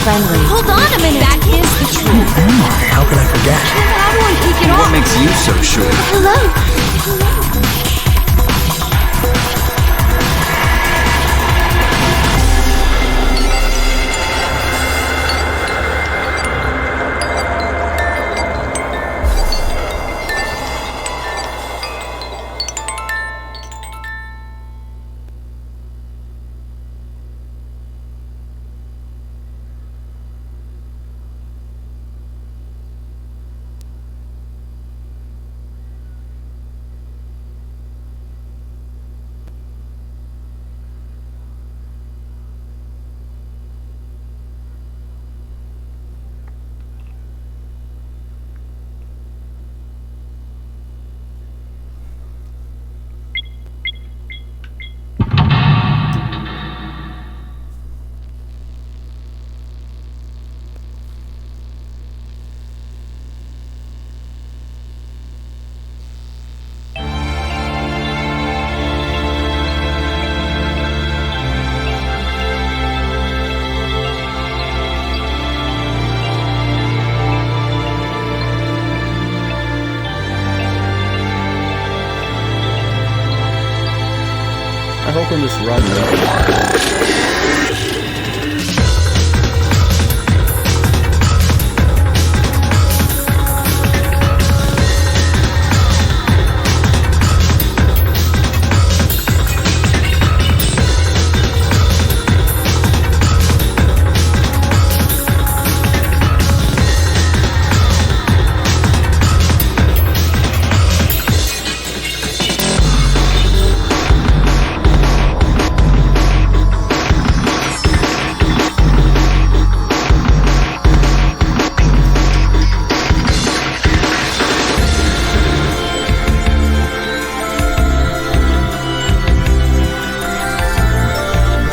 friendly. Hold on a minute. That is the truth. Who am I? How could I forget? How do I take it What off? makes you so sure? Hello? I hope when this runs out.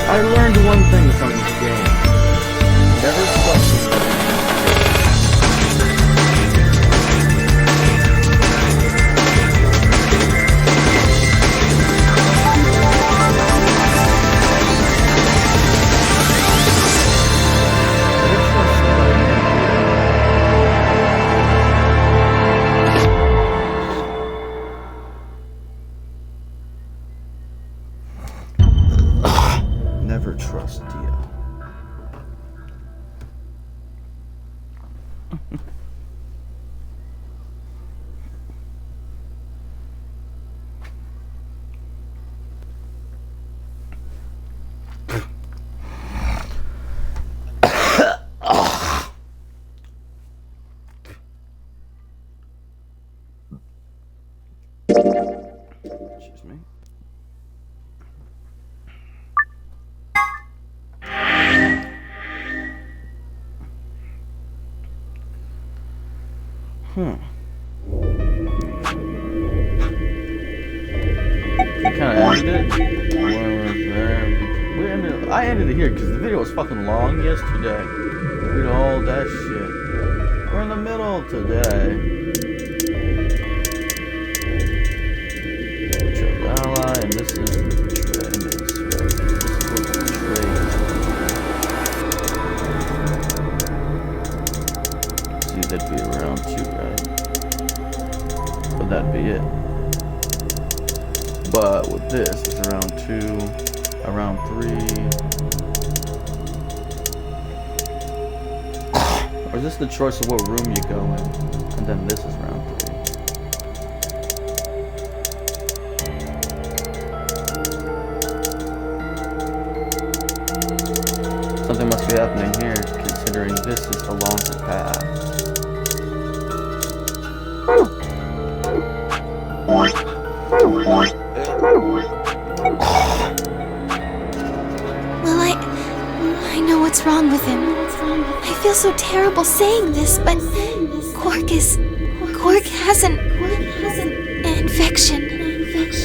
I learned one thing from this game. Never trust me. Never trust Dio. Excuse me. We kind of ended it. I ended it here because the video was fucking long yesterday. Read all that shit. We're in the middle today. Betrayed ally, and this is betrayed. This was betrayed. See, that'd be around 2, right? But that'd be it. But with this, it's around 2, around 3. Or is this the choice of what room you go in? And then this is round 3. Something must be happening here, considering this is the longer path. Well, I know what's wrong with him. I feel so terrible saying this, but Quark has an infection.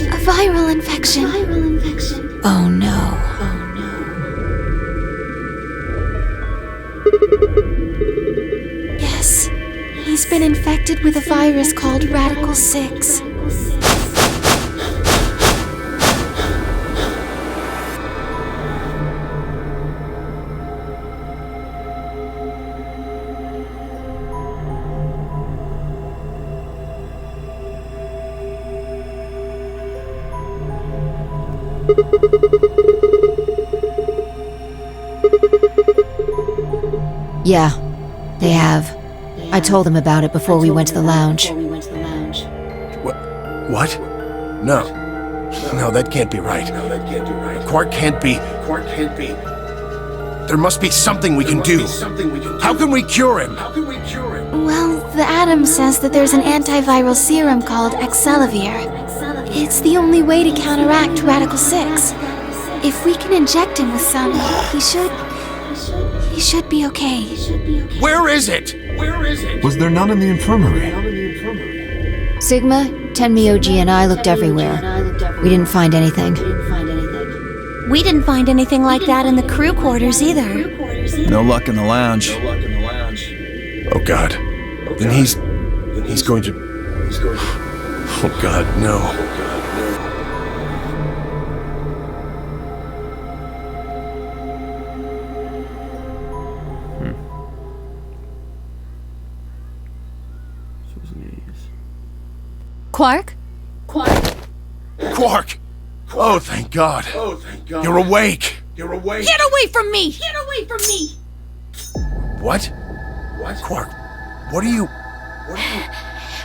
A viral infection. Oh no. Yes. He's been infected with a virus called Radical 6. Yeah, they have. I told them about it before we went to the lounge. What? No. No, that can't be right. Quark can't be. There must be something we can do. How can we cure him? Well, the Atom says that there's an antiviral serum called Excelavir. It's the only way to counteract Radical 6. If we can inject him with some, he should be okay. Where is it? Was there none in the infirmary? Sigma, Tenmyoji, and I looked everywhere. We didn't find anything. We didn't find anything like that in the crew quarters either. No luck in the lounge. Oh God. Then he's going to. Oh God, no. Quark? Quark! Oh, thank God. You're awake. Get away from me! Get away from me! What? Quark, what are you...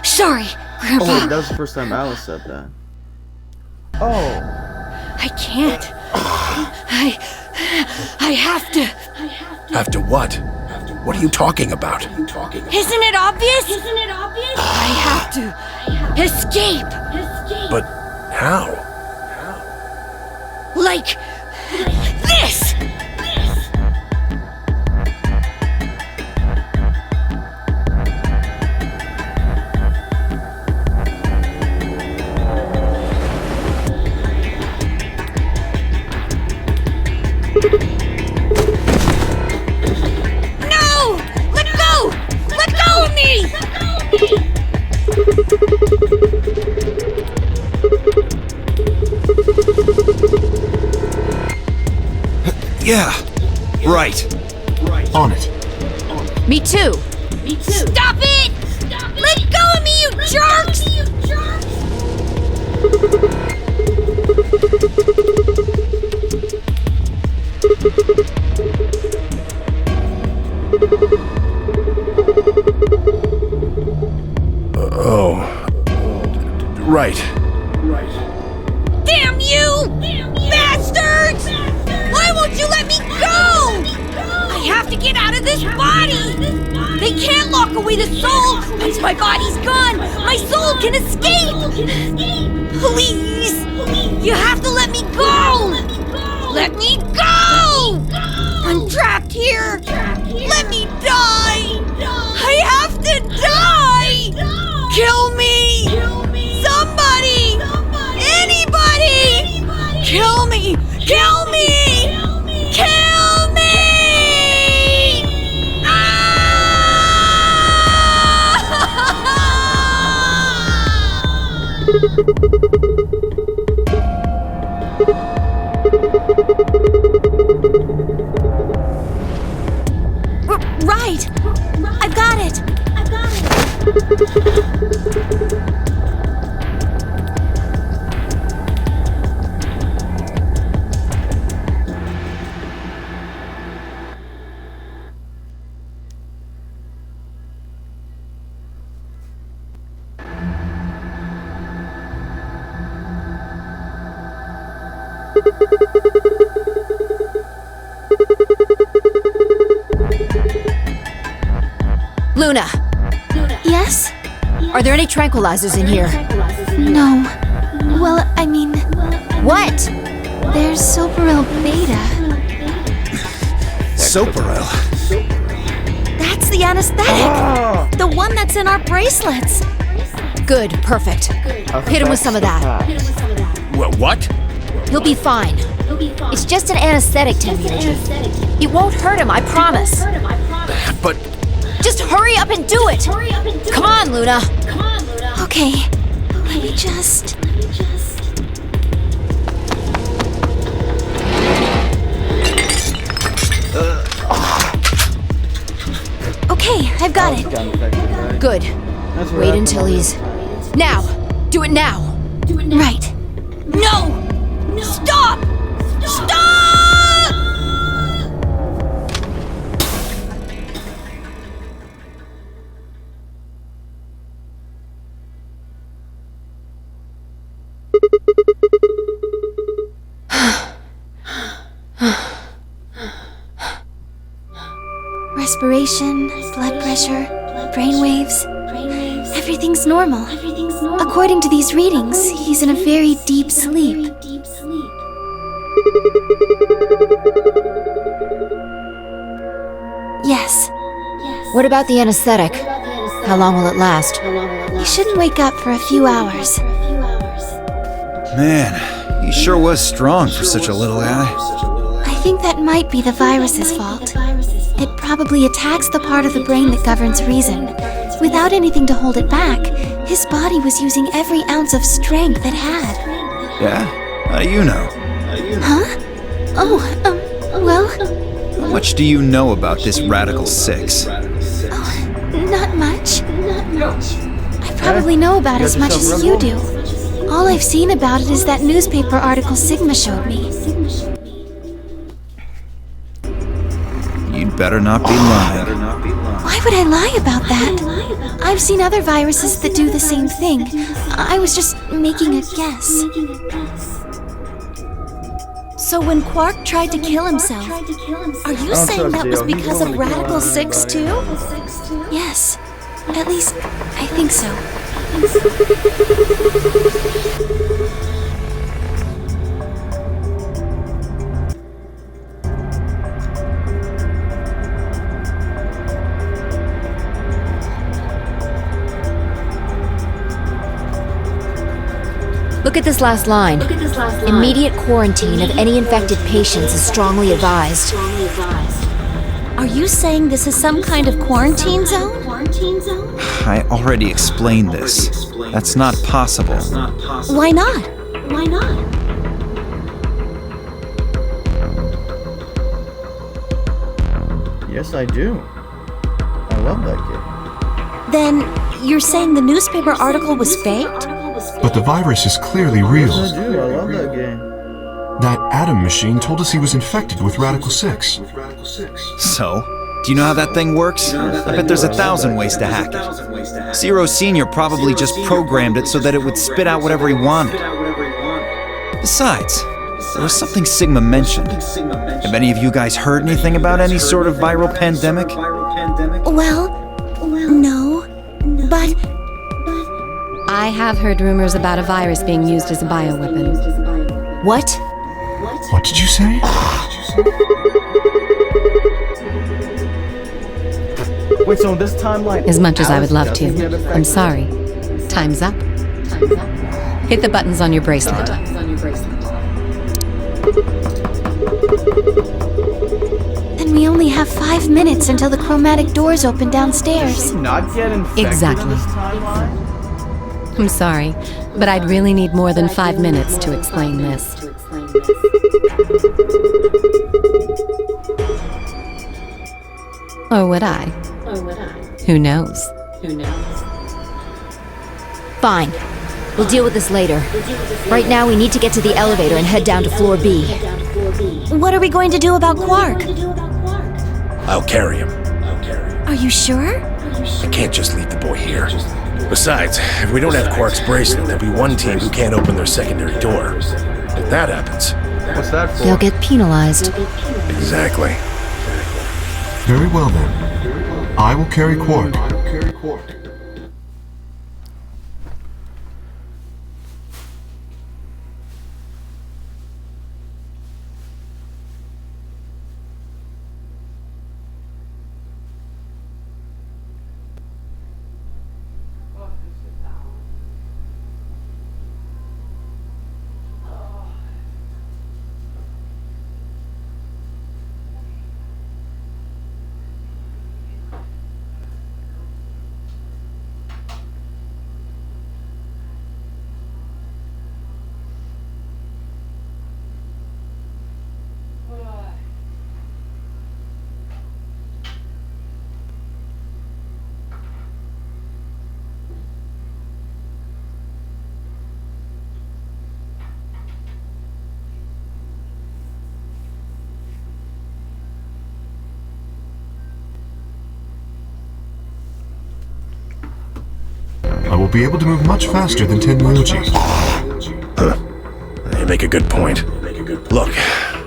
Sorry, Grandpa. Oh, wait, that was the first time Alice said that. Oh. I can't. I have to. Have to what? What are you talking about? Isn't it obvious? I have to escape. But how? Like this. No! Let go! Let go of me! Yeah, right. On it. Me too! Stop it! Let go of me, you jerks! Oh. Right. Damn you! Bastards! Why won't you let me go? I have to get out of this body! They can't lock away the soul! Once my body's gone, my soul can escape! Please! You have to let me go! Let me go! I'm trapped here! Let me die! I have to die! Kill me! Somebody! Anybody! Kill me! Kill me! Kill me! Right! I've got it! Luna! Yes? Are there any tranquilizers in here? No. Well, I mean, What? there's Soparil Beta. Soparil. That's the anesthetic! The one that's in our bracelets! Good, perfect. Hit him with some of that. What? He'll be fine. It's just an anesthetic, Tenmyoji. It won't hurt him, I promise. But Just hurry up and do it! Come on, Luna! Okay, let me just... Okay, I've got it. Gun infected, right? Good. That's what Wait happened. until he's... Now! Do it now! Right. No! Stop! Stop! Respiration, blood pressure, brain waves. Everything's normal. According to these readings, he's in a very deep sleep. Yes, What about the anesthetic? How long will it last? he shouldn't wake up for a few hours. Man, he sure was strong for such a little guy. I think that might be the virus's fault. It probably attacks the part of the brain that governs reason. Without anything to hold it back, his body was using every ounce of strength it had. Yeah? How do you know? Huh? Oh, well, How much do you know about this Radical Six? not much. I probably know about as much as you do. All I've seen about it is that newspaper article Sigma showed me. You'd better not be lying. Why would I lie about that? I've seen other viruses that do the same thing. I was just making a guess. So when Quark tried to kill himself, are you Don't saying trust that was Dale. He's because the of one that Radical killed 6 too? Yes. At least, I think so. Look at this last line. Immediate quarantine of any infected patients is strongly advised. Are you saying this is some kind of quarantine zone? I already explained this. That's not possible. Why not? Yes, I do. I love that kid. Then you're saying the newspaper article was faked? But the virus is clearly real. Yes, I do. I love that game. That Adam machine told us he was infected with Radical 6. So, do you know how that thing works? I bet there's 1,000 ways to hack it. Zero Senior probably just programmed it so that it would spit out whatever he wanted. Besides, there was something Sigma mentioned. Have any of you guys heard anything about any sort of viral pandemic? Well, no. But I have heard rumors about a virus being used as a bioweapon. What? What did you say? Wait, so in this timeline, As much as I would love Alice doesn't get to. affected? I'm sorry. Time's up. Hit the buttons on your bracelet. then we only have 5 minutes until the chromatic doors open downstairs. Not get infected Exactly. in this timeline? I'm sorry, but I'd really need more than 5 minutes to explain this. Or would I? Who knows? Fine. We'll deal with this later. Right now, we need to get to the elevator and head down to floor B. What are we going to do about Quark? I'll carry him. Are you sure? I can't just leave the boy here. Besides, if we don't have Quark's bracelet, there'll be one team who can't open their secondary door. If that happens, What's that for? They'll get penalized. exactly. Very well then. I will carry Quark. be able to move much faster than Tenryuji. You make a good point. Look,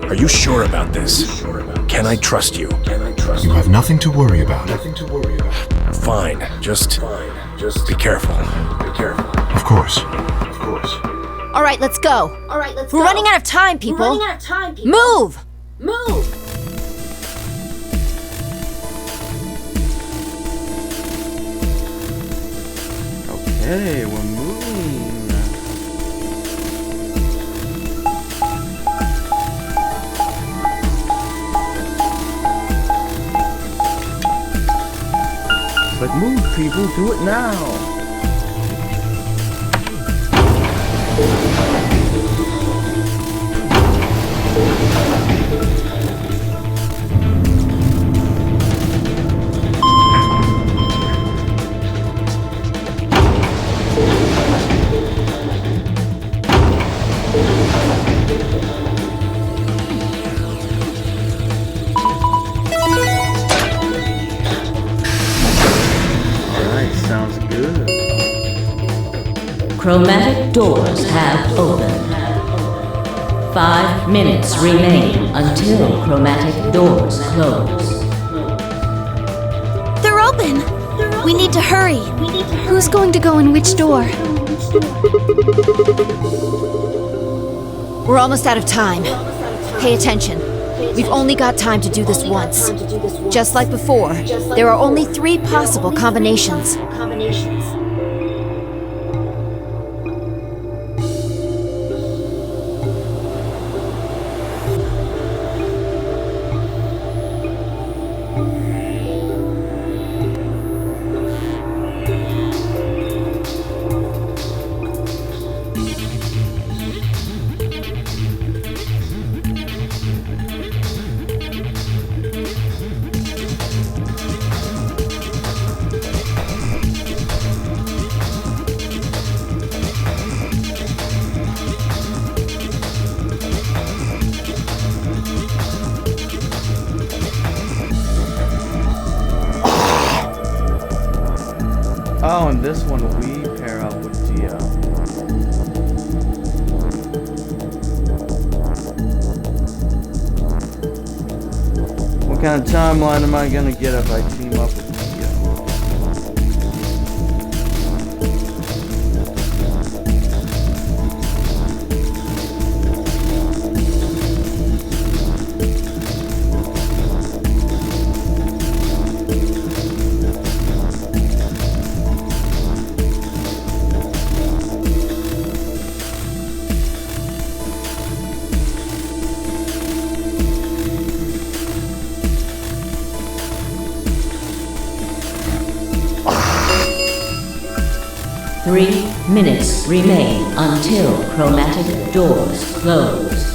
are you sure about this? Can I trust you? You have nothing to worry about. Fine, just be careful. Of course. All right, let's go. We're running out of time, people. Move! Okay, we're moving. But move, people, do it now. Chromatic doors have opened. 5 minutes remain until chromatic doors close. They're open! We need to hurry. Who's going to go in which door? We're almost out of time. Pay attention. We've only got time to do this once. Just like before, there are only 3 possible combinations. Oh, and this one we pair up with Dio. What kind of timeline am I gonna get if I team up with Dio? Three minutes remain until chromatic doors close.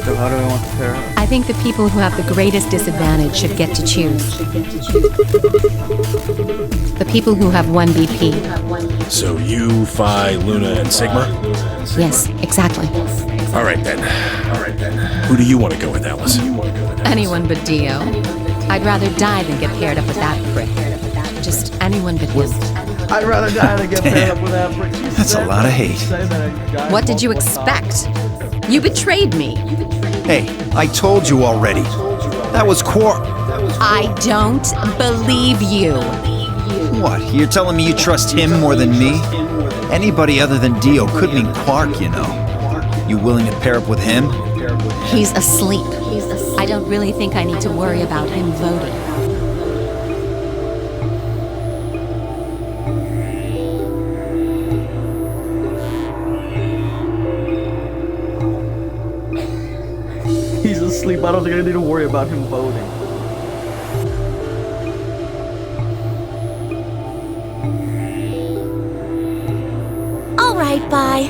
So how do I want to pair up? I think the people who have the greatest disadvantage should get to choose. The people who have 1 BP. So you, Phi, Luna, and Sigma? Yes, exactly. All right then. Who do you want to go with, Alice? Anyone but Dio. I'd rather die than get paired up with that prick. Just anyone but him. I'd rather die than get paired up with that prick. That's a lot of hate. What did you expect? You betrayed me. Hey, I told you already. That was Quark. I don't believe you. What? You're telling me you trust him more than me? Anybody other than Dio could mean Quark, you know. You willing to pair up with him? He's asleep. I don't really think I need to worry about him voting. He's asleep. I don't think I need to worry about him voting. All right, bye.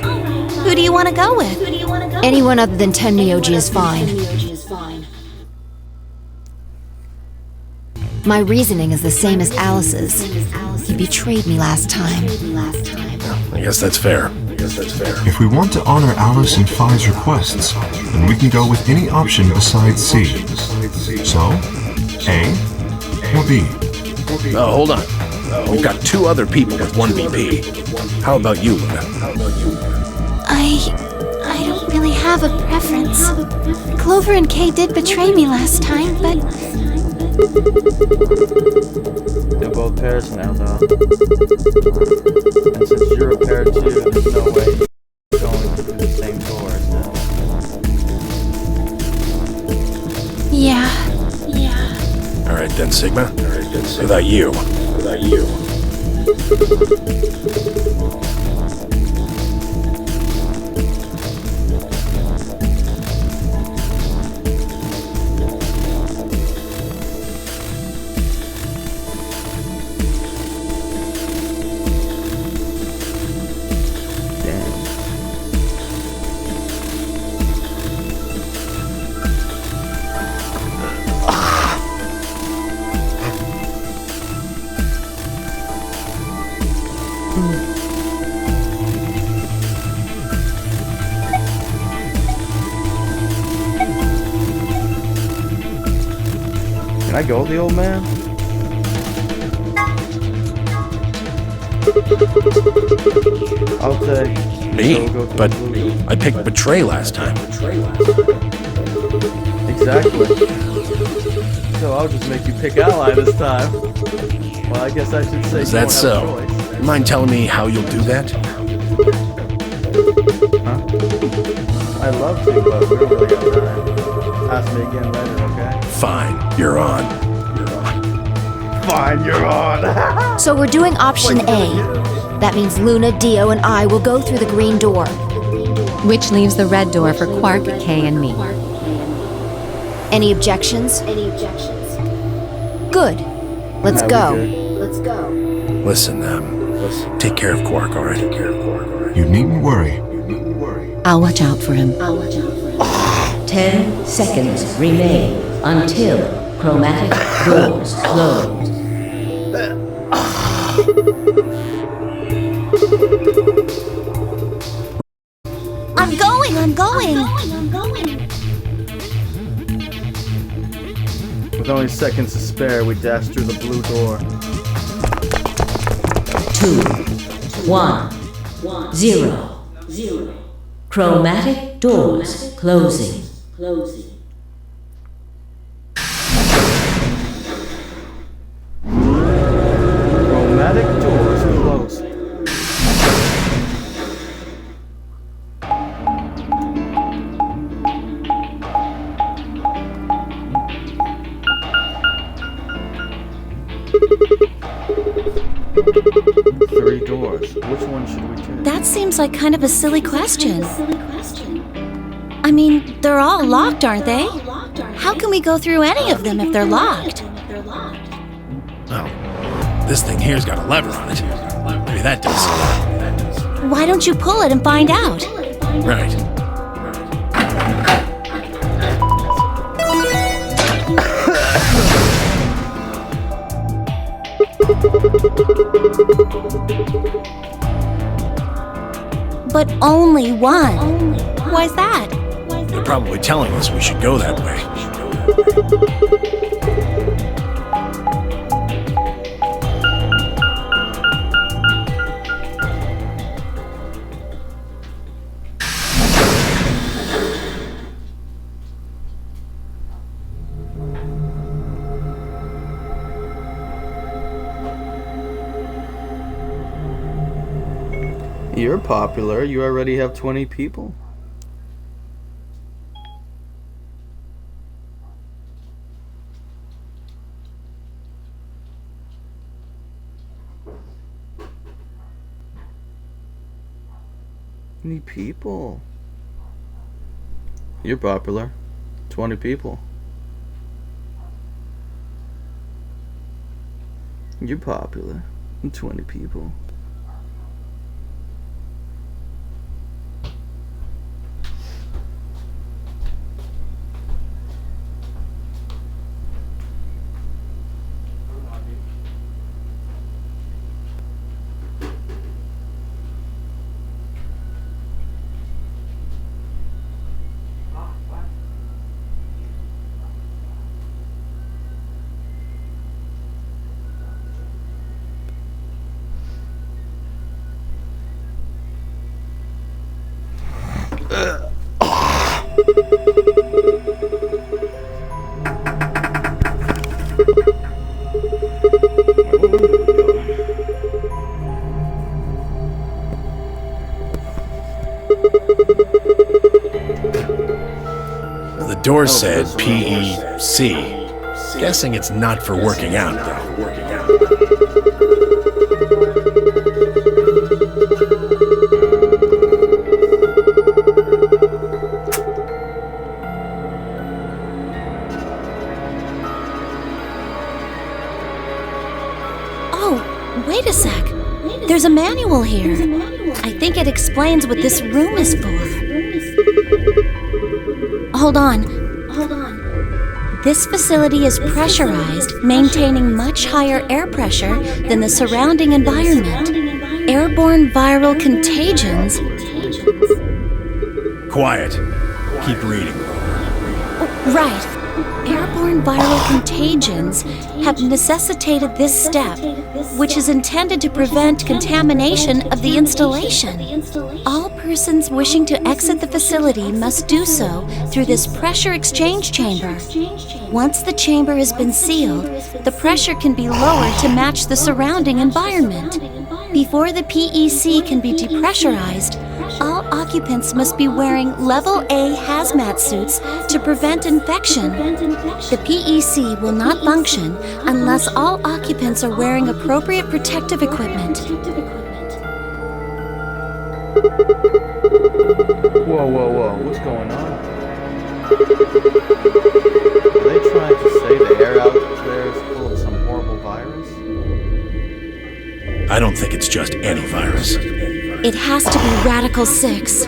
Who do you want to go with? Anyone other than Tenryuji is fine. My reasoning is the same as Alice's. He betrayed me last time. I guess that's fair. If we want to honor Alice and Phi's requests, then we can go with any option besides C. So, A, or B? Oh, hold on. We've got 2 other people with 1 BP. How about you, Luna? I don't really have a preference. Clover and Kay did betray me last time, but They're both pairs now, though. And since you're a pair too, there's no way you're going through the same door as them. yeah. All right then, Sigma. What about you? Can I go, the old man? I'll take. Me? So we'll go through But the blue door. I picked Betray last time. Exactly. So I'll just make you pick Ally this time. Well, I guess I should say Is you that don't so? have a choice. Mind telling me how you'll do that? I'd love to, but we don't really got time. Ask me again later, okay? Fine, you're on. Fine, you're on. So we're doing option A. That means Luna, Dio, and I will go through the green door. Which leaves the red door for Quark, Kay, and me. Any objections? Good. Let's go. Listen, take care of Quark, all right? You needn't worry. I'll watch out for him. 10 seconds remain until chromatic doors close. I'm going. With only seconds to spare, we dash through the blue door. 2, 1, 0. Chromatic doors closing. Chromatic doors close. Three doors. Which one should we take? That seems like kind of a silly question. I mean, they're all locked, aren't they? How can we go through any of them if they're locked? Oh, this thing here's got a lever on it. Maybe that does. Why don't you pull it and find out? Right. But only one. Why's that? They're probably telling us we should go that way. You're popular. You already have 20 people. Any people? You're popular. 20 people. You're popular. 20 people. door said PEC. Guessing it's not for working out, though. Oh, wait a sec. There's a manual here. I think it explains what this room is for. Hold on. This facility is pressurized, maintaining much higher air pressure than the surrounding environment. Airborne viral contagions. Quiet. Keep reading. Right. Airborne viral contagions have necessitated this step, which is intended to prevent contamination of the installation. All persons wishing to exit the facility must do so through this pressure exchange chamber. Once the chamber has been sealed, the pressure can be lowered to match the surrounding environment. Before the PEC can be depressurized, all occupants must be wearing Level A hazmat suits to prevent infection. The PEC will not function unless all occupants are wearing appropriate protective equipment. Whoa, what's going on? Are they trying to say the air out there is full of some horrible virus? I don't think it's just any virus. It has to be Radical 6.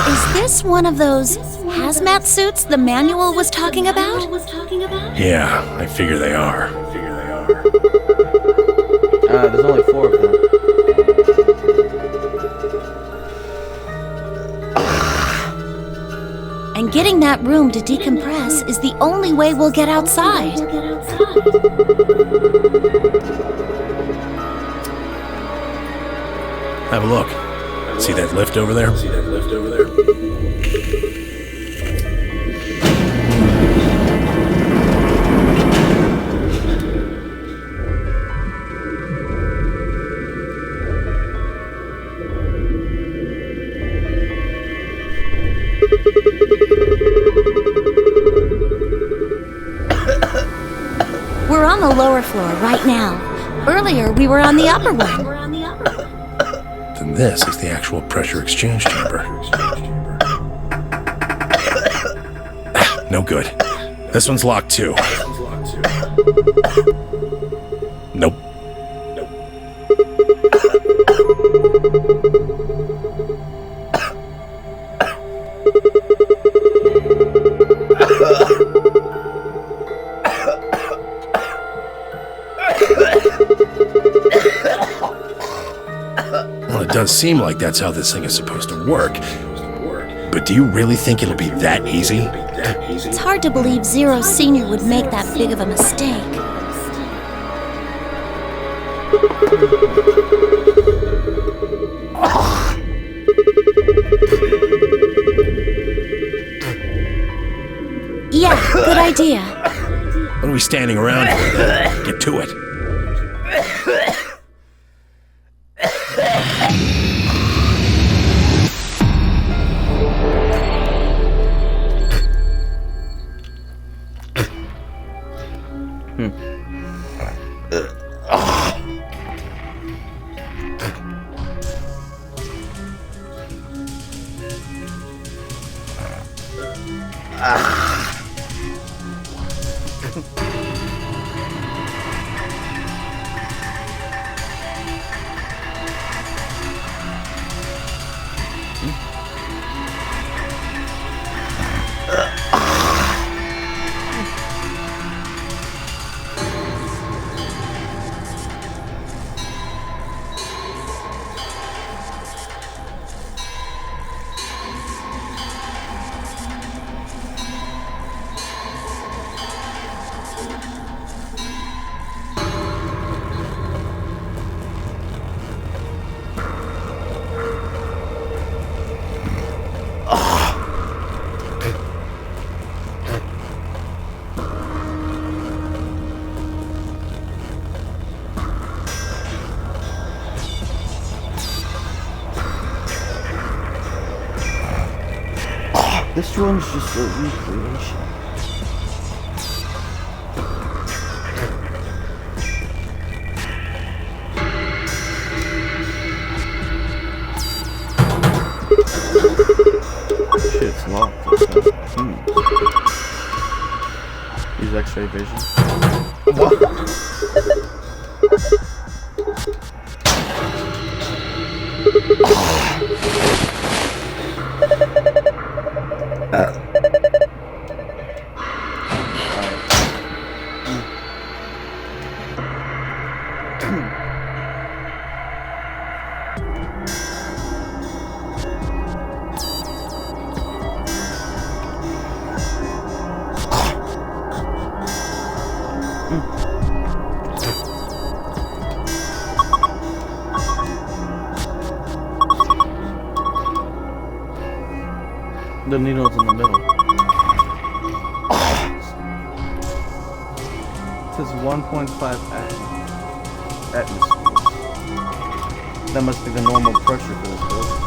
Is this one of those hazmat suits the manual was talking about? Yeah, I figure they are. There's only 4 of them. And getting that room to decompress is the only way we'll get outside. Have a look. See that lift over there? We're on the lower floor right now. Earlier, we were on the upper one. Then this is the actual pressure exchange chamber. No good. This one's locked too. Nope. Well, it does seem like that's how this thing is supposed to work. But do you really think it'll be that easy? It's hard to believe Zero Senior would make that big of a mistake. Yeah, good idea. What are we standing around here then? Get to it. one's just a recreation. Shit, it's locked. Use X-ray vision. What? The needle's in the middle. It says 1.5 atmosphere. That must be the normal pressure for this building.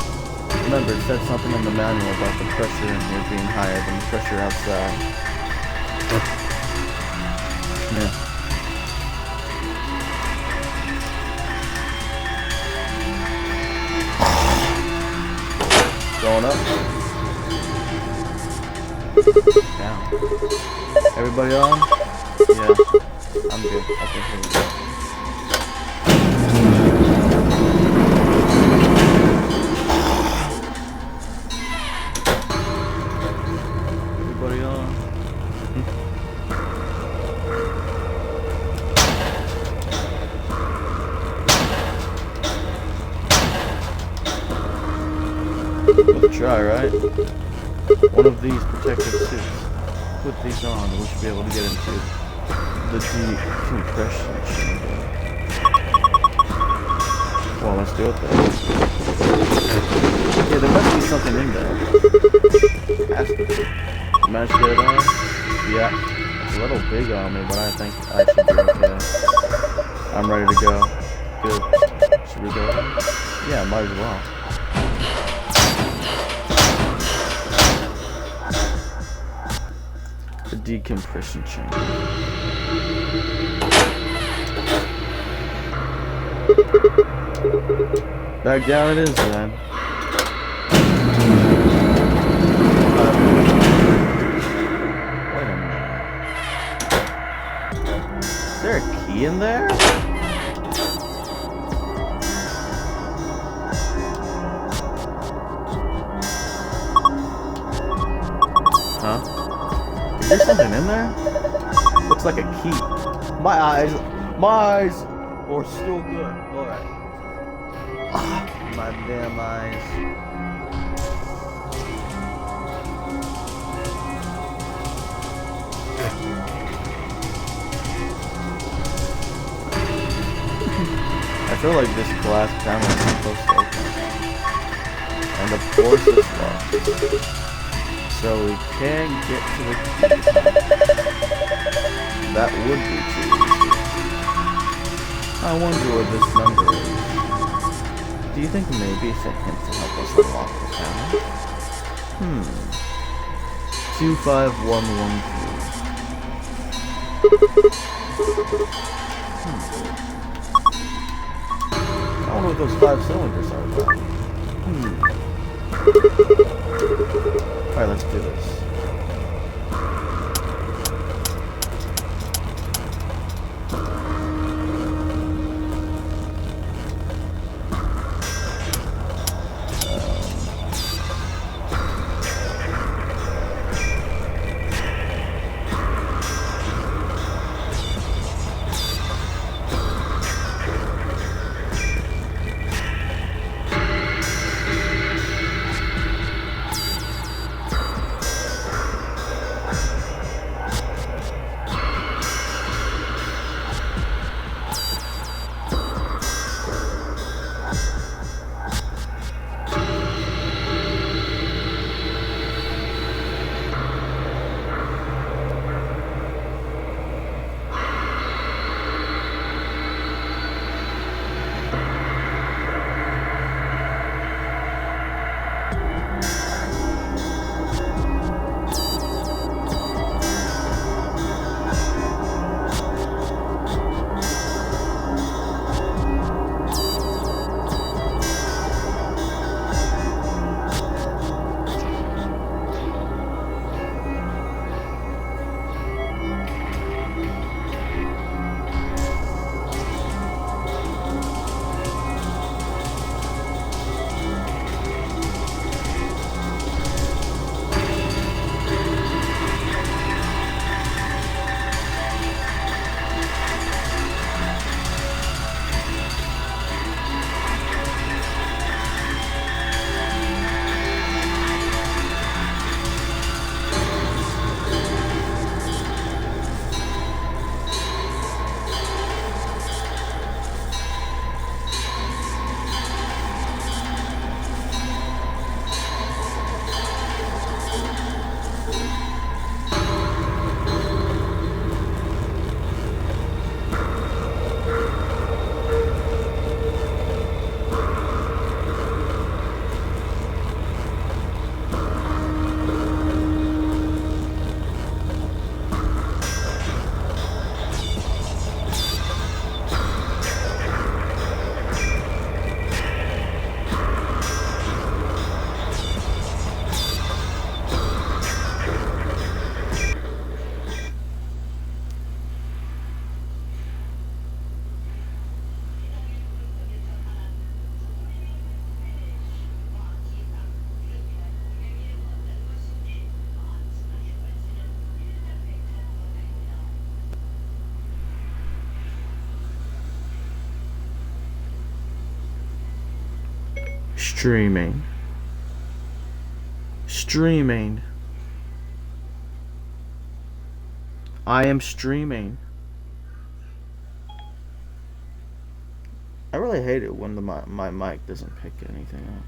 Remember, it said something in the manual about the pressure in here being higher than the pressure outside. Yeah. Going up. Down. Everybody on? Yeah. I'm good. I think we're good. Everybody on? We'll try, right? One of these protective suits. Put these on and we should be able to get into the decompression chamber. Well, let's do it then. Yeah, there must be something in there. Has to be. Managed to get it on? Yeah. It's a little big on me, but I think I should be okay. I'm ready to go. Good. Should we go? Yeah, might as well. The decompression chamber. Back down it is then. Wait a minute. Is there a key in there? Huh? Is there something in there? Looks like a key. My eyes are still good. Alright. My damn eyes. I feel like this glass panel is supposed to open. And of course it's locked. So we can get to the key. That would be too easy. I wonder what this number is. Do you think maybe it's a hint to help us unlock the panel? 25113. I wonder what those 5 cylinders are about. Alright, let's do this. Streaming. Streaming. I am streaming. I really hate it when my mic doesn't pick anything up.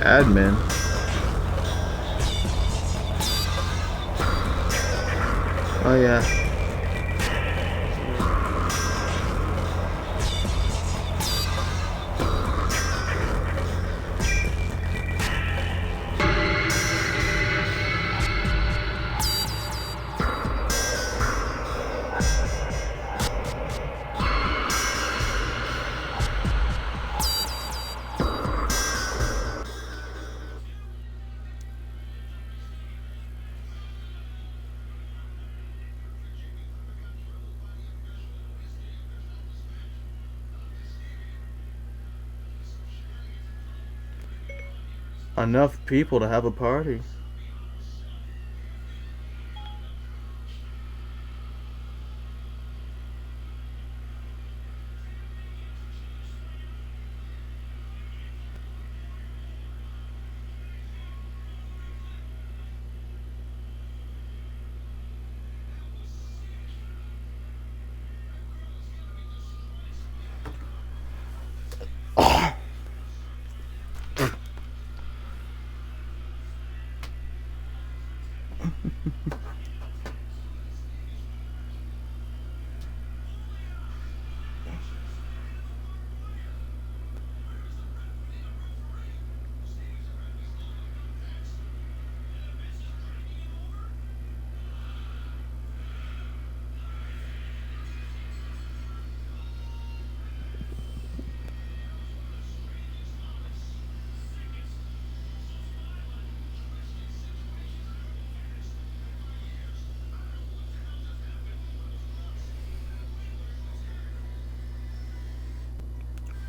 Admin. Oh yeah. Enough people to have a party.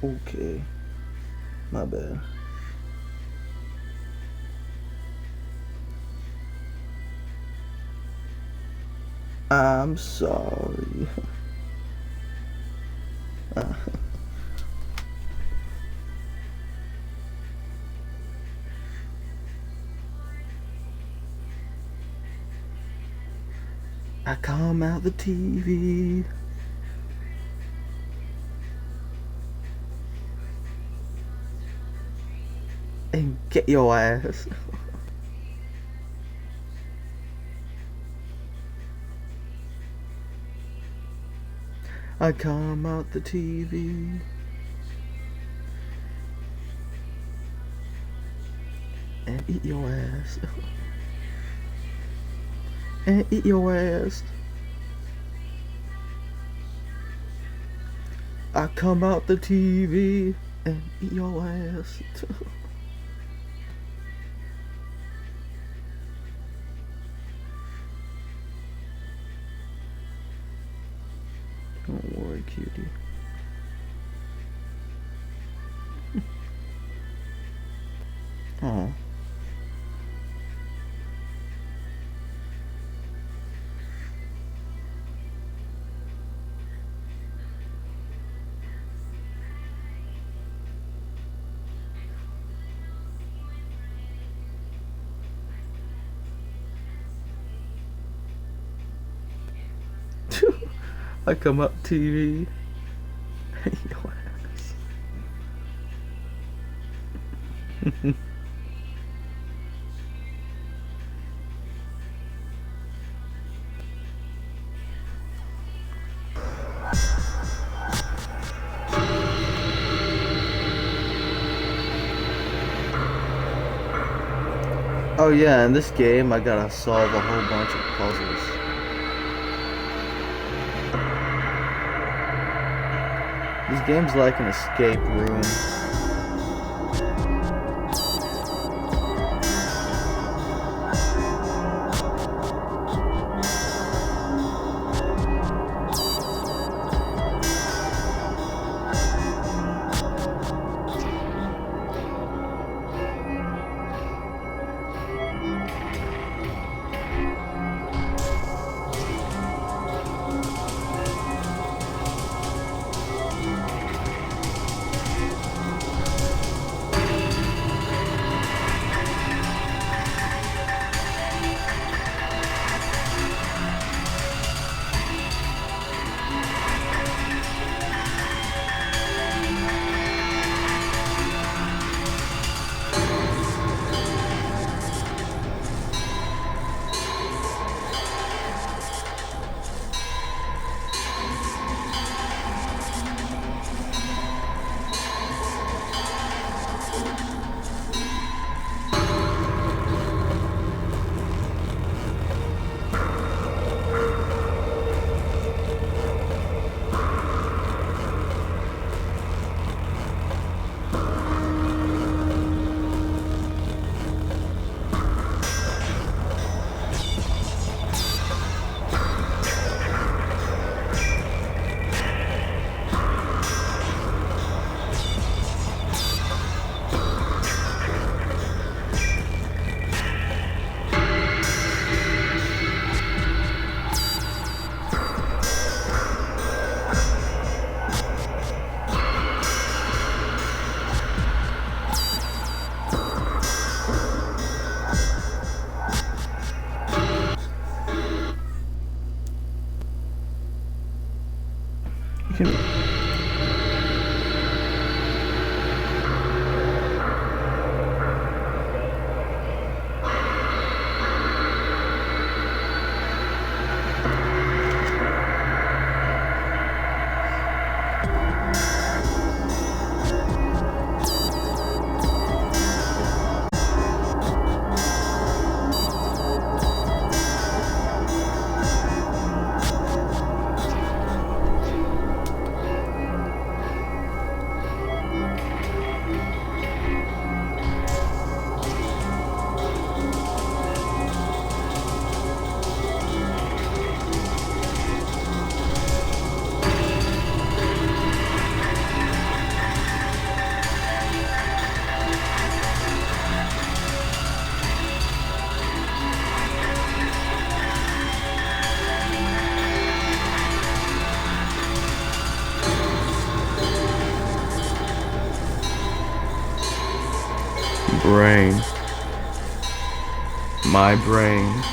Okay. My bad. I'm sorry. I come out the TV. And get your ass. I come out the TV. And eat your ass. And eat your ass. I come out the TV and eat your ass. Don't worry, cutie. Oh. I come up TV. Your ass. Oh yeah, in this game I gotta solve a whole bunch of puzzles. This game's like an escape room. brain. My brain.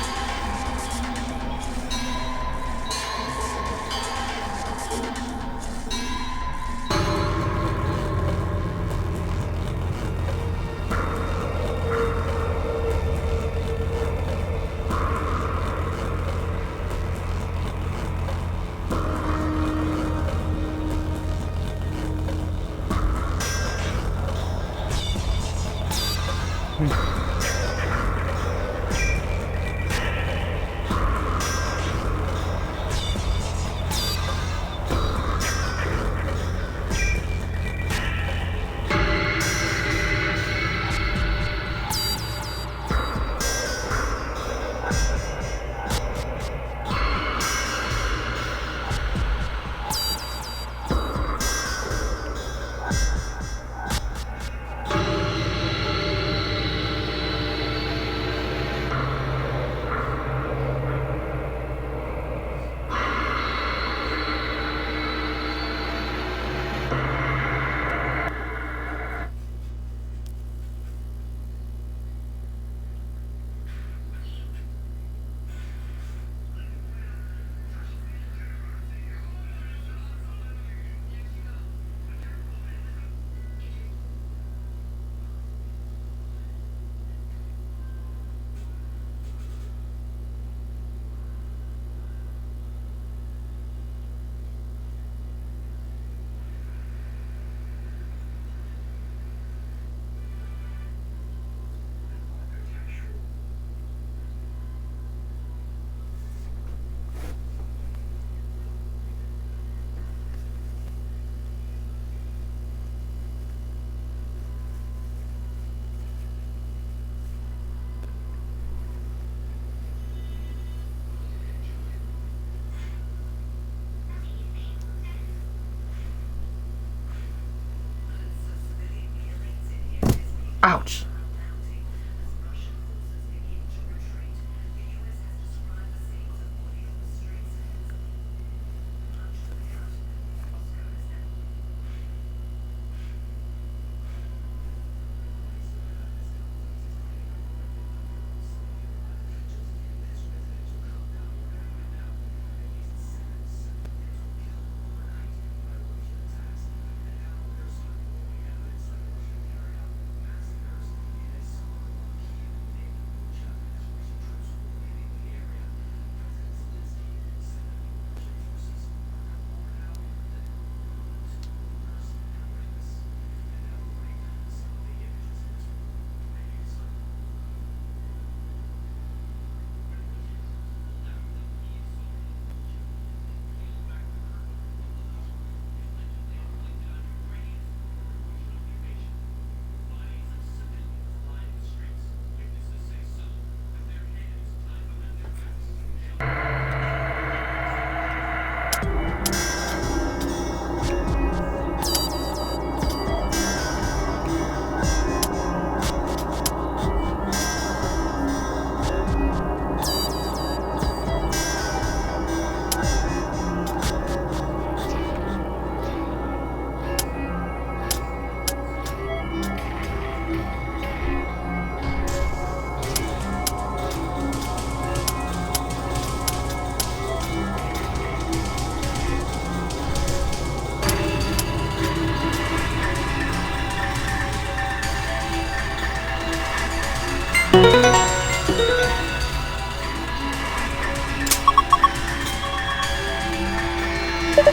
Ouch!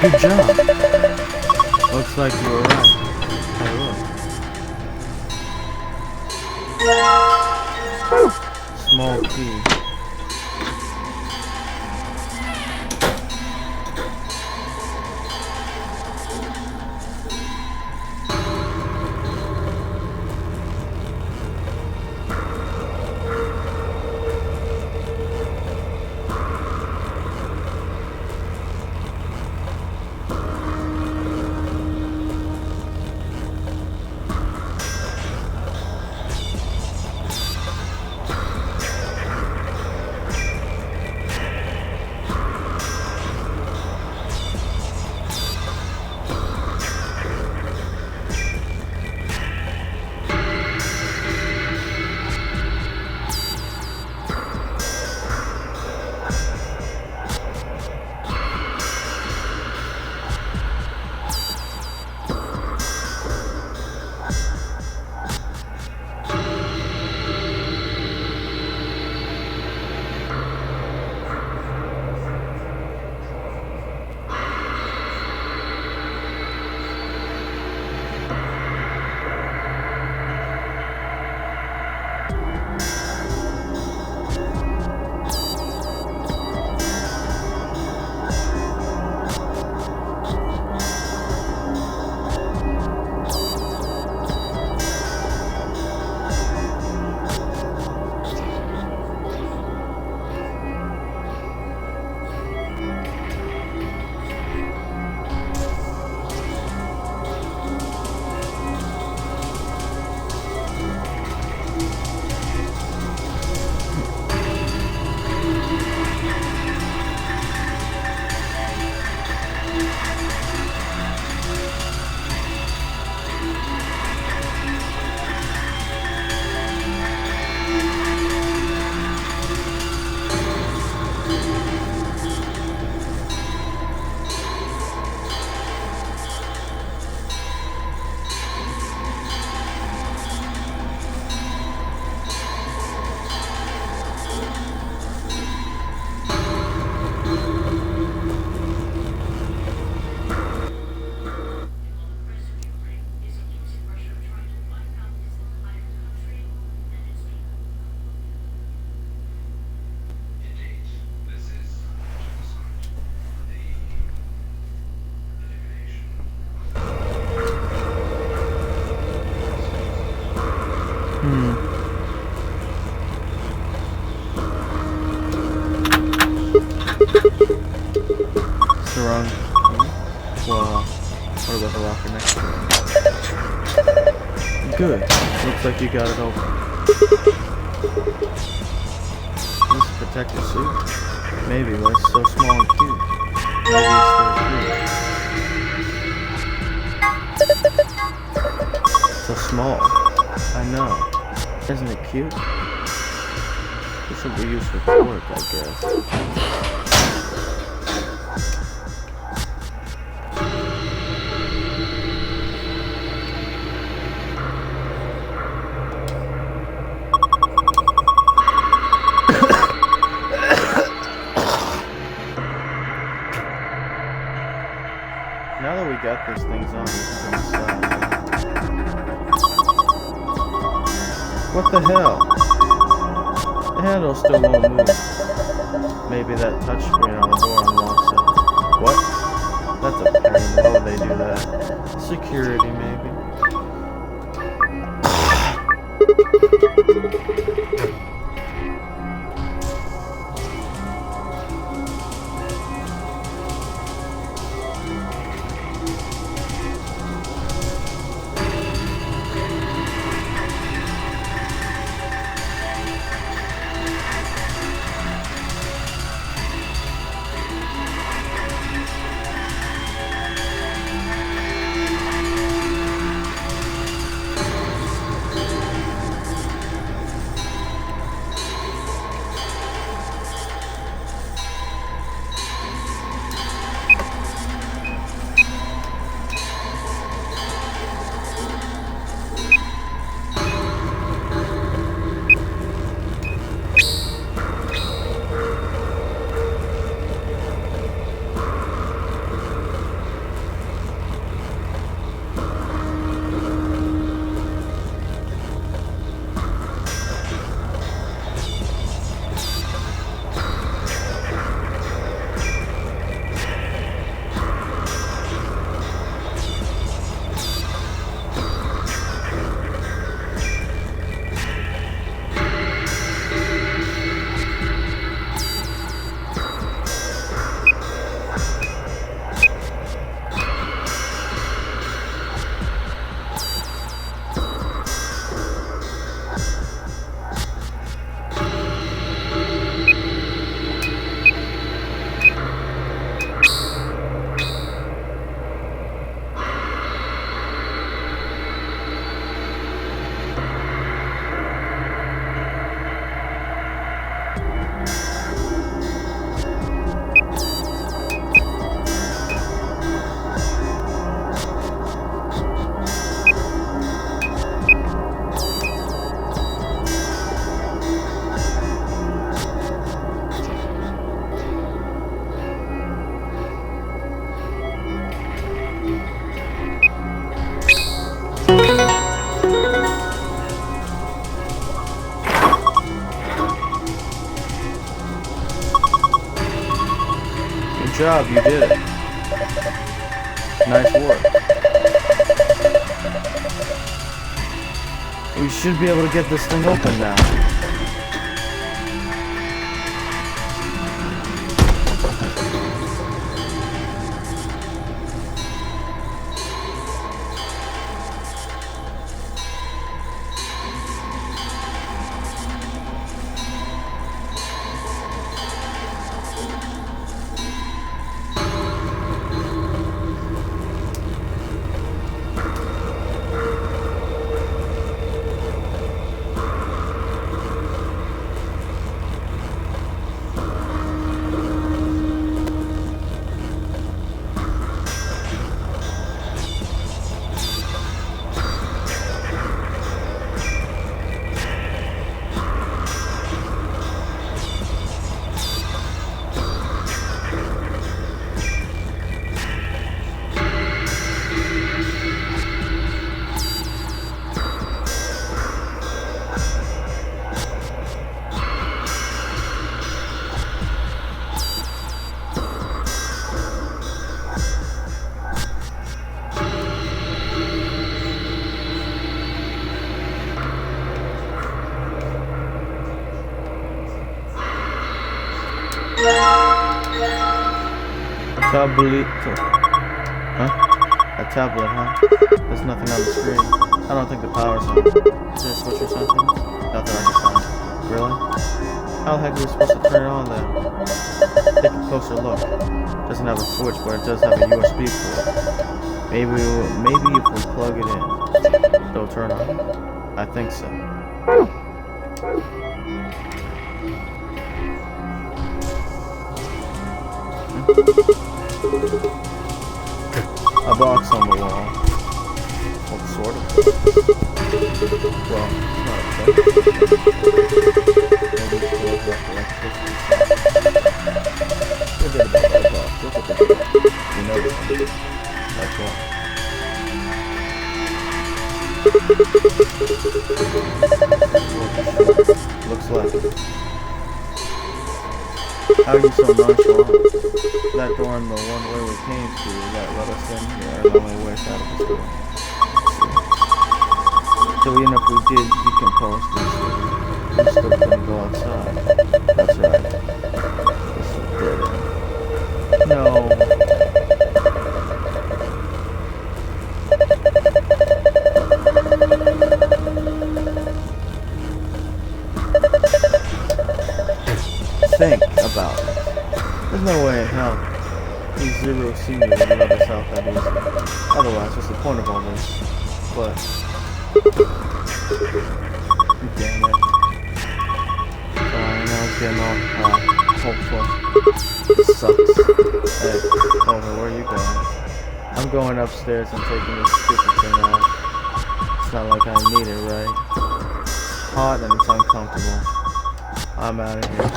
Good job. Looks like you were right. Hey, look. Small key. Well, what about the locker next to it? Good. Looks like you got it open. This protective suit? Maybe, but it's so small and cute. Maybe it's so cute. So small. I know. Isn't it cute? This will be used for work, I guess. Now that we got these things on, we can go inside. What the hell? The handle still won't move. Maybe that touchscreen on the door unlocks it. What? That's a pain. Why would they do that? Security, maybe. Good job, you did it. Nice work. We should be able to get this thing open now. Tablito. Huh? A tablet, huh? There's nothing on the screen. I don't think the power's on. Is there a switch or something? Nothing I can find. Really? How the heck are we supposed to turn it on then? Take a closer look. Doesn't have a switch, but it does have a USB port. Maybe if we plug it in, it'll turn on. I think so. A box on the wall. Well, sort of. Well, it's not a box. Maybe it's still got electricity. Forget about that box. Look at the box. You know this one. That's all. Looks like it. How are you so nonchalant? That door in the one way we came to that let us in here are the only ways out of this door. So even if we did decompose this, we still couldn't go outside. That's right. This is dead end. No. Think about it. There's no way in hell these Zero Senior would let us out that easy. Otherwise, what's the point of all this? But damn it. Now it's getting all hopeful. This sucks. Hey, Clover, where are you going? I'm going upstairs and taking this stupid thing out. It's not like I need it, right? It's hot and it's uncomfortable. I'm out of here.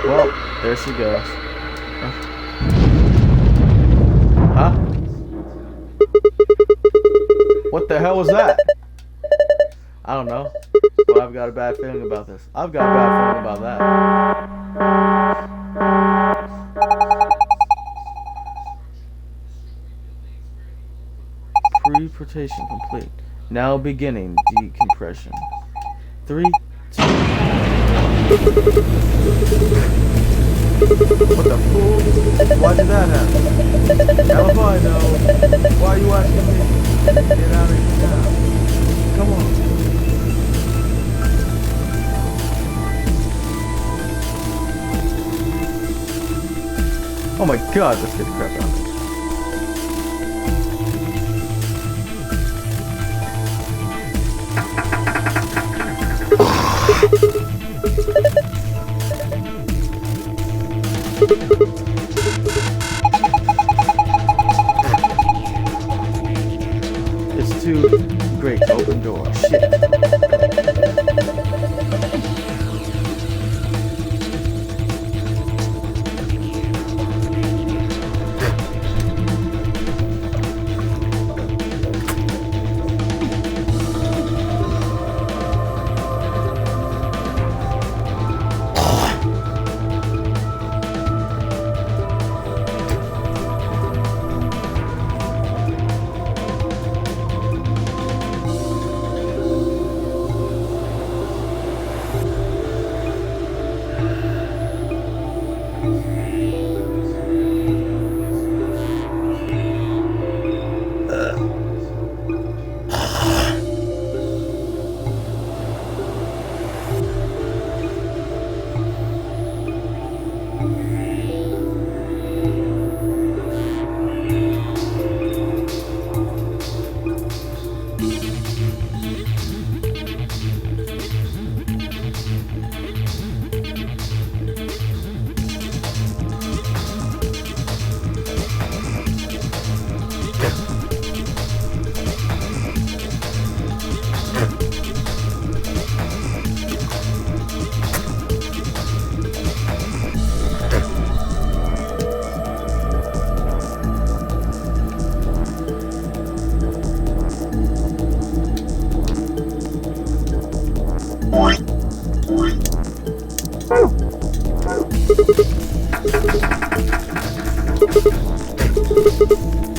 Well, there she goes. Huh? What the hell was that? I don't know. But I've got a bad feeling about this. I've got a bad feeling about that. Pre-portation complete. Now beginning decompression. 3, 2. What the fool? Why did that happen? Hell if I know. Why are you asking me? Get out of here now. Come on. Oh my god, let's get the crap out of here. It's too great to open door. Shit.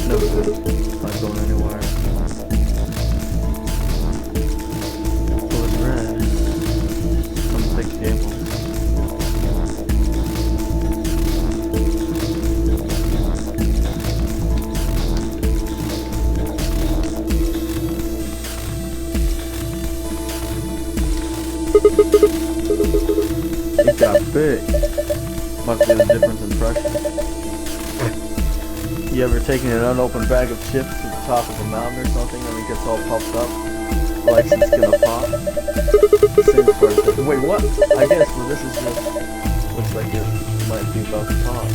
No good. Not going anywhere. Well, it's red. Some thick It got big. Must be the difference in pressure. You ever taken an unopened bag of chips to the top of a mountain or something and it gets all puffed up? Like it's gonna pop? Same sort of thing. Wait, what? I guess, well, this is just... Looks like it might be about to pop.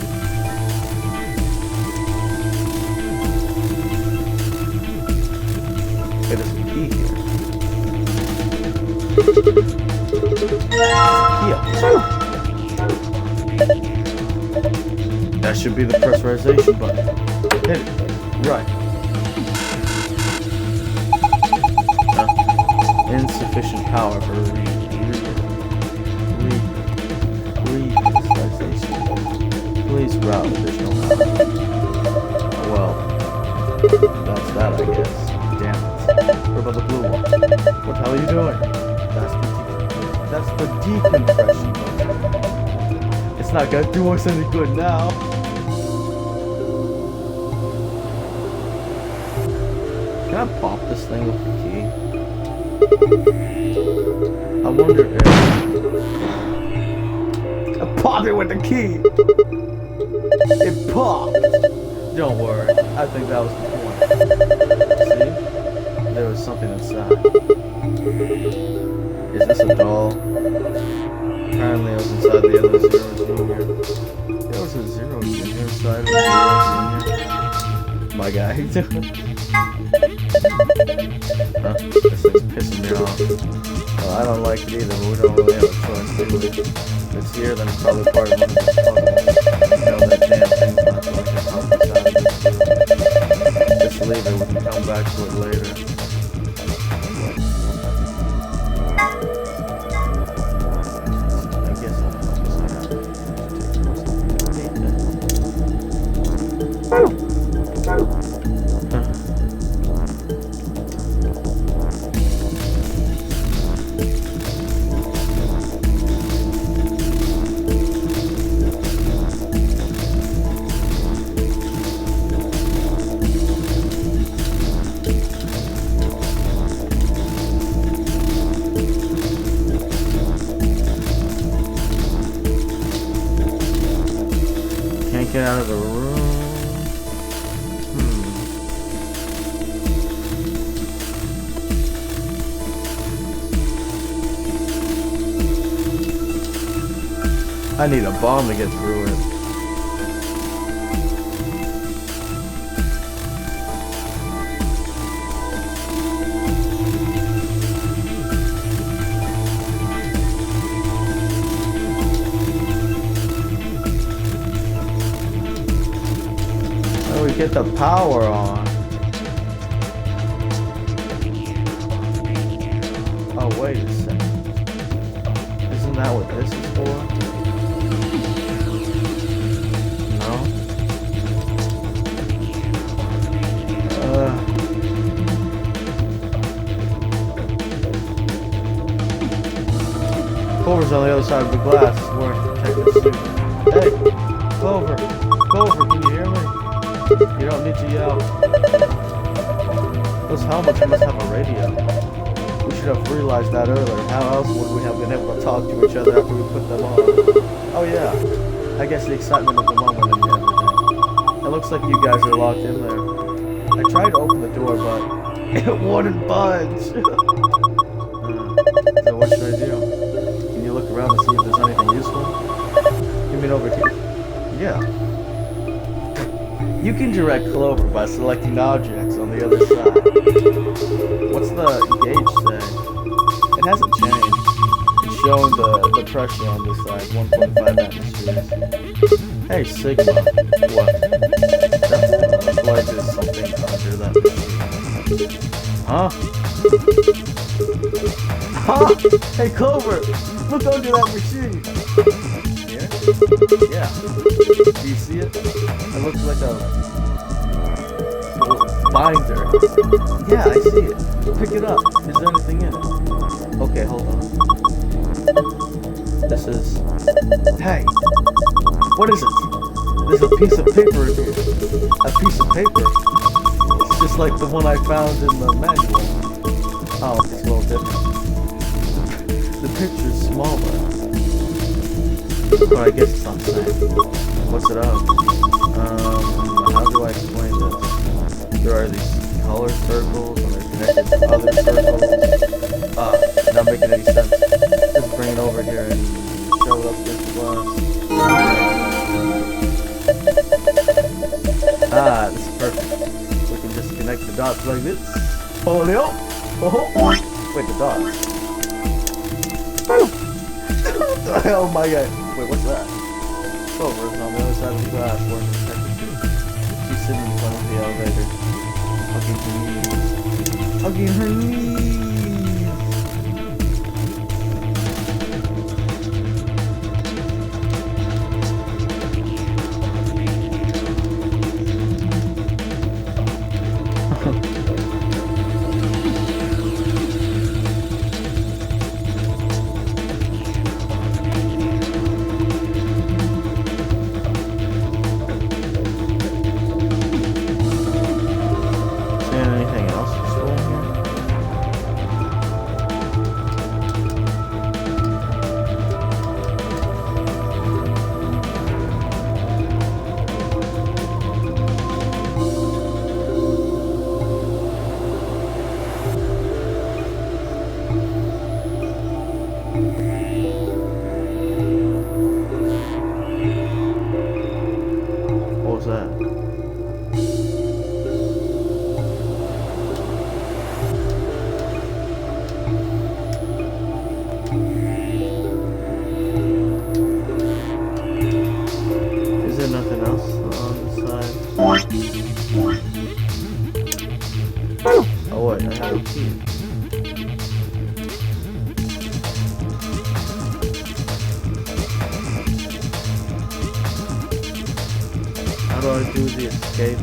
Okay, there's a key here. Key up here. That should be the pressurization button. Hit it. Right. Insufficient power for re-pressurization. Please route additional power. Well, that's that, I guess. Damn it. What about the blue one? What the hell are you doing? That's the decompression button. It's not gonna do us any good now. Can I pop this thing with the key? I wonder if... I popped it with the key! It popped! Don't worry, I think that was the point. See? There was something inside. Is this a doll? Apparently I was inside the other Zero Junior. There was a Zero Junior inside of Zero Junior. My guy. Huh? This thing's pissing me off. Well, I don't like it either, but we don't really have a choice, do we? If it's here, then it's probably part of one of those puzzles. You know that damn thing's not going to help us out of this too. Just leave it, we can come back to it later. I guess I'll help us out. Can't get out of the room. I need a bomb to get through it. How do we get the power on? Oh, wait a second. Isn't that what this is for? Clover's on the other side of the glass, wearing a protective suit. Hey, Clover! Clover, can you hear me? You don't need to yell. Those helmets must have a radio. We should have realized that earlier. How else would we have been able to talk to each other after we put them on? Oh yeah, I guess the excitement of the moment and everything. It looks like you guys are locked in there. I tried to open the door, but it wouldn't budge. So what should I do? Can you look around and see if there's anything useful? You mean over here? Yeah. You can direct Clover by selecting objects on the other side. What's the gauge say? It hasn't changed. It's showing the pressure on this side, 1.5 atmospheres. Hey, Sigma. What? That looks like there's something under that machine. Huh? Huh? Hey, Clover! Look under that machine! Here? Yeah. Do you see it? It looks like a binder. Yeah, I see it. Pick it up. Is there anything in it? Okay, hold on. This is... Hey! What is it? There's a piece of paper in here. A piece of paper? It's just like the one I found in the manual. Oh, it's a little different. The picture's small, but I guess it's not the same. What's it up? How do I explain this? There are these colored circles and they're connected to other circles. Not making any sense. Just bring it over here and show it up against the glass. This is perfect. We can just connect the dots like this. Oh, no. Wait, the dots. What the hell, my guy? Wait, what's that? Silver is on the other side of the glass, wearing the protective suit. She's sitting in front of the elevator, hugging her knees. Hugging her knees! Oh wait, I have a key. How do I do the escape?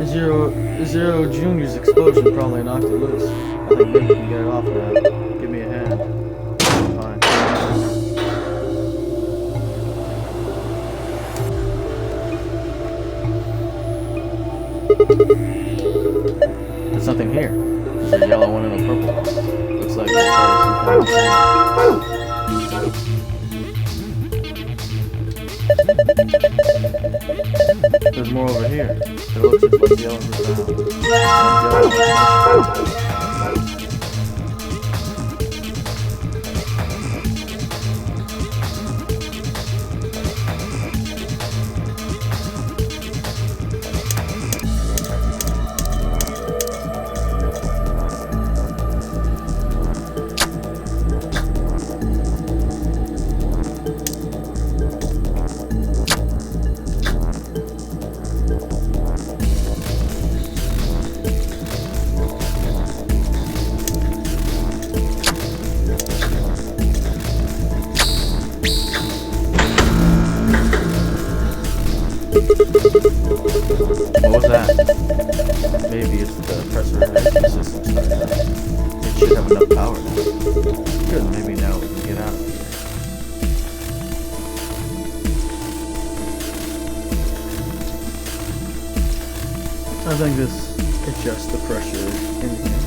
Zero Junior's explosion probably knocked it loose. I think Nick can get it off now. Give me a hand. Fine. There's nothing here. There's a yellow one and a purple one. Looks like it's some There's more over here. It looks just like yellow and What was that? Maybe it's the pressurization system starting up. It should have enough power now. Good, maybe now we can get out of here. I think this adjusts the pressure in here.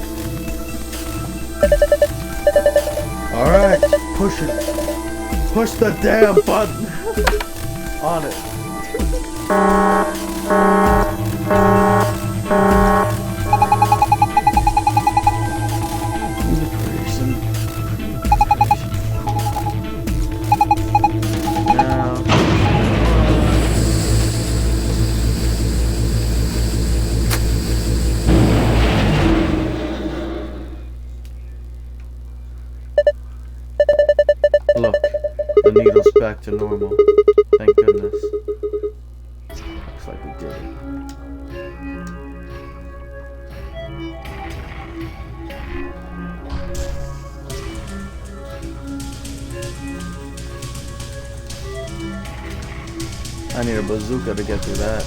Alright, push it. Push the damn button on it. Look, the needle's back to normal. Thank goodness. Looks like we did it. I need a bazooka to get through that.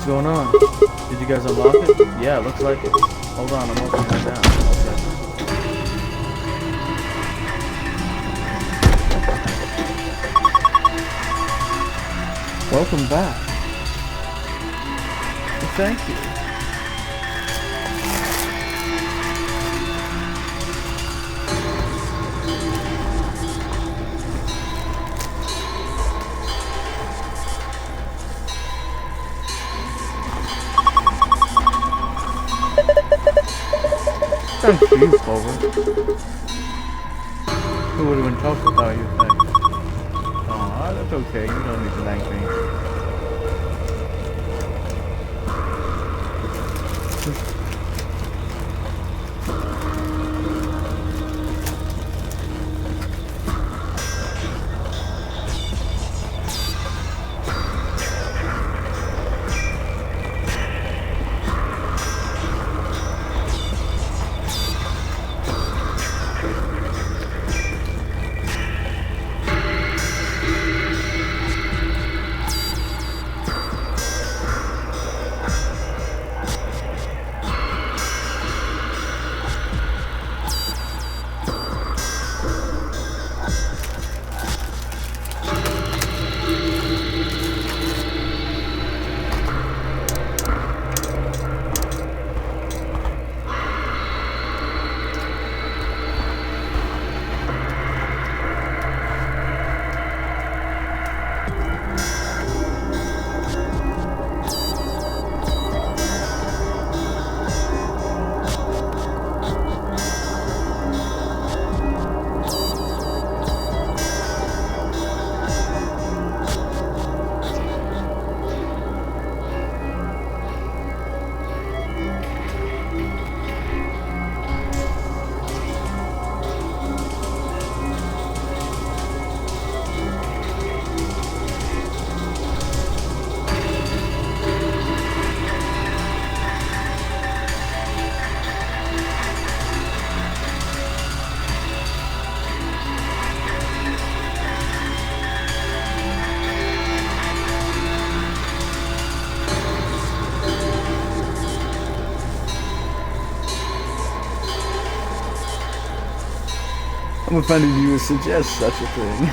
going on? Did you guys unlock it? Yeah, it looks like it. Hold on, I'm opening it down. Okay. Welcome back. Well, thank you. Thank you, Clover. Who would have been tough without you, thanks. Aw, that's okay. You don't need to thank me. I'm offended you would suggest such a thing.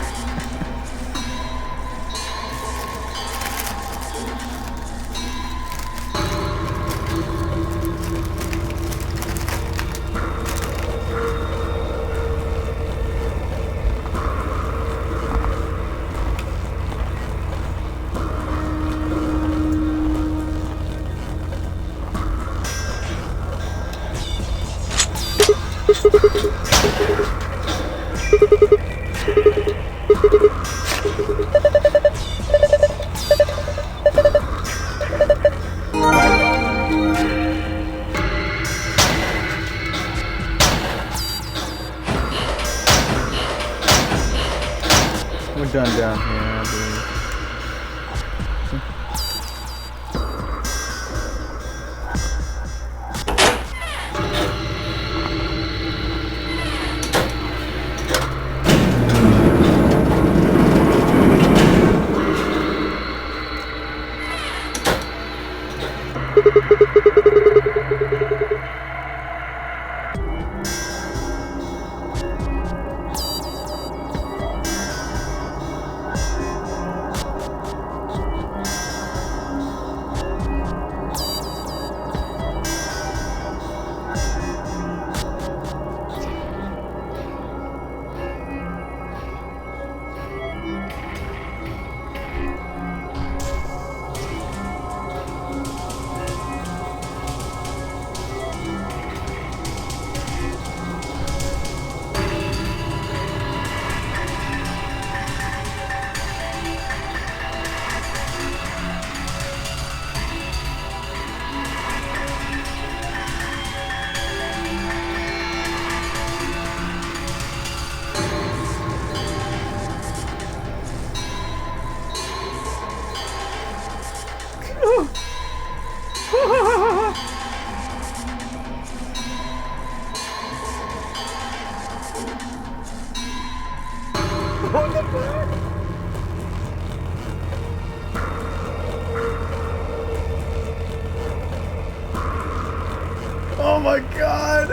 my god!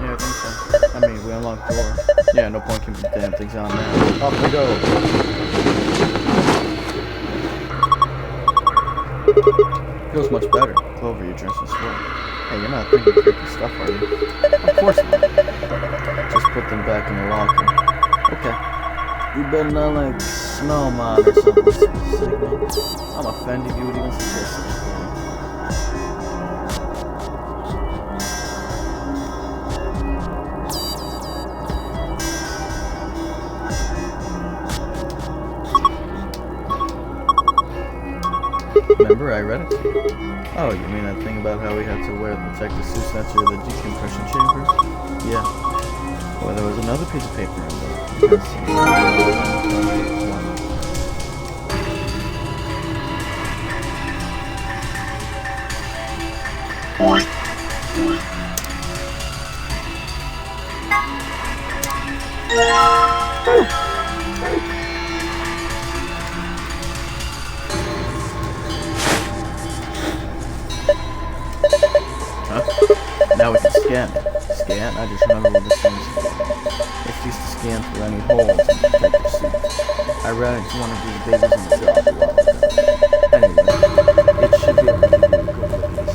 Yeah, I think so. I mean, we unlocked the door. Yeah, no point keeping the damn things on now. Off we go. Feels much better. Clover, you're dressed in sweat. Hey, you're not thinking creepy stuff, are you? Of course not. Just put them back in the locker. Okay. You better not like smell mine or something specific. I'm offended you would even suggest such a thing. Remember, I read it to you. Oh, you mean that thing about how we had to wear protective suits to enter the decompression chambers? Yeah. Well, there was another piece of paper in there. Yes. Now we can scan it. Scan? I just remember what this thing's for. It's used to scan through any holes in the protective suit. I ran into one of these babies on the job a while ago. Anyway, it should be able to give you a good look at this.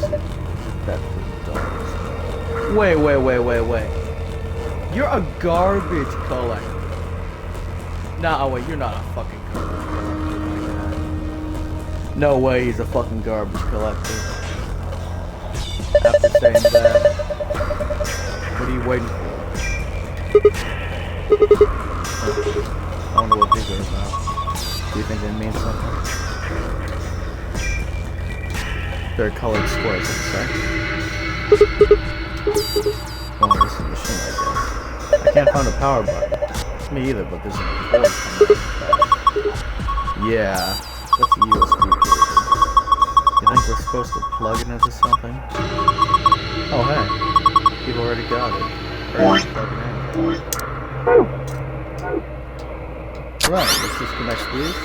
That pretty dog. Wait. You're a garbage collector. Nah, wait, you're not a fucking garbage collector. No way he's a fucking garbage collector. After saying that, what are you waiting for? I don't know what these are about. Do you think they mean something? They're colored squares, let's say. Well, this is the machine, I guess. I can't find a power button. Me either, but there's a cord coming out of the back. Yeah, that's a USB cable. You think we're supposed to plug it into something? Oh, hey. You've already got it. Hurry up, plug it in. Right, let's disconnect these.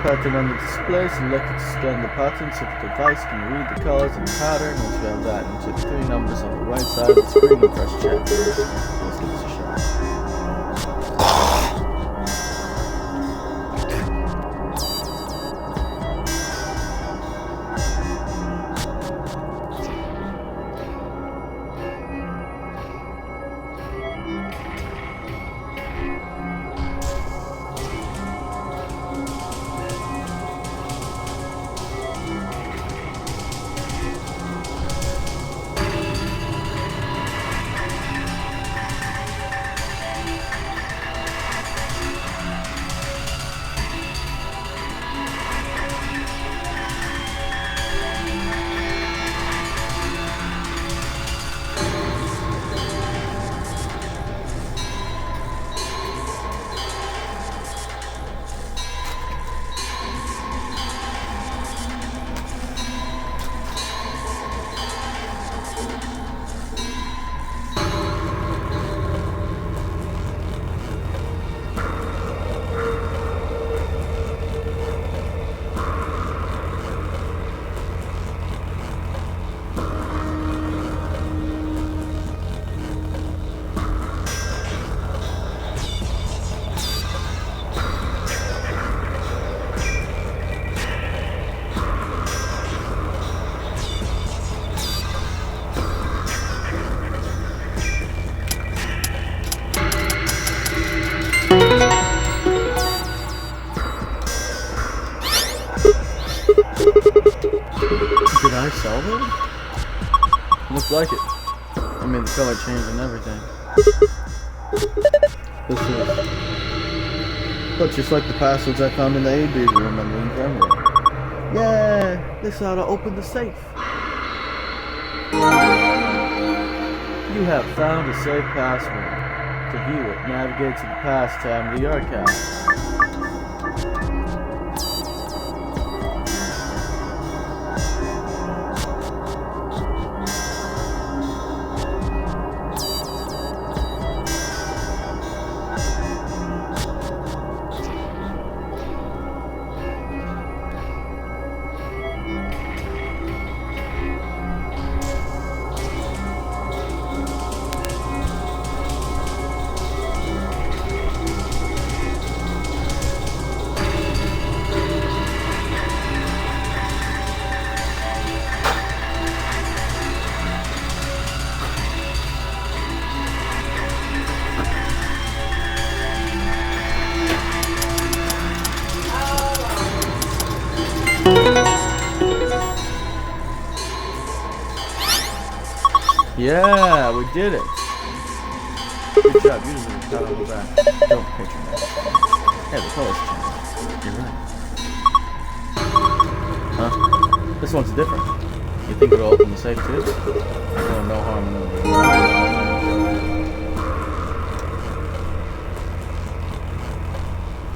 Pattern on the display, select it to scan the pattern so the device can read the colors and pattern. Once you have that, enter the 3 numbers on the right side of the screen and press check. Let's give this a shot. Did I solve it? Looks like it. I mean, the color changed and everything. This is... Looks just like the passwords I found in the A-B room in the infirmary. Yeah, this ought to open the safe. You have found a safe password. To view it, navigate to the past tab of the archive. Yeah, we did it. Good job. You deserve a pat on the back. Don't patronize. Hey, the color's changed. You're right. Huh? This one's different. You think it'll open the safe too? Oh, no harm, no gain.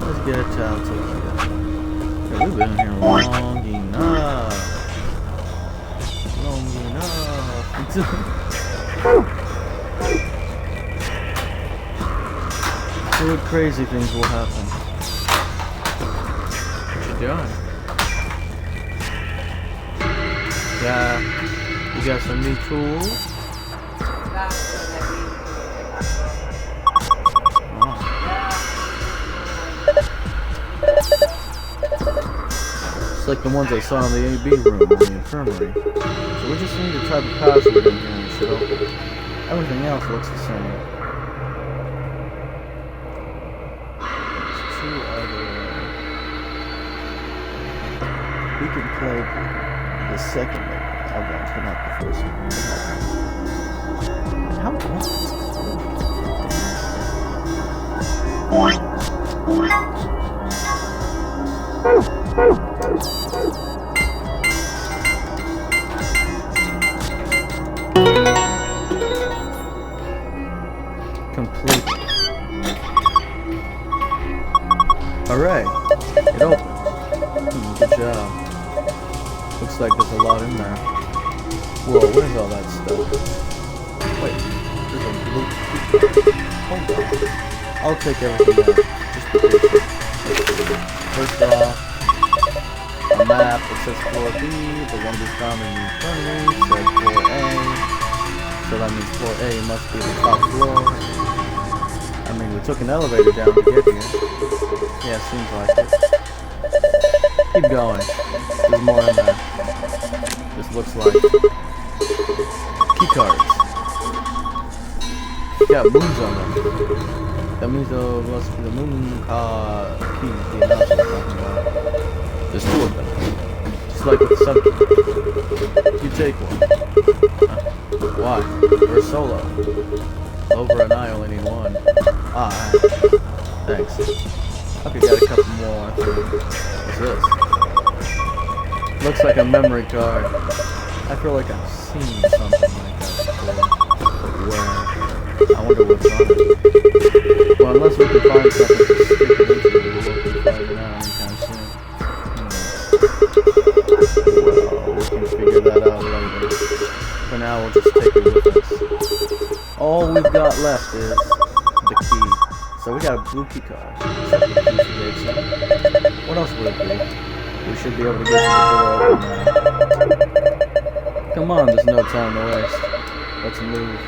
Let's get a child to it. Yeah, we've been here long enough. Long enough. Good crazy things will happen. What you doing? Yeah, you got some new tools? Oh. It's like the ones I saw in the AB room in the infirmary. So we just need to type a password in here and it should open. Everything else looks the same. We can play the second one. I'll turn out the first one. How long? Complete. Alright, it opened. Good job. Looks like there's a lot in there. Whoa, what is all that stuff? Wait, there's a blue key. Hold on. I'll take everything out. Just be patient. First off, a map that says floor B, the one we found in the infirmary said floor A. So that means floor A must be the top floor. I mean, we took an elevator down to get here. Yeah, seems like it. Keep going. There's more in there. This looks like key cards. Got moons on them. That means those must be the moon keys the announcer was talking about. There's two of them. Just like with the subject. You take one. Why? We're solo. Over and I only need one. Ah, thanks. Okay, got a couple more. What's this? Looks like a memory card. I feel like I've seen something like that before. But where? I wonder what's on it. Well, unless we can find something to stick it into, we won't be finding out anytime soon. Well, we can figure that out later. For now, we'll just take it with us. All we've got left is the key. So we got a blue key card. What else would it be? We should be able to get to the door open now. Come on, there's no time to waste. Let's move.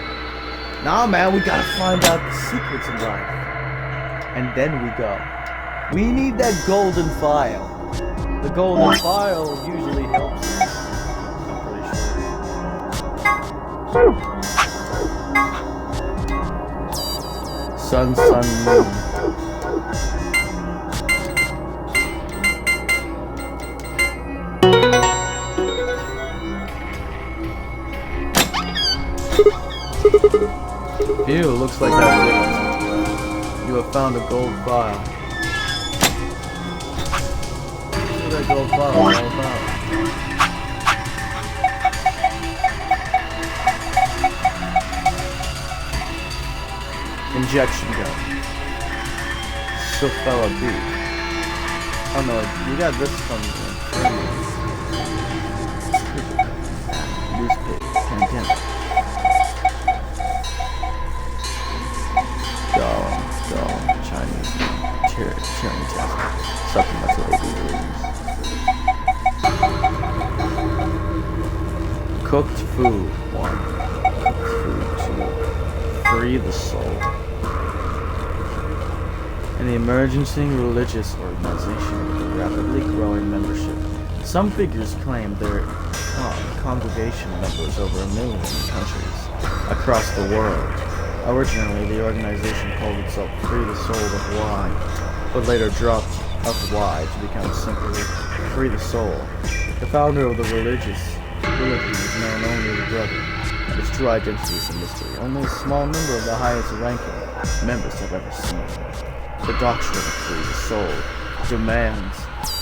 Nah, man, we gotta find out the secrets in life. And then we go. We need that golden file. The golden file usually helps us. I'm pretty sure. Sun, sun, moon. Ew, looks like that's it. You have found a gold file. that gold bottle all about? Injection gun. Sulfella B. Oh no, you got this from newspaper. Pandemic. Chinese. Turing test. Supplemental AV readings. Cooked food. 1. Cooked food. 2. Free the soul. An emergency religious organization with a rapidly growing membership. Some figures claim their congregation numbers over 1 million countries across the world. Originally, the organization called itself Free the Soul of Y, but later dropped of Y to become simply Free the Soul. The founder of the religion is known only as brother, and his true identity is a mystery. Only a small number of the highest ranking members have ever seen it. The doctrine of Free the Soul demands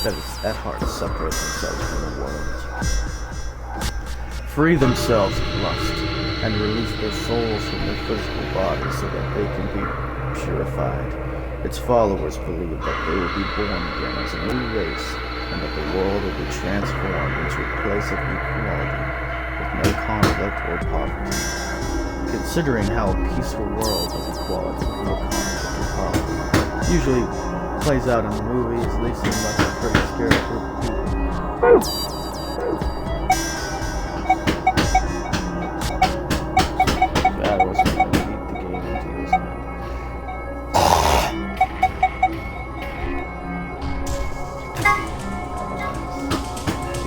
that its at heart separate themselves from the world, free themselves of lust, and release their souls from their physical bodies so that they can be purified. Its followers believe that they will be born again as a new race, and that the world will be transformed into a place of equality, with no conflict or poverty. Considering how a peaceful world of equality, with no conflict or poverty, usually plays out in the movies, at least seems like a pretty scary group of people.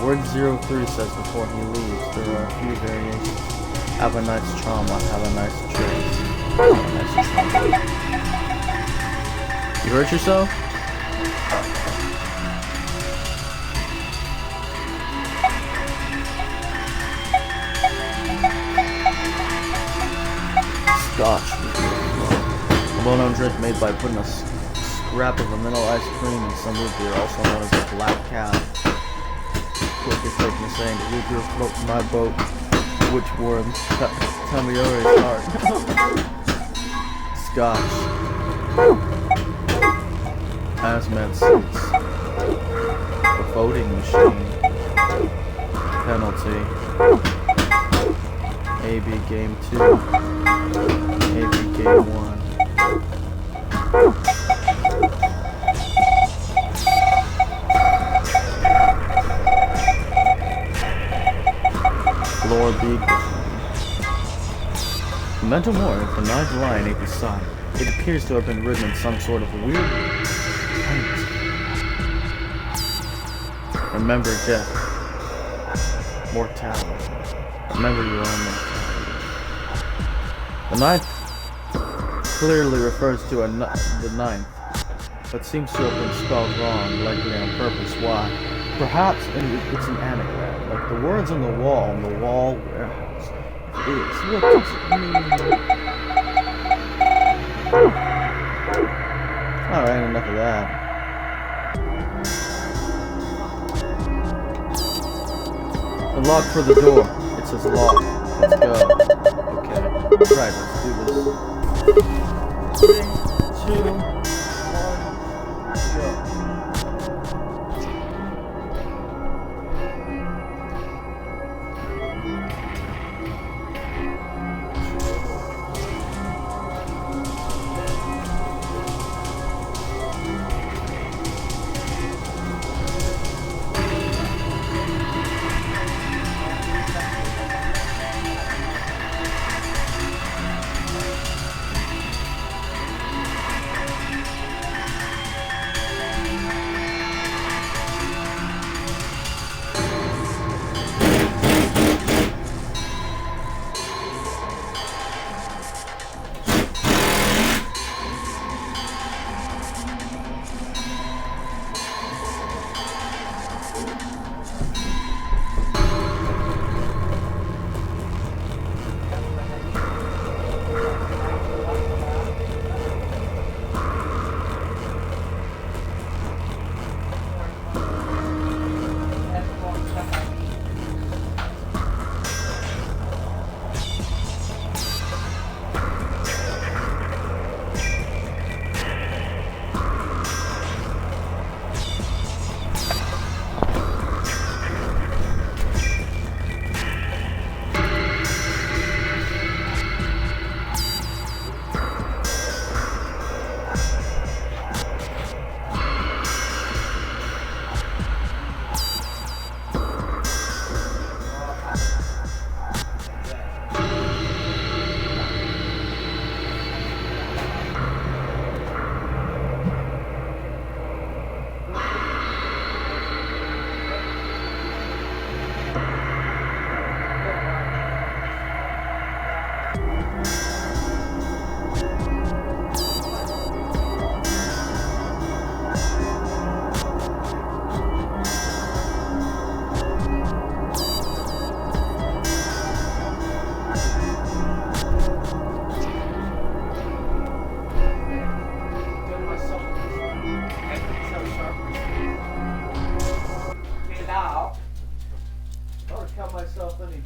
Word 03 says before he leaves, there are a few variations. Have a nice trauma, have a nice choice, have a nice trauma. You hurt yourself? Scotch. A well-known drink made by putting a scrap of vanilla ice cream in some root beer, also known as a black cat. Quick statement saying, the root beer float my boat, which worms Tamiori's heart. Scotch. Hazmat suits. The voting machine. Penalty. AB Game 2. AB Game 1. Lord Big. Mental Morph, the ninth line at the side. It appears to have been written in some sort of weird paint. Remember death. Mortality. Remember your own mortality. The ninth clearly refers to the ninth, but seems to have been spelled wrong, likely on purpose. Why? Perhaps it's an anagram, like the words on the wall warehouse. It is. What does it mean? Alright, enough of that. The lock for the door. It says lock. Let's go. Okay. Right, let's do this. 3, 2, 1, go.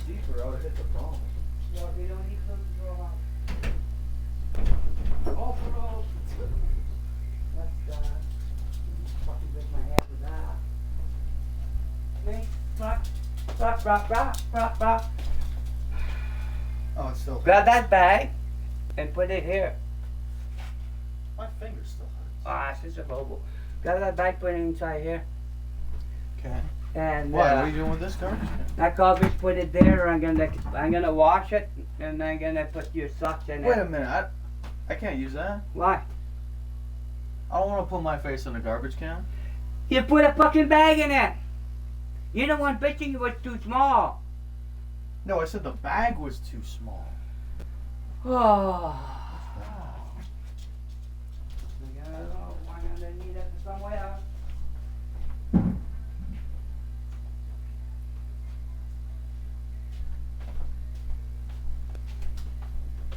deeper, I would hit the phone. Well, we don't need clothes to roll out. Off the road. That's, fucking with my head with that. Me, rock. Oh, it's still. Grab that bag and put it here. My finger still hurts. Ah, it's just a bobo. Grab that bag, put it inside here. Okay. And What are you doing with this garbage can? that garbage, put it there. I'm gonna wash it, and I'm gonna put your socks in Wait a it. minute, I can't use that. Why? I don't want to put my face in a garbage can. You put a fucking bag in it. You're the one bitching it was too small. No, I said the bag was too small. Oh. I'm gonna need it somewhere.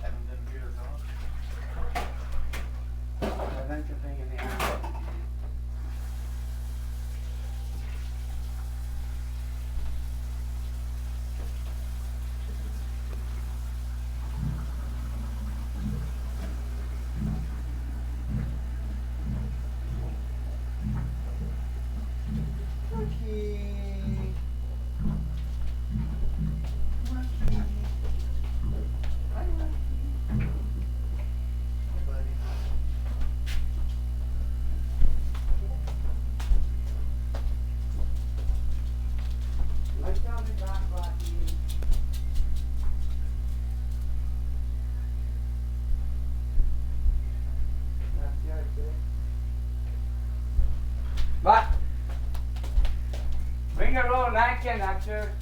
Haven't been here at all. Prevent the thing in the eye. What? Bring your own napkin, actor.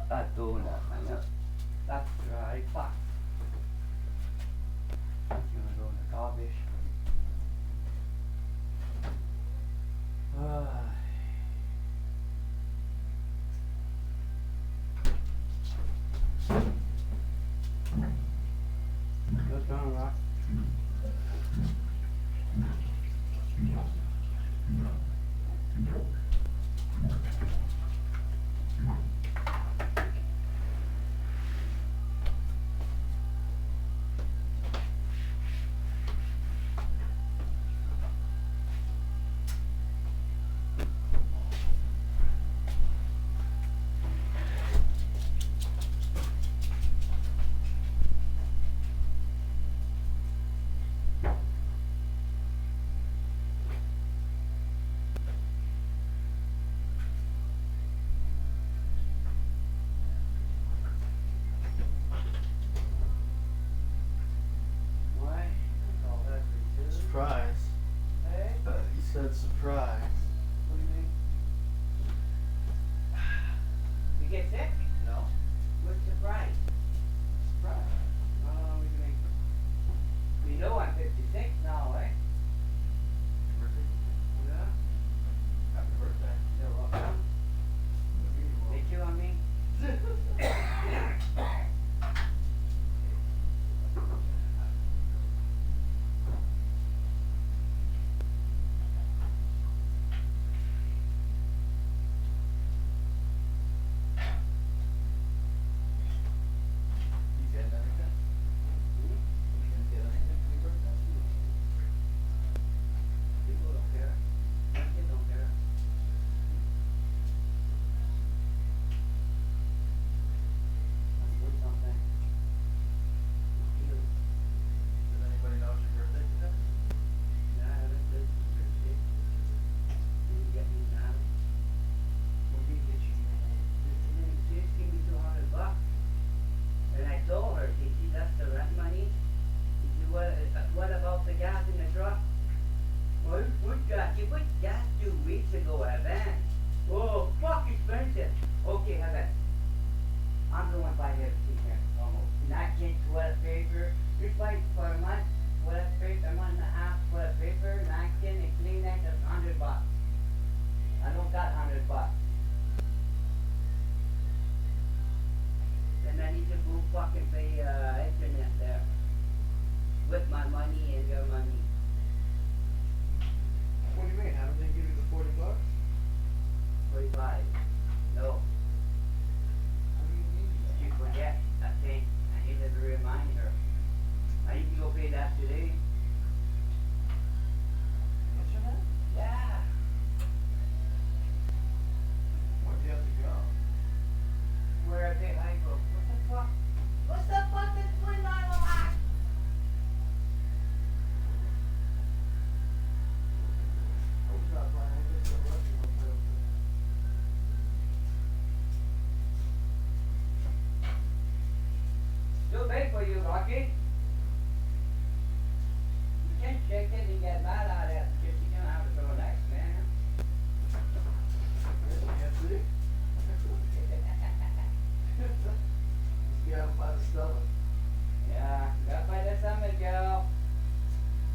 That's doing that, man. That's right. Fuck. That's gonna go in the garbage. What's going on? Why? All that for you. Surprise. Hey? You said surprise. What do you mean? You get sick? No. What's the price? Surprise. What do you mean? You know I'm 56 now, eh? Yeah? Happy birthday. You're welcome. They kill on me? put gas 2 weeks ago, Evan. Oh, fuck expensive. Okay, Evan. I'm going by everything here, almost. Napkin, toilet paper. You buy for a month, toilet paper, a month and a half, toilet paper, napkin, and Kleenex, that's $100. I don't got $100. Then I need to go fucking pay internet there. With my money and your money. What do you mean? Haven't they give you the $40? 45. No. You forget, I think. I need to remind her. I need to go pay that today. Internet? Yeah. Where do you have to go? Where did I go? What the fuck? What's the fucking $20 lot? Who's not buying this? The rest you want to put up Too big for you, Rocky. You can't shake it and get mad at it because you're gonna have to go next, man. this? Yes, see? You gotta buy the stomach. Yeah, got by the summit, girl.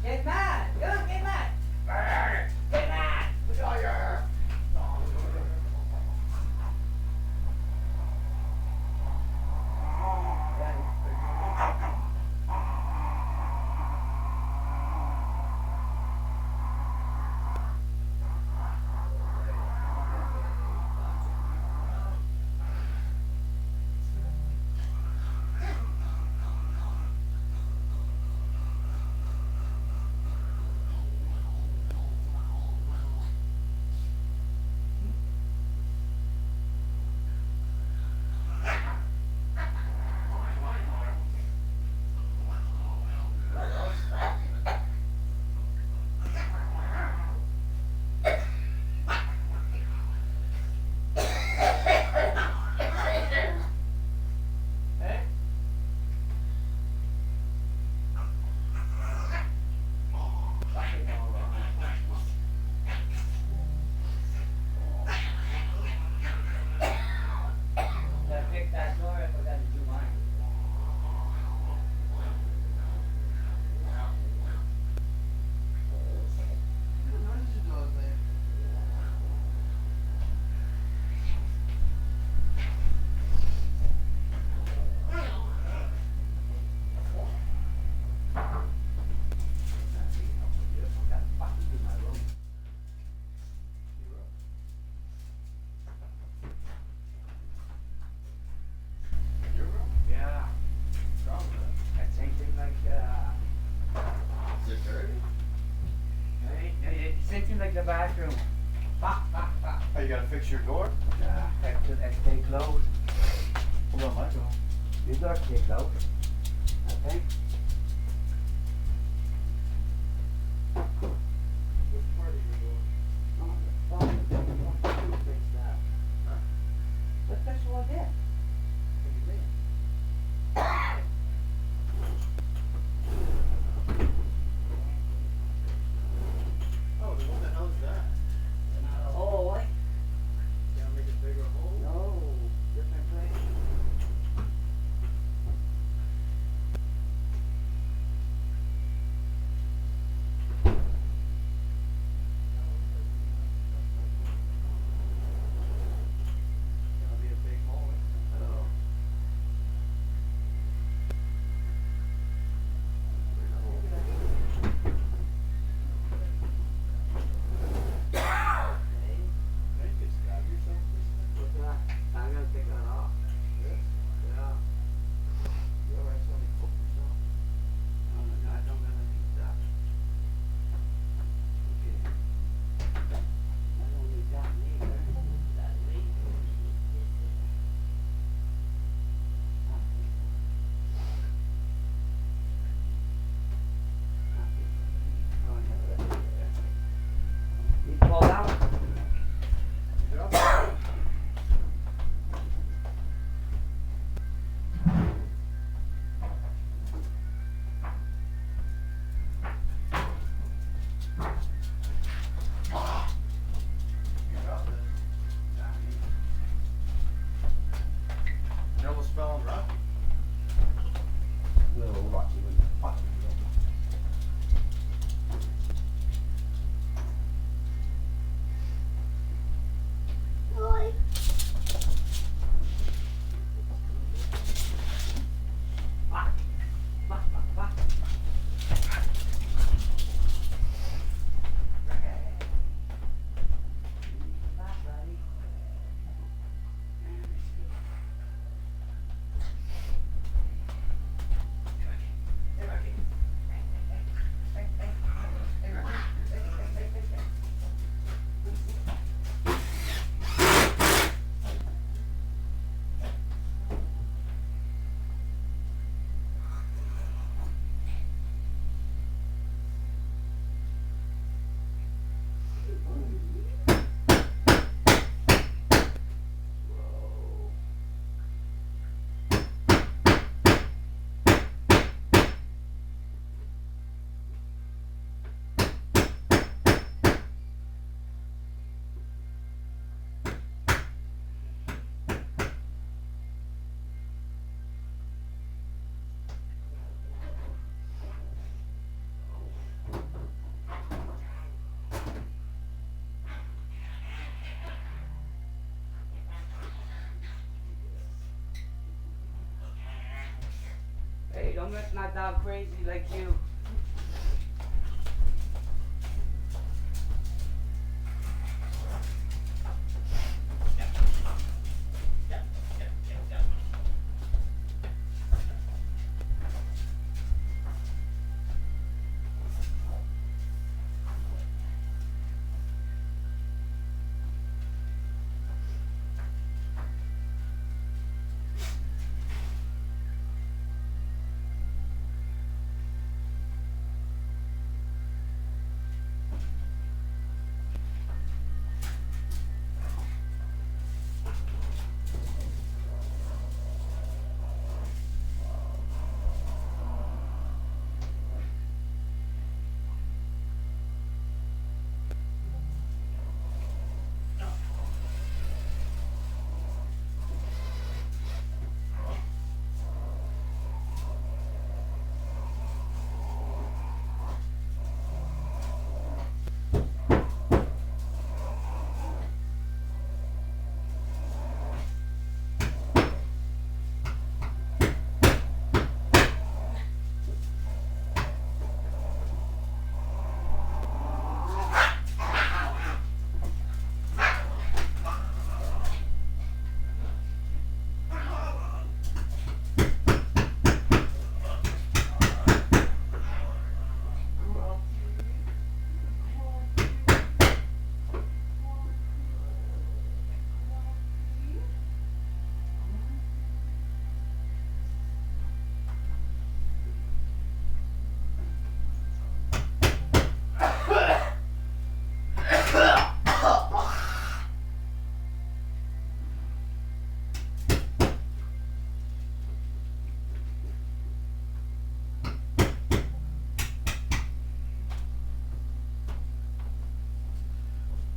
Get mad! Go get mad! Brr, get mad! With all your... Pick that door if I gotta do mine. What noise you doing there? Yeah. That same thing like, Is it dirty? same thing like the bathroom. Oh, you gotta fix your door? Yeah, have to stay closed. Hold on, my door. Your door stay closed. I think. Which part of your door? What's this one there? What do you mean? Oh, then what the hell is that? Not a hole, eh? You gotta make a bigger hole? No, different place. don't make my dog crazy like you.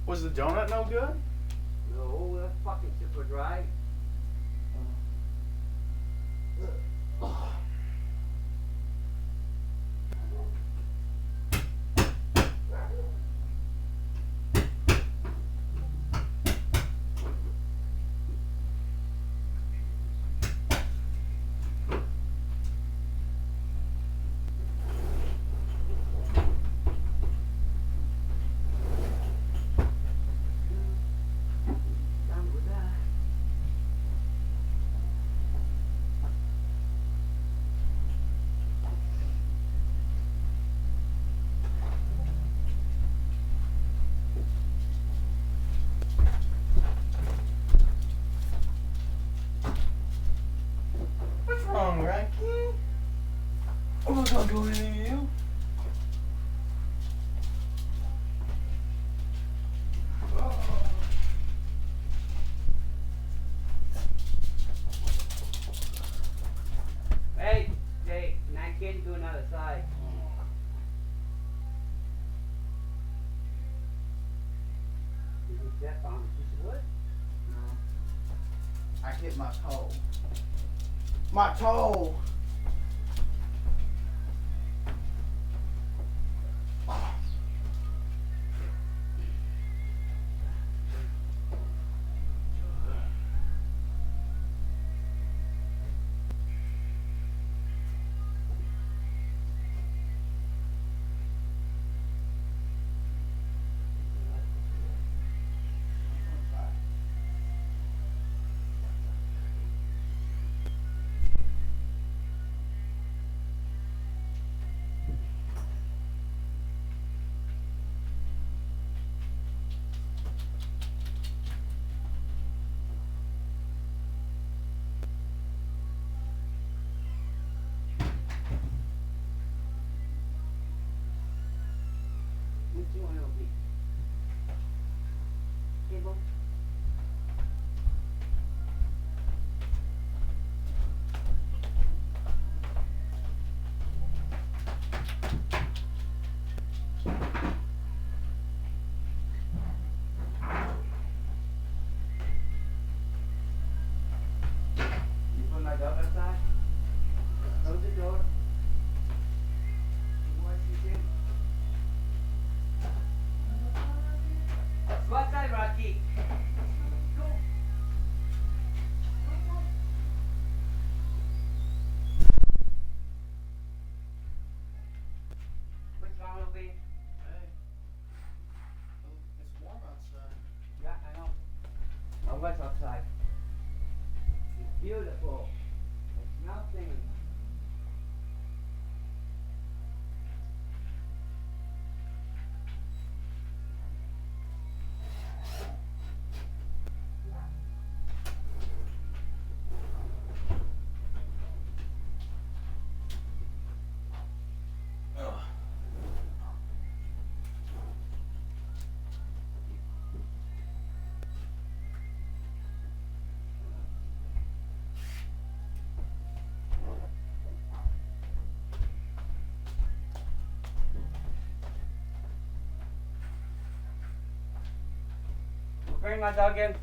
Was the donut no good? No, that's fucking super dry. What's wrong, Rocky? I'm not gonna do anything to you. Hey, and I can't do another side. Did you step on a piece of wood? No. I hit my toe. My toe! What you want to be? Cable? You put my dog outside? Close the door. What you do? What's that, Rocky? beautiful. It's nothing. Bring my dog in.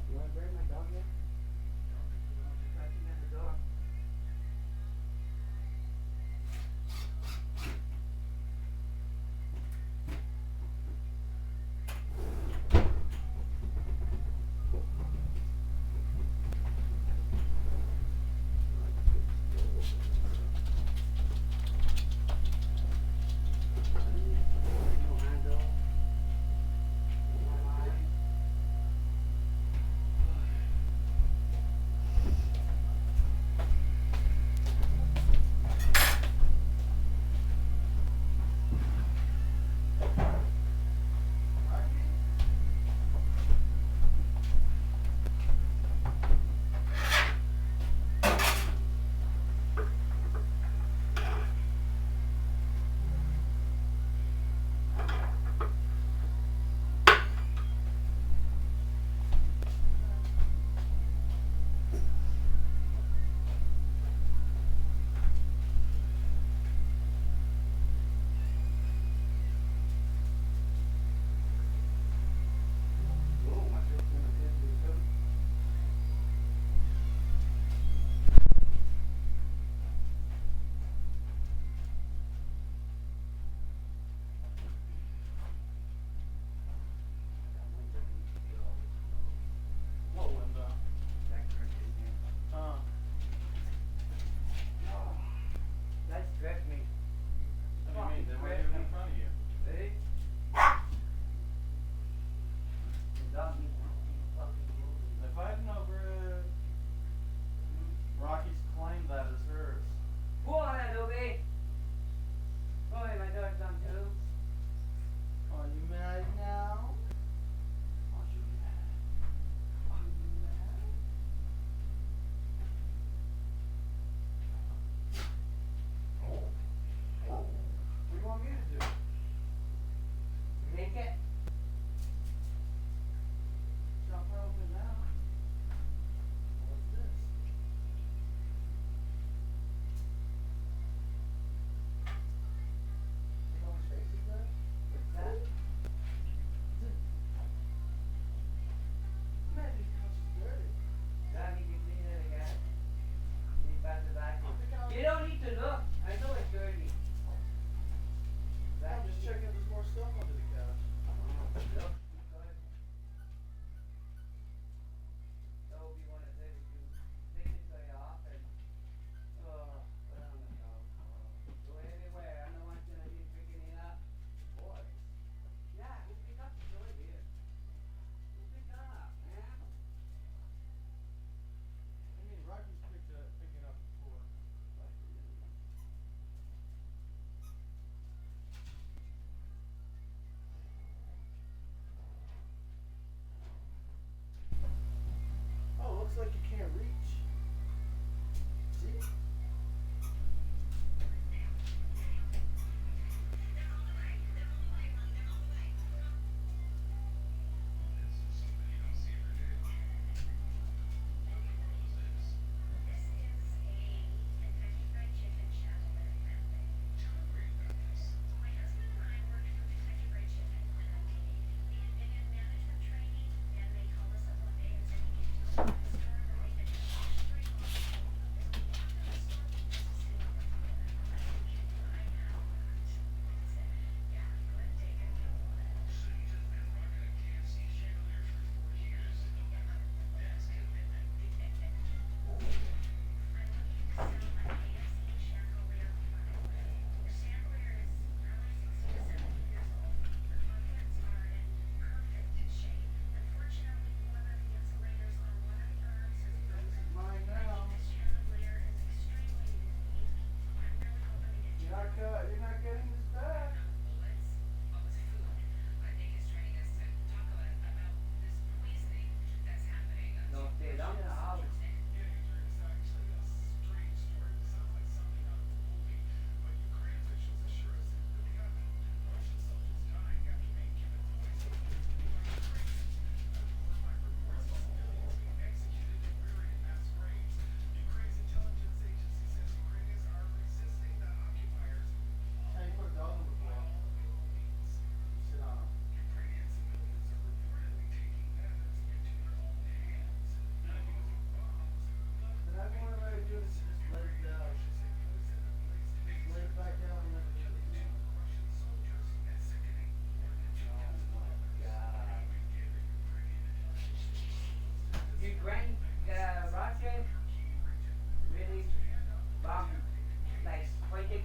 You want to bring my dog in? You want to touch him at the door?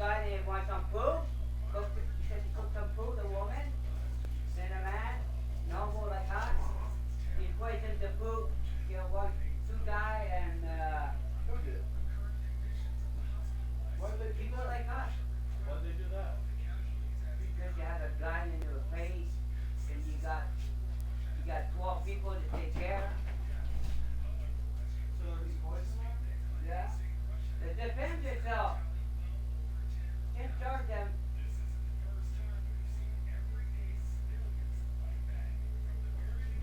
guy that wants some food. He said he cooked some food, the woman. Then a man, normal like us. He poisoned the food. You know, two die and Who did? Why did they do people that? like us. Why did they do that? Because you had a gun in your face and you got 12 people to take care. So he's poisoned? Yeah. Defend yourself. Can't charge them.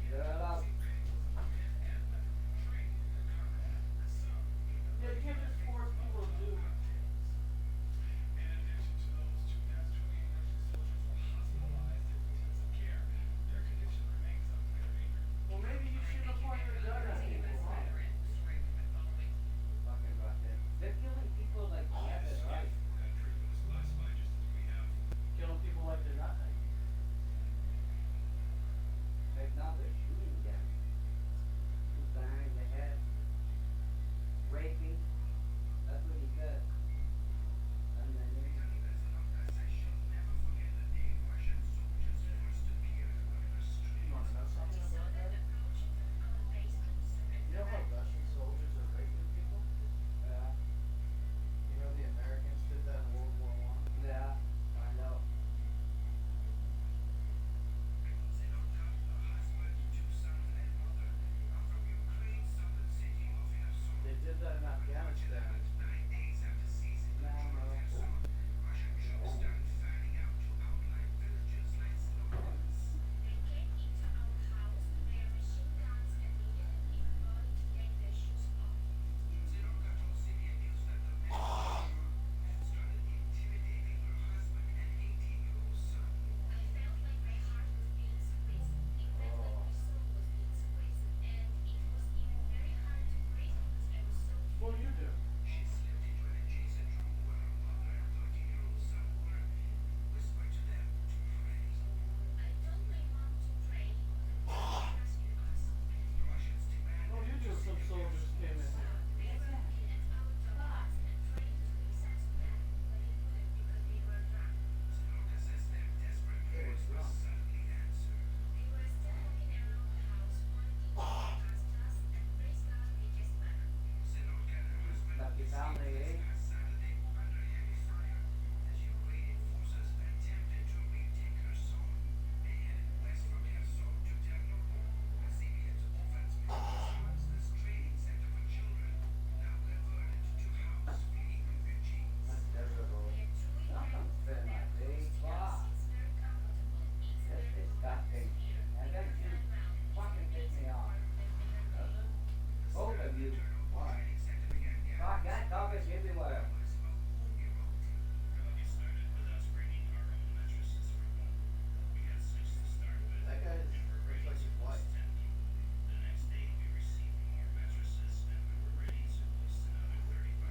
Shut up. Yeah, you can't just force people to do. Well, maybe you shouldn't have pointed your gun at people. Fucking rotten. They're killing people like left and right. Killing people like they're nothing. Right now they're shooting them. Two guys in the head. Raping. That's what he said. And then You want to know something about that? You know how Russian soldiers are raping people? yeah. You know the Americans did that in World War I? Yeah. I know. They did that in Afghanistan. What do you do? What do you do if some soldiers came in here? They were drunk. Lucky family, eh? That's terrible. Something's been my big boss. That's disgusting. And then you fucking piss me off. Both of you. Why? Fuck, that dog is everywhere. That guy looks like he's white.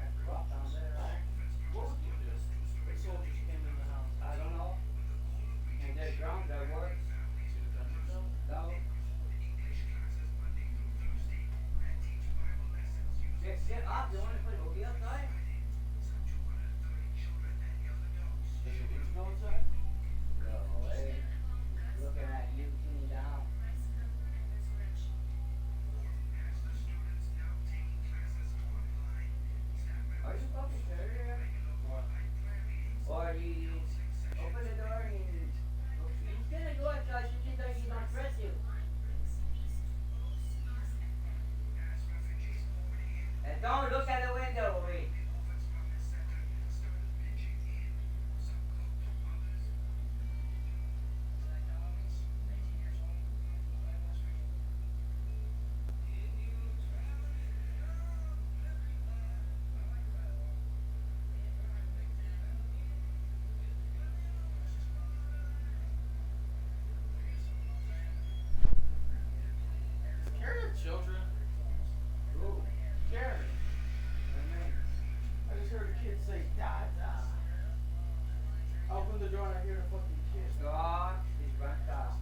That's rough down there, right? What would you do if soldiers came in the house? I don't know. And they're drunk, they work. No. Get up, you want to play hooky outside? Go inside? No way. Looking at you, sitting down. Are you fucking serious? Or you open the door and he's gonna go outside, you think that he's not stress you. And don't look at the window, wait. Carry have children. Ooh. Carry. What do you mean? I just heard a kid say, Dada. I opened the door and I hear a fucking kid. God, he's burnt out.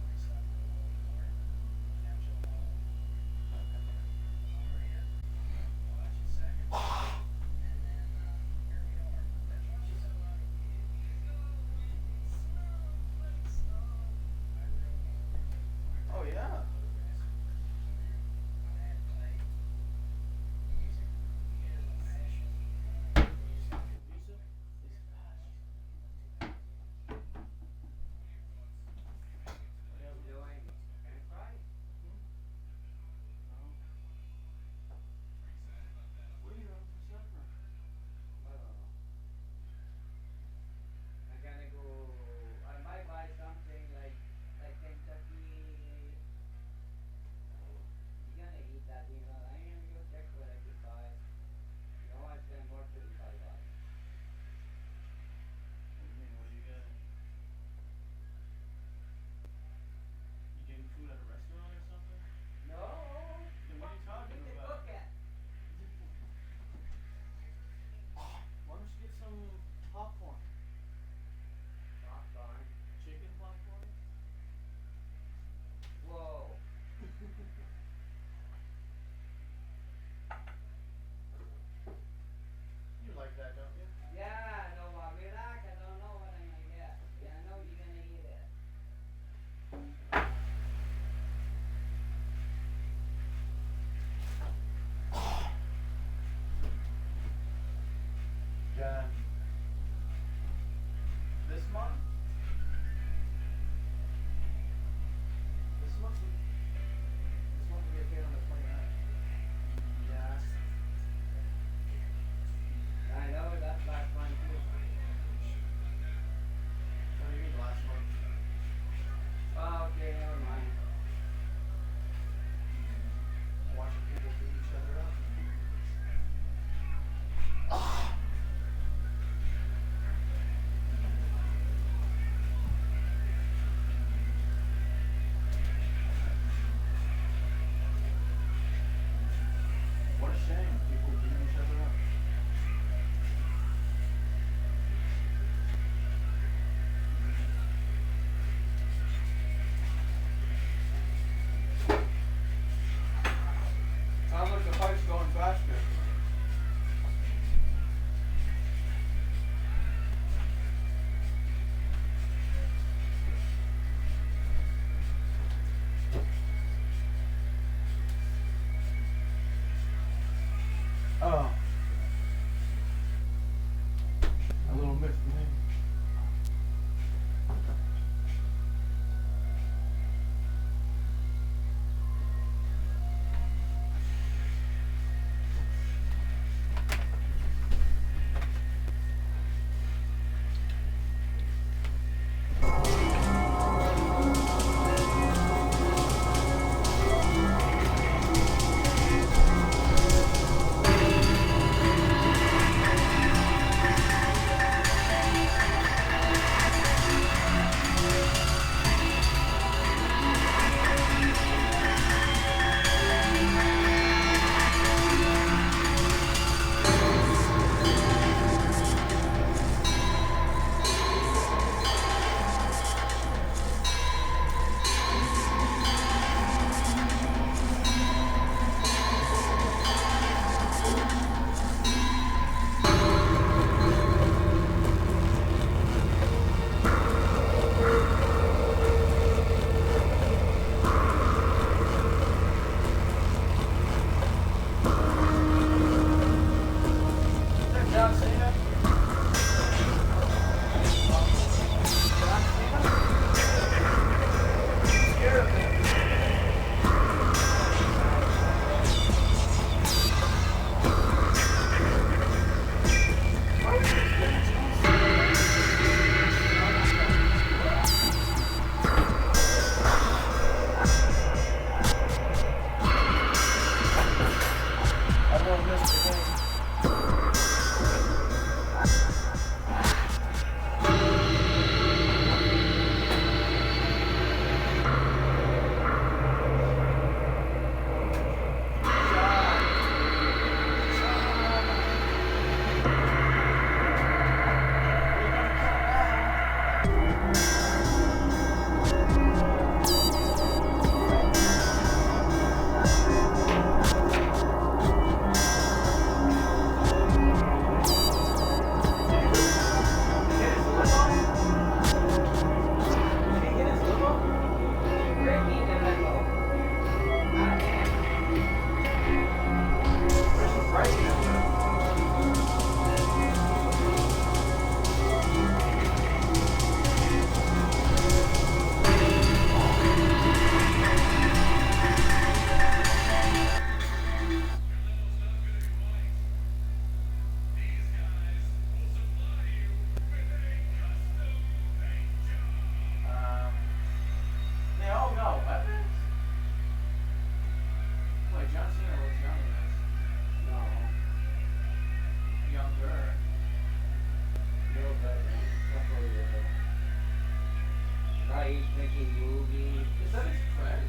he's making movies. Is that his friend?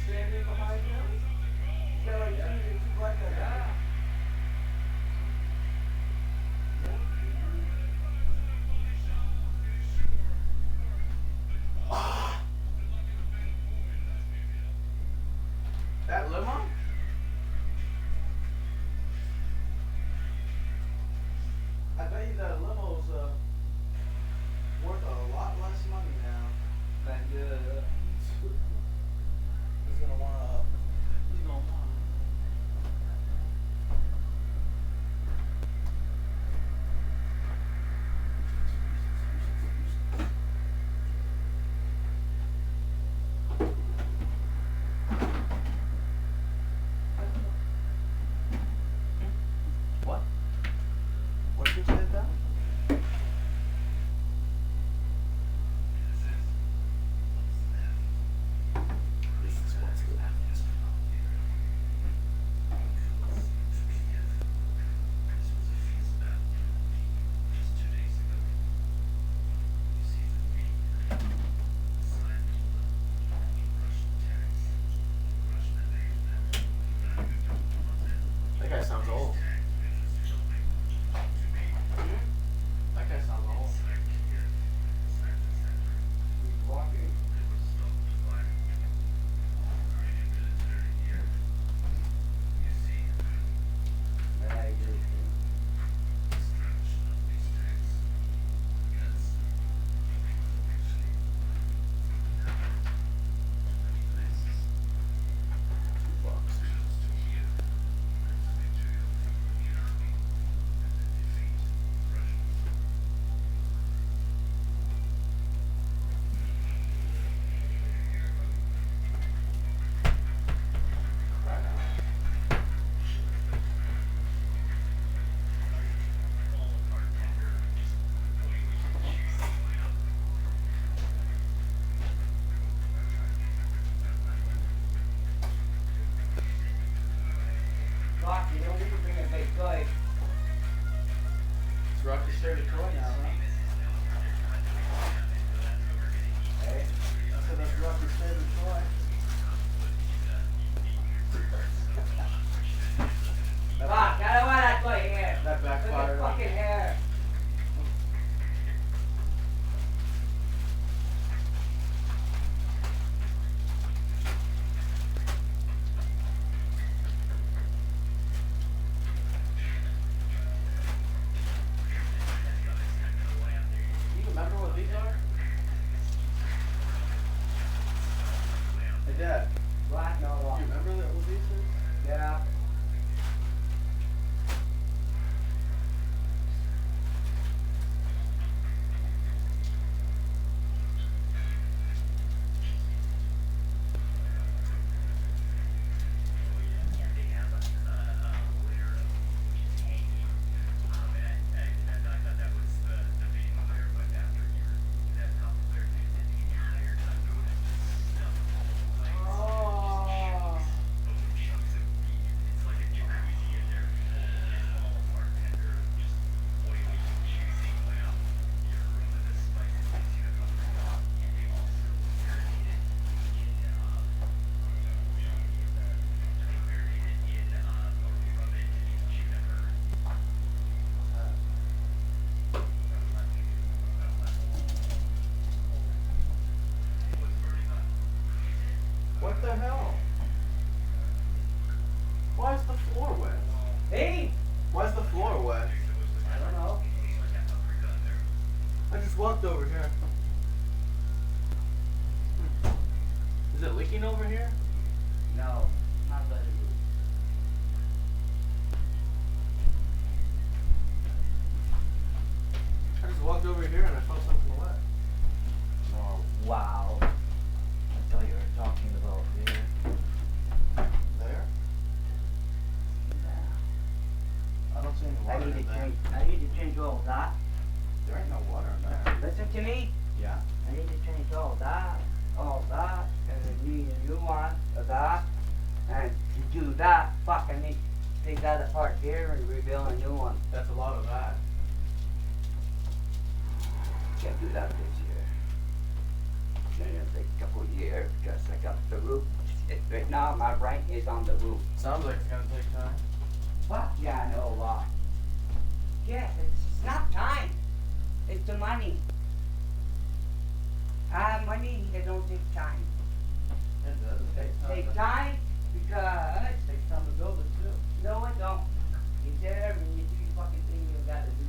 Standing behind him? So he's like a guy. That limo? I bet you that limo's worth a lot less money now. But He's gonna wanna. He's gonna want. What? What did you say that? This is what's left. That guy sounds old. That guy sounds old. he's walking. But I agree with you. Rock, you don't need to bring a big toy. It's Rocky's favorite toy now, huh? Hey? I said that's Rocky's favorite toy. Rock, I don't want that toy here. That Look at backfired. fucking hair. You remember what these are? Hey Dad, Rock, no you rock. remember what these are? Yeah. Oh. What the hell? Why is the floor wet? Hey! Why is the floor wet? I don't know. I just walked over here. Is it leaking over here? No, not letting you. I just walked over here and I felt something wet. Oh, wow. I thought you were talking about here. There? Yeah. I don't see any water in there. I need to change all that. There ain't no water in there. Listen to me. Yeah? I need to change all that, and then need a new one of that. And to do that, fuck, I need to take that apart here and rebuild a new one. That's a lot of that. Can't do that this year. gonna take a couple of years because I got the roof. Right now, my rank is on the roof. Sounds like it's gonna take time. Fuck yeah, I know a lot. Yeah, it's not time. It's the money. Money, it don't take time. It does. It takes time. Take time because It takes time to build it too. no, it don't. You there and you do the fucking thing you gotta do.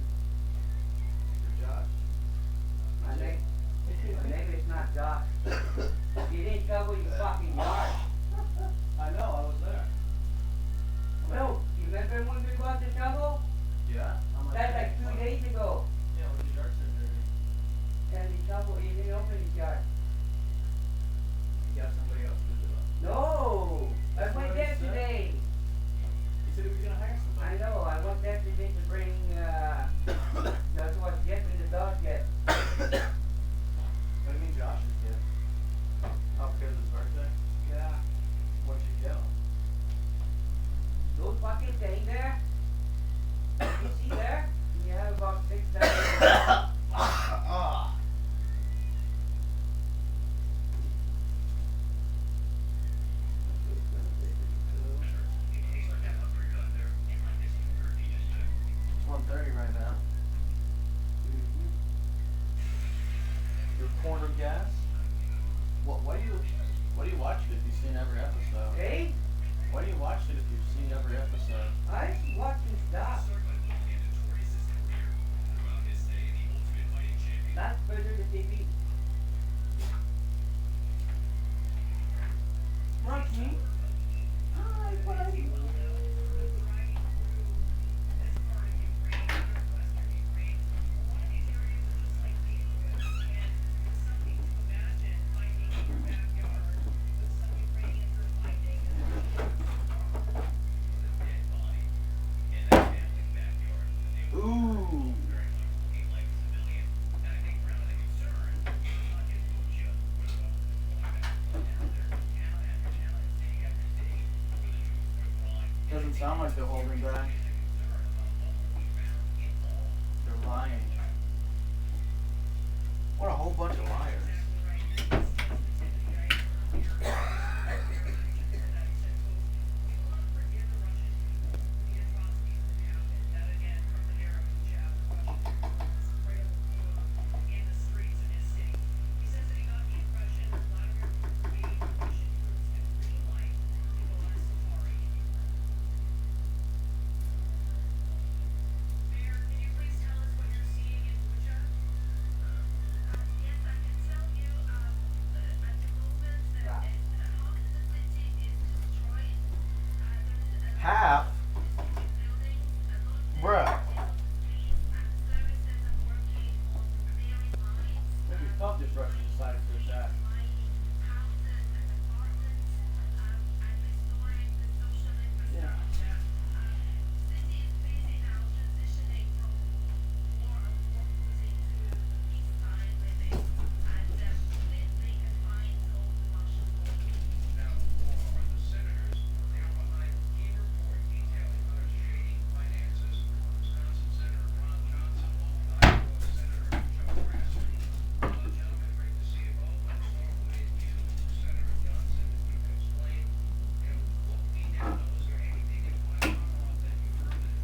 Good job. My name is not Josh. You didn't cover your fucking yard. I know, I was there. No, you remember when we got the shovel? Yeah. That's like 2 days ago. Yeah, when the yard's so dirty. And the shovel, you didn't open his yard. You got somebody else to do it. No! I That's went what there he said. today. He said he was gonna hire I somebody. know, I went there today to bring, that's what Jeff and the dog get. What do you mean Josh's kid? Oh, because it's his birthday? Yeah. What'd you get him? Those fucking thing there, you see there? You have about 6,000. It's 1:30 right now. Your corner gas? Why do you watch it if you've seen every episode? Hey, Why do you watch it if you've seen every episode? I watching stuff. That's better than TV. Rocky. Hi, buddy. Ooh. Doesn't sound like they're holding back. They're lying. What a whole bunch of liars. Half? Bruh. Maybe pump disruption decided to attack. Yeah.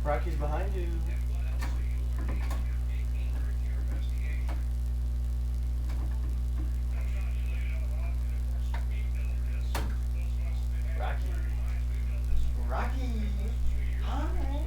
Rocky's behind you. Rocky. Rocky. Hi.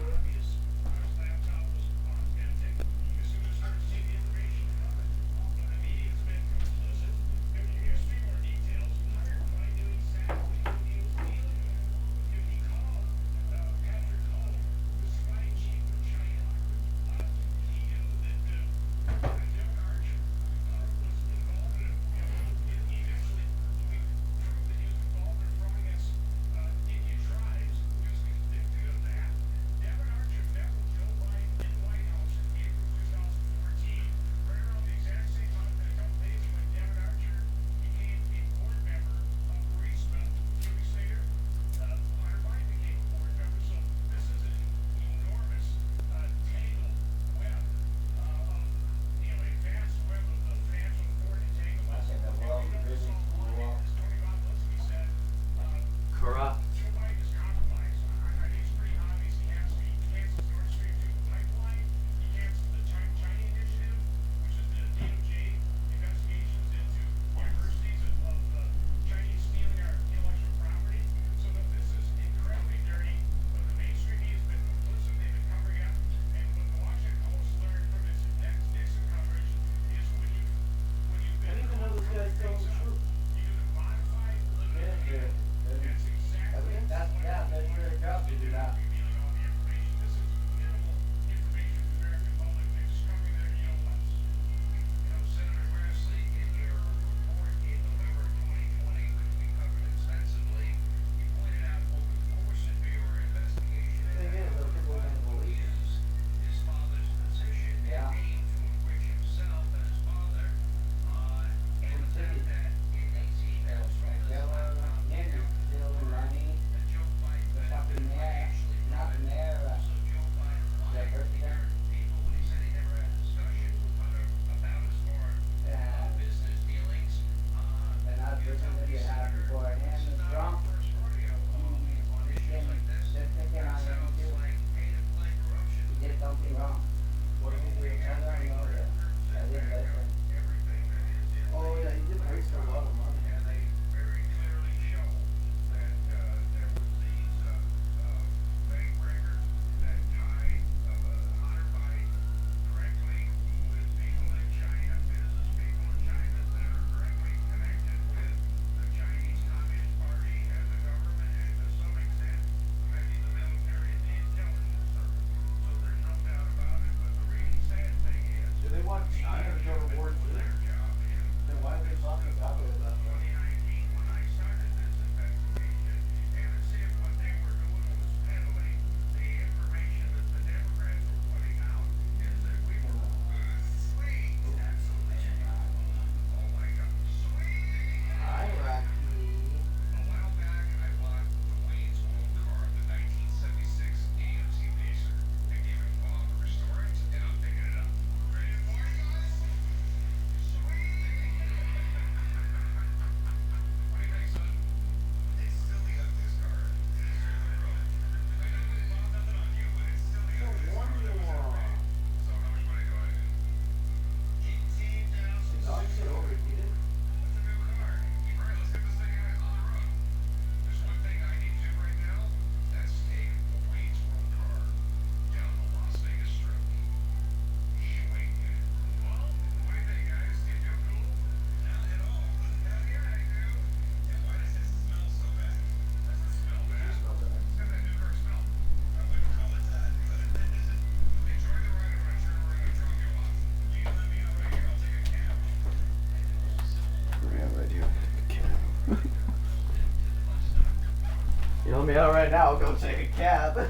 I never showed rewards to them. Then why did they talk about it that way? You know me out right now, I'll go take a cab.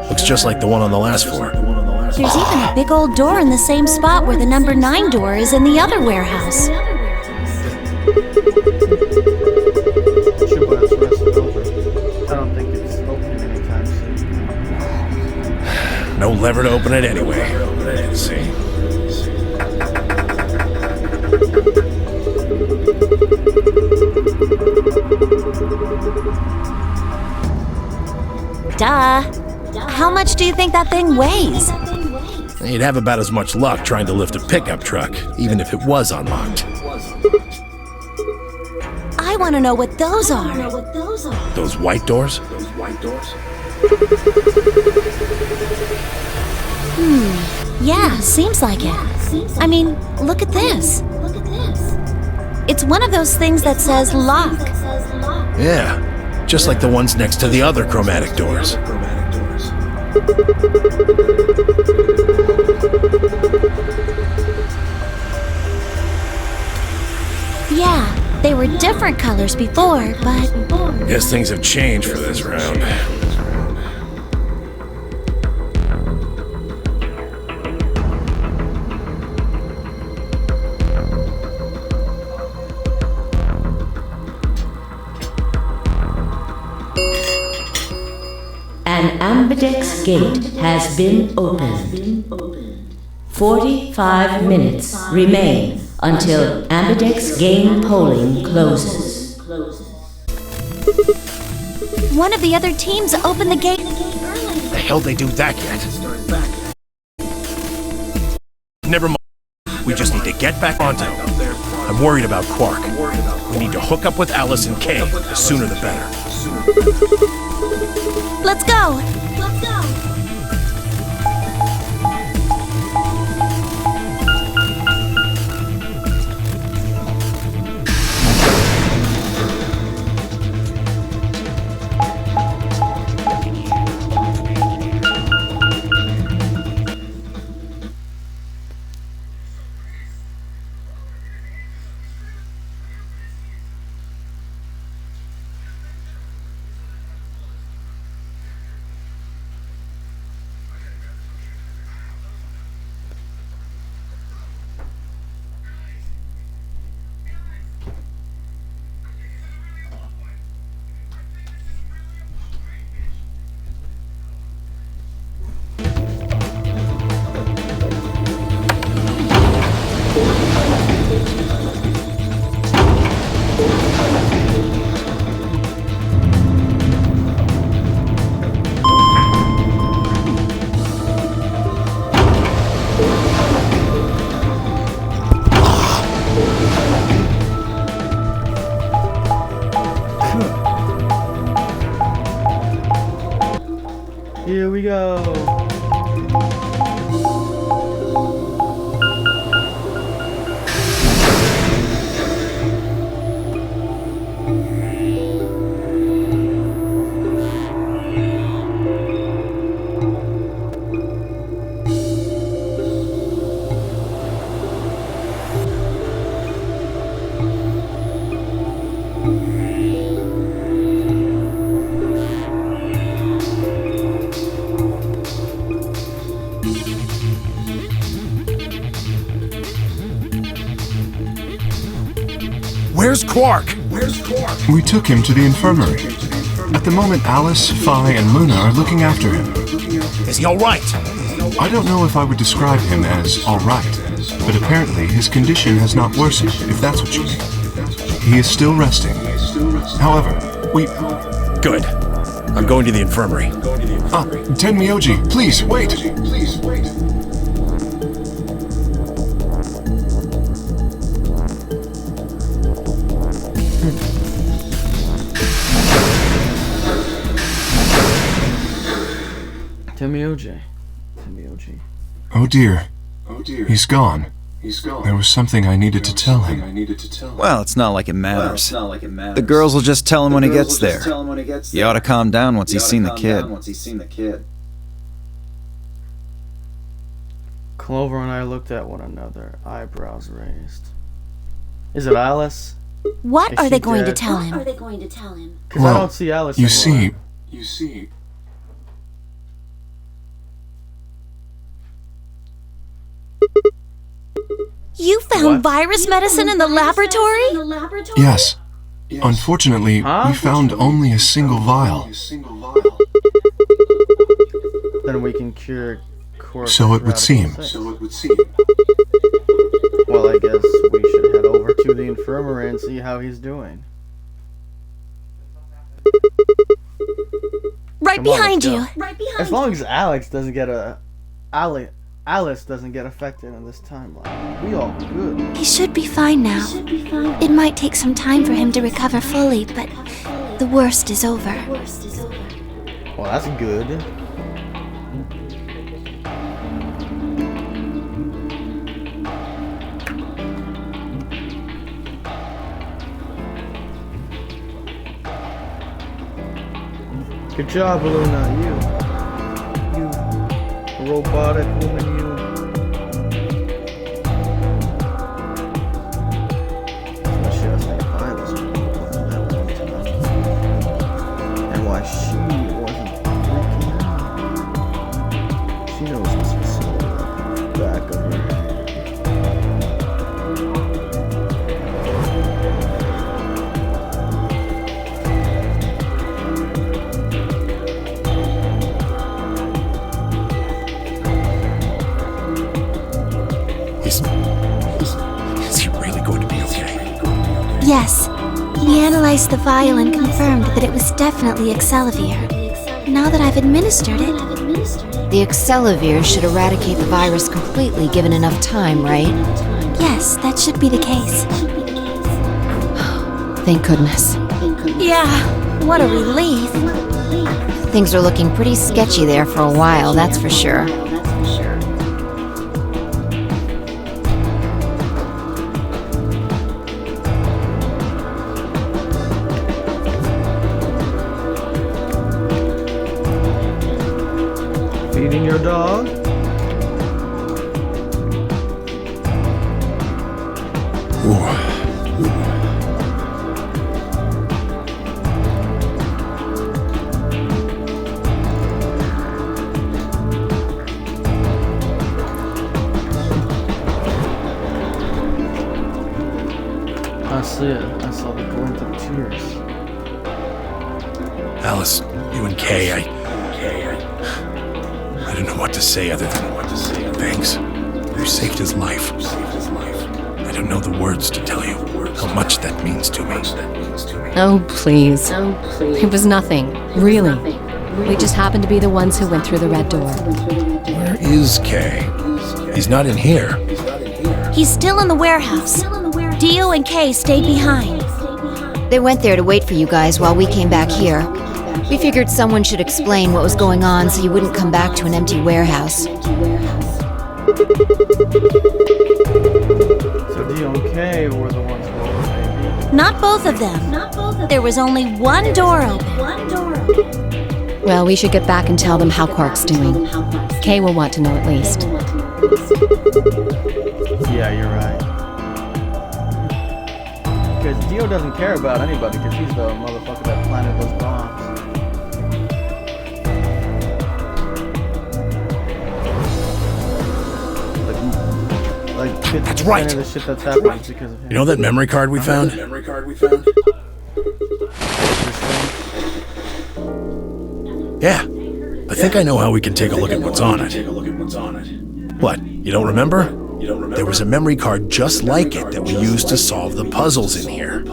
Looks just like the one on the last floor. There's even a big old door in the same spot where the number 9 door is in the other warehouse. Chipbox rest over. I don't think it's opening anytime soon. No lever to open it anyway. I can see. Duh. How much do you think that thing weighs? You'd have about as much luck trying to lift a pickup truck, even if it was unlocked. I want to know what those are. Those white doors? Yeah, seems like it. I mean, look at this. It's one of those things that says lock. Yeah, just like the ones next to the other chromatic doors. Yeah, they were different colors before, but... Guess things have changed for this round. An ambidex gate has been opened. 45 minutes remain until ambidex game polling closes. One of the other teams opened the gate. The hell they do that yet? Never mind. We just need to get back onto him. I'm worried about Quark. We need to hook up with Alice and Kay. The sooner the better. Let's go! Here we go. Where's Quark? We took him to the infirmary. At the moment, Alice, Phi, and Luna are looking after him. Is he all right? I don't know if I would describe him as all right, but apparently his condition has not worsened, if that's what you mean. He is still resting. However, we... Good. I'm going to the infirmary. Tenmyoji, please, wait! Tenmyoji. Oh dear. He's gone. There was something I needed to tell him. Well, it's not like it matters. The girls will just tell him when he gets there. He ought to calm down once he's seen the kid. Clover and I looked at one another, eyebrows raised. Is it Alice? What Is are she they going to dead? tell him? Because I don't see Alice you anywhere. see... You found virus medicine in the laboratory? Yes. Unfortunately, we found only a single vial. Then we can cure Quark. So it would seem. Well, I guess we should head over to the infirmary and see how he's doing. Right Come on, behind let's you. go. As long as Alice doesn't get affected in this timeline, we all good. He should be fine now. It might take some time for him to recover fully, but the worst is over. Well, that's good. Good job, Luna. You robotic woman, you. She was like, I was that one time. And why she wasn't freaking out. She knows what's in the back of her. Is he really going to be okay? Yes. He analyzed the vial and confirmed that it was definitely Excelivir. Now that I've administered it... The Excelivir should eradicate the virus completely given enough time, right? Yes, that should be the case. Thank goodness. Yeah, what a relief. Things are looking pretty sketchy there for a while, that's for sure. Feeding your dog? I see it. I saw the glint of tears. Alice, you and Kay, I don't know what to say other than thanks. You saved his life. I don't know the words to tell you how much that means to me. Oh, please. It was nothing, really. We just happened to be the ones who went through the red door. Where is Kay? He's not in here. He's still in the warehouse. Dio and Kay stayed behind. They went there to wait for you guys while we came back here. We figured someone should explain what was going on so you wouldn't come back to an empty warehouse. So Dio and Kay were the ones who opened maybe. Not both of them. There was only one door open. Well, we should get back and tell them how Quark's doing. Kay will want to know at least. Yeah, you're right. Because Dio doesn't care about anybody because he's the motherfucker that planted those bombs. Like 50% That's right. of the shit that's happening is because of him. You know that memory card we found? Yeah. I think I know how we can take a look at what's on it. What? You don't remember? There was a memory card just like it that we used to solve the puzzles in here.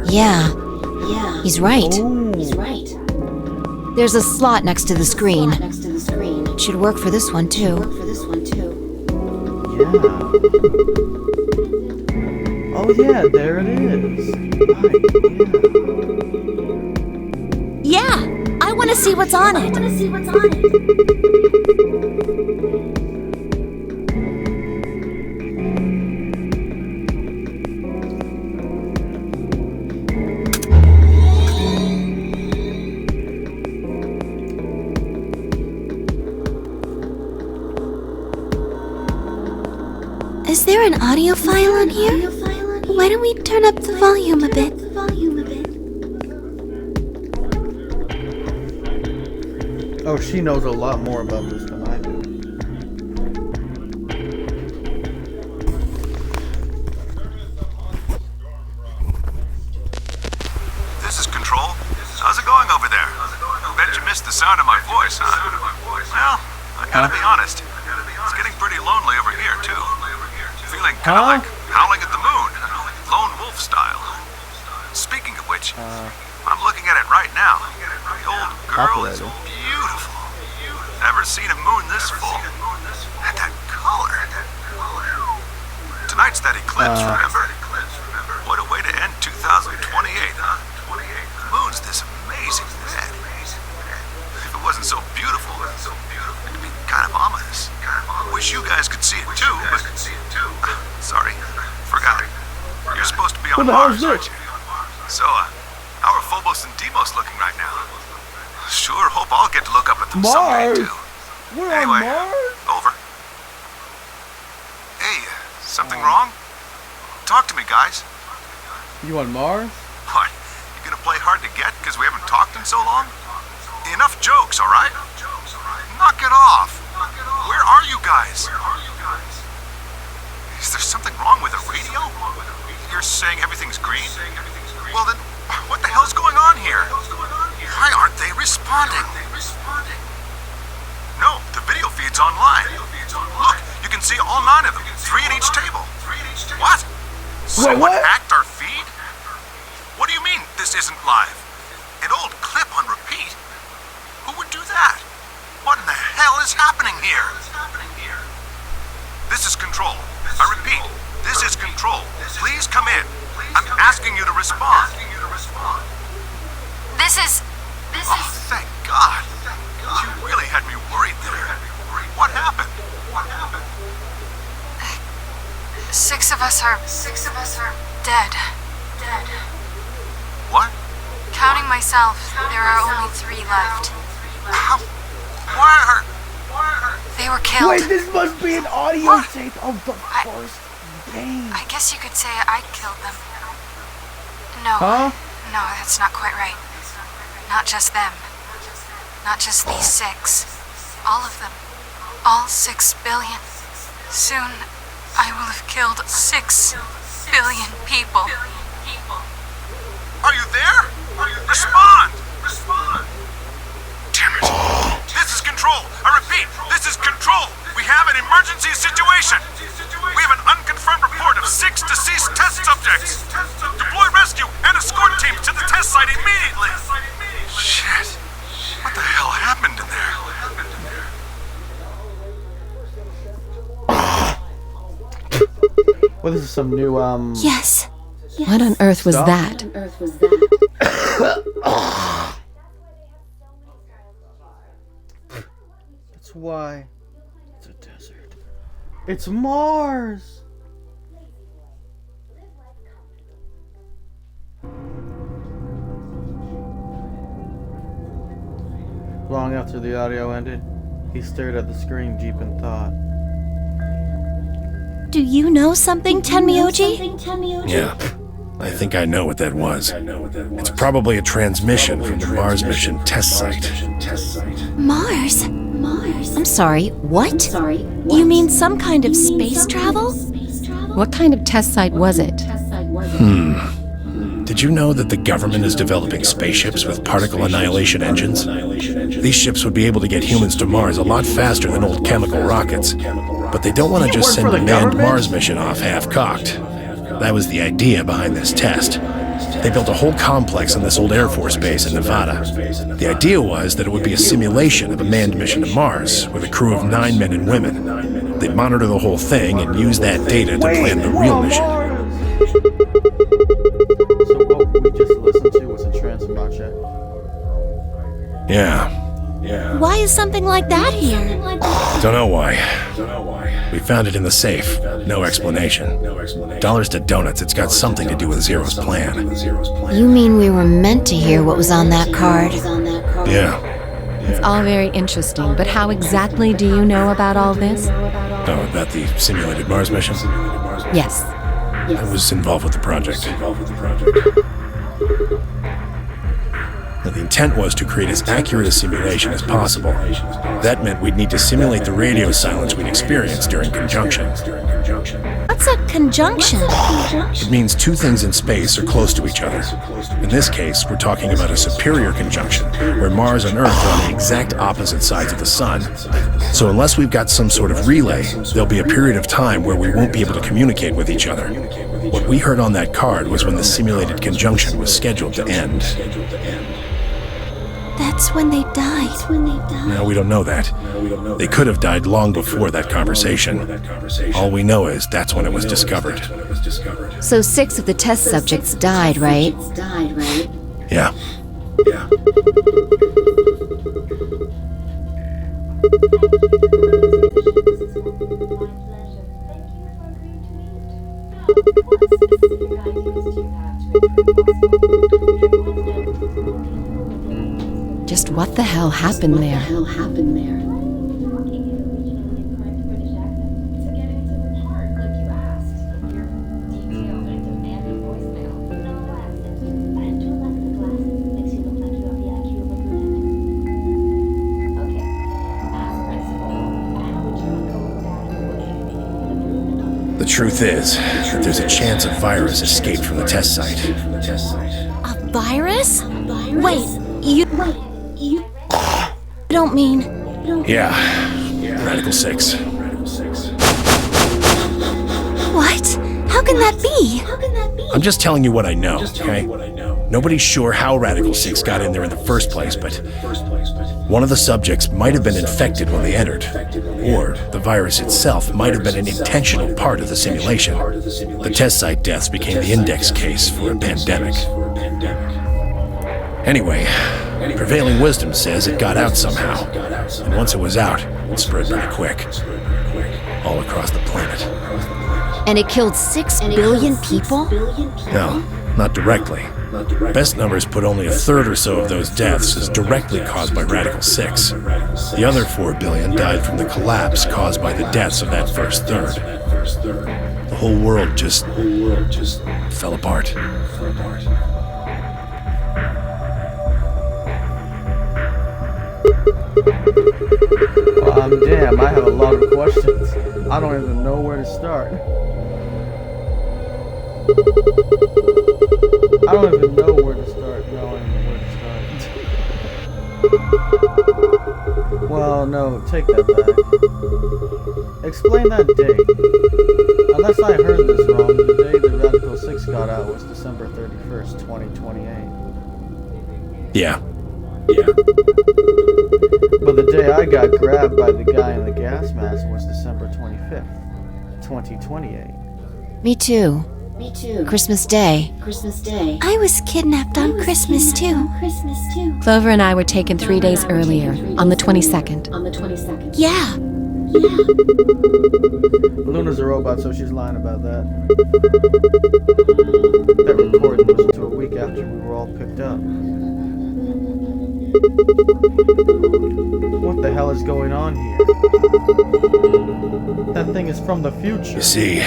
Yeah. He's right. There's a slot next to the screen. It should work for this one, too. Yeah. Oh yeah, there it is. Right, Yeah, I want to see what's on it. Is there an audio file on here? Why don't we turn up the volume a bit? Oh, she knows a lot more about this than I do. This is Control. How's it going over there? Bet you missed the sound of my voice, huh? Well, I gotta be honest. It's getting pretty lonely over here, too. Feeling kinda like howling at the moon. Lone wolf style. Speaking of which, I'm looking at it right now. The old girl is beautiful. Never seen a moon this full. And that color. Tonight's that eclipse, remember? What a way to end 2028, huh? The moon's this amazing red. If it wasn't so beautiful, it'd be kind of ominous. Wish you guys could see it too, but... Sorry, forgot. You're supposed to be on Mars, aren't you? So, how are Phobos and Deimos looking right now? Sure hope I'll get to look up at them someday, too. Anyway, over. Hey, something wrong? Talk to me, guys. You on Mars? What? You gonna play hard to get because we haven't talked in so long? Enough jokes, alright? Knock it off. Where are you guys? Is there something wrong with the radio? You're saying everything's green? Well then, what the hell's going on here? Why aren't they responding? No, the video feed's online. Look, you can see all 9 of them, 3 at each table. What? Someone hacked our feed? What do you mean this isn't live? An old clip on repeat? Who would do that? What in the hell is happening here? This is Control. I repeat, this is Control. Please come in. I'm asking you to respond. Oh, thank God. You really had me worried there. What happened? 6 of us are dead. What? Counting myself, there are only 3 left. How? Why are... They were killed. Wait, this must be an audio tape of the first game. I guess you could say I killed them. No. Huh? No, that's not quite right. Not just them. Not just these 6. All of them. All 6 billion. Soon, I will have killed 6 billion people. Are you there? Respond! Damn it. This is Control. I repeat, this is Control. We have an emergency situation. We have an unconfirmed report of 6 deceased test subjects. Deploy rescue and escort teams to the test site immediately. Shit. What the hell happened in there? Well, this is some new, Yes. What on earth was that? That's why it's a desert. It's Mars! Long after the audio ended, he stared at the screen deep in thought. Do you know something, Tenmyoji? Yeah. I think I know what that was. It's probably a transmission from the Mars mission test site. Mars? I'm sorry, what? You mean some kind of space travel? What kind of test site was it? Did you know that the government is developing spaceships with particle annihilation engines? These ships would be able to get humans to Mars a lot faster than old chemical rockets. But they don't want to just send a manned Mars mission off half-cocked. That was the idea behind this test. They built a whole complex on this old Air Force base in Nevada. The idea was that it would be a simulation of a manned mission to Mars with a crew of 9 men and women. They'd monitor the whole thing and use that data to plan the real mission. So what we just listened to was a transmache. Yeah. Why is something like that here? Don't know why. We found it in the safe. No explanation. Dollars to donuts, it's got something to do with Zero's plan. You mean we were meant to hear what was on that card? Yeah. It's all very interesting, but how exactly do you know about all this? Oh, about the simulated Mars mission? Yes. I was involved with the project. The intent was to create as accurate a simulation as possible. That meant we'd need to simulate the radio silence we'd experienced during conjunction. What's a conjunction? It means two things in space are close to each other. In this case, we're talking about a superior conjunction, where Mars and Earth are on the exact opposite sides of the Sun. So unless we've got some sort of relay, there'll be a period of time where we won't be able to communicate with each other. What we heard on that card was when the simulated conjunction was scheduled to end. That's when they died. No, we don't know that. They could have died long before that conversation. All we know is that's when it was discovered. So 6 of the test subjects died, right? Yeah. Just what the hell happened there? The truth is that there's a chance a virus escaped from the test site. A virus? Wait, you don't mean... Yeah. Radical 6. What? How can that be? I'm just telling you what I know, okay? Nobody's sure how Radical 6 got in there in the first place, but one of the subjects might have been infected when they entered. Or the virus itself might have been an intentional part of the simulation. The test site deaths became the index case for a pandemic. Anyway, prevailing wisdom says it got out somehow. And once it was out, it spread pretty quick. All across the planet. And it killed 6 billion people? No, not directly. Best numbers put only a third or so of those deaths as directly caused by Radical 6. The other 4 billion died from the collapse caused by the deaths of that first third. The whole world just fell apart. Damn, I have a lot of questions. I don't even know where to start. I don't even know where to start knowing where to start. Well, no, take that back. Explain that date. Unless I heard this wrong, the day the Radical 6 got out was December 31st, 2028. Yeah. But the day I got grabbed by the guy in the gas mask was December 25th, 2028. Me too. Christmas Day. I was kidnapped on Christmas too. Clover and I were taken 3 days earlier, on the 22nd. Yeah. Luna's a robot, so she's lying about that. That recording was to a week after we were all picked up. What the hell is going on here? That thing is from the future. You see.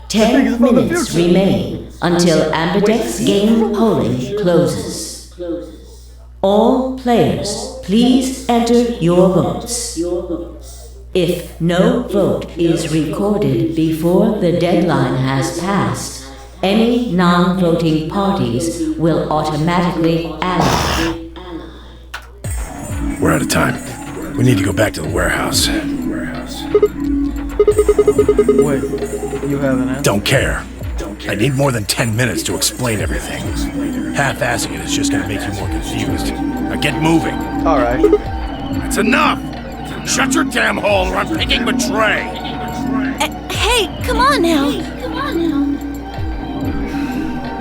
10 minutes remain until Ambidex game polling closes. All players, please enter your votes. If no vote is recorded before the deadline has passed, any non-voting parties will automatically ally. We're out of time. We need to go back to the warehouse. Wait, you have an answer? Don't care. I need more than 10 minutes to explain everything. Half-assing it is just gonna make you more confused. Now get moving. Alright. That's enough! Shut your damn hole or I'm picking Betray! Hey, come on now.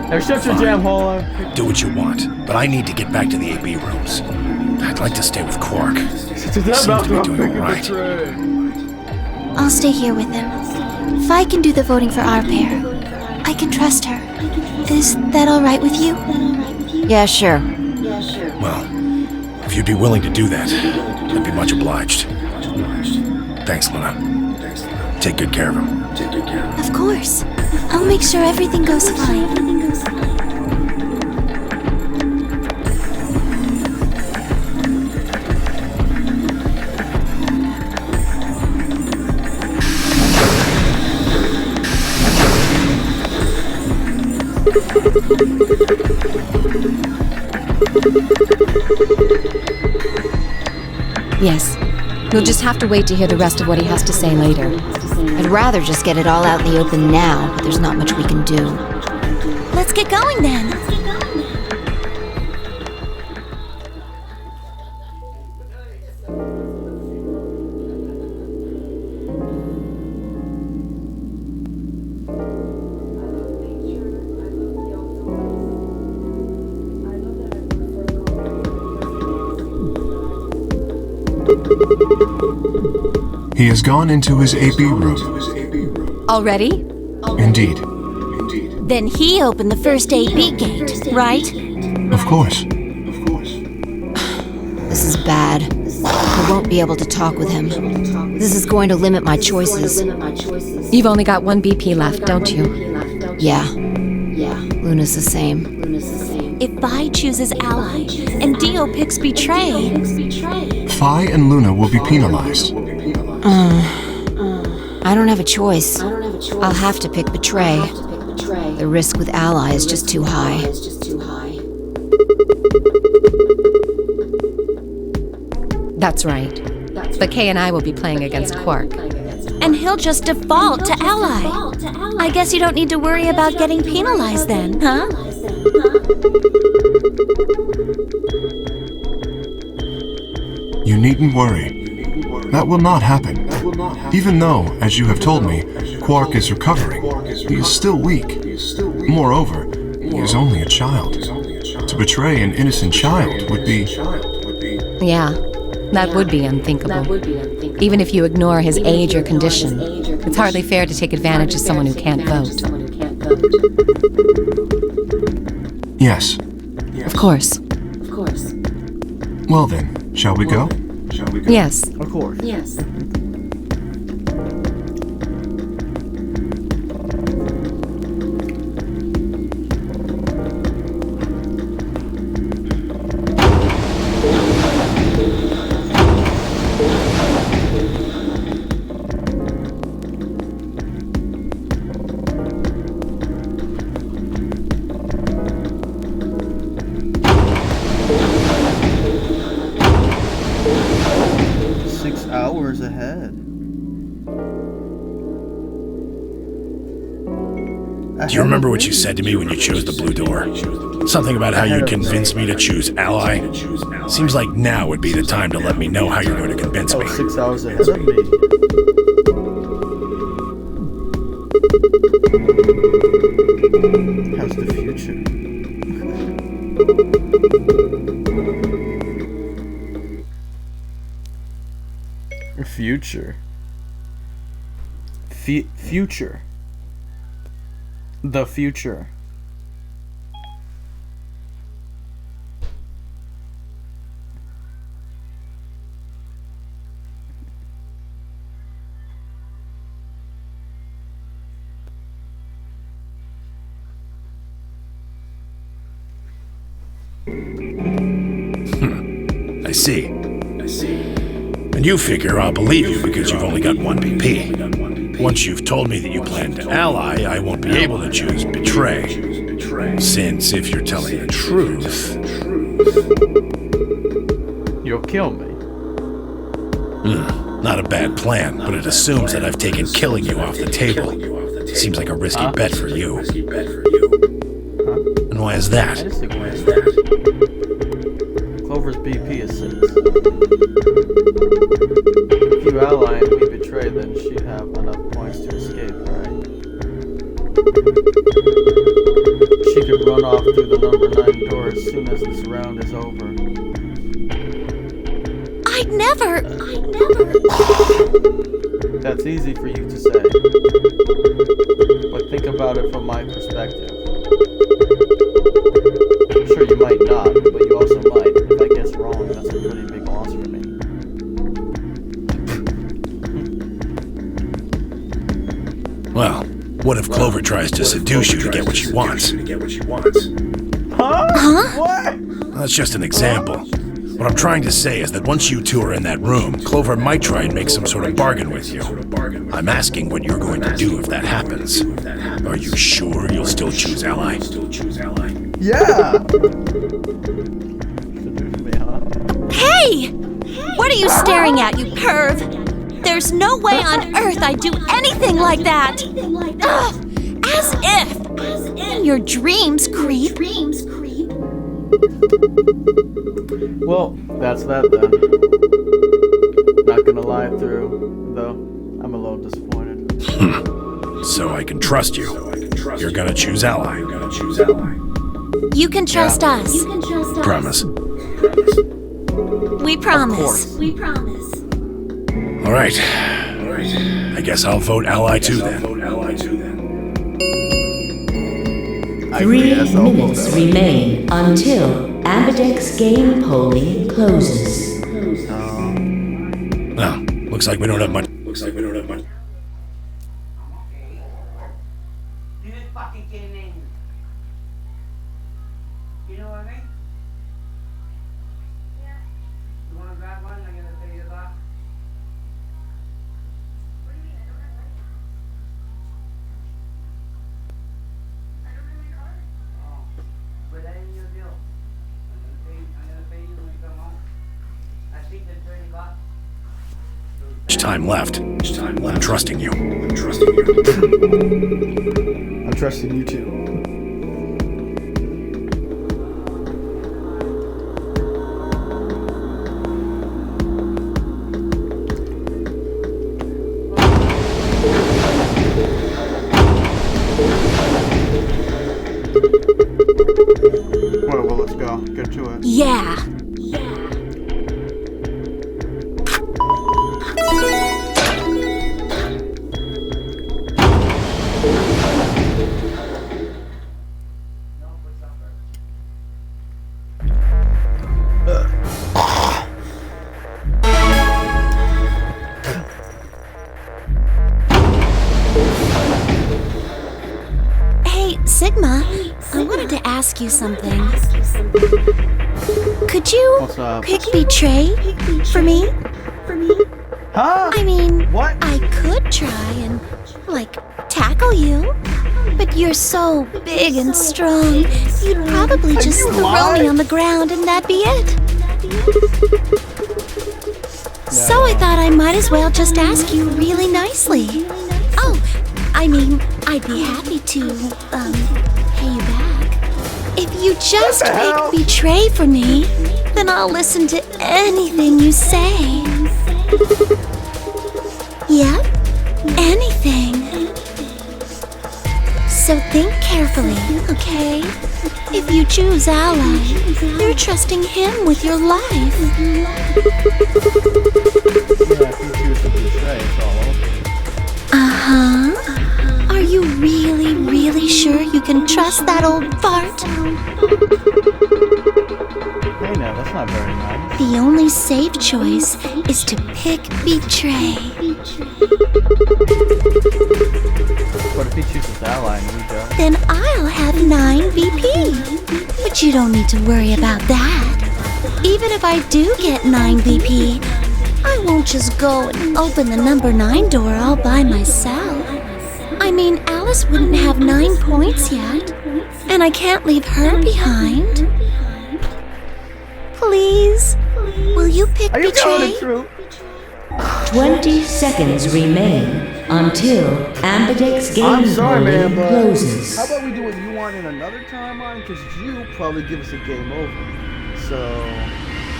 Hey, shut your jam hole. Do what you want, but I need to get back to the AB rooms. I'd like to stay with Quark. He seems to be doing all right. I'll stay here with them. Vi can do the voting for our pair. I can trust her. Is that all right with you? Yeah, sure. Well, if you'd be willing to do that, I'd be much obliged. Thanks, Luna. Take good care of him. Of course. I'll make sure everything goes fine. Yes. We'll just have to wait to hear the rest of what he has to say later. I'd rather just get it all out in the open now, but there's not much we can do. Let's get going then. He has gone into his AB room. Already? Indeed. Then he opened the first AB gate, right? Of course. This is bad. I won't be able to talk with him. This is going to limit my choices. You've only got one BP left, don't you? Yeah. Luna's the same. If Vi chooses ally and Dio picks betray, Phi and Luna will be penalized. I don't have a choice. I'll have to pick Betray. The risk with Ally is just too high. That's right. But Kay and I will be playing against Quark. and he'll just default to ally. I guess you don't need to worry about getting penalized then, huh? You needn't worry. That will not happen. Even though, as you have told me, Quark is recovering, he is still weak. Moreover, he is only a child. To betray an innocent child would be... Yeah, that would be unthinkable. Even if you ignore his age or condition, it's hardly fair to take advantage of someone who can't vote. Yes. Of course. Well then, shall we go? Yes. Of course. Yes. Hours ahead. Do you remember what you said to me when you chose the blue door? Something about how you convinced me to choose ally? Seems like now would be the time to let me know how you're going to convince me. 6 hours ahead of me. How's the future? Future. Future. The future. see. And you figure I'll believe you because you've only got one BP. Once you've told me that you plan to ally, I won't be able to choose betray. Since if you're telling the truth... You'll kill me. Not a bad plan, but it assumes that I've taken killing you off the table. Seems like a risky bet for you. And why is that? Clover's BP is 6. If you ally and we betray, then she'd have enough points to escape, right? She could run off through the number 9 door as soon as this round is over. I'd never. That's easy for you to say. But think about it from my perspective. I'm sure you might not, but you also might. If I guess wrong, that's a pretty big loss for me. Well, what if Clover tries to seduce you to get what she wants? Huh? What? That's just an example. What I'm trying to say is that once you two are in that room, Clover might try and make some sort of bargain with you. I'm asking what you're going to do if that happens. Are you sure you'll still choose ally? Yeah! Hey! What are you staring at, you perv? There's no way on earth I'd do anything like that! Ugh! As if! In your dreams, creep. Well, that's that then. Not gonna lie through, though. I'm a little disappointed. So I can trust you. You're gonna choose ally. You can trust us. Promise. We promise. All right. I guess I'll vote ally too then. 3 minutes remain until Ambidex game polling closes. No, looks like we don't have much. You just fucking get in. You know what I mean? Yeah. You wanna grab one? I'm gonna pay you the box. What do you mean? I don't have money. I don't have my card. Oh, but that ain't your deal. I'm gonna pay you when you come home. I think the $30. Much time left. I'm trusting you. I'm trusting you too. Well, let's go. Get to it. Yeah. Hey, Sigma, I wanted to ask you something. Could you What's up? pick betray for me? Huh? I mean, What? I could try and, tackle you. But you're so big and strong, you'd probably just throw me on the ground and that'd be it. So I thought I might as well just ask you really nicely. Oh, I mean, I'd be happy to, pay you back. If you just pick betray for me, then I'll listen to anything you say. Yep, anything. So think carefully, okay? If you choose ally, you're trusting him with your life. Yeah, if you choose to betray, it's all over. Uh-huh. Are you really sure you can trust that old fart? Hey now, that's not very nice. The only safe choice is to pick betray. What if he chooses ally and we don't? Then I'll have 9 BP. But you don't need to worry about that. Even if I do get 9 BP, I won't just go and open the number 9 door all by myself. I mean, Alice wouldn't have 9 points yet, and I can't leave her behind. Please, will you pick Are you telling Betray? the truth? 20 seconds remain until Ambidex game I'm sorry, man, polling but closes. how about we do what you want in another timeline? Because you probably give us a game over. So,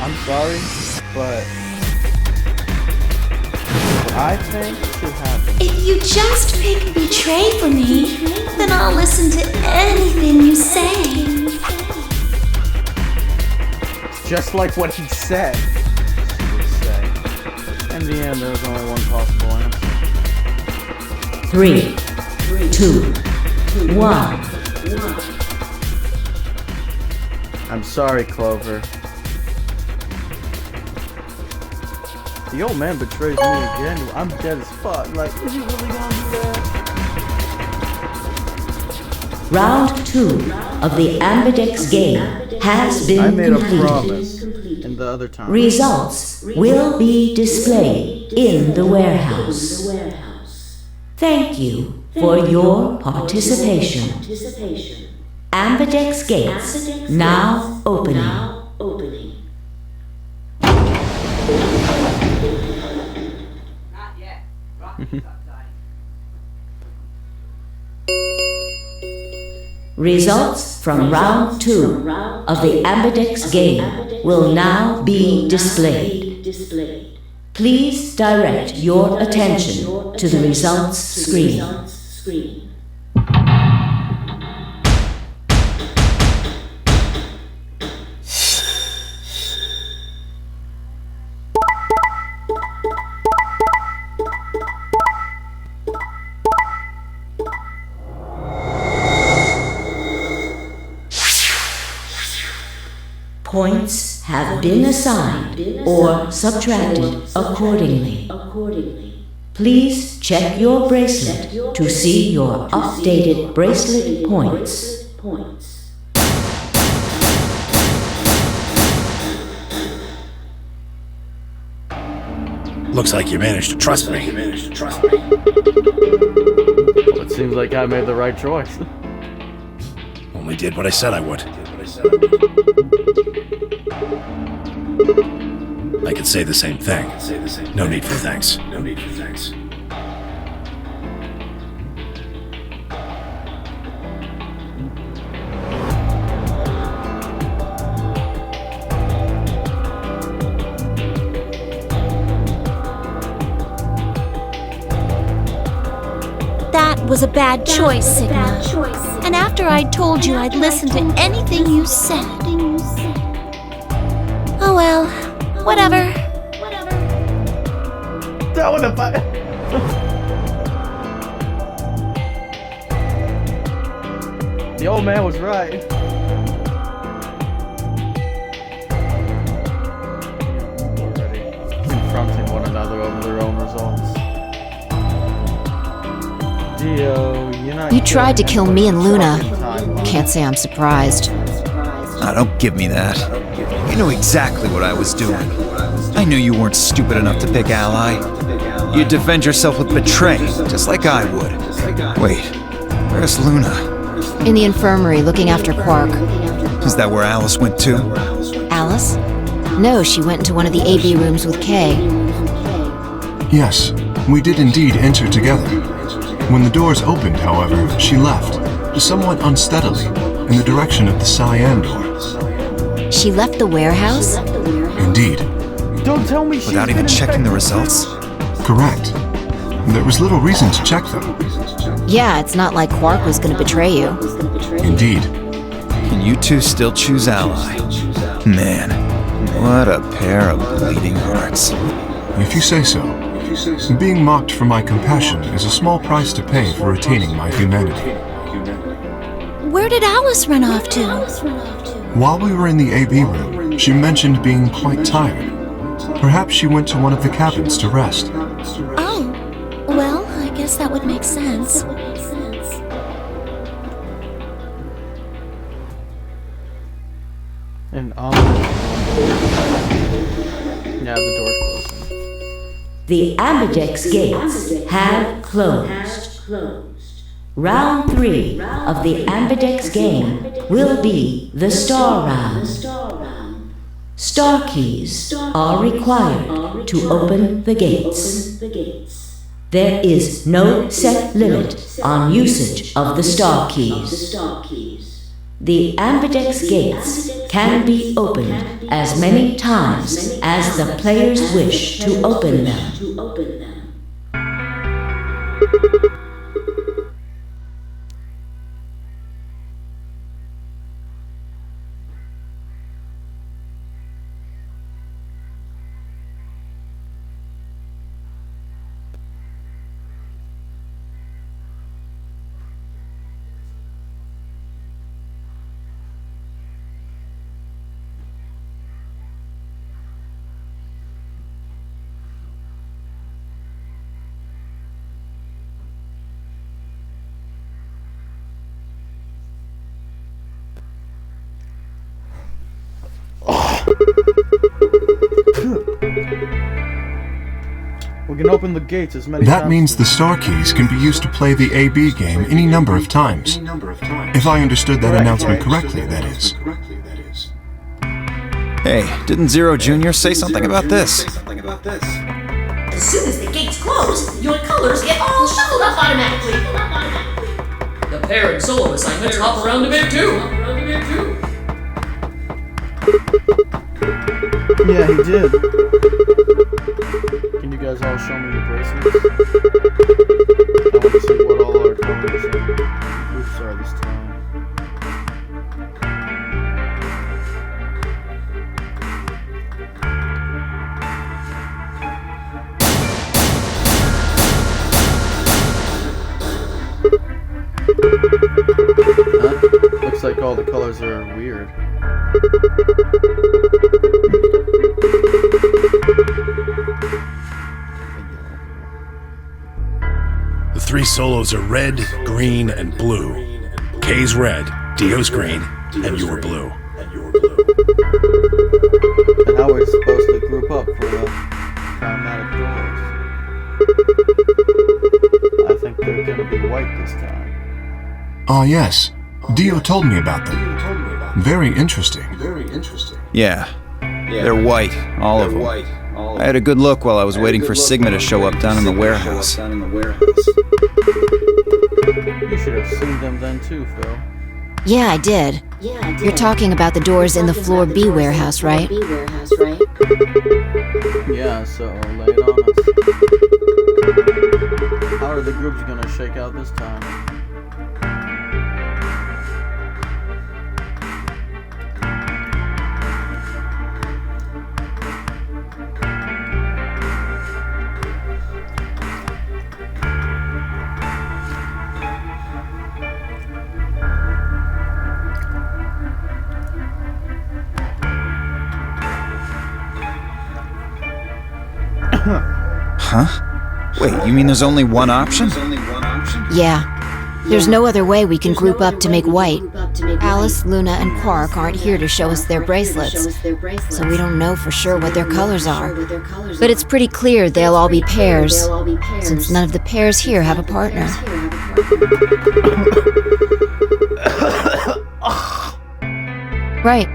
I'm sorry, but what I think should happen. If you just pick Betray for me, then I'll listen to anything you say. Just like what he said, he would say. In the end, there was only one possible answer. 3, 2, 1. I'm sorry, Clover. The old man betrays me again. I'm dead as fuck. Like, is he really gonna do that? Round 2 of the Ambidex game has been I made completed. a promise in the other time. Results will be displayed in the warehouse. Thank you for your participation. Ambidex gates now opening. Not yet. Rocky's outside. Results from round 2 of the Ambidex game will now be displayed. Please direct your attention to the results screen. Points have been assigned or subtracted accordingly. Please check your bracelet to see your updated bracelet points. Looks like you managed to trust me. Well, it seems like I made the right choice. Only did what I said I would. I could say the same thing. No need for thanks. That was a bad choice, Sigma. And after I told you I'd listen to anything you said. Oh well, whatever. That would have. The old man was right. Already confronting one another over their own results. Dio, you're not. You tried to kill me and Luna. Timeline. Can't say I'm surprised. Ah, don't give me that. You know exactly what I was doing. I knew you weren't stupid enough to pick Ally. You'd defend yourself with Betray, just like I would. Wait, where's Luna? In the infirmary, looking after Quark. Is that where Alice went to? Alice? No, she went into one of the AB rooms with Kay. Yes, we did indeed enter together. When the doors opened, however, she left, somewhat unsteadily, in the direction of the Cyan door. She left the warehouse? Indeed. Don't tell me she's Without even been checking the infected. results? Correct. There was little reason to check them. Yeah, it's not like Quark was gonna betray you. Indeed. And you two still choose Ally. Man, what a pair of bleeding hearts. If you say so. Being mocked for my compassion is a small price to pay for retaining my humanity. Where did Alice run off to? While we were in the AB room, she mentioned being quite tired. Perhaps she went to one of the cabins to rest. Oh, well, I guess that would make sense. And the doors closing. The Ambidex gates have closed. Round 3 of the Ambidex game will be the Star Round. Star keys are required to open the gates. There is no set limit on usage of the Star keys. The Ambidex gates can be opened as many times as the players wish to open them. We can open the gates as many That times means as the Star keys can be used to play the AB game any number of times. If I understood that announcement correctly, that is. Hey, didn't Zero Jr. say something about this? As soon as the gates close, your colors get all shuffled up automatically. The pair and solo assignments hop around a bit too. Yeah, he did. Can you guys all show me your bracelets? I want to see what all our colors groups are this time. Huh? Looks like all the colors are weird. The 3 solos are red, green, and blue. K's red, Dio's green, and you're blue. And how are we supposed to group up for the automatic doors? I think they're gonna be white this time. Ah, yes. Dio told me about them. Very interesting. Yeah. They're white, all of them. I had a good look while I was waiting for Sigma to show up down in the warehouse. You should have seen them then too, Phil. Yeah, I did. You're talking about the doors in the Floor B warehouse, right? Yeah, so lay it on us. How are the groups gonna shake out this time? Huh? Wait, you mean there's only one option? Yeah. There's no other way we can group up to make white. Alice, Luna, and Quark aren't here to show us their bracelets, so we don't know for sure what their colors are. But it's pretty clear they'll all be pairs, since none of the pairs here have a partner. Right.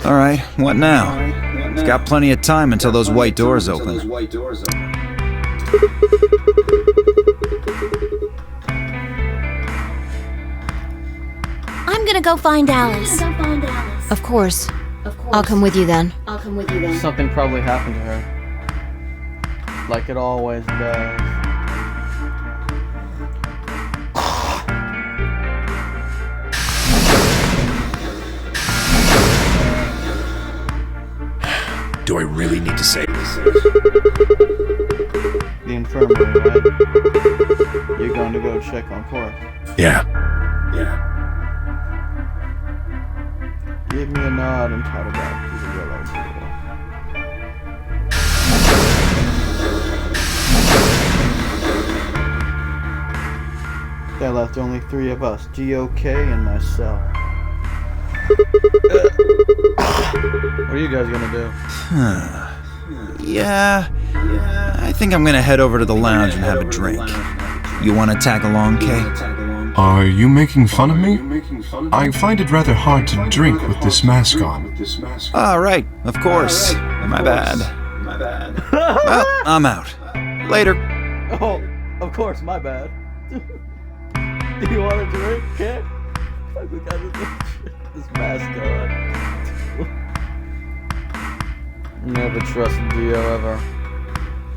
Alright, what now? We've got plenty of time until those white doors open. I'm gonna go find Alice. Of course. I'll come with you then. Something probably happened to her. Like it always does. Do I really need to say this? The infirmary, right? You're going to go check on Quark. Yeah. Give me a nod and paddle back to the yellow door. There left only 3 of us, GOK and myself. What are you guys gonna do? Yeah, I think I'm gonna head over to the lounge and have a drink. You wanna tag along, Kay? Are you making fun of me? I find it rather hard to drink with this mask on. Ah, right, of course. My bad. Well, I'm out. Later. Oh, of course, my bad. Do you want a drink, kid? Fuck, we got this mask on. Never trust Dio ever.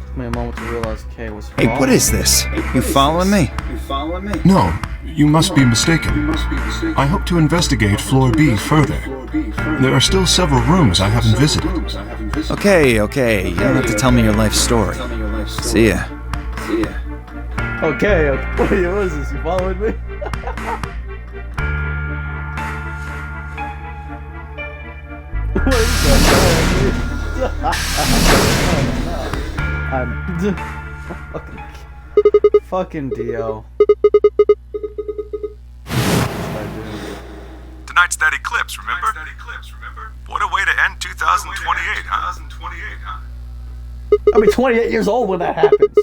Took me a moment to realize Kay was Hey, what is this? You following me? No, you must be mistaken. I hope to investigate Floor B further. There are still several rooms I haven't visited. Okay, you don't have to tell me your life story. See ya. Okay, what is this? You following me? What is that? I'm fucking Dio. Tonight's that eclipse, remember? What a way to end 2028, huh? I'll be 28 years old when that happens.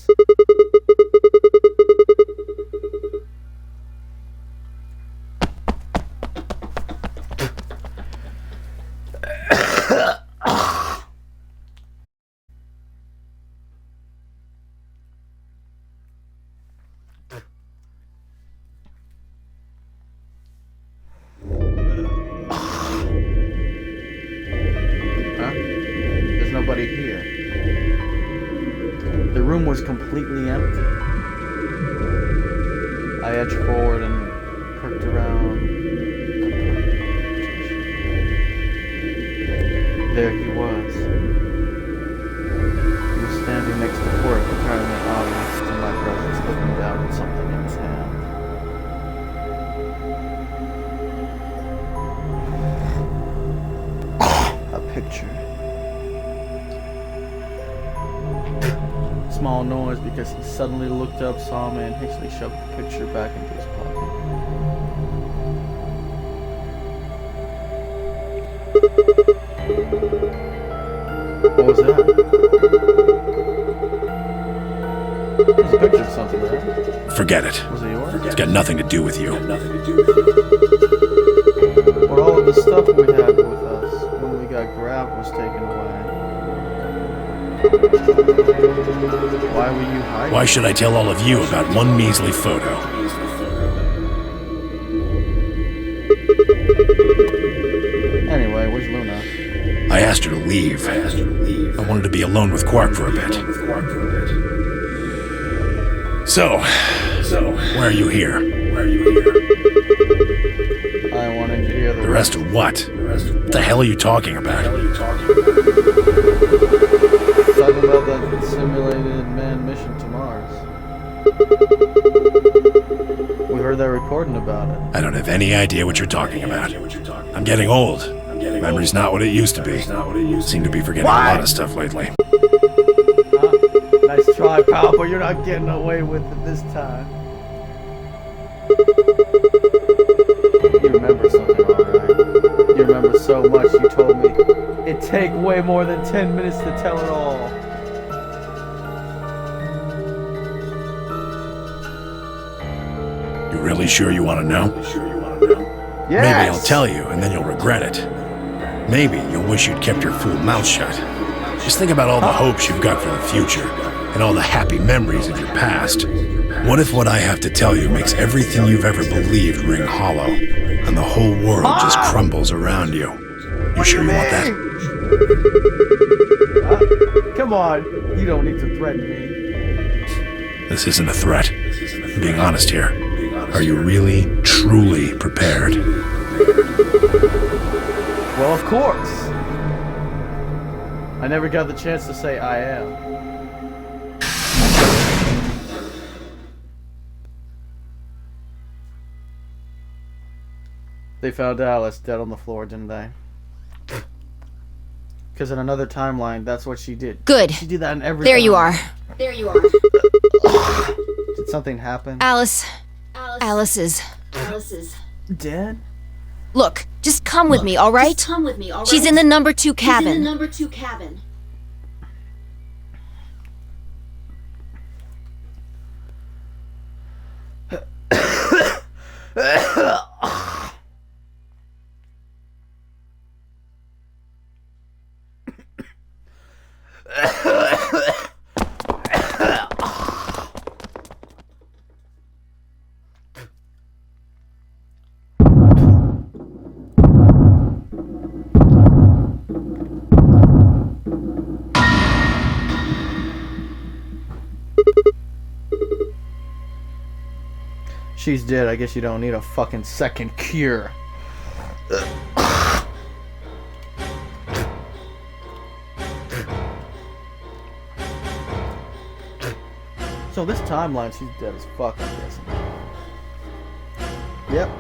Nobody here. The room was completely empty. I edged forward and perked around. There he was. He was standing next to Quirk, apparently oblivious to my presence, looking down at something in his hand. A picture. Small noise because he suddenly looked up, saw me, and hastily shoved the picture back into his pocket. What was that? There's a picture of something there. Forget it. Was it yours? It's got nothing to do with you. But all of the stuff we had with us when we got grabbed was taken away. Why were you hiding? Why should I tell all of you about one measly photo? Anyway, where's Luna? I asked her to leave. I wanted to be alone with Quark for a bit. So, why are you here? I wanted to hear The rest of what? What the hell are you talking about? Talking about that simulated manned mission to Mars. We heard they're recording about it. I don't have any idea what you're talking about. I'm getting old. Memory's not what it used to be. Seem to be forgetting a lot of stuff lately. Nice try, pal, but you're not getting away with it this time. You remember something, alright? You remember so much you told me it'd take way more than 10 minutes to tell it all. You really sure you want to know? Yes! Maybe I'll tell you, and then you'll regret it. Maybe you'll wish you'd kept your fool mouth shut. Just think about all the hopes you've got for the future, and all the happy memories of your past. What if what I have to tell you makes everything you've ever believed ring hollow, and the whole world just crumbles around you? You sure you want that? Come on, you don't need to threaten me. This isn't a threat. I'm being honest here. Are you really, truly prepared? Well, of course. I never got the chance to say I am. They found Alice dead on the floor, didn't they? Because in another timeline, that's what she did. Good. She did that in every There you time. are. There you are. Did something happen? Alice is Alice is Dead? Look, just come with me, all right? She's in the number 2 cabin. She's dead. I guess you don't need a fucking second cure. So this timeline, she's dead as fuck, I'm guessing. Yep.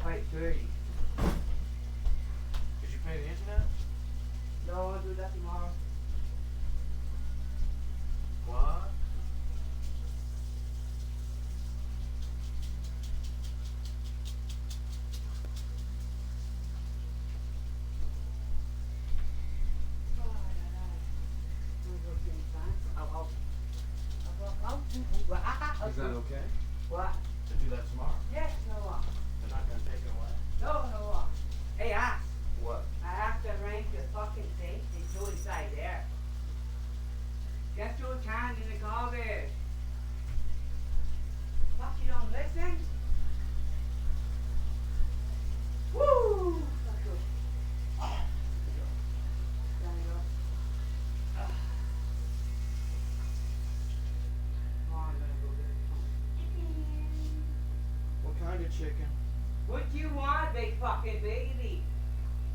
quite dirty. Did you pay the internet? No, I'll do that tomorrow. What? Is that okay? What? To do that tomorrow? Yes, no. They're not gonna take it away? No. Hey, What? I have to arrange the fucking thing and go inside there. Get your hand in the garbage. Fuck, you don't listen? Woo! Fuck you. There you go. Come on, I'm gonna go get it. What kind of chicken? What do you want, big fucking baby?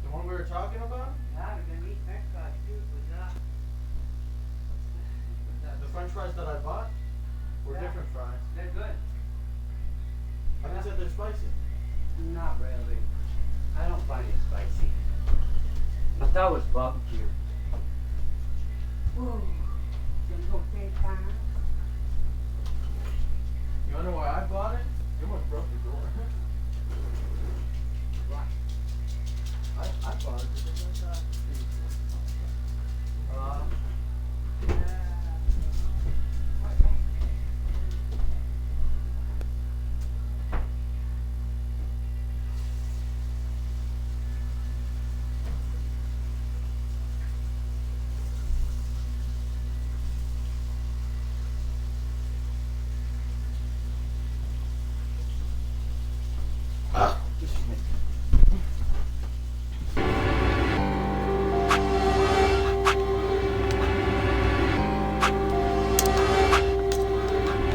The one we were talking about? Yeah, we're gonna eat french fries too, but The french fries that I bought were Yeah. different fries. they're good. I can say they're spicy. Not really. I don't find it spicy. I thought it was barbecue. Whoa. Some okay time. You wanna know why I bought it? You almost broke the door. What? I bought it because I thought.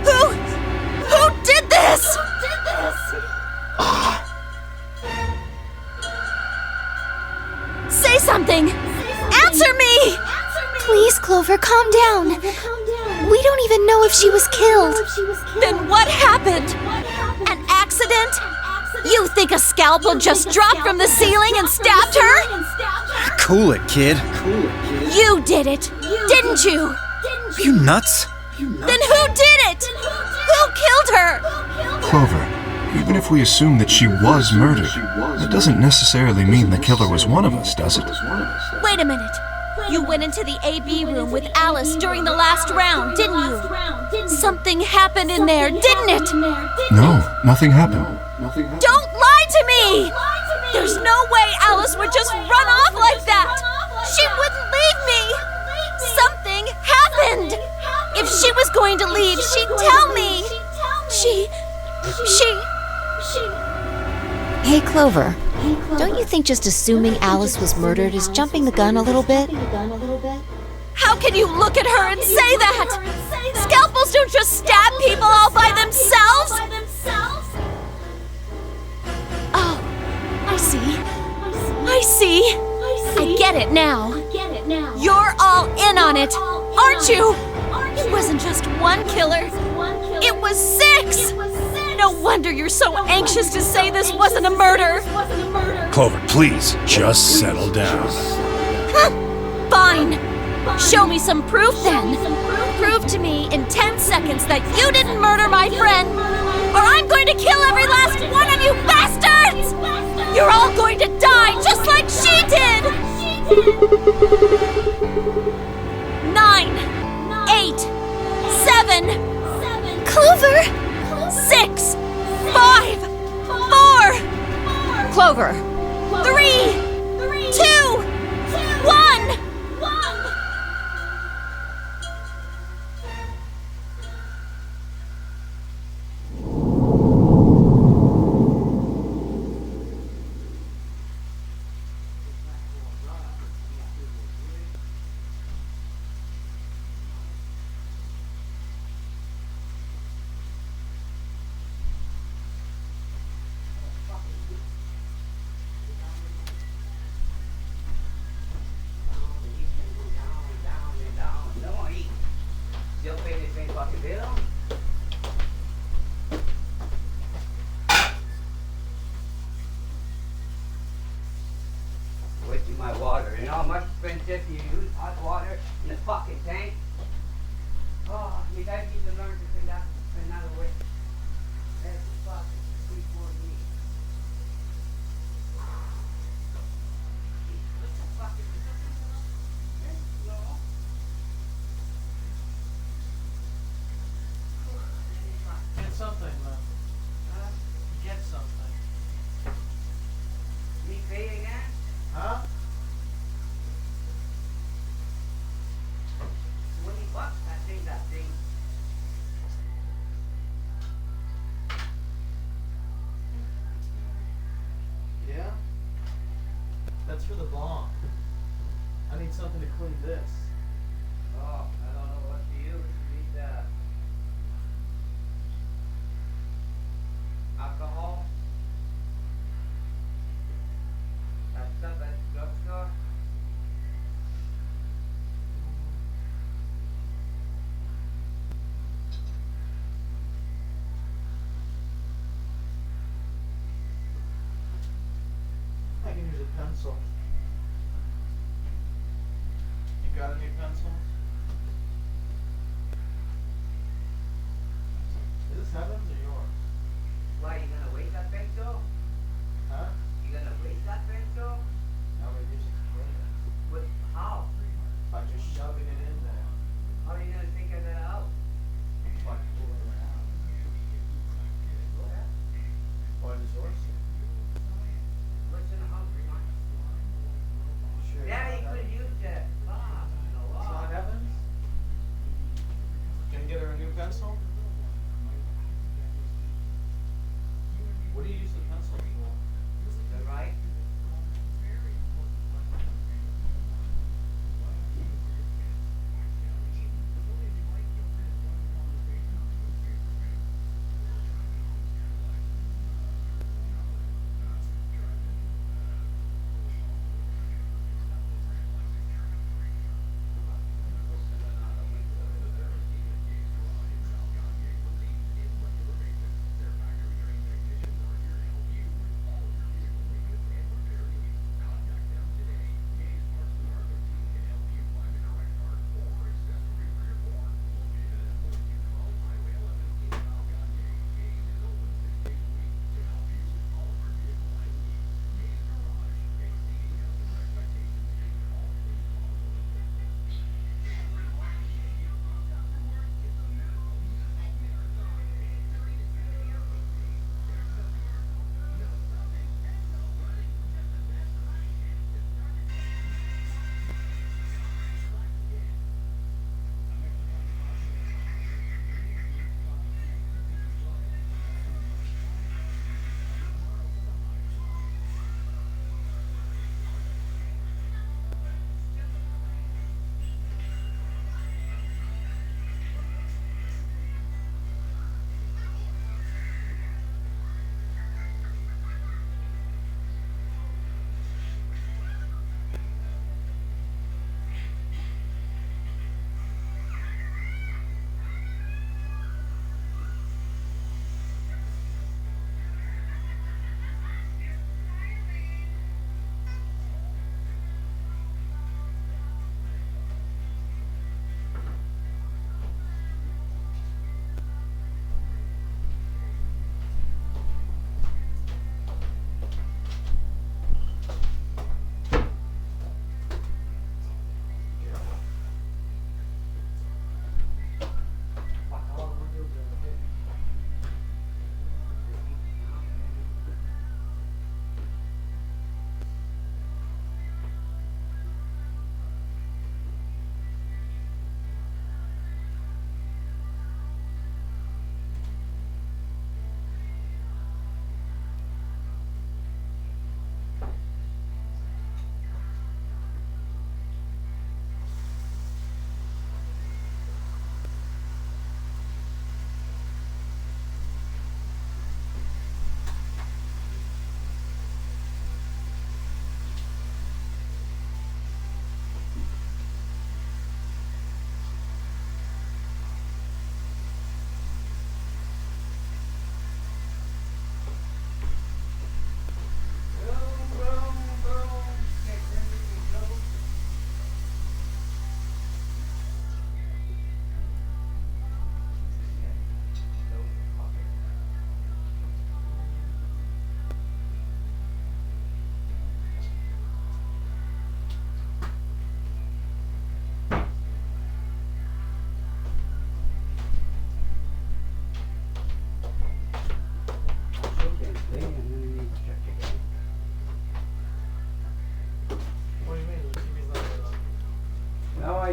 Who did this? Say something! Answer me! Please, Clover, calm down. We don't even know if she was killed. Then what happened? An accident? You think a scalpel just dropped from the ceiling and stabbed her? Cool it, kid. You did it, didn't you? Are you nuts? Then who did it? Who killed her? Clover, even if we assume that she was murdered, that doesn't necessarily mean the killer was one of us, does it? Wait a minute. You went into the AB room with Alice during the last round, didn't you? Something happened in there, didn't it? No, nothing happened. Don't lie to me! There's no way Alice would just run off like that! She wouldn't leave me! Something happened! If she was going to leave, she'd tell me! She... Hey, Clover. Don't you think just assuming Alice was murdered is jumping the gun a little bit? How can you look at her and say that? Scalpels don't just stab people all by themselves! Oh, I see. I get it now. You're all in on it, aren't you? It wasn't just one killer. It was 6! No wonder you're so anxious to say this wasn't a murder. Clover, please, just settle down. Fine. Show me some proof then. Prove to me in 10 seconds that you didn't murder my friend, or I'm going to kill every last one of you bastards! You're all going to die just like she did! 9, 8, 7, Clover! 6, 5, 4, Clover! 3, 2, 1! Still pay the same fucking bill? Oh, you guys need to learn to clean up another way. That's fucking sweet for me. What the fuck is this? No. Get something, man. Get something. Me pay again? Huh? $20, that thing. Yeah? That's for the bomb. I need something to clean this. Oh, I don't know what to use. You need alcohol. That stuff at the drugstore. I can use a pencil. You got any pencils? Is this Heaven's or yours? Why, you gonna waste that pencil? Huh? You gonna waste that pencil? No, we just clean it. But how? By just shoving it in there. How are you gonna take that out? By pulling it out. Why does yours? What's in the house, Fremont? Sure. Yeah, you could use that. Ah, It's not Heaven?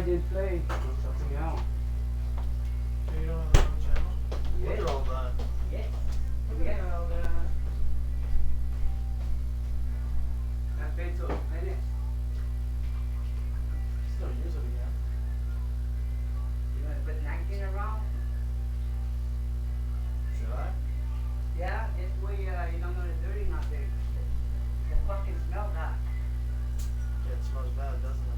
didn't play something else. You don't have a own channel? Yeah. Look at all that. Yeah. Look at all that. I've been to a clinic. Still use it again. You want to put napkin around? Should I? Yeah, this way you don't know the dirty nothing. The fucking smell that. Yeah, it smells bad, doesn't it?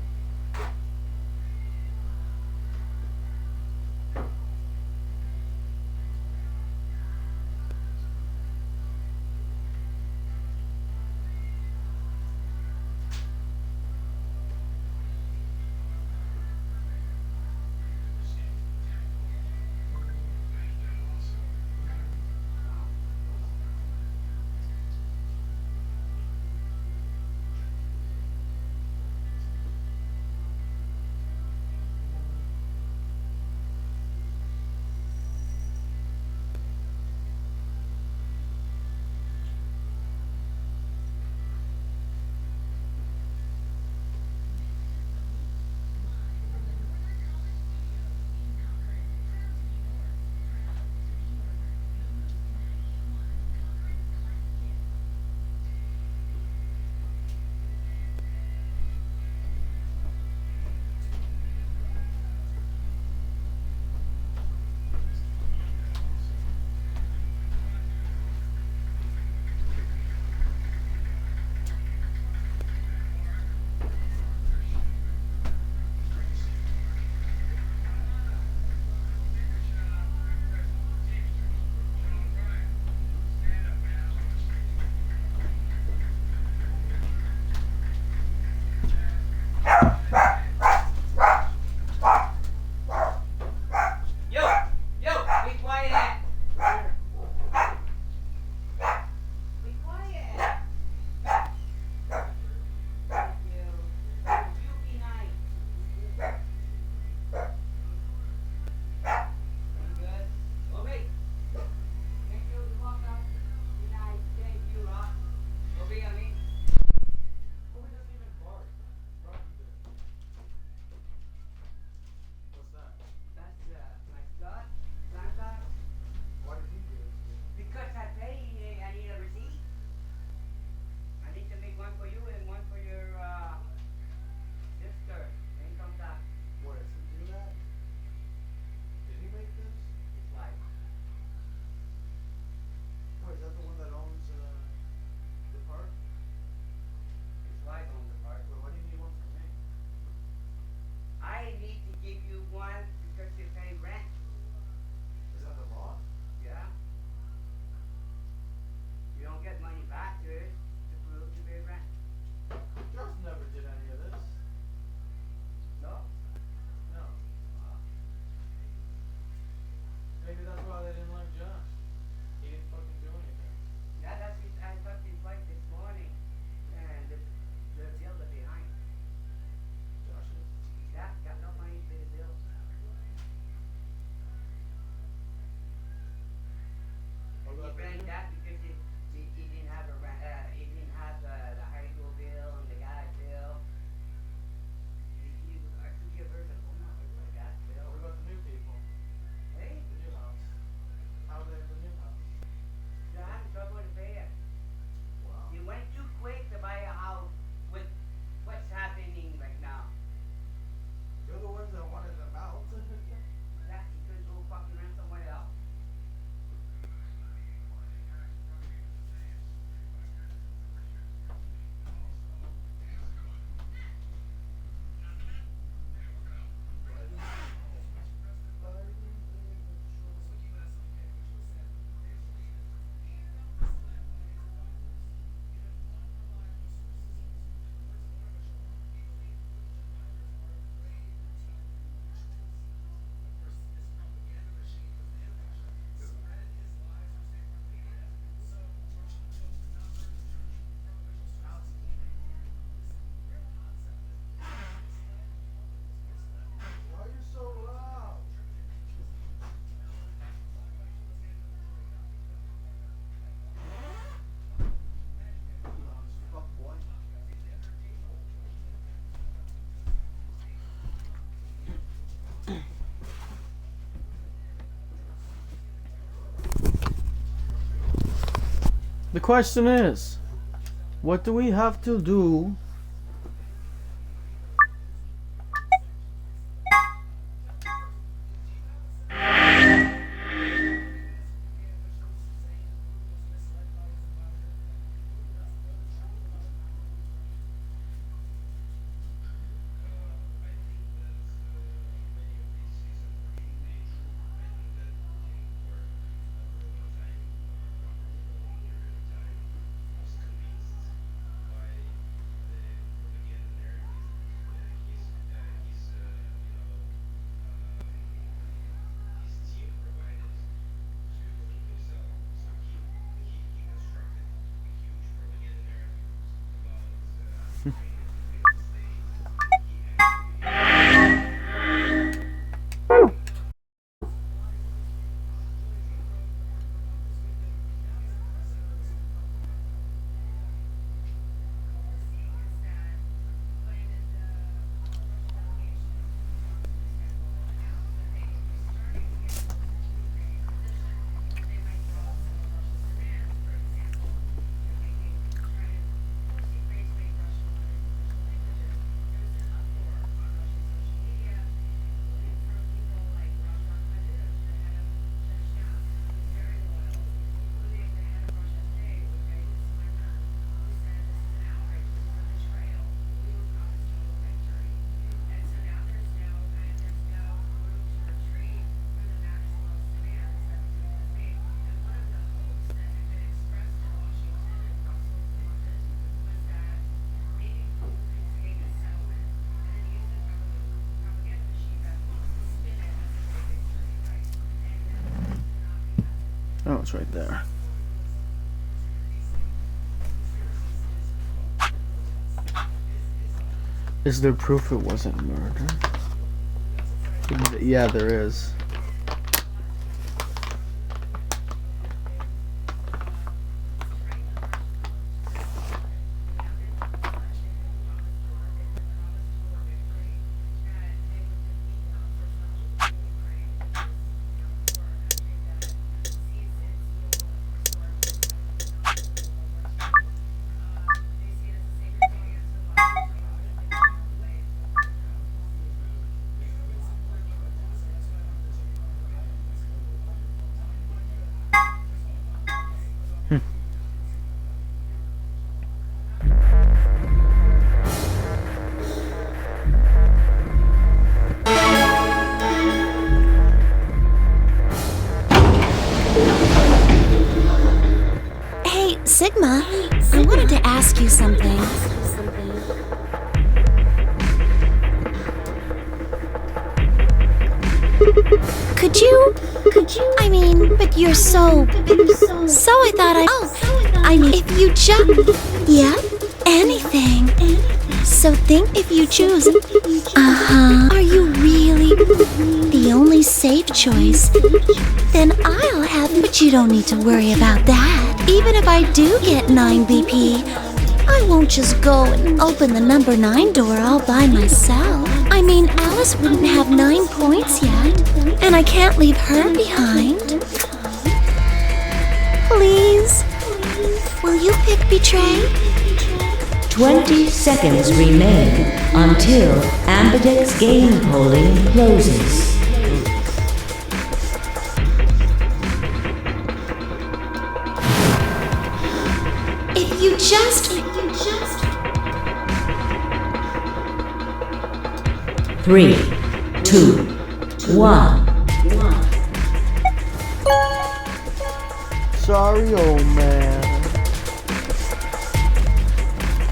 The question is, what do we have to do Oh, it's right there. Is there proof it wasn't murder? Yeah, there is. Sigma, I wanted to ask you something. Could you? I mean, but you're so I thought I mean, if you just, yeah, anything. So think if you choose, are you really the only safe choice? Then I'll have, but you don't need to worry about that. Even if I do get 9 BP, I won't just go and open the number 9 door all by myself. I mean, Alice wouldn't have 9 points yet, and I can't leave her behind. Please, will you pick Betray? 20 seconds remain until Ambidex game polling closes. If you just 3, 2, 1. Sorry, old man.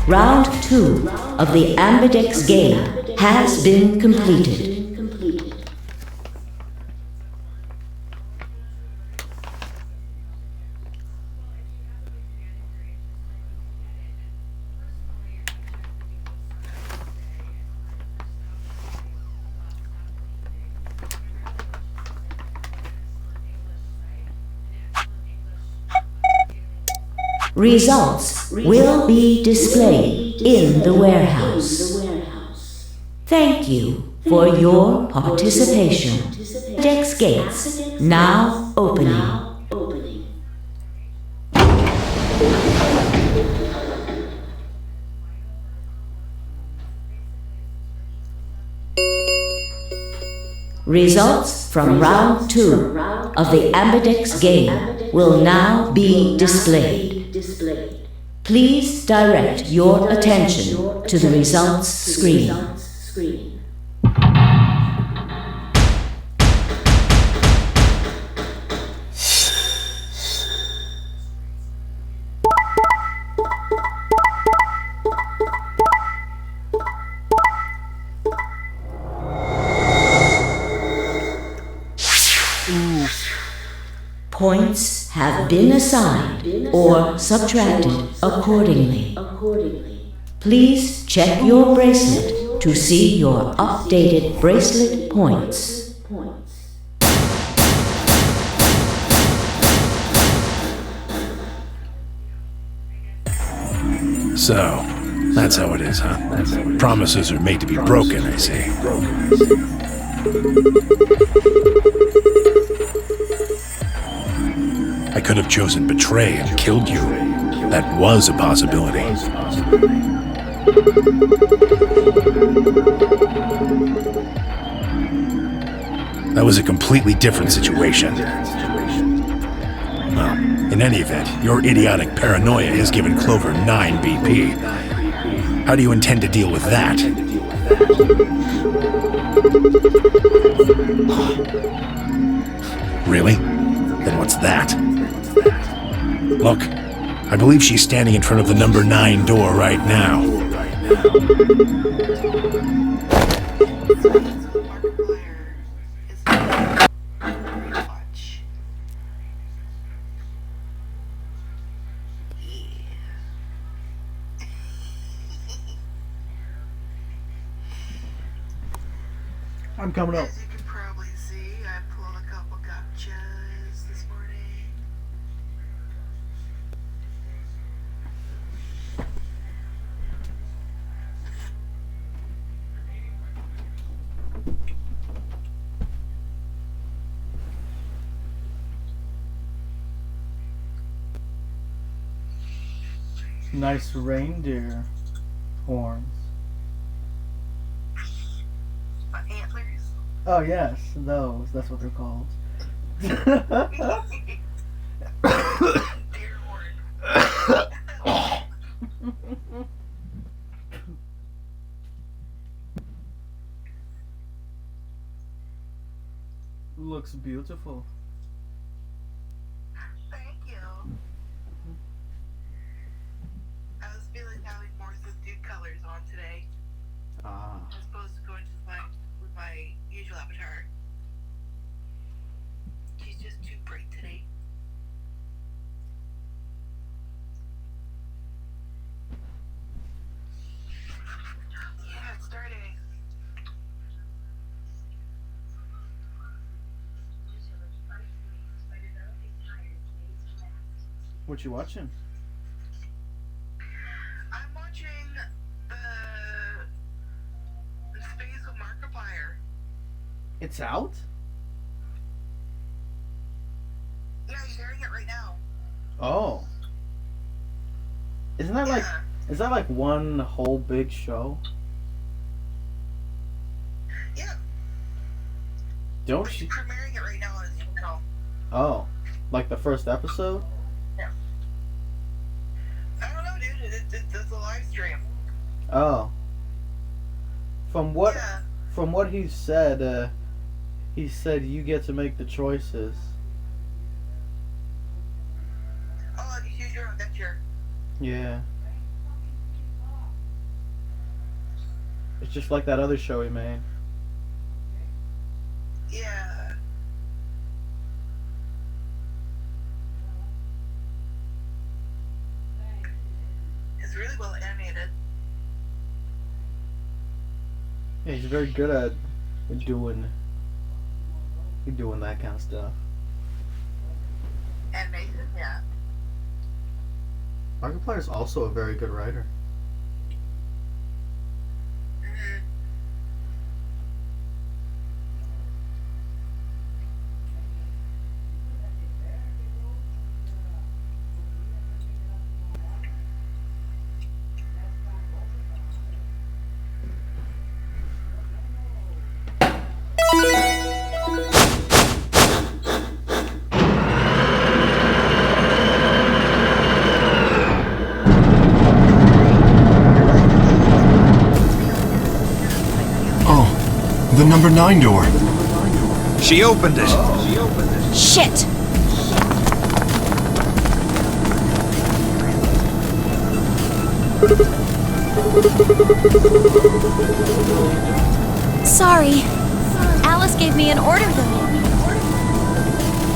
Round 2 of the Ambidex game has been completed. Results will be displayed in the warehouse. Thank you for your participation. Ambidex gates now opening. Results from round 2 of the Ambidex game will now be displayed. Please direct your attention to the results screen. Points have been assigned or subtracted accordingly. Please check your bracelet to see your updated bracelet points. So, that's how it is, huh? Promises are made to be broken, I see. I could have chosen betray and killed you. That was a possibility. That was a completely different situation. Well, in any event, your idiotic paranoia has given Clover 9 BP. How do you intend to deal with that? Really? Then what's that? Look, I believe she's standing in front of the number 9 door right now. I'm coming up. As you can probably see, I pulled a couple gotchas this morning. Nice reindeer horns. Antlers? Oh yes, those. That's what they're called. Looks beautiful. Thank you. I was feeling having more subdued colors on today. Ah. As opposed to going with my usual avatar. She's just too bright today. Yeah, it's starting. What you watching? I'm watching the Space with Markiplier. It's out? Yeah, he's airing it right now. Oh. Isn't that like is that like one whole big show? Yeah. Don't you? Premiering it right now on his channel. Oh. Like the first episode? I don't know, dude. It's a live stream. Oh. From what he said you get to make the choices. Oh, you choose your own adventure. Yeah. It's just like that other show he made. Yeah. It's really well animated. Yeah, he's very good at doing that kind of stuff. Animation, yeah. Markiplier's also a very good writer. number 9 door. She opened it. Shit! Sorry. Alice gave me an order though.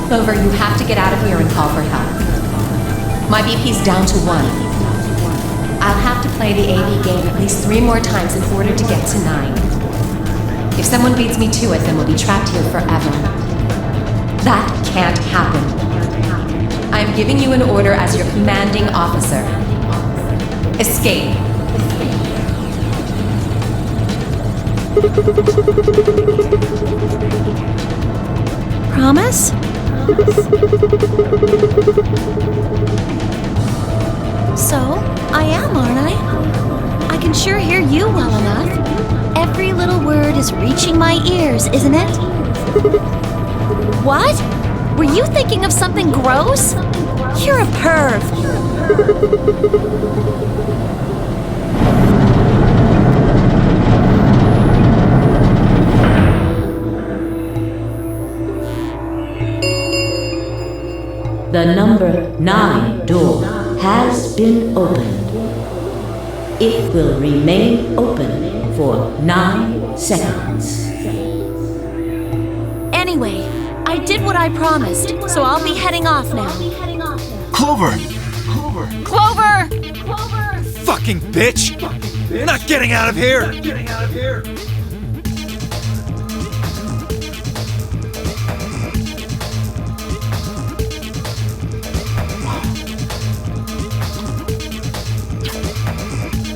Clover, you have to get out of here and call for help. My BP's down to 1. I'll have to play the AV game at least 3 more times in order to get to 9. If someone beats me to it, then we'll be trapped here forever. That can't happen. I'm giving you an order as your commanding officer. Escape. Promise? So, I am, aren't I? I can sure hear you well enough. Every little word is reaching my ears, isn't it? What? Were you thinking of something gross? You're a perv. The number 9 door has been opened. It will remain open for 9 seconds. Anyway, I did what I promised, so I'll be heading off now. Clover! Clover! Fucking bitch! You're not getting out of here!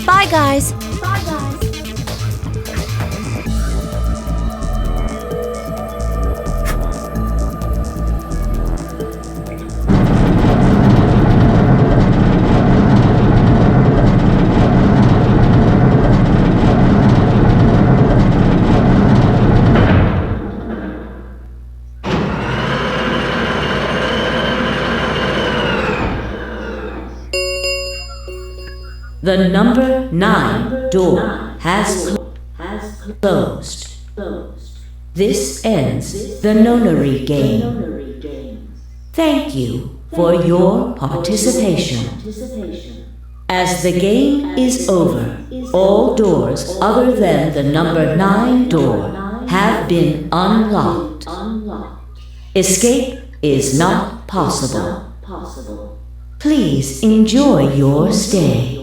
Bye, guys. The number 9 door has closed. This ends the nonary game. Thank you for your participation. As the game is over, all doors other than the number 9 door have been unlocked. Escape is not possible. Please enjoy your stay.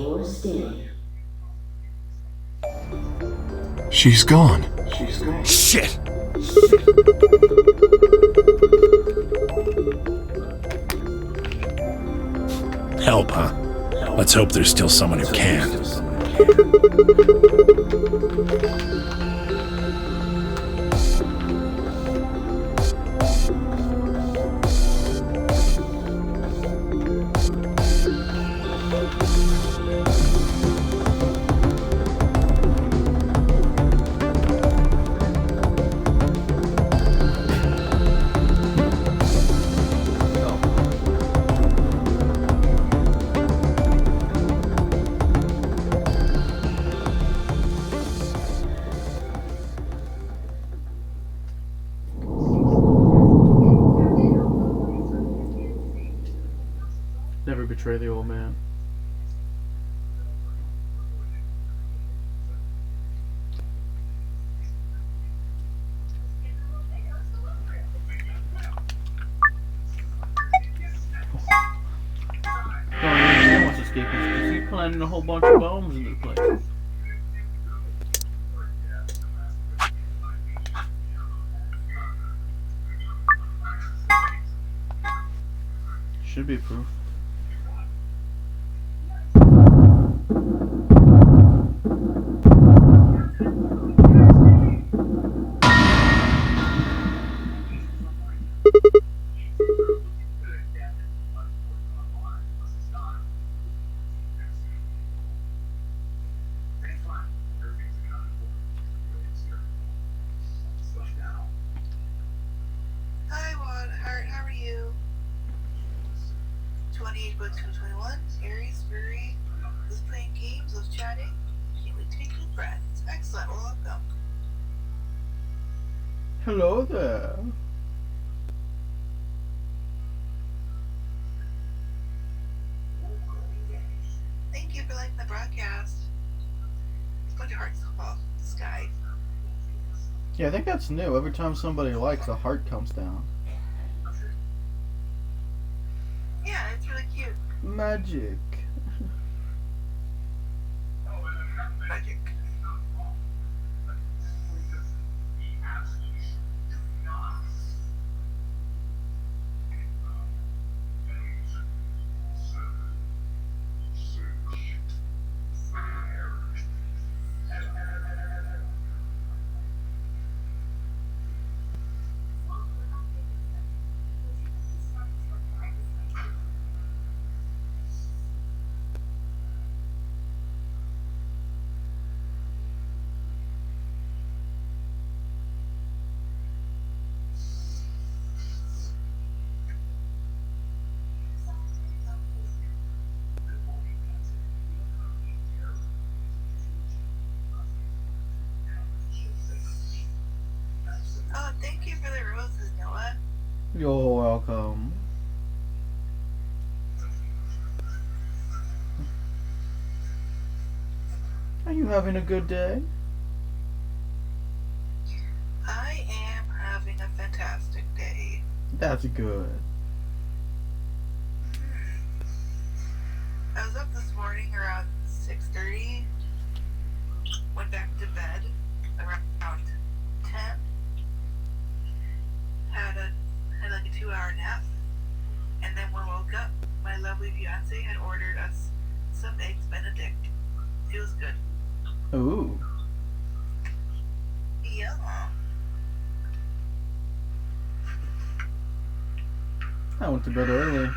She's gone. Shit! Help, huh? Let's hope there's still someone who can. Never betray the old man. He wants to escape because he's planting a whole bunch of bombs into the place. Should be proof. Hi, Wadheart, how are you? 28 books from 21, Aries, Brewery, was playing games, was chatting. Can't wait to take good breaths. Excellent, well, welcome. Hello there. Thank you for liking the broadcast. There's a bunch of hearts above the sky. Yeah, I think that's new. Every time somebody likes, a heart comes down. Yeah, it's really cute. Magic. Magic. Oh, thank you for the roses, Noah. You're welcome. Are you having a good day? I am having a fantastic day. That's good. I was up this morning around 6:30. Went back to bed around 10. Had like a 2-hour nap. And then when we woke up, my lovely fiance had ordered us some eggs Benedict. It was good. Ooh. Yeah. I went to bed early.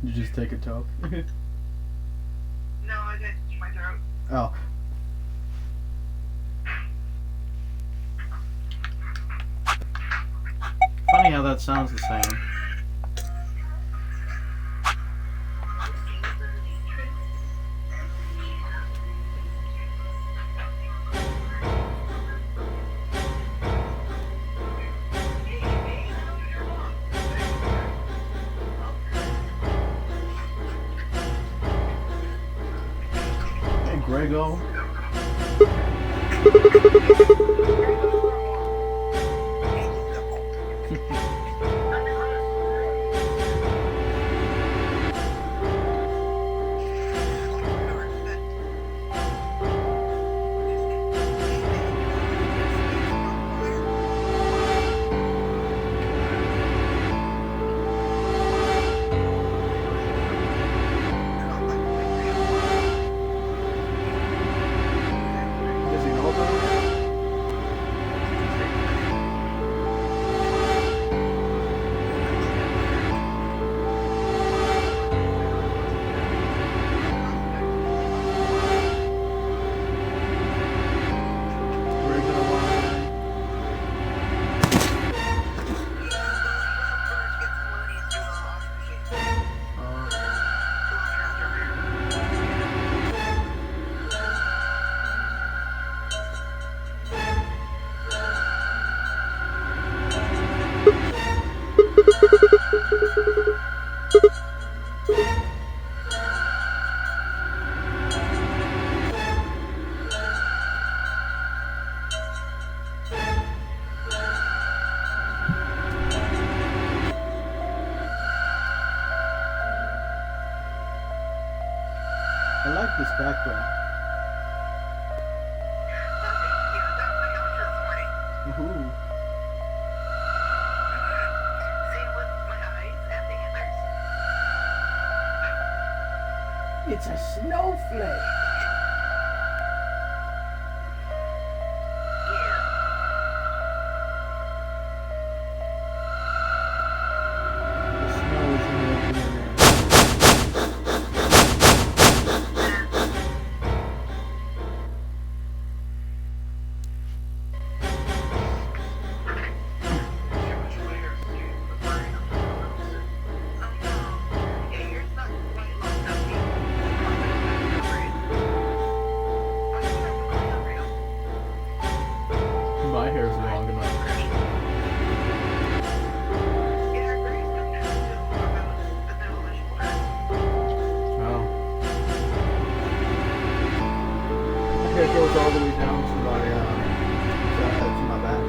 You just take a toke? No, I got to my throat. Oh. Funny how that sounds the same. Hey, Grego. Does he know about it? We're gonna want I like this background. Ooh. It's a snowflake. The snow is in the opening. hair's long enough. Oh. My hair goes all the way down to my back.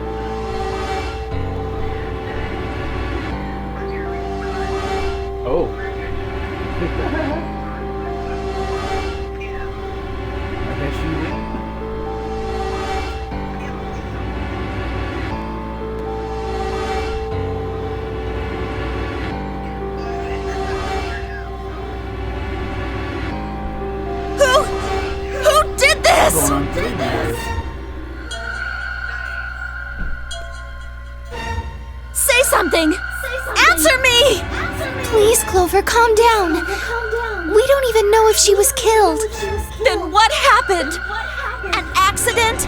Oh. I guess you win. Who did this? Going on 3 years. Say something! Answer me! Please, Clover, calm down. We don't even know if she was killed. Then what happened? An accident?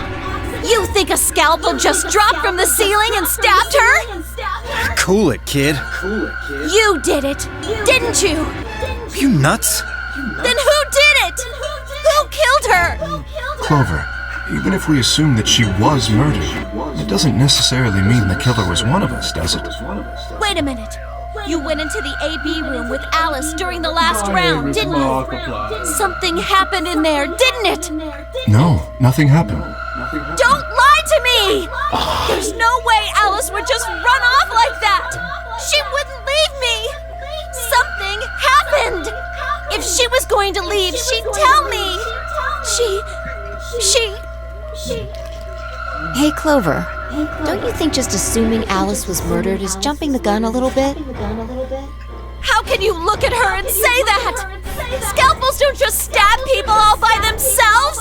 You think a scalpel just dropped from the ceiling and stabbed her? Cool it, kid. You did it, didn't you? Are you nuts? Then who did it? Who killed her? Clover, even if we assume that she was murdered, it doesn't necessarily mean the killer was one of us, does it? Wait a minute. You went into the AB room with Alice during the last round, didn't you? Something happened in there, didn't it? No, nothing happened. Don't lie to me! There's no way Alice would just run off like that! She wouldn't leave me! Something happened! If she was going to leave, she'd tell me! She... Hey, Clover. Don't you think just assuming Alice was murdered is jumping the gun a little bit? How can you look at her and say that? Scalpels don't just stab people all by themselves!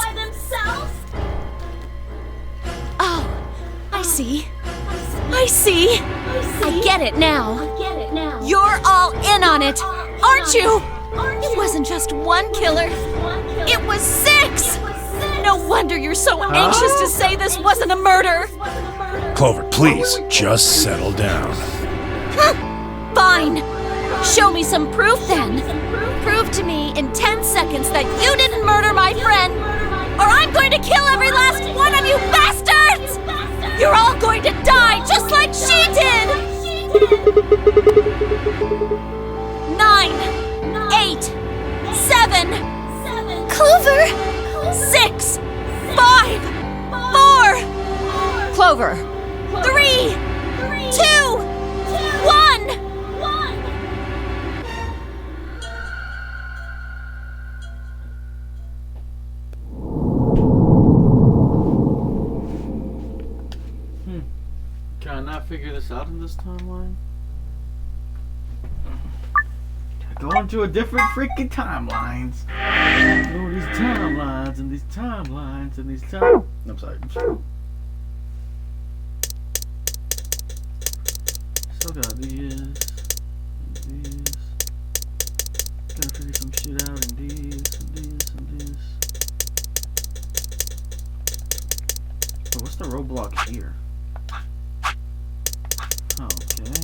Oh, I see. I get it now. You're all in on it, aren't you? It wasn't just one killer. It was 6! No wonder you're so anxious to say this wasn't a murder. Clover, please, just settle down. Fine. Show me some proof then. Prove to me in 10 seconds that you didn't murder my friend, or I'm going to kill every last one of you bastards! You're all going to die just like she did! 9, 8, 7, Clover! 6, 5, 4, Clover! 3, 2, 1! Can I not figure this out in this timeline? Go into a different freaking timelines. Oh, these timelines and these timelines and these timelines. I'm sorry. Still got these. And these. Gotta figure some shit out in these and these and these. But what's the roadblock here? Okay.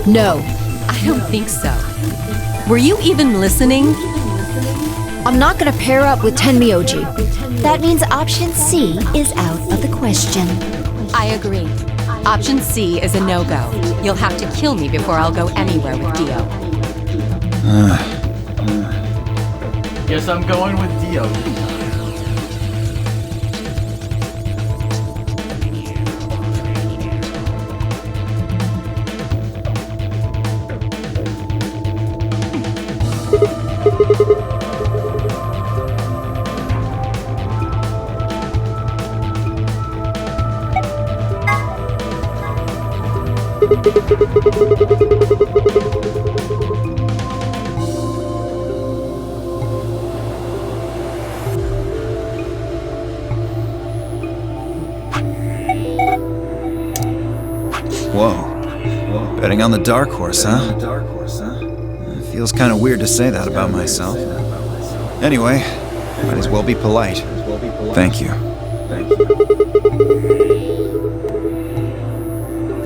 No, I don't think so. Were you even listening? I'm not gonna pair up with Tenmyoji. That means option C is out of the question. I agree. Option C is a no-go. You'll have to kill me before I'll go anywhere with Dio. Guess I'm going with Dio. on the Dark Horse, huh? It feels kind of weird to say that about myself. Anyway, might as well be polite. Thank you.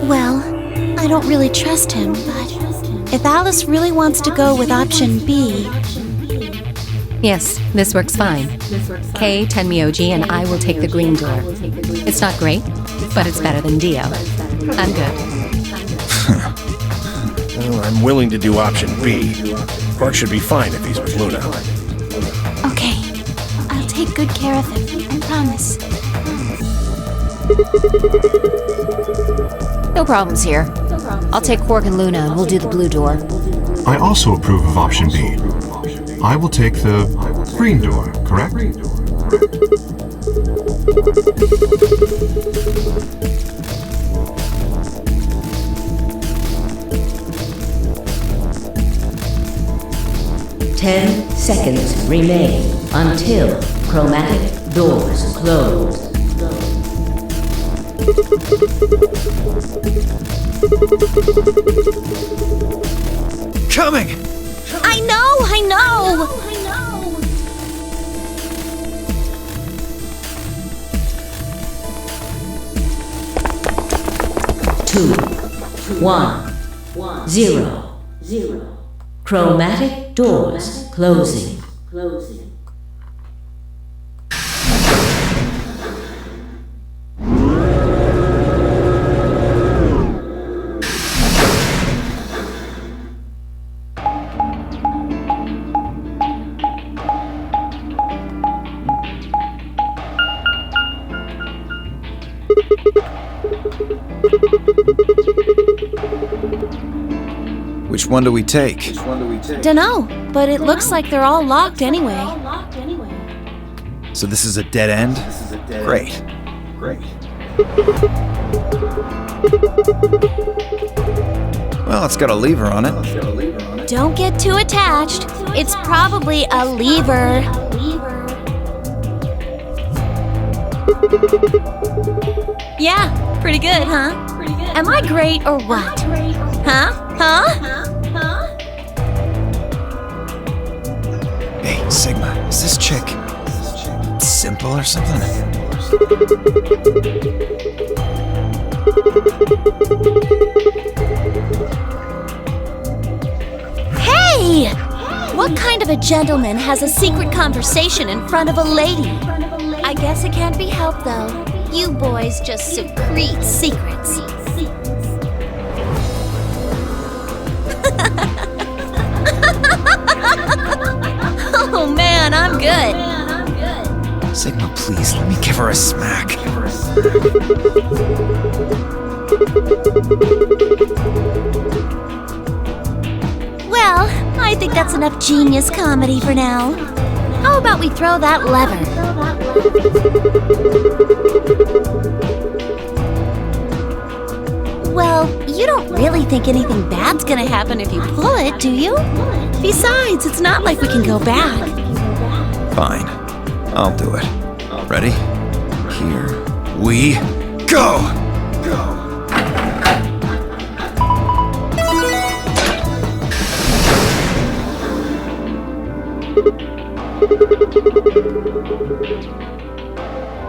Well, I don't really trust him, but if Alice really wants to go with option B... Yes, this works fine. Kay, Tenmyoji, and I will take the green door. It's not great, but it's better than Dio. I'm good. Well, I'm willing to do option B. Quark should be fine if he's with Luna. Okay, I'll take good care of him, I promise. No problems here. I'll take Quark and Luna and we'll do the blue door. I also approve of option B. I will take the green door, correct? 10 seconds remain until chromatic doors close. Coming! I know! 2, 1, 0. Chromatic doors closing. Which one do we take? Dunno, but it looks like they're all locked anyway. So this is a dead end? Great. Well, it's got a lever on it. Don't get too attached. It's probably a lever. Yeah, pretty good, huh? Am I great or what? Huh? Hey, Sigma, is this chick simple or something? Hey! What kind of a gentleman has a secret conversation in front of a lady? I guess it can't be helped, though. You boys just secrete secrets. Oh man, I'm good. Sigma, please, let me give her a smack. Well, I think that's enough genius comedy for now. How about we throw that lever? Well, you don't really think anything bad's gonna happen if you pull it, do you? Besides, it's not like we can go back. Fine, I'll do it. Ready? Here we go!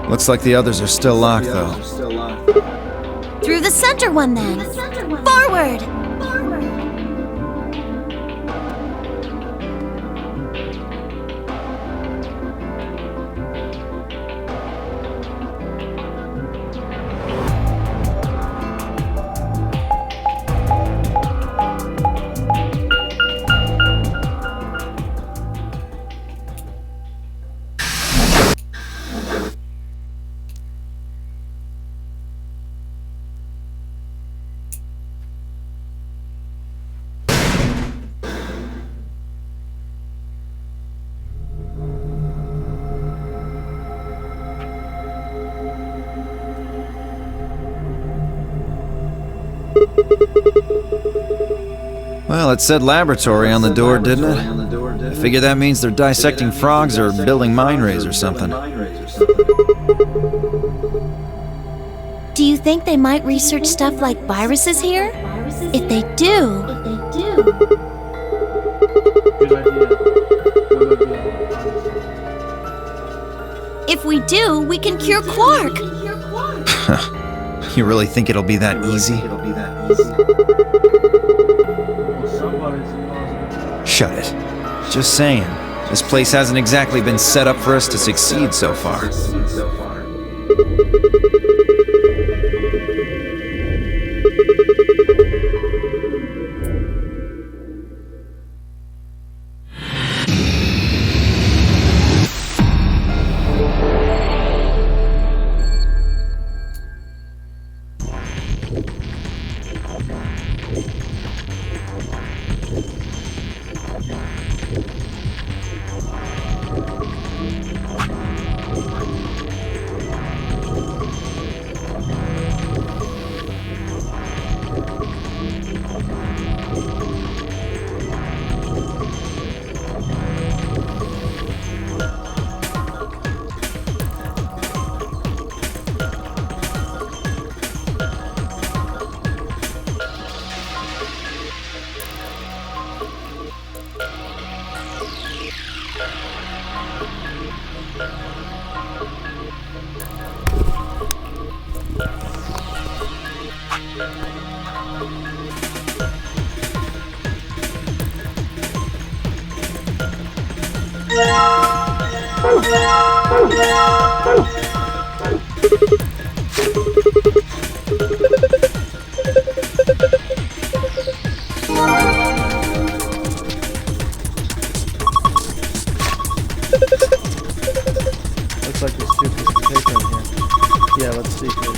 Looks like the others are still locked, though. Through the center one, then. Forward! Well, it said laboratory on the door, didn't it? I figure that means they're dissecting frogs or building mine rays or something. Do you think they might research stuff like viruses here? If they do, Good idea. Good idea. if we do, we can cure Quark. You really think it'll be that easy? Well, somebody's supposed Shut it. Just saying. This place hasn't exactly been set up for us to succeed so far. Looks like there's 2 pieces of paper in here. Yeah, let's see here.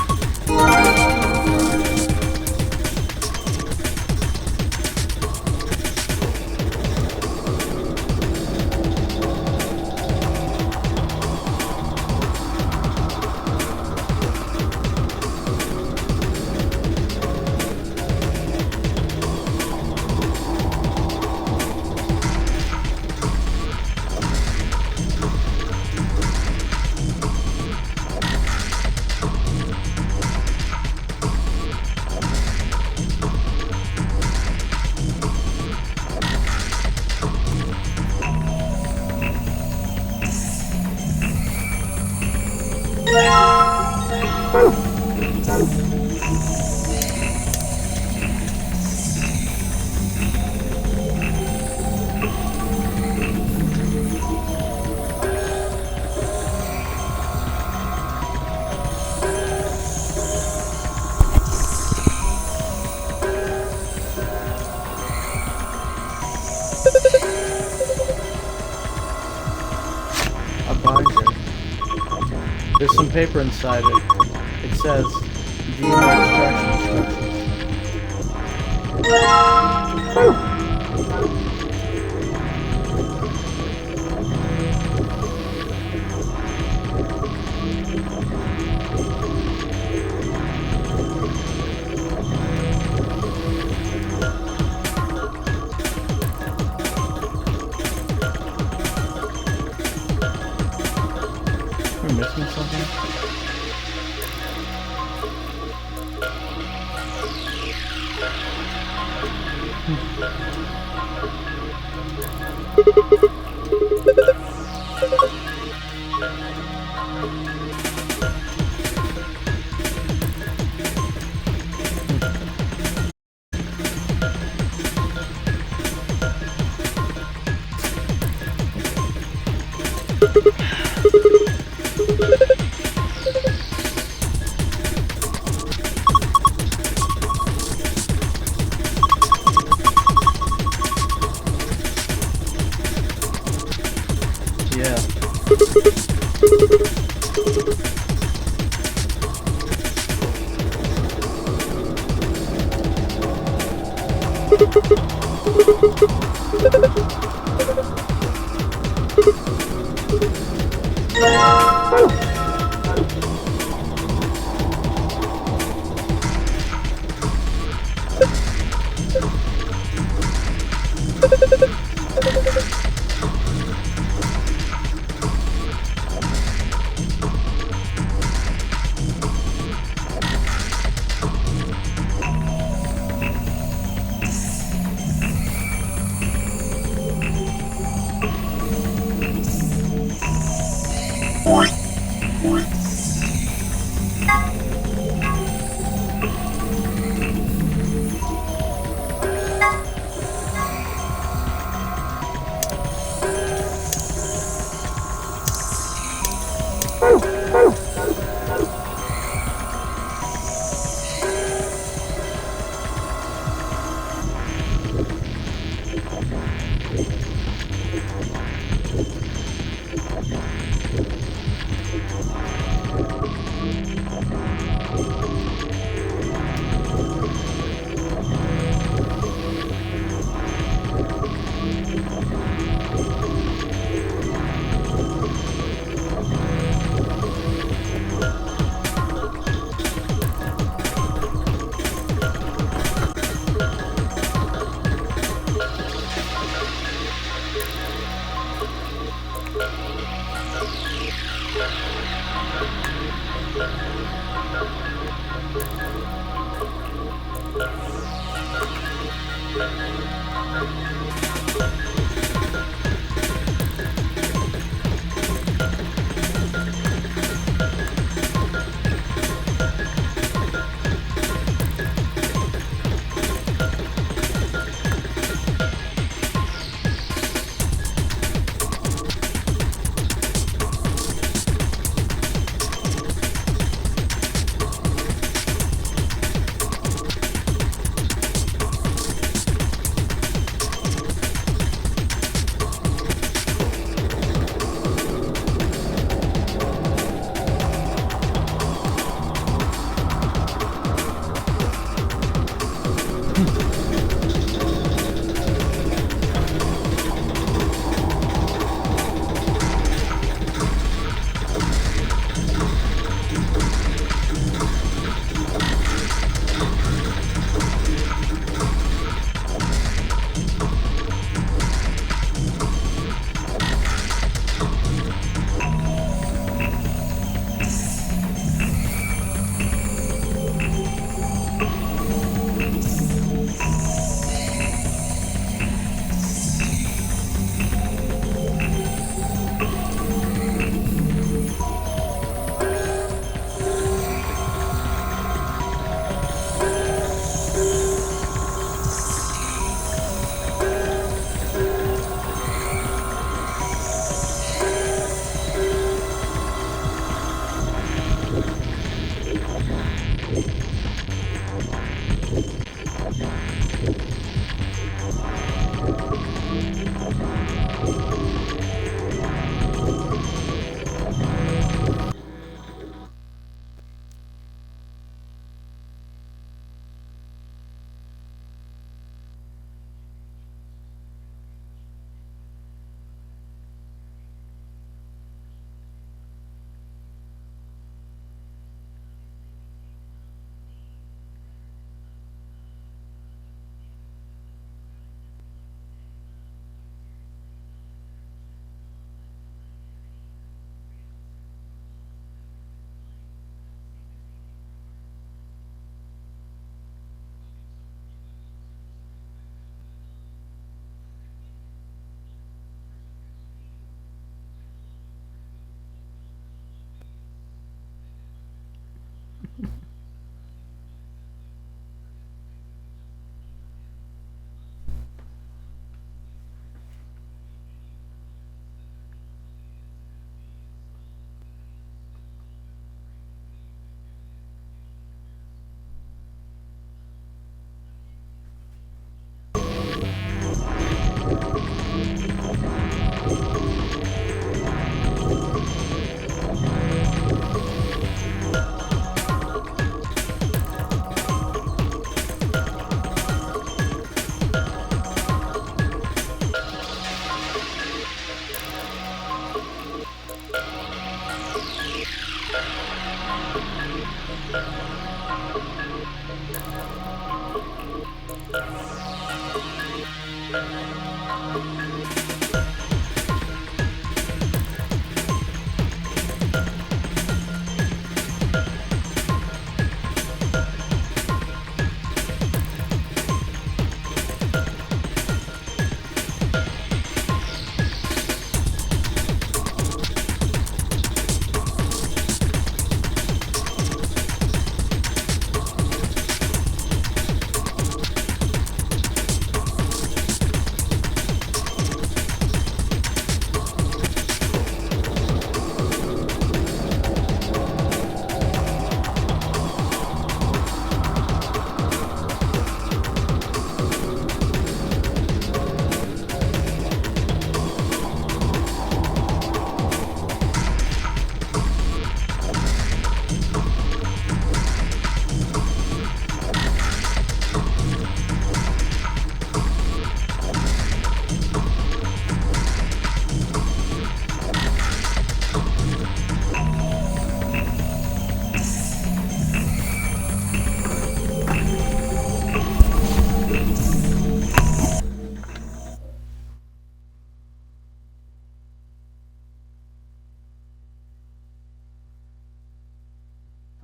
A binder. There's some paper inside it. It says DNA extraction Am I missing something? Yeah.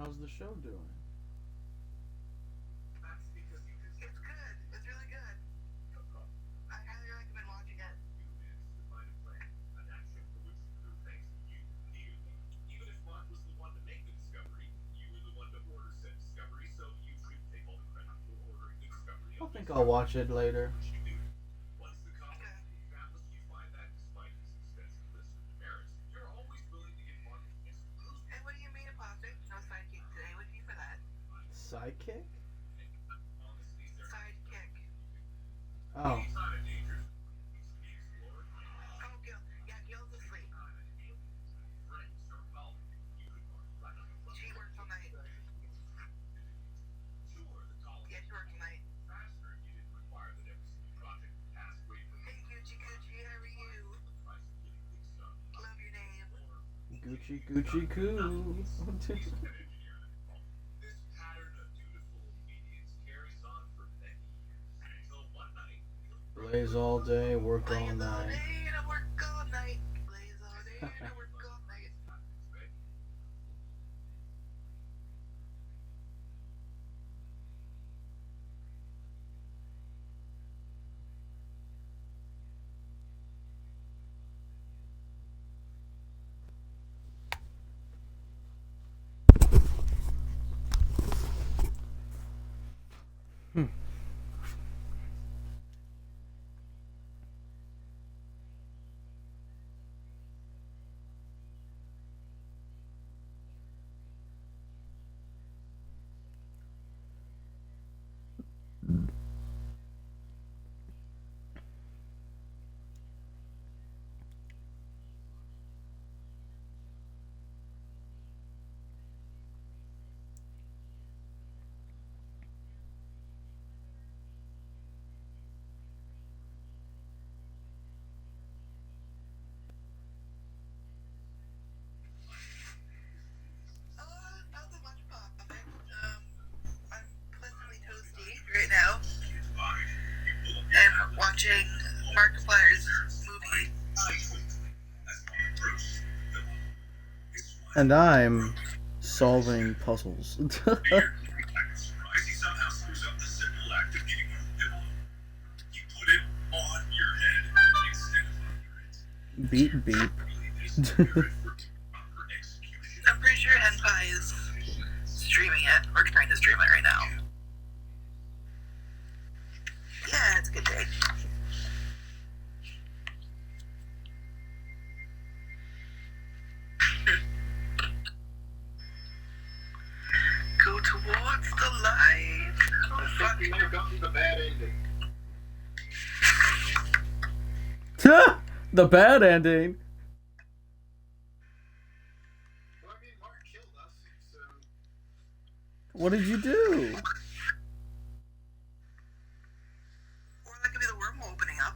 How's the show doing? It's good. It's really good. think I'll watch it later. And what do you mean, Apostle? No sidekick today. What do you mean by that? Sidekick? Sidekick. Oh. Oh, Gil. Yeah, Gil's asleep. She works all night. Yeah, she works all night. Hey, Gucci Gucci, how are you? Love your name. Gucci Gucci Goo. Blaze all day, work all night. Right now, I'm watching Markiplier's movie. And I'm solving puzzles. Beep beep. I'm pretty sure Henpai is streaming it, or trying to stream it right now. Yeah, it's a good day. Go towards the light. Oh, fuck. You may have gotten the bad ending. The bad ending. What did you do? Or that could be the wormhole opening up.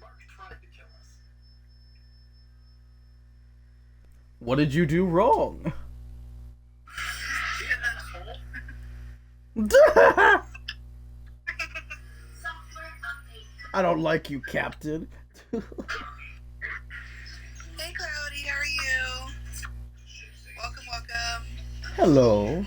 Mark tried to kill us. What did you do wrong? I don't like you, Captain. Hey, Cloudy, how are you? Welcome, welcome. Hello.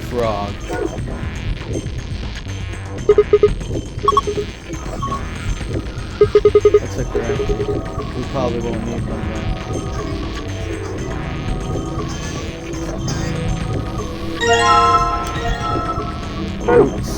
Frog. That's a great. We probably won't need them then. Roots.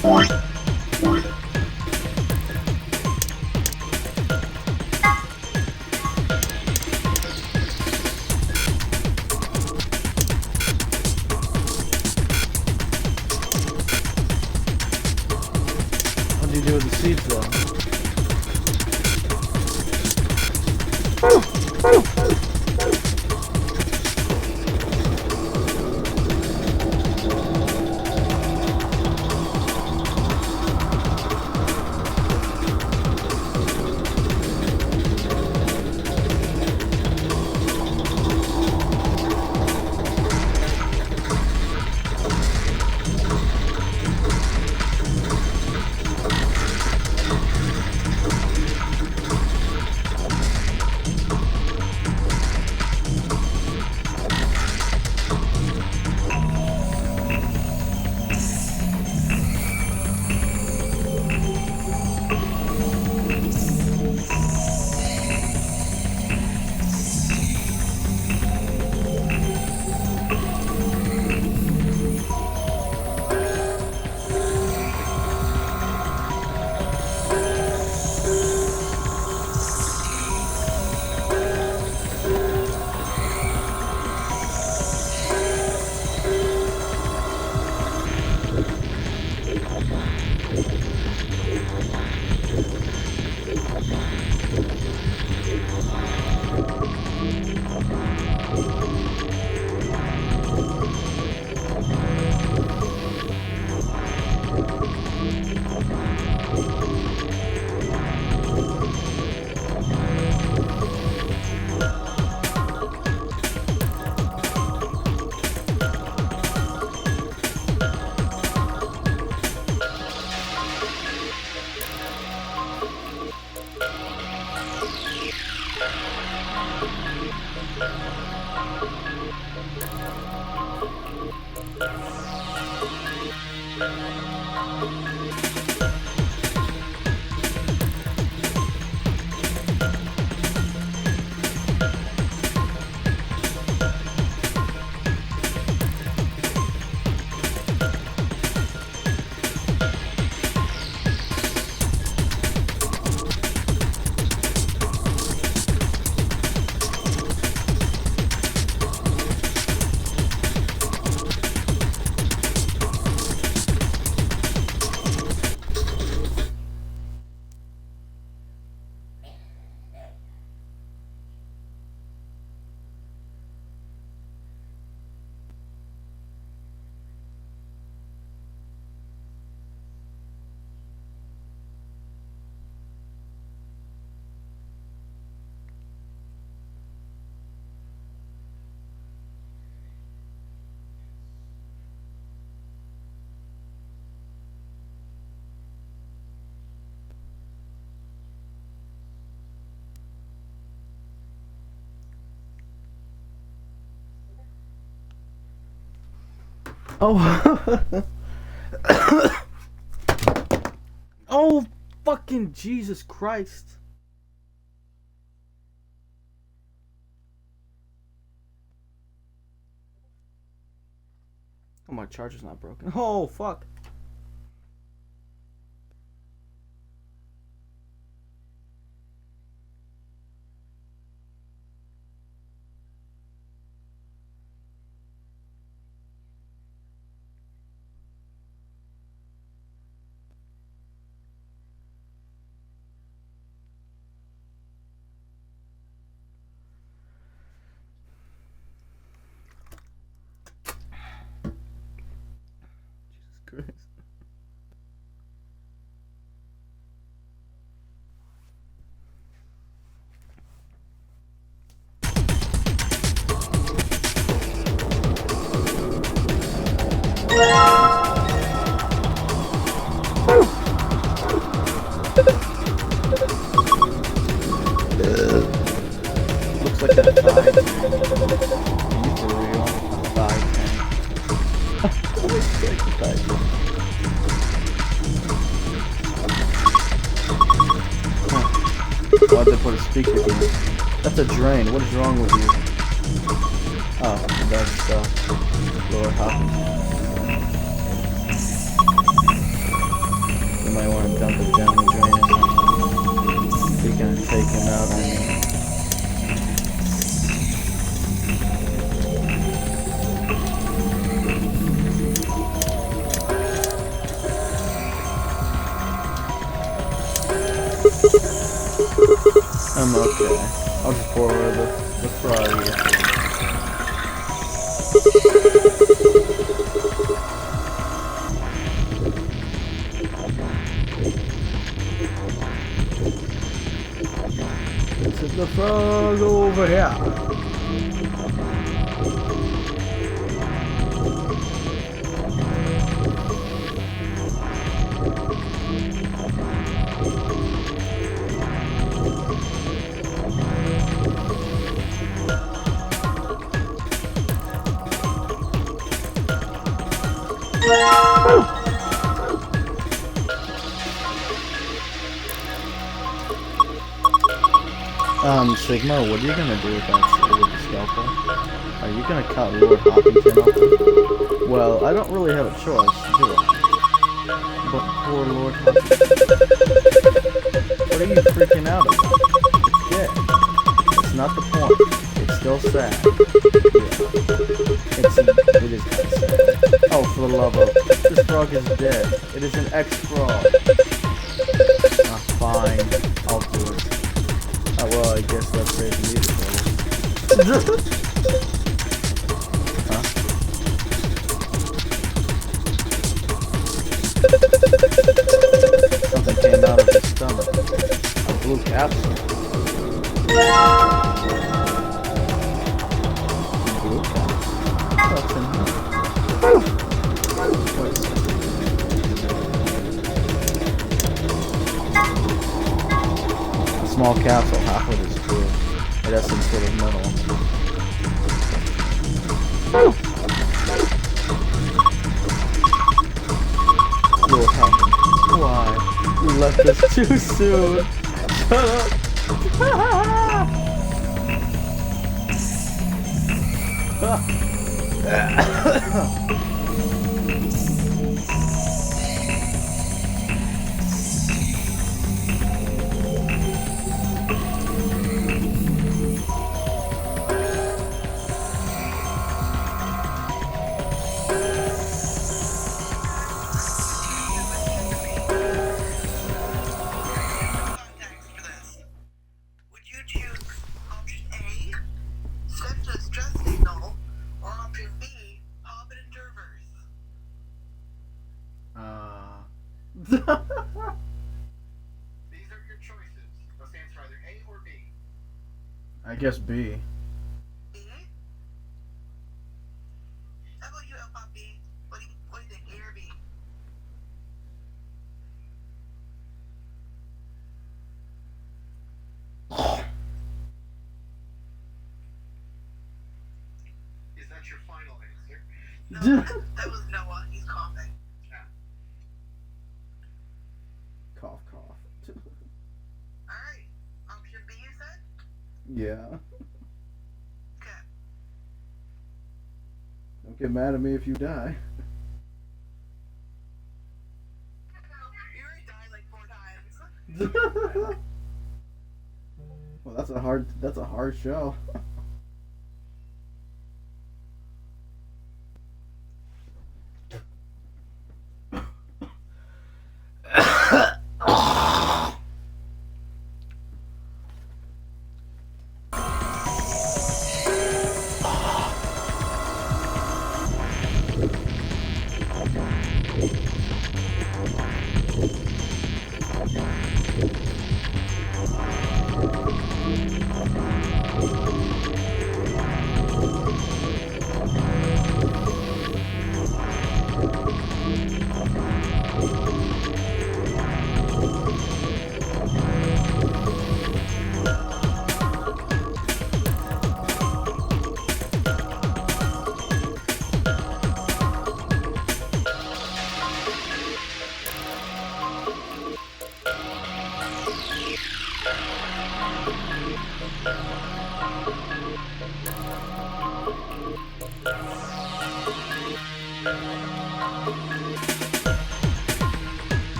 What do you do with the seeds though? Oh. Oh, fucking Jesus Christ. Oh, my charger's not broken. Oh, fuck. Christ. Looks like that thigh. For real. Thigh. Looks like the thigh. Why'd they put a speaker in? That's a drain. What is wrong with you? Oh, that's Lord Hopkins. what I mean. I'm okay. I'll just pour her the frog. This is the frog over here. Sigma, what are you gonna do with that with the scalpel? Are you gonna cut Lord Hoppington open? Well, I don't really have a choice, do I? But poor Lord Hoppington. What are you freaking out about? It's dead. It's not the point. It's still sad. Yeah. It is kind of sad. Oh, for the love of... This frog is dead. It is an ex-frog. Ah, fine. I'll do it. Oh, well, I guess that's crazy music. Huh? Something came out of his stomach. A blue capsule. Blue capsule? What's in here? Wait a second. Small capsule, half of it is true. It has some sort of metal. Lord Hoppington, why? You left us too soon. Shut up. These are your choices. Let's answer either A or B. I guess B. B? How about you, El Papi? What do you think, A or B? Is that your final answer? No, that was Noah. He's coughing. Cough, cough. Alright. Option B, you said? Yeah. Okay. Don't get mad at me if you die. You already died like 4 times. Well, that's a hard show.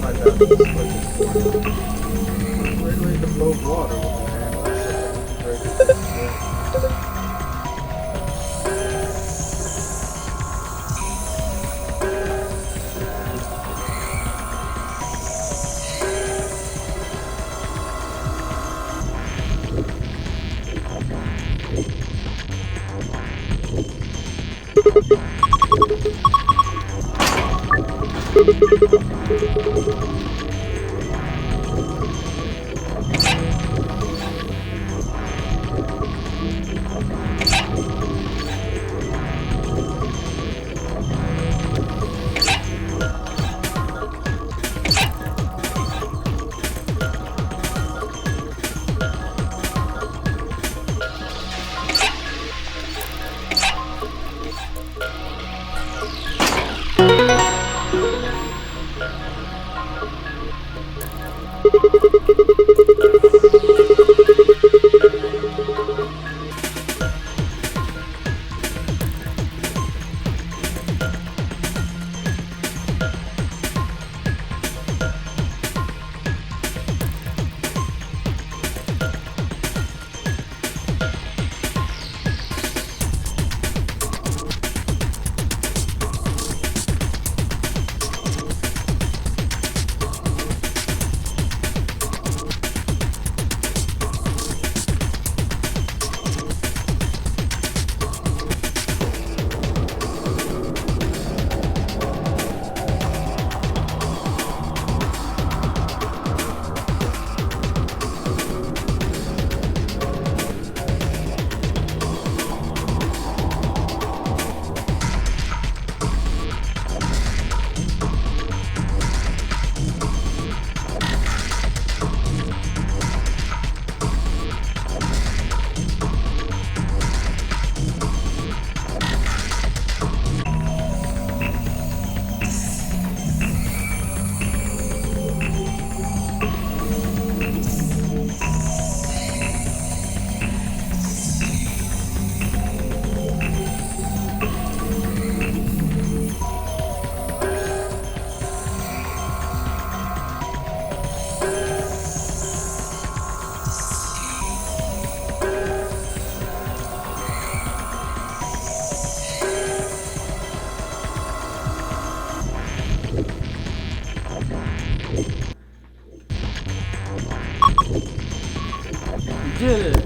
my bad. Regulate the flow of water with the handle so that break it. Did it!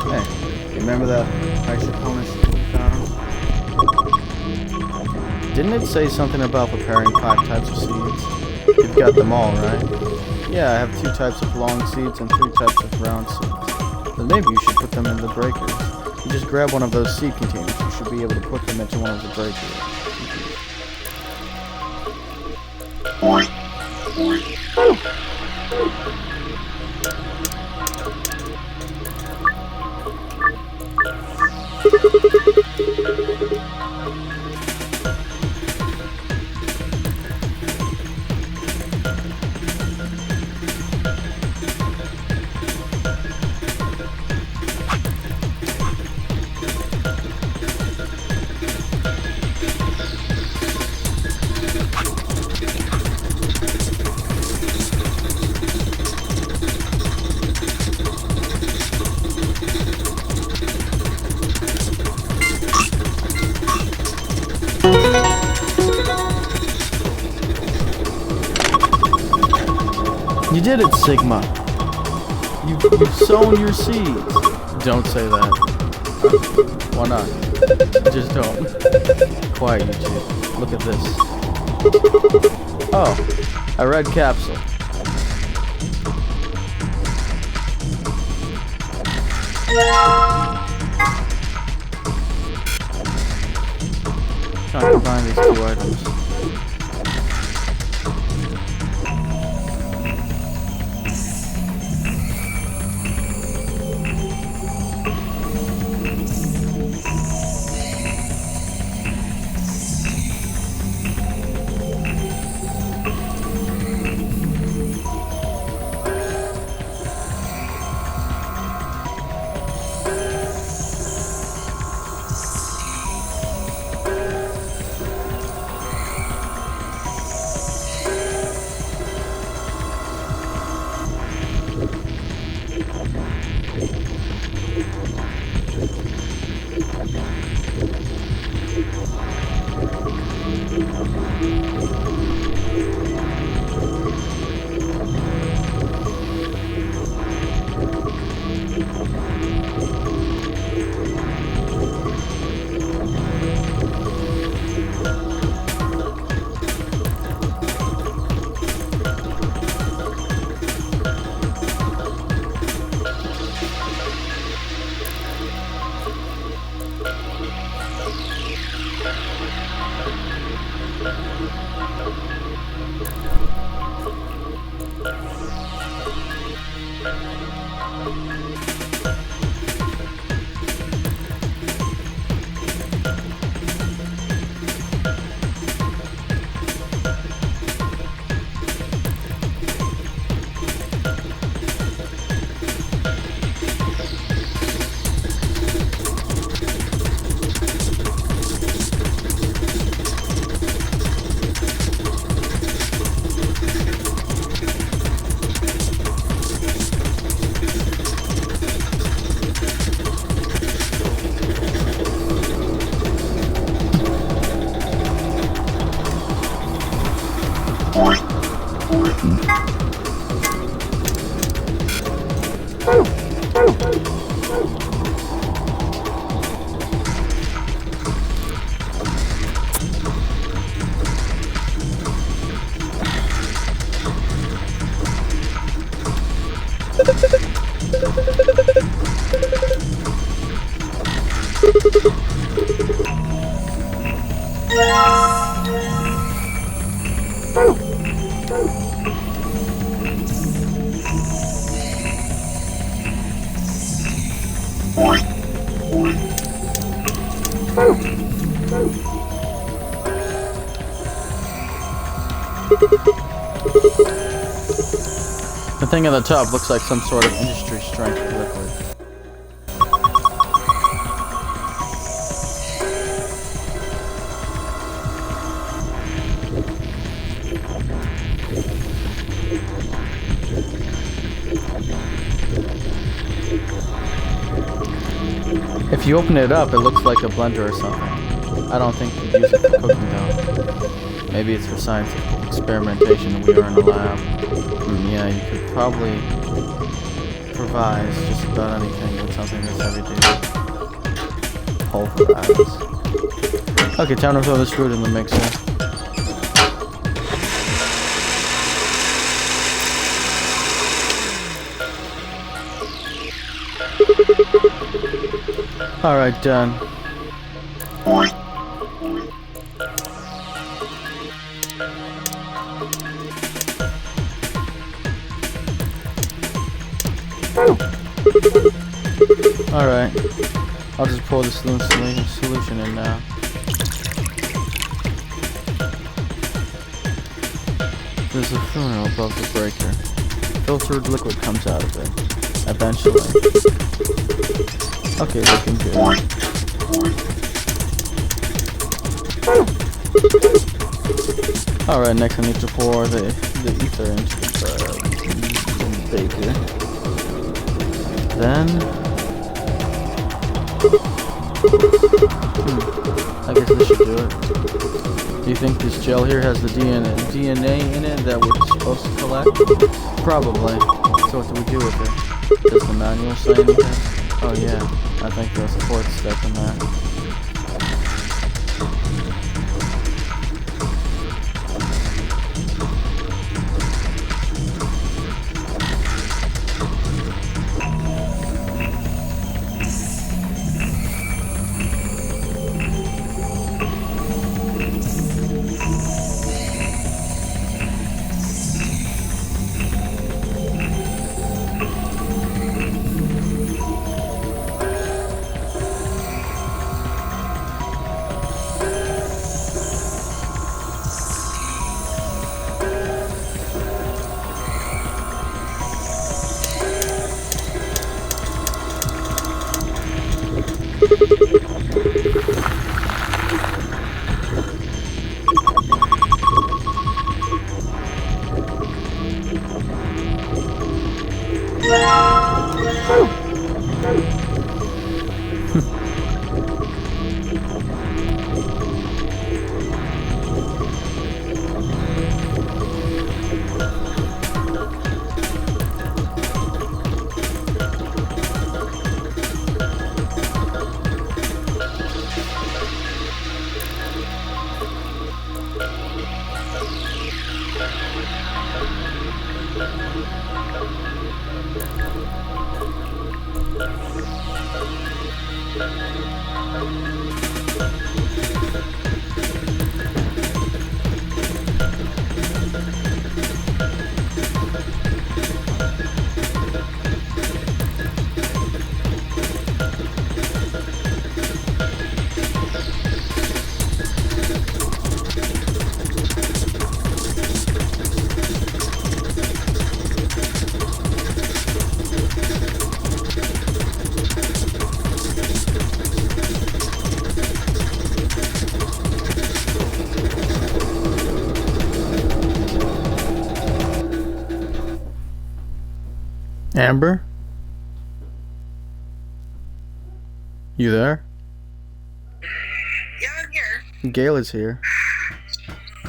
Hey, you remember that hydroponics we found? Didn't it say something about preparing 5 types of seeds? You've got them all, right? Yeah, I have 2 types of long seeds and 3 types of round seeds. Then maybe you should put them in the breakers. You just grab one of those seed containers. You should be able to put them into one of the breakers. You did it, Sigma. You've sown your seeds. Don't say that. Why not? Just don't. Quiet, you two. Look at this. Oh, a red capsule. Trying to combine these 2 items. The thing at the top looks like some sort of industry strength liquid. If you open it up, it looks like a blender or something. I don't think you'd use it for cooking though. Maybe it's for scientific experimentation and we are in a lab. Yeah, you could probably improvise just about anything with something that's everyday. Pulverize. Okay, time to throw this fruit in the mixer. Alright, done. Alright. I'll just pour the solution in now. There's a funnel above the breaker. Filtered liquid comes out of it. Eventually. Okay, looking good. Alright, next I need to pour the ether into the baker. Then... I guess this should do it. Do you think this gel here has the DNA in it that we're supposed to collect? Probably. So what do we do with it? Does the manual say anything? Oh yeah, I think there's a fourth step in that. Amber? You there? Yeah, I'm here. Gail is here.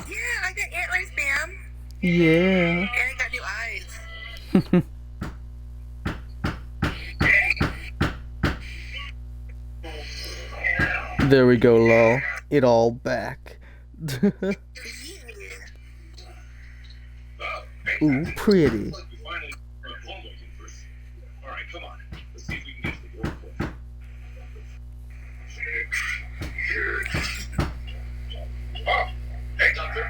Yeah, I got antlers, ma'am. Yeah. And I got new eyes. There we go, lol. It all back. Ooh, pretty. Hey, Doctor.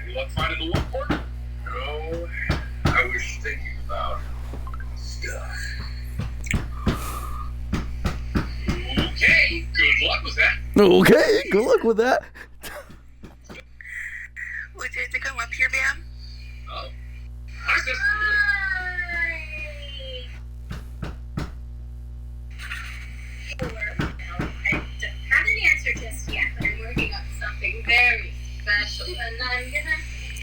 Any luck finding the one port? No. I was thinking about stuff. Okay, good luck with that. Okay, good luck with that. Would you like to come up here, Bam? Oh. I haven't answered just yet, but I'm working on something very special, and I'm gonna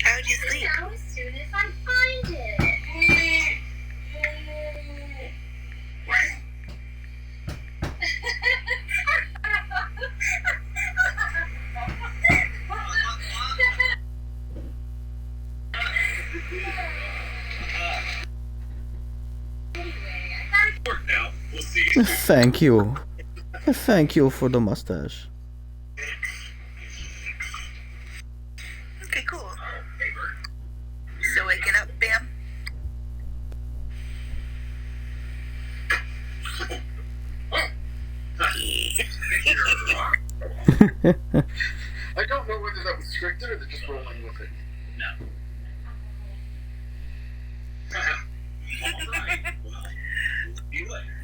How'd you sleep? know as soon as I find it. Thank you. Thank you for the mustache. Okay, cool. So waking up, Bam? I don't know whether that was scripted or they're just rolling with it.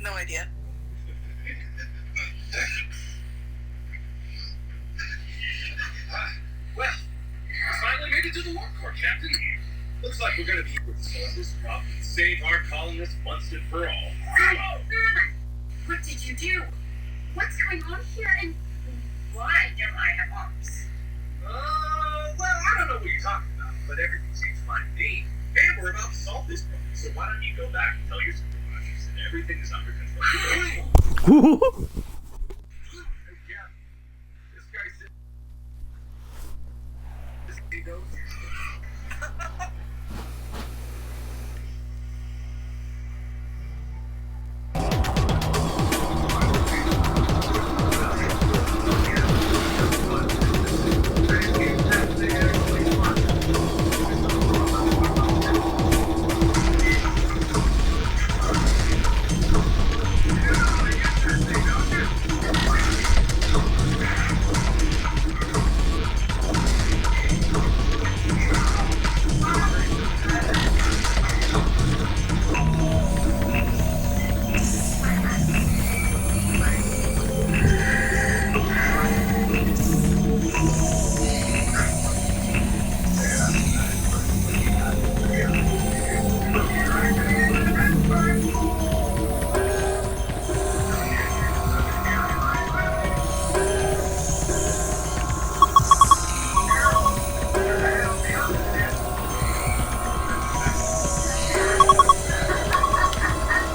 No idea. Well, we finally made it to the war core, Captain. Looks like we're gonna be able to solve this problem and save our colonists once and for all. What did you do? What's going on here, and why don't I have arms? Well, I don't know what you're talking about, but everything seems fine to me. And we're about to solve this problem, so why don't you go back and tell your supervisors that everything is under control. Yeah, this guy said... This guy knows.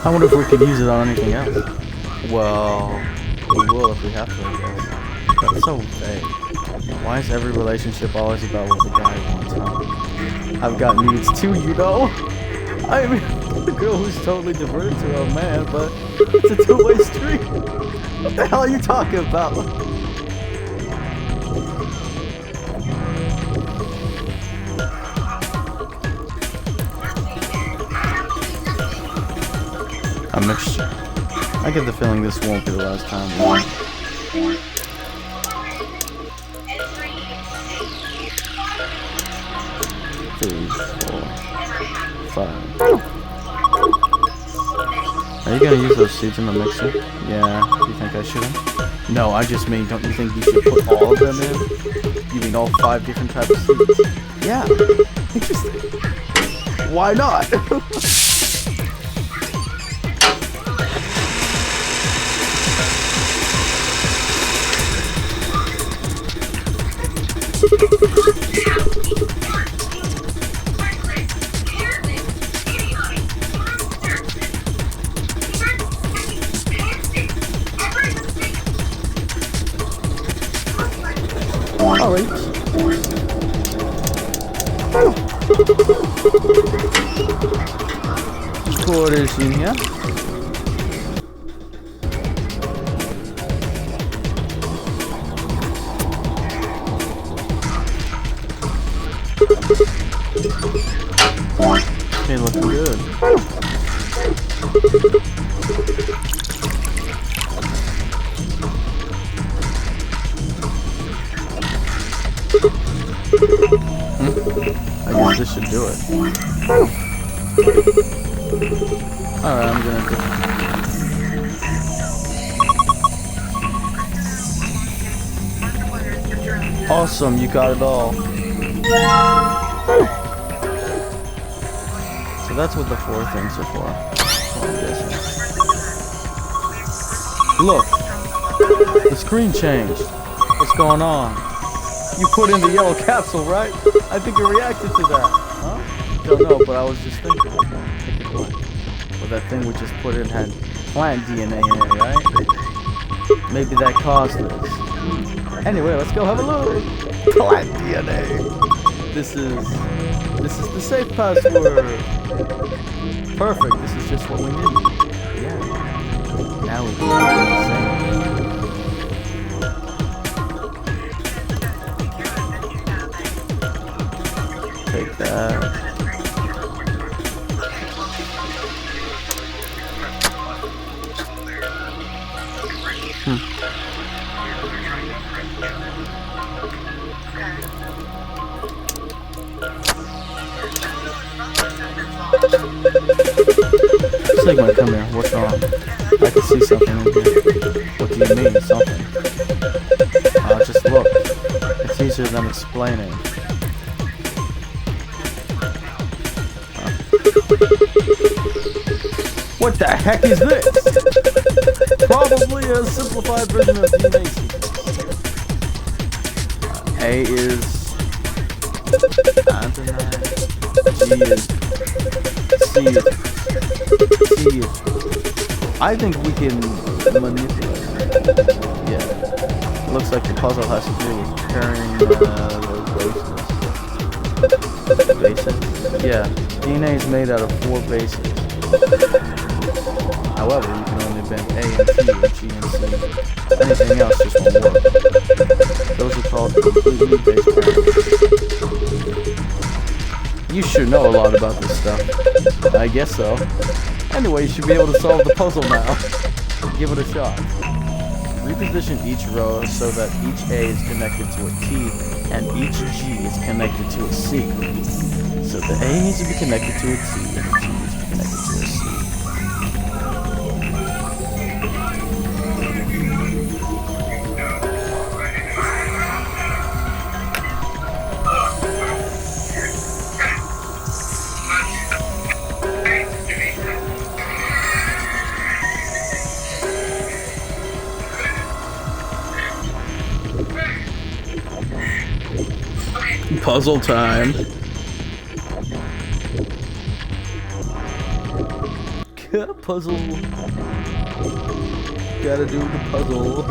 I wonder if we could use it on anything else. Well, we will if we have to, I guess. That's so vague. Why is every relationship always about what the guy wants, huh? I've got needs too, you know? I mean, the girl who's totally diverted to a man, but it's a two-way street. What the hell are you talking about? A mixture. I get the feeling this won't be the last time. 3, 4, 5. Are you gonna use those seeds in the mixer? Yeah. You think I shouldn't? No, I just mean, don't you think you should put all of them in? You mean all 5 different types of seeds? Yeah. Interesting. Why not? Alright. Corazinha. Okay, looking good. I guess this should do it. Alright, I'm gonna do Awesome, you got it all. So that's what the 4 things are for. Look, the screen changed. What's going on? You put in the yellow capsule, right? I think you reacted to that. Huh? Don't know, but I was just thinking. Well, that thing we just put in had plant DNA in it, right? Maybe that caused this. Anyway, let's go have a look. Plant DNA. This is the safe password. Perfect. This is just what we need. Yeah. Now we can do the same. Take that. Sigma, come here. What's wrong? I can see something in here. What do you mean, something? Just look. It's easier than explaining. What the heck is this? Probably a simplified version of DNA sequence. A is adenine. G is C. I think we can manipulate. Yeah. Looks like the puzzle has to do with carrying those bases. Yeah. DNA is made out of 4 bases. However, you can only bend A and T or G and C. Anything else just won't work. Those are called completely based pairs. You should know a lot about this stuff. I guess so. Anyway, you should be able to solve the puzzle now. Give it a shot. Reposition each row so that each A is connected to a T and each G is connected to a C. So the A needs to be connected to a T and the G needs to be connected to a C. Puzzle time. Puzzle. Gotta do the puzzle.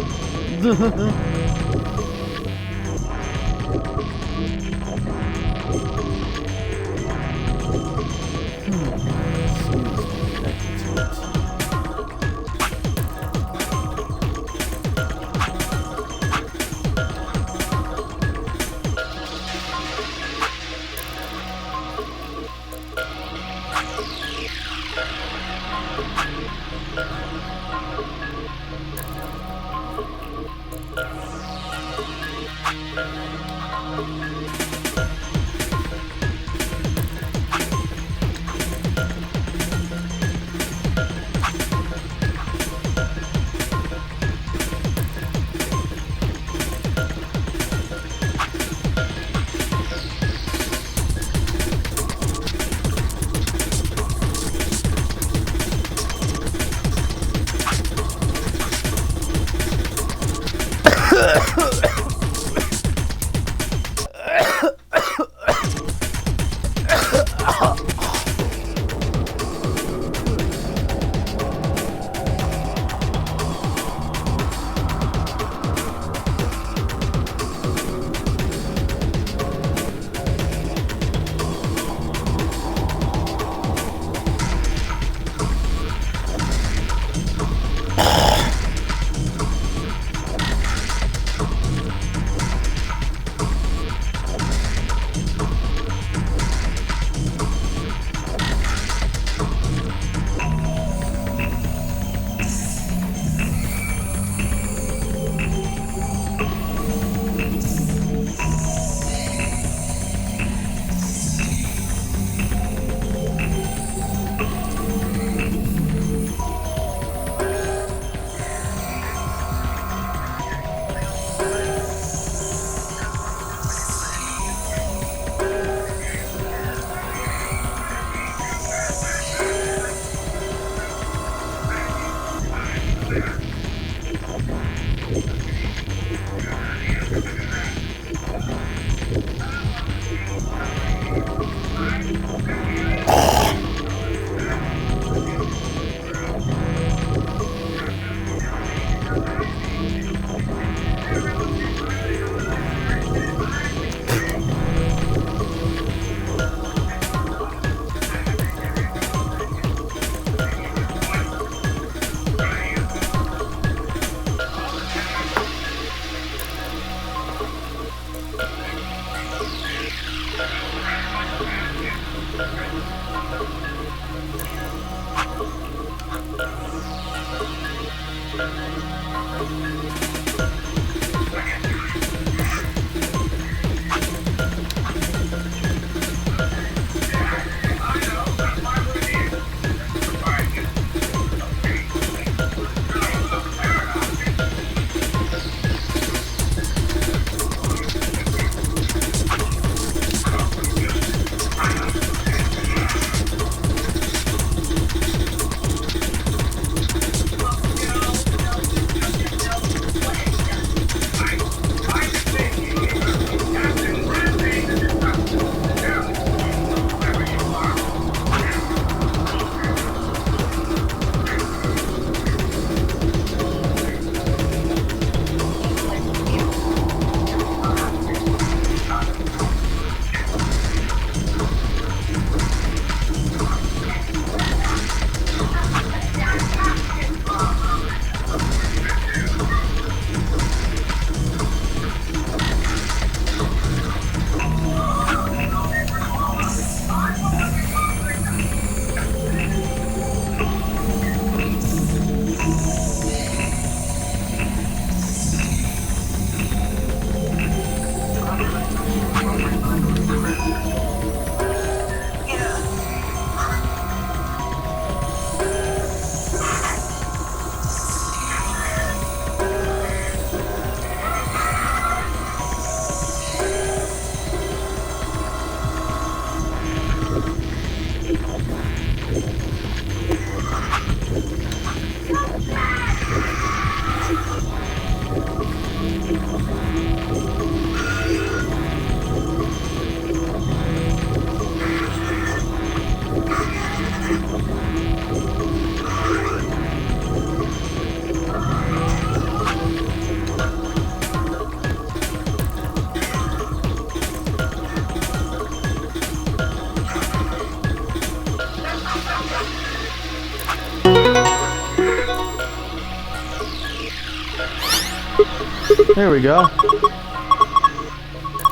There we go.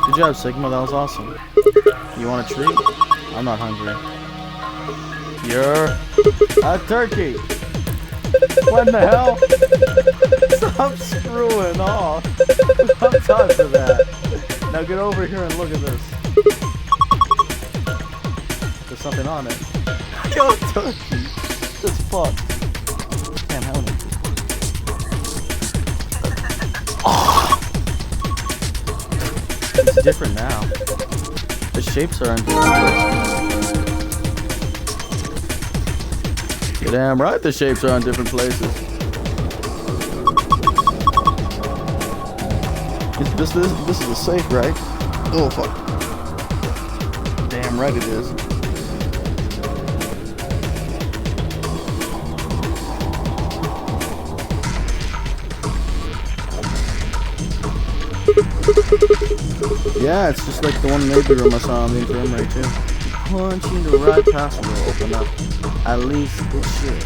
Good job, Sigma. That was awesome. You want a treat? I'm not hungry. You're a turkey. What the hell? Stop screwing off. I'm time for that. Now get over here and look at this. There's something on it. Yo, turkey. Just fuck. Damn, how many? It's different now. The shapes are in different places. You're damn right the shapes are in different places. This is a safe, right? Oh fuck. Damn right it is. Yeah, it's just like the one Navy room I saw on the infirmary too. Punching the right password will open up. At least it should.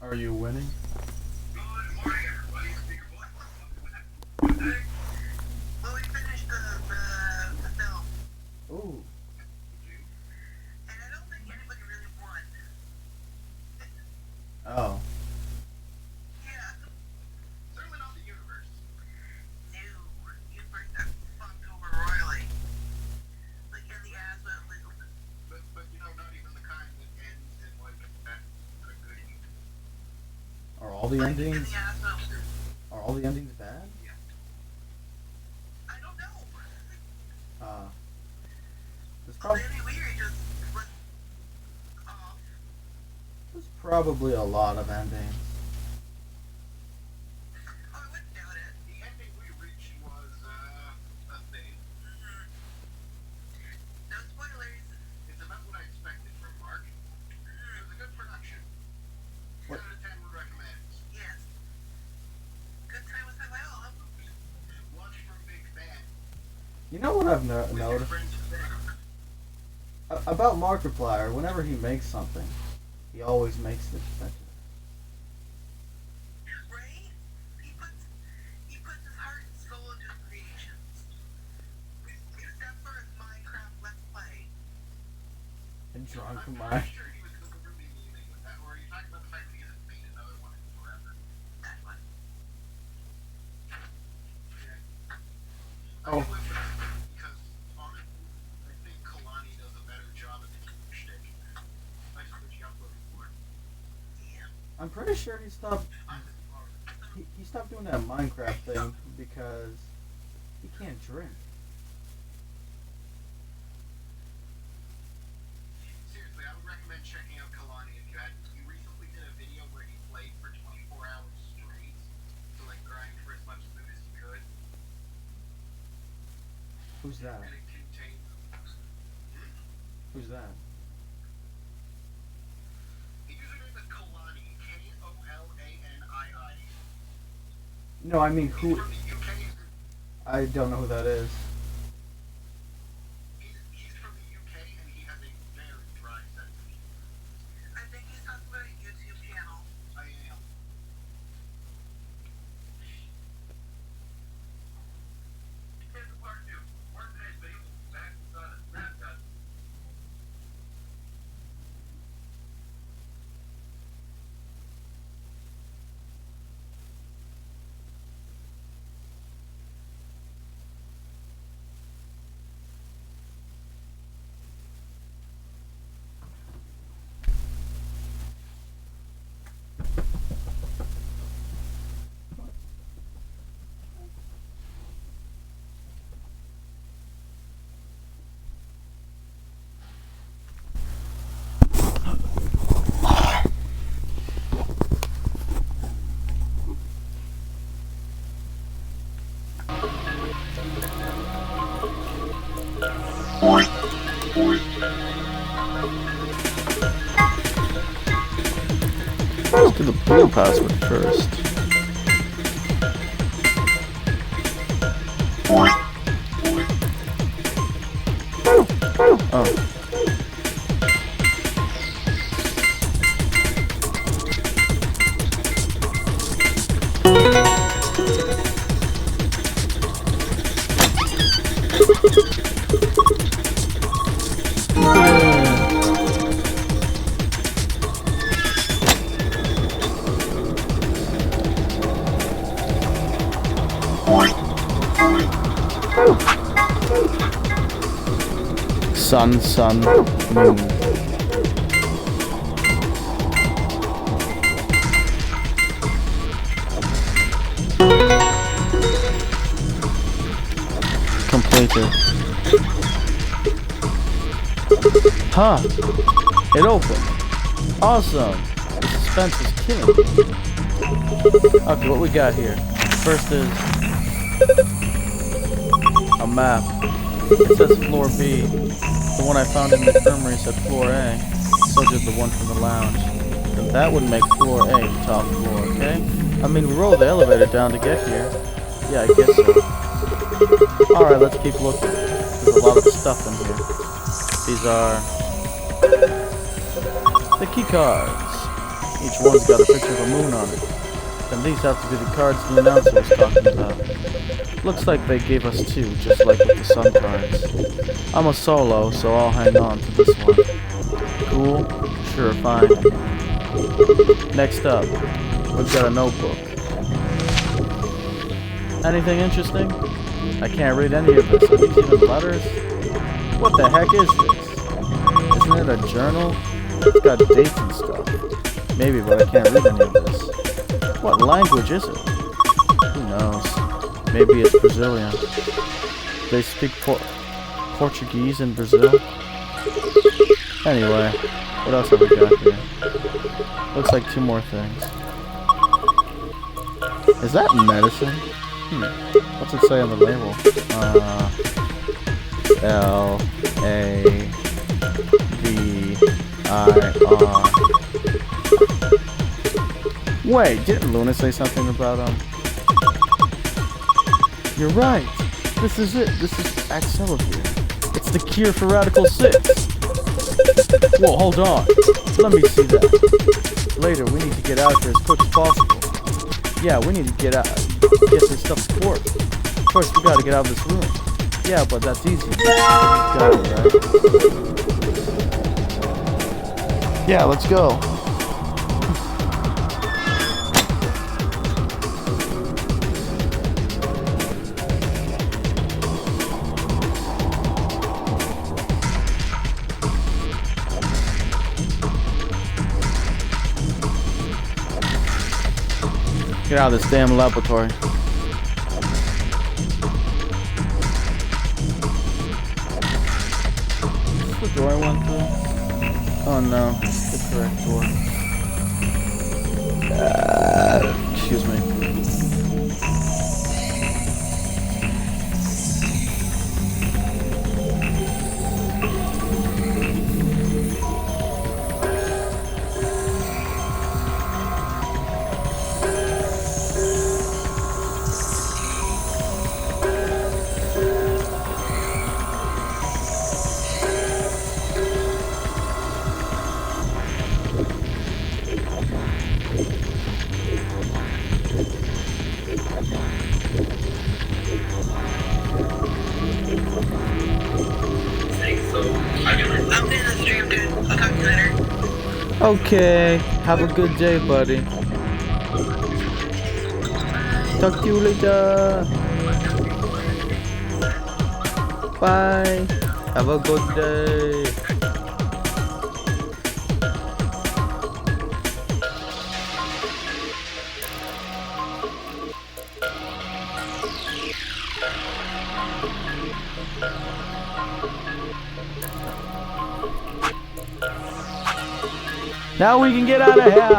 Are you winning? Ooh. Oh. Are all the endings? Are all the endings bad? I don't know. There's probably a lot of endings. You know what I've noticed? About Markiplier, whenever he makes something, he always makes it expensive. And drunk mind. Oh. I'm pretty sure he stopped. He stopped doing that Minecraft thing because he can't drink. Seriously, I would recommend checking out Kalani if you had. He recently did a video where he played for 24 hours straight to like grind for as much food as he could. Who's that? And it contains. Who's that? No, I mean who? I don't know who that is. He's from the UK and he has a very dry sense of humor. I think he's talking about a YouTube channel. I am. Do the pool password first. Oh. Sun, moon. Completed. Huh. It opened. Awesome. The suspense is killing me. Okay, what we got here? First is a map. It says floor B. The one I found in the infirmary said floor A. So did the one from the lounge. And that would make floor A the top floor, okay? I mean, we rolled the elevator down to get here. Yeah, I guess so. Alright, let's keep looking. There's a lot of stuff in here. These are the key cards. Each one's got a picture of a moon on it. And these have to be the cards the announcer was talking about. Looks like they gave us two, just like with the sun cards. I'm a solo, so I'll hang on to this one. Cool? Sure, fine. Next up, we've got a notebook. Anything interesting? I can't read any of this. Are these even letters? What the heck is this? Isn't it a journal? It's got dates and stuff. Maybe, but I can't read any of this. What language is it? Who knows? Maybe it's Brazilian. They speak Portuguese in Brazil? Anyway, what else have we got here? Looks like two more things. Is that medicine? What's it say on the label? L-A-V-I-R. Wait, didn't Luna say something about You're right. This is it. This is Axelovir. It's the cure for Radical 6. Whoa, hold on. Let me see that. Later, we need to get out here as quick as possible. Yeah, we need to get this stuff scored. First, we gotta get out of this room. Yeah, but that's easy. Got it, right? Yeah, let's go. Get out of this damn laboratory. Is this the door I went through? Oh no, it's the correct door. Excuse me. Okay, have a good day, buddy. Talk to you later. Bye. Have a good day. Now we can get out of here!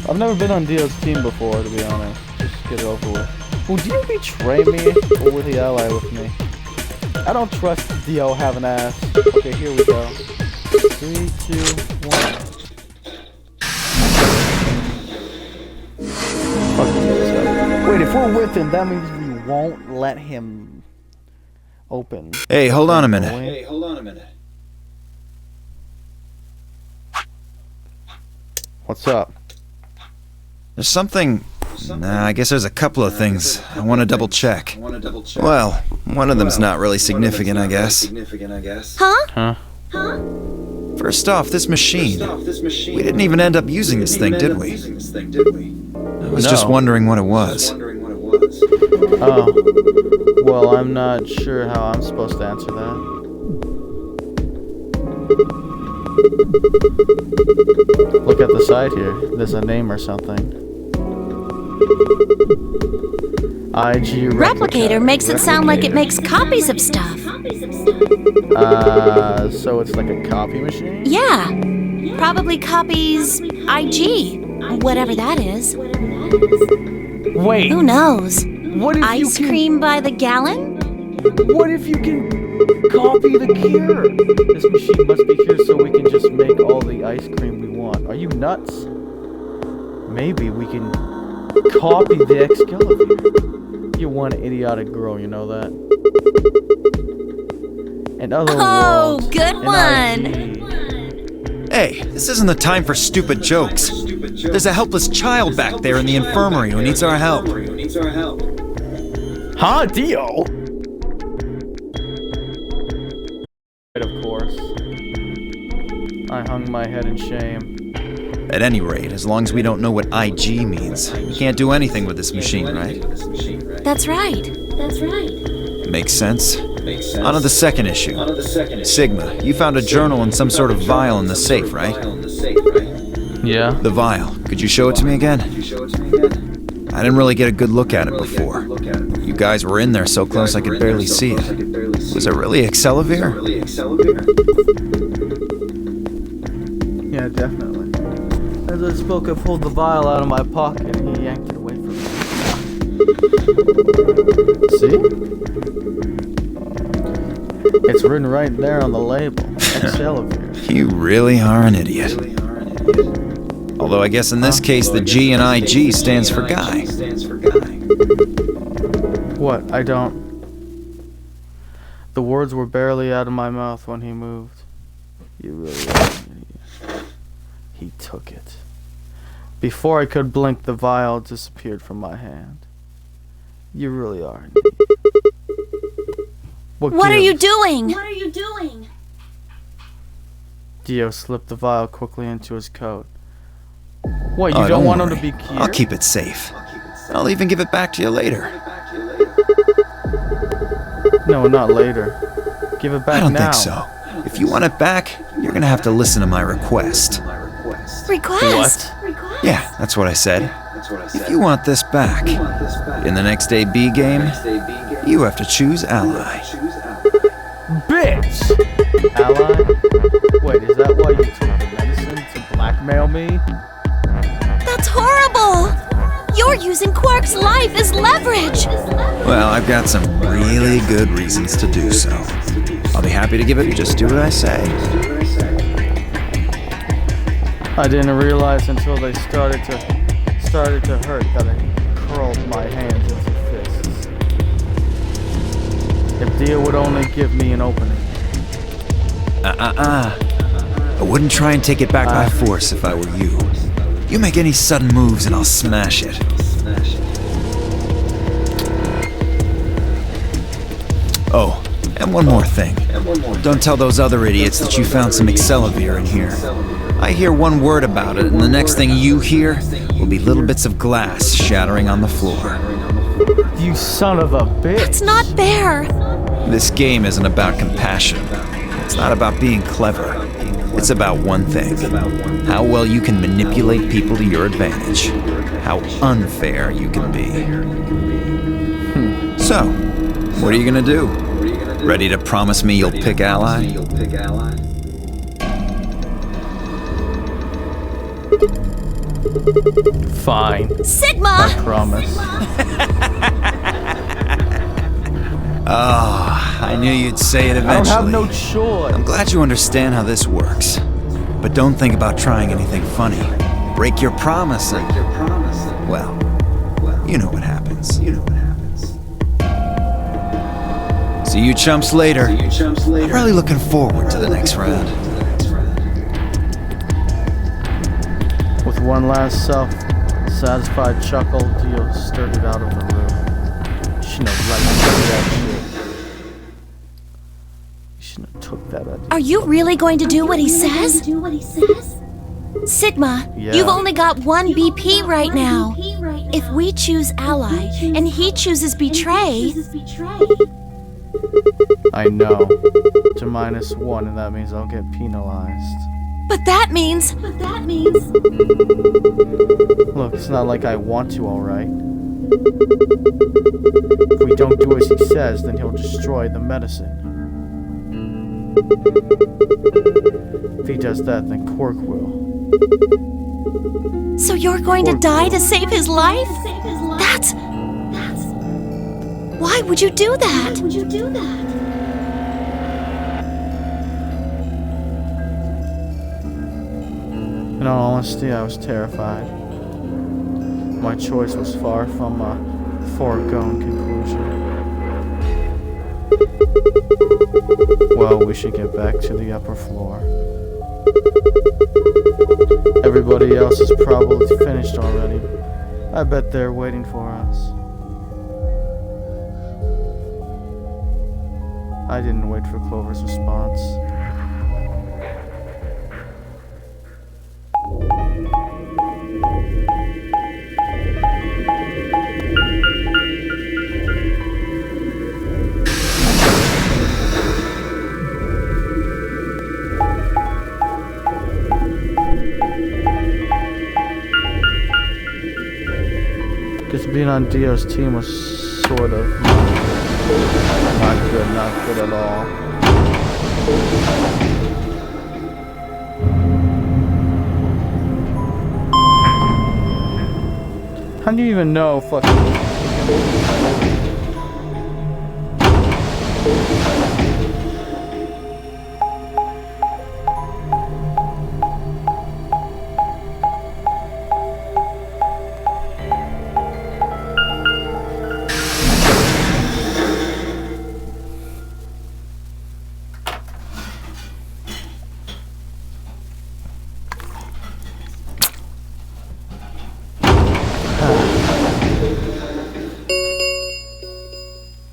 I've never been on Dio's team before, to be honest. Just get it over with. Well, do you betray me, or will he ally with me? I don't trust Dio having ass. Okay, here we go. 3, 2, 1. Wait, if we're with him, that means we won't let him open. Hey, hold on a minute. What's up? There's something... Nah, I guess there's a couple of things I want to double check. Well, one of them's not really significant, I guess. Huh? First off, this machine. We didn't even end up using this thing, did we? I was just wondering what it was. Oh. Well, I'm not sure how I'm supposed to answer that. Look at the side here. There's a name or something. IG Replicator makes it sound like it makes copies of stuff. So it's like a copy machine? Yeah. Probably copies IG. Whatever that is. Wait. Who knows? What if Ice cream by the gallon? What if you can copy the cure? This machine must be here so we can just make all the ice cream we want. Are you nuts? Maybe we can copy the Excalibur. You're one idiotic girl, you know that? In other words, good one! Hey, this isn't the time for stupid jokes. There's a helpless child back there in the infirmary who needs our help. Huh, Dio? Of course. I hung my head in shame. At any rate, as long as we don't know what IG means, we can't do anything with this machine, right? That's right. Makes sense. On to the second issue. Sigma, you found a journal and some sort of vial in the safe, right? Yeah. The vial. Could you show it to me again? I didn't really get a good look at it before. You guys were in there so close I could barely see it. Was it really Excalibur? Yeah, definitely. As I spoke, I pulled the vial out of my pocket and he yanked it away from me. See? It's written right there on the label. Excalibur. You really are an idiot. Although I guess in this case the G in IG stands for guy. What? I don't... The words were barely out of my mouth when he moved. You really are an idiot. He took it. Before I could blink, the vial disappeared from my hand. You really are an idiot. What are you doing? Dio slipped the vial quickly into his coat. What, you don't want him to be cured? I'll keep it safe. I'll even give it back to you later. No, not later. Give it back now. I don't think so. If you want it back, you're gonna have to listen to my request. Request? What? Yeah, that's what I said. If you want this back, in the next AB game, you have to choose ally. Bitch! Ally? Wait, is that why you took the medicine to blackmail me? That's horrible! You're using Quark's life as leverage! Well, I've got some really good reasons to do so. I'll be happy to give it, just do what I say. I didn't realize until they started to hurt that I curled my hands into fists. If Dio would only give me an opening. I wouldn't try and take it back by force if I were you. You make any sudden moves and I'll smash it. Oh, and one more thing. Don't tell those other idiots that you found some Excalibur in here. I hear one word about it, and the next thing you hear will be little bits of glass shattering on the floor. You son of a bitch! That's not fair! This game isn't about compassion. It's not about being clever. It's about one thing. How well you can manipulate people to your advantage. How unfair you can be. So, what are you gonna do? Ready to promise me you'll pick ally? Fine. Sigma! I promise. Oh, I knew you'd say it I don't eventually. have no choice. I'm glad you understand how this works. But don't think about trying anything funny. Break your promise and... well, you know what happens. See you chumps later. I'm really looking forward to the next round. With one last self-satisfied chuckle, Dio started out of the room. You shouldn't have let me do that shit. You shouldn't have took that idea. Are you really going to do what he says? Sigma, Yeah. you've only got one BP right now. If we choose ally and he chooses betray, I know. To -1, and that means I'll get penalized. but that means Look, it's not like I want to, alright? If we don't do as he says, then he'll destroy the medicine. If he does that, then Quark will. so you're going to die to save his life? That's why would you do that? In all honesty, I was terrified. My choice was far from a foregone conclusion. Well, we should get back to the upper floor. Everybody else is probably finished already. I bet they're waiting for us. I didn't wait for Clover's response. Because being on Dio's team was sort of not good at all. How do you even know fucking...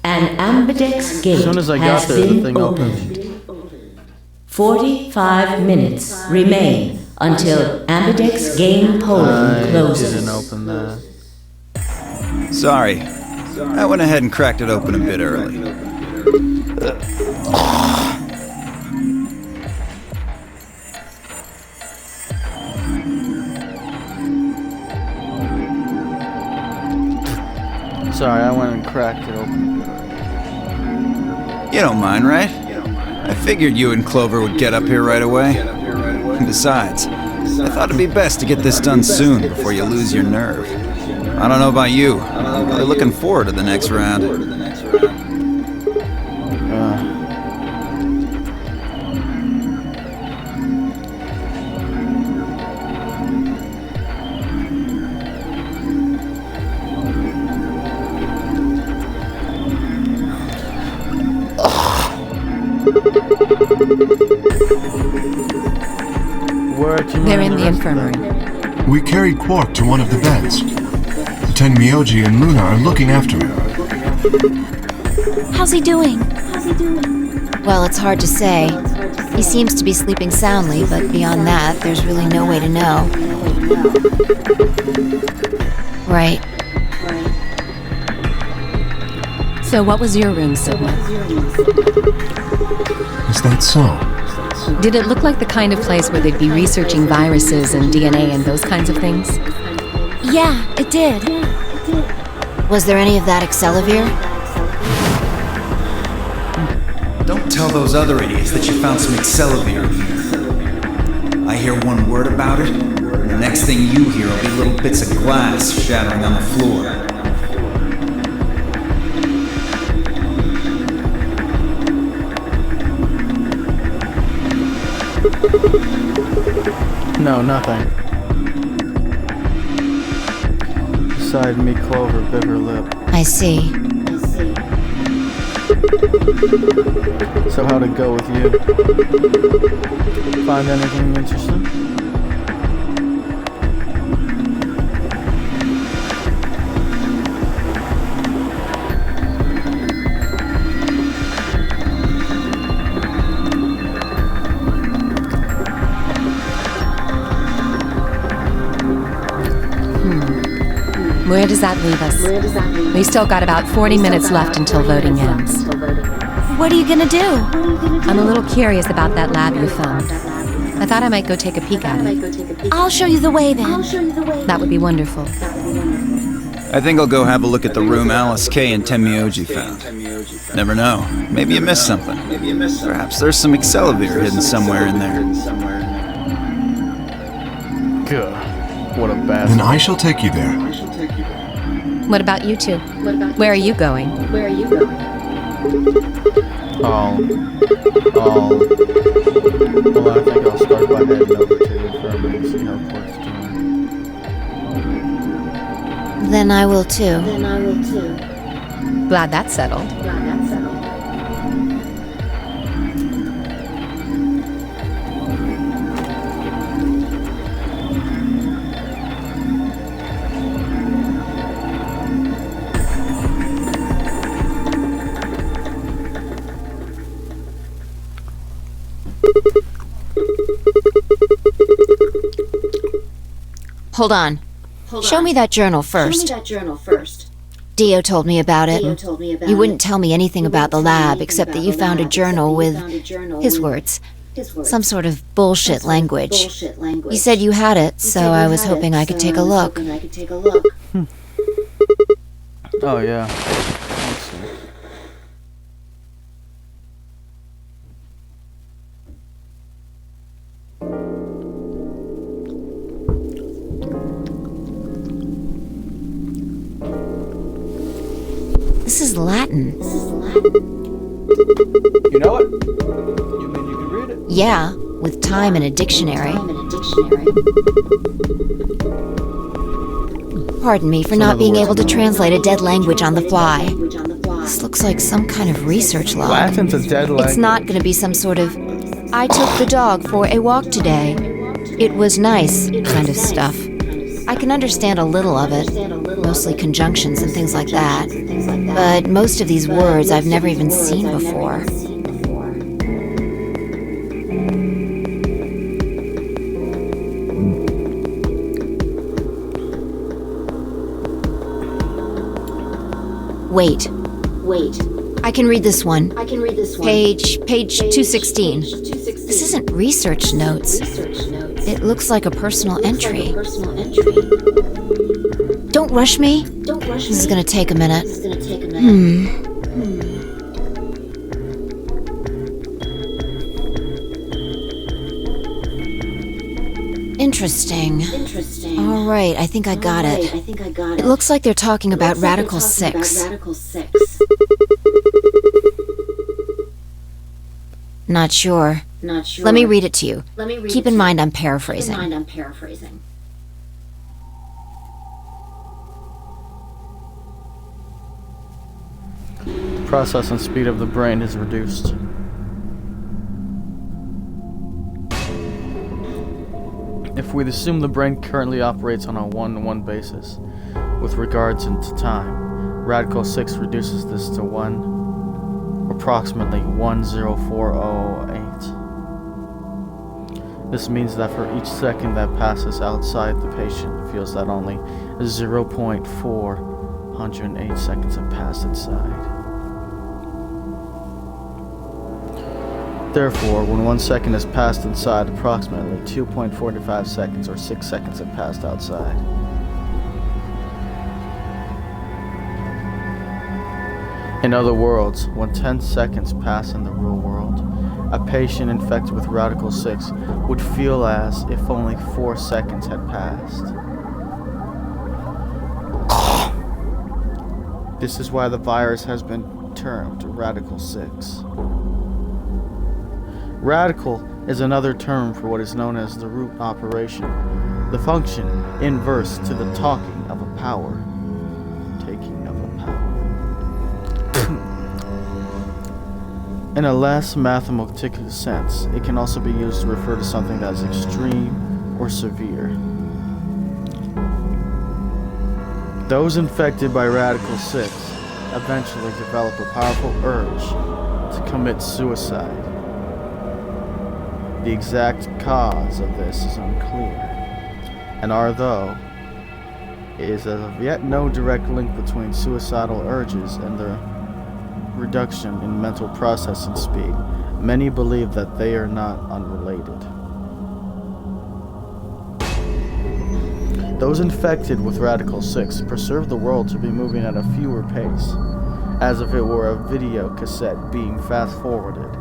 An ambidex gate As soon as I got has there, the been thing opened. 45 minutes remain until ambidex game polling closes. Didn't open that. Sorry. I went ahead and cracked it open a bit early. Sorry, I went and cracked it open. You don't mind, right? I figured you and Clover would get up here right away. And besides, I thought it'd be best to get this done soon before you lose your nerve. I don't know about you. I'm really looking forward to the next round. They're in the infirmary. We carried Quark to one of the beds. Tenmyoji and Luna are looking after him. How's he doing? Well, it's hard to say. He seems to be sleeping soundly, but beyond that, there's really no way to know. Right. So what was your room, Sigma? Is that so? Did it look like the kind of place where they'd be researching viruses and DNA and those kinds of things? Yeah, it did. Was there any of that Excelivir? Don't tell those other idiots that you found some Excelivir here. I hear one word about it, and the next thing you hear will be little bits of glass shattering on the floor. No, nothing. Beside me, Clover bit her lip. I see. So how'd it go with you? Find anything interesting? Where does that leave us? We've still got about 40 minutes left until voting ends. What are you gonna do? I'm a little curious about that lab you found. I thought I might go take a peek at it. I'll show you the way then. That would be wonderful. I think I'll go have a look at the room Alice Kay and Tenmyoji found. Never know. Maybe you missed something. Perhaps there's some Excelivir hidden somewhere in there. Good. What a bastard. Then I shall take you there. What about you two? Where are you going? Well, I think I'll start by heading over to the infirmary and see how Quark's doing. Then I will too. Glad that's settled. Hold on. Show me that journal first. Dio told me about it. You wouldn't tell me anything about the lab except that you found a journal with his words. Some sort of bullshit language. You said you had it, so I was hoping I could take a look. Oh, yeah. Let's see. This is Latin. You know it? You mean you can read it? Yeah, with time and a dictionary. Pardon me for not being able to translate a dead language on the fly. This looks like some kind of research log. Latin's a dead language. It's not going to be some sort of, I took the dog for a walk today. It was nice kind of stuff. I can understand a little of it, mostly conjunctions and things like that. But most of these words I've never even seen before. Wait. I can read this one. Page 216. This isn't research notes. It looks like a personal entry. Don't rush me. This is gonna take a minute. Interesting. All right, I think I got it. It looks like they're talking about Radical 6. Not sure. Let me read it to you. Keep in mind I'm paraphrasing. The processing speed of the brain is reduced. If we'd assume the brain currently operates on a 1-to-1 basis with regards to time, Radical 6 reduces this to approximately 10408. This means that for each second that passes outside, the patient feels that only 0.408 seconds have passed inside. Therefore, when 1 second has passed inside, approximately 2.45 seconds or 6 seconds have passed outside. In other words, when 10 seconds pass in the real world, a patient infected with Radical 6 would feel as if only 4 seconds had passed. This is why the virus has been termed Radical 6. Radical is another term for what is known as the root operation, the function inverse to the taking of a power. In a less mathematical sense, it can also be used to refer to something that is extreme or severe. Those infected by Radical 6 eventually develop a powerful urge to commit suicide. The exact cause of this is unclear, and although there is as of yet no direct link between suicidal urges and the reduction in mental processing speed, many believe that they are not unrelated. Those infected with Radical 6 perceive the world to be moving at a fewer pace, as if it were a video cassette being fast-forwarded.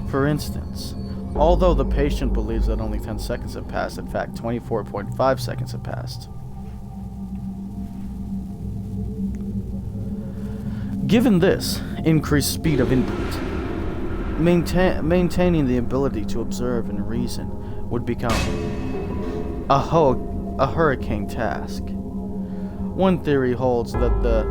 For instance, although the patient believes that only 10 seconds have passed, in fact 24.5 seconds have passed. Given this increased speed of input, maintaining the ability to observe and reason would become a hurricane task. One theory holds that the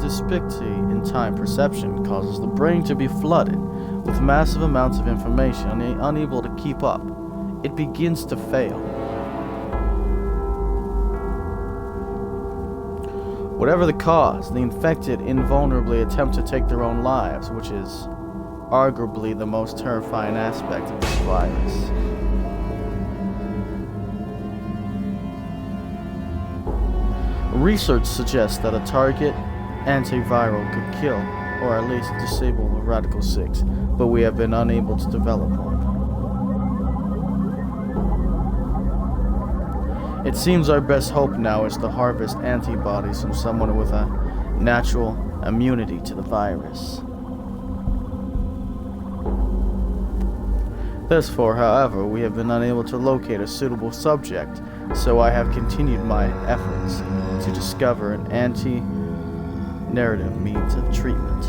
disparity in time perception causes the brain to be flooded with massive amounts of information and unable to keep up. It begins to fail. Whatever the cause, the infected invulnerably attempt to take their own lives, which is arguably the most terrifying aspect of this virus. Research suggests that a target antiviral could kill, or at least disable, the Radical 6, but we have been unable to develop one. It seems our best hope now is to harvest antibodies from someone with a natural immunity to the virus. Thus far, however, we have been unable to locate a suitable subject, so I have continued my efforts to discover an anti-narrative means of treatment.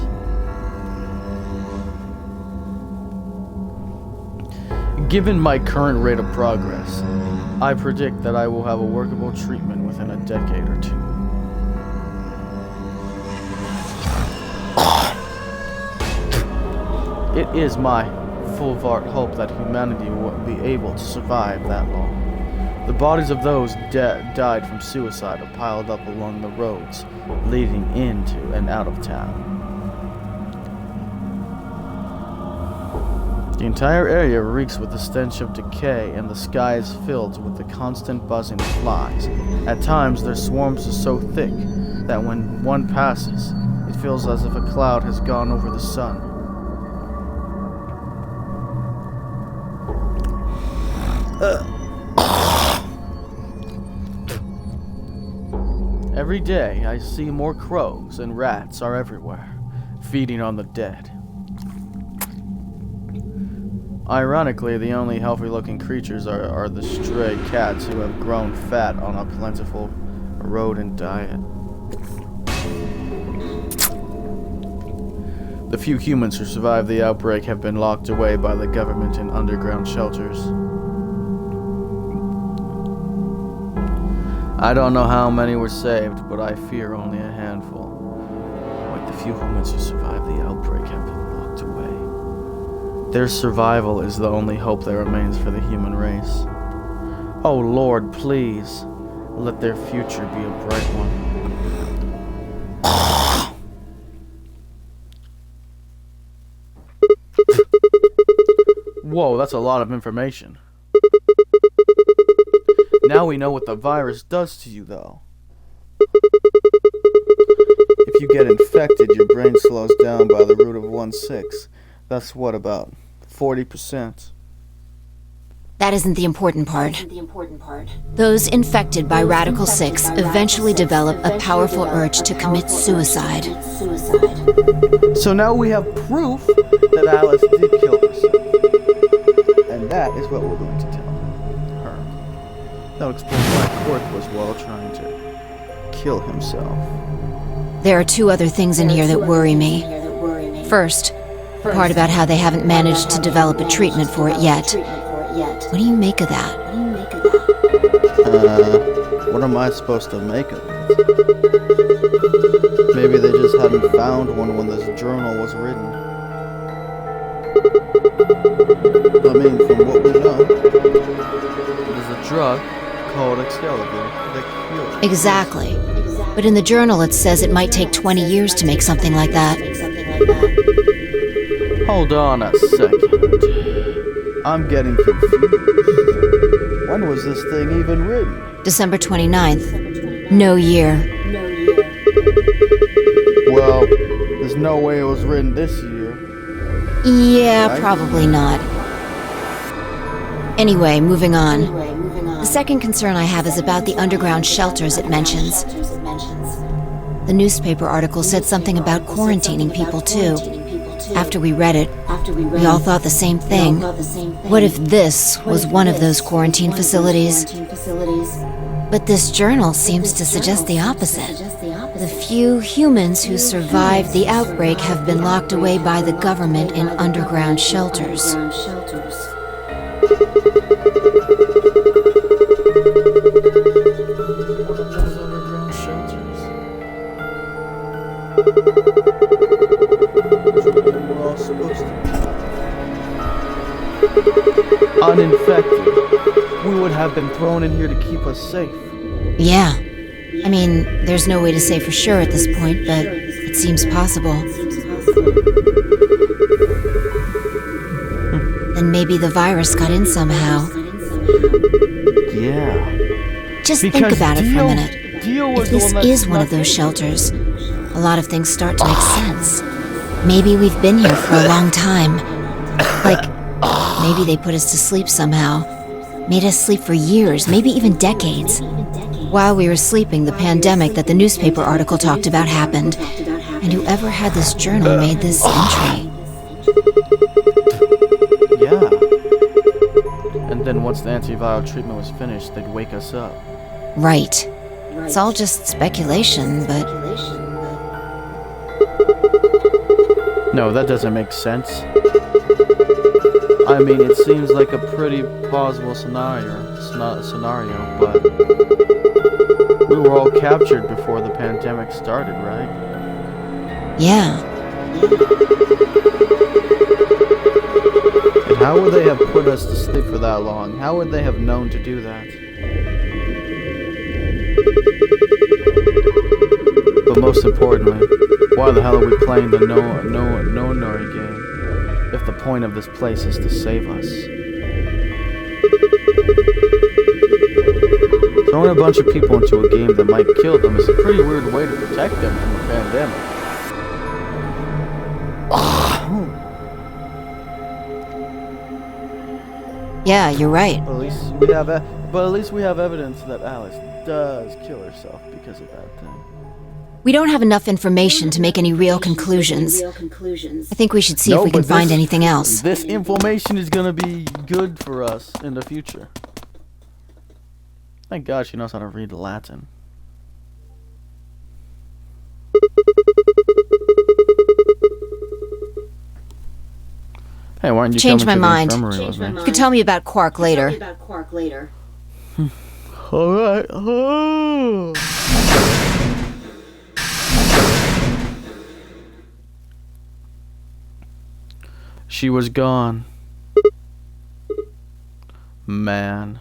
Given my current rate of progress, I predict that I will have a workable treatment within a decade or two. It is my full hope that humanity will be able to survive that long. The bodies of those died from suicide are piled up along the roads leading into and out of town. The entire area reeks with the stench of decay, and the sky is filled with the constant buzzing of flies. At times, their swarms are so thick that when one passes, it feels as if a cloud has gone over the sun. Every day, I see more crows, and rats are everywhere, feeding on the dead. Ironically, the only healthy-looking creatures are the stray cats who have grown fat on a plentiful rodent diet. The few humans who survived the outbreak have been locked away by the government in underground shelters. I don't know how many were saved, but I fear only a handful. Like the few humans who survived the outbreak have been locked away. Their survival is the only hope that remains for the human race. Oh Lord, please, let their future be a bright one. Whoa, that's a lot of information. Now we know what the virus does to you, though. If you get infected, your brain slows down by the root of 1/6. That's what, about 40%? That isn't the important part. Those infected by Radical 6 eventually develop a powerful urge to commit suicide. So now we have proof that Alice did kill herself. And that is what we're going to tell her. That explains why Quark was trying to kill himself. There are two other things in here that worry me. First, the part about how they haven't managed to develop a treatment for it yet. What do you make of that? What am I supposed to make of it? Maybe they just hadn't found one when this journal was written. I mean, from what we know, there's a drug called Excalibur that cures. Exactly. But in the journal it says it might take 20 years to make something like that. Hold on a second. I'm getting confused. When was this thing even written? December 29th. No year. Well, there's no way it was written this year. Yeah, Right? probably not. Anyway, moving on. The second concern I have is about the underground shelters it mentions. The newspaper article said something about quarantining people too. After we read it, we all thought the same thing. What if this was one of those quarantine facilities? But this journal seems to suggest the opposite. The few humans who survived the outbreak have been locked away by the government in underground shelters. We're all supposed to be uninfected. We would have been thrown in here to keep us safe. Yeah. I mean, there's no way to say for sure at this point, but it seems possible. Then maybe the virus got in somehow. Yeah. Just think Because about it for a minute. Dio was If the this one that is one of snuck those in. shelters, a lot of things start to make sense. Maybe we've been here for a long time. Like, maybe they put us to sleep somehow. Made us sleep for years, maybe even decades. While we were sleeping, the pandemic that the newspaper article talked about happened. And whoever had this journal made this entry. Yeah. And then once the antiviral treatment was finished, they'd wake us up. Right. It's all just speculation, but No, that doesn't make sense. I mean, it seems like a pretty plausible scenario, but we were all captured before the pandemic started, right? yeah. And how would they have put us to sleep for that long? How would they have known to do that? But most importantly, why the hell are we playing the no Nori game if the point of this place is to save us? Throwing a bunch of people into a game that might kill them is a pretty weird way to protect them from the pandemic. Yeah, you're right. But at least we have evidence that Alice does kill herself because of that thing. We don't have enough information to make any real conclusions. I think we should see if we can find anything else. This information is gonna be good for us in the future. Thank God she knows how to read Latin. Hey, why don't you Change my come mind. into the infirmary with me? You could tell me about Quark later. Alright. Oh. She was gone. Man.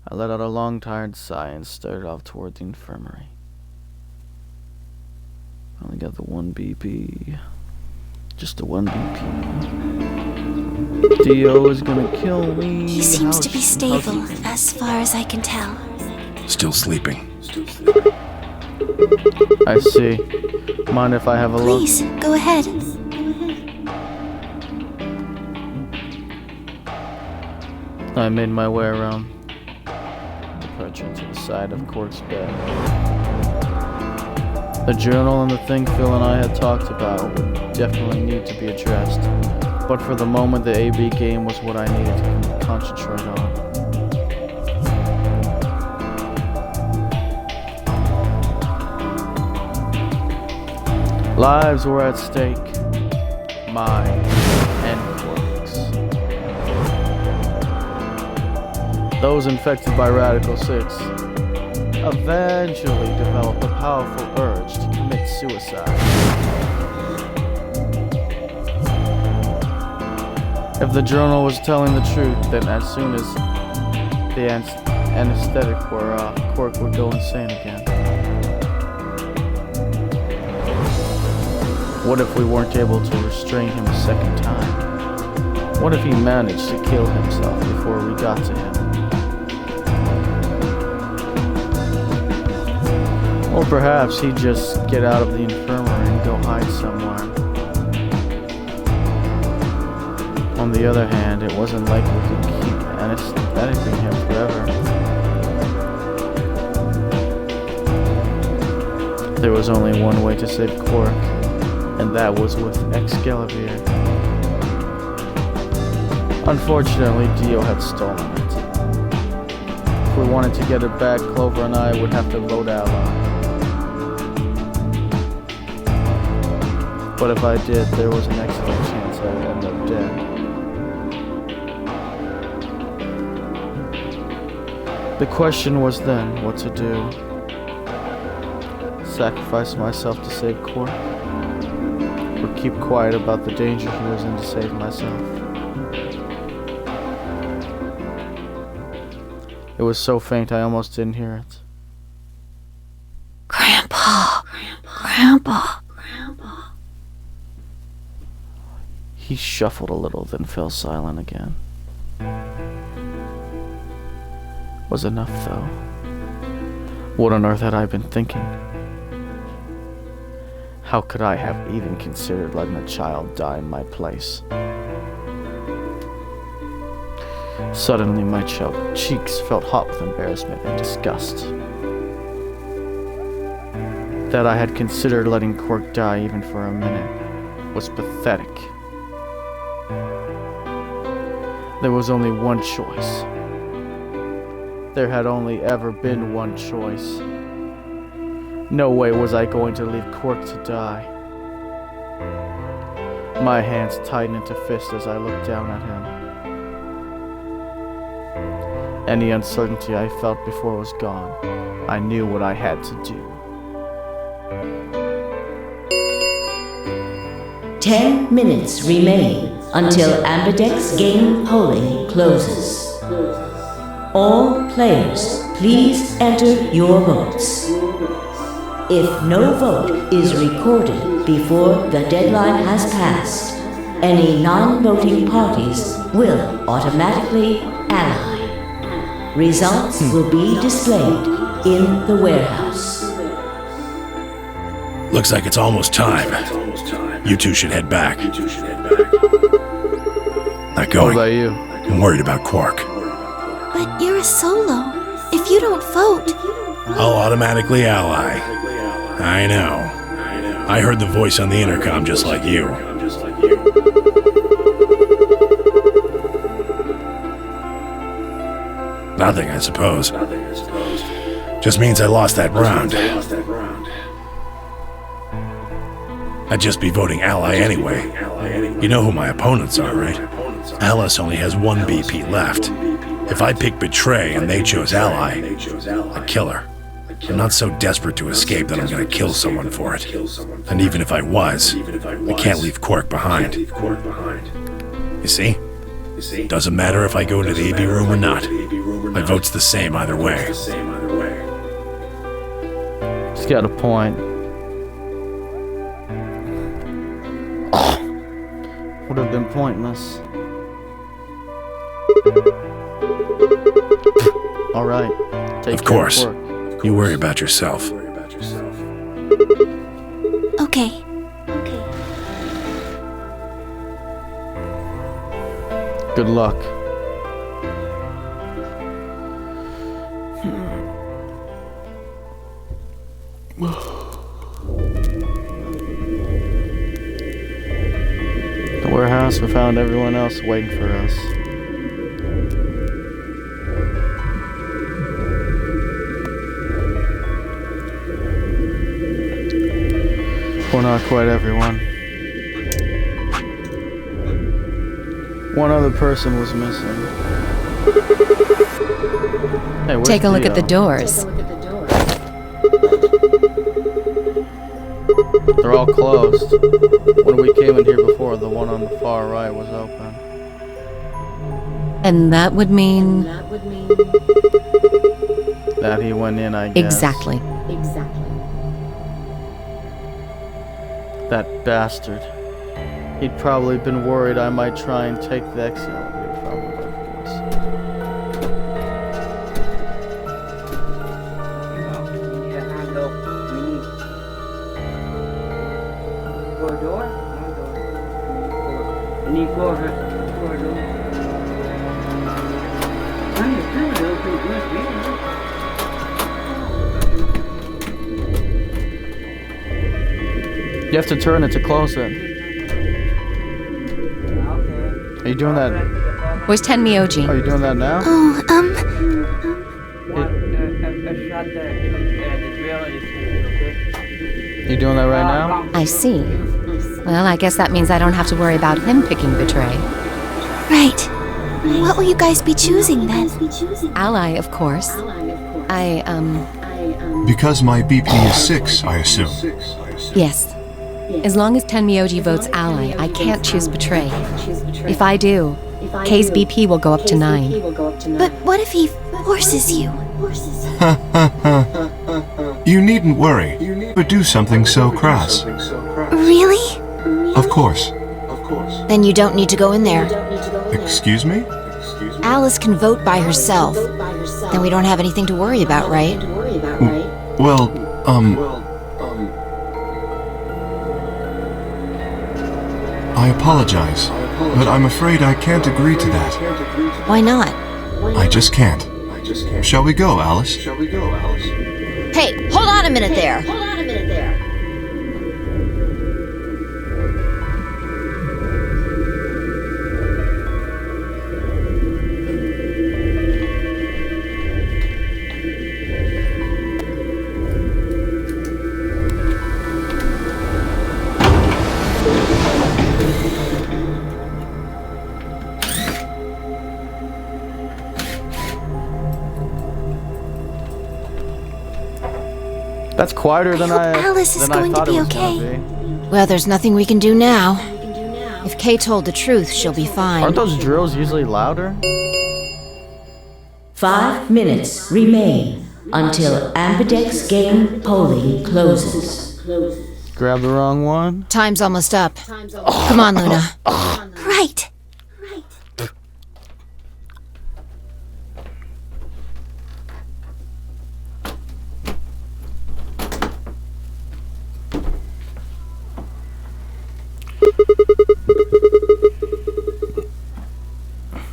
I let out a long, tired sigh and started off toward the infirmary. I only got the one BP. Just the one BP. Dio is gonna kill me. He seems to be stable, as far as I can tell. Still sleeping. I see. Mind if I have a look? Please, go ahead. I made my way around the perch to the side of Quark's bed. The journal and the thing Phil and I had talked about would definitely need to be addressed, but for the moment the AB game was what I needed to concentrate on. Lives were at stake. Mine and Quark's. Those infected by Radical 6 eventually developed a powerful urge to commit suicide. If the journal was telling the truth, then as soon as the anesthetic wore off, Quark would go insane again. What if we weren't able to restrain him a second time? What if he managed to kill himself before we got to him? Or perhaps he'd just get out of the infirmary and go hide somewhere. On the other hand, it wasn't like we could keep anestheticing him forever. There was only one way to save Quark, and that was with Excalibur. Unfortunately, Dio had stolen it. If we wanted to get it back, Clover and I would have to vote ally. But if I did, there was an excellent chance I would end up dead. The question was then what to do. Sacrifice myself to save Quark? Or keep quiet about the danger he was in to save myself? It was so faint I almost didn't hear it. Grandpa! Grandpa! He shuffled a little, then fell silent again. Was enough, though. What on earth had I been thinking? How could I have even considered letting a child die in my place? Suddenly, my cheeks felt hot with embarrassment and disgust. That I had considered letting Quark die even for a minute was pathetic. There was only one choice. There had only ever been one choice. No way was I going to leave Quark to die. My hands tightened into fists as I looked down at him. Any uncertainty I felt before was gone. I knew what I had to do. 10 minutes remain until Ambidex game polling closes. All players, please enter your votes. If no vote is recorded before the deadline has passed, any non-voting parties will automatically ally. Results will be displayed in the warehouse. Looks like it's almost time. You two should head back. Not going. What about you? I'm worried about Quark. But you're a solo. If you don't vote... I'll automatically ally. I know. I heard the voice on the intercom just like you. Nothing, I suppose. Just means I lost that round. I'd just be voting ally anyway. You know who my opponents are, right? Alice only has one BP left. If I pick Betray and they chose ally, I'd kill her. I'm not so desperate to escape that I'm gonna kill someone for it. And even if I was, I can't leave Quark behind. You see? Doesn't matter if I go into the AB room or not. My vote's the same either way. He's got a point. Would have been pointless. Alright. Of course. You worry about yourself. Okay. Good luck. The warehouse, we found everyone else waiting for us. Well, not quite everyone. One other person was missing. Hey, where's Take a look at the Theo? doors. They're all closed. When we came in here before, the one on the far right was open. And that would mean... That he went in, I guess. Exactly. That bastard. He'd probably been worried I might try and take the exit elevator from him. You have to turn it to close it. Are you doing that? Where's Tenmyoji? Are you doing that now? Oh, You doing that right now? I see. Well, I guess that means I don't have to worry about him picking Betray. right. What will you guys be choosing then? Ally, of course. Because my BP is 6, I assume. Yes. As long as Tenmyoji votes Ally, I can't choose Betray. If I do, K's BP will go up to 9. But what if he forces you? You needn't worry, but do something so crass. Really? Of course. Then you don't need to go in there. Excuse me? Alice can vote by herself. Then we don't have anything to worry about, right? Well, I apologize, but I'm afraid I can't agree to that. Why not? I just can't. Shall we go, Alice? Hey, hold on a minute there. That's quieter than I Alice is going to thought be it was okay. gonna be. Well, there's nothing we can do now. If Kay told the truth, she'll be fine. Aren't those drills usually louder? 5 minutes remain until Ambidex game polling closes. Grab the wrong one? Time's almost up. Come on, Luna. Right.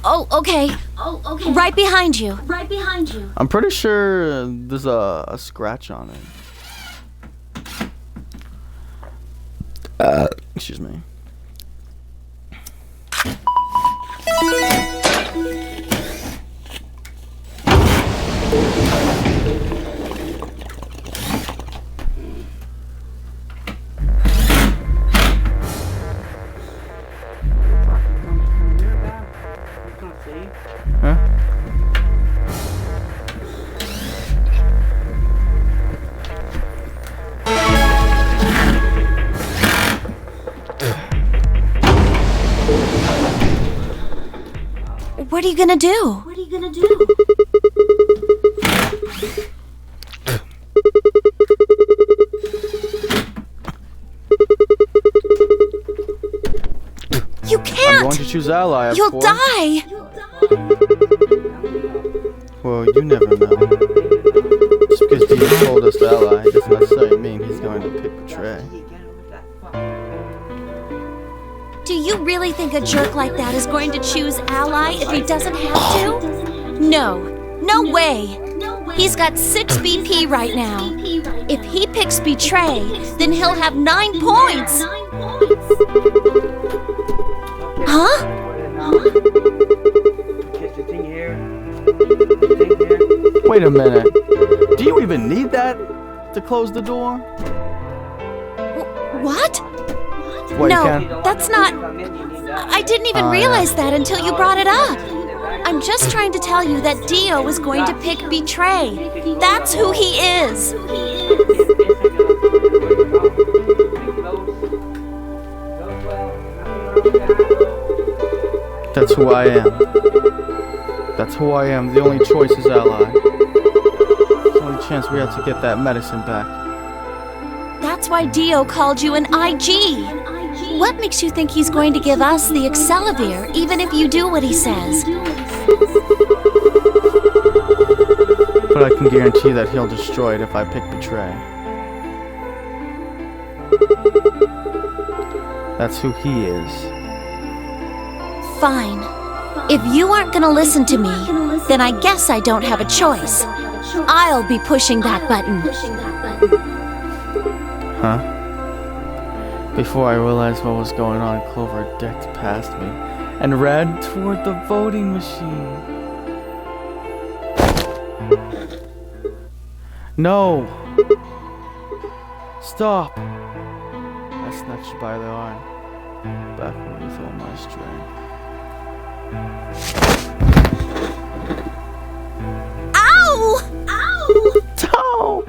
Oh, okay. Right behind you. I'm pretty sure there's a scratch on it. Excuse me. Huh? What are you gonna do? You I'm can't! going to choose ally, of You'll course. die! Well, you never know. Just because Steve told us ally doesn't necessarily mean he's going to pick Betray. Do you really think a jerk like that is going to choose ally if he doesn't have to? No. No way. He's got 6 BP right now. If he picks Betray, then he'll have 9 points. Huh? Wait a minute. Do you even need that to close the door? What? What, you No, can? that's not... I didn't even realize that until you brought it up. I'm just trying to tell you that Dio is going to pick Betray. That's who he is. That's who I am. That's who I am. The only choice is Ally. It's the only chance we have to get that medicine back. That's why Dio called you an IG. What makes you think he's going to give us the Excelivir, even if you do what he says? But I can guarantee that he'll destroy it if I pick Betray. That's who he is. Fine. If you aren't gonna listen to me, then I guess I don't have a choice. I'll be pushing that button. Huh? Before I realized what was going on, Clover decked past me and ran toward the voting machine. No! Stop! I snatched her by the arm, back with all my strength. Ow! Ow! No!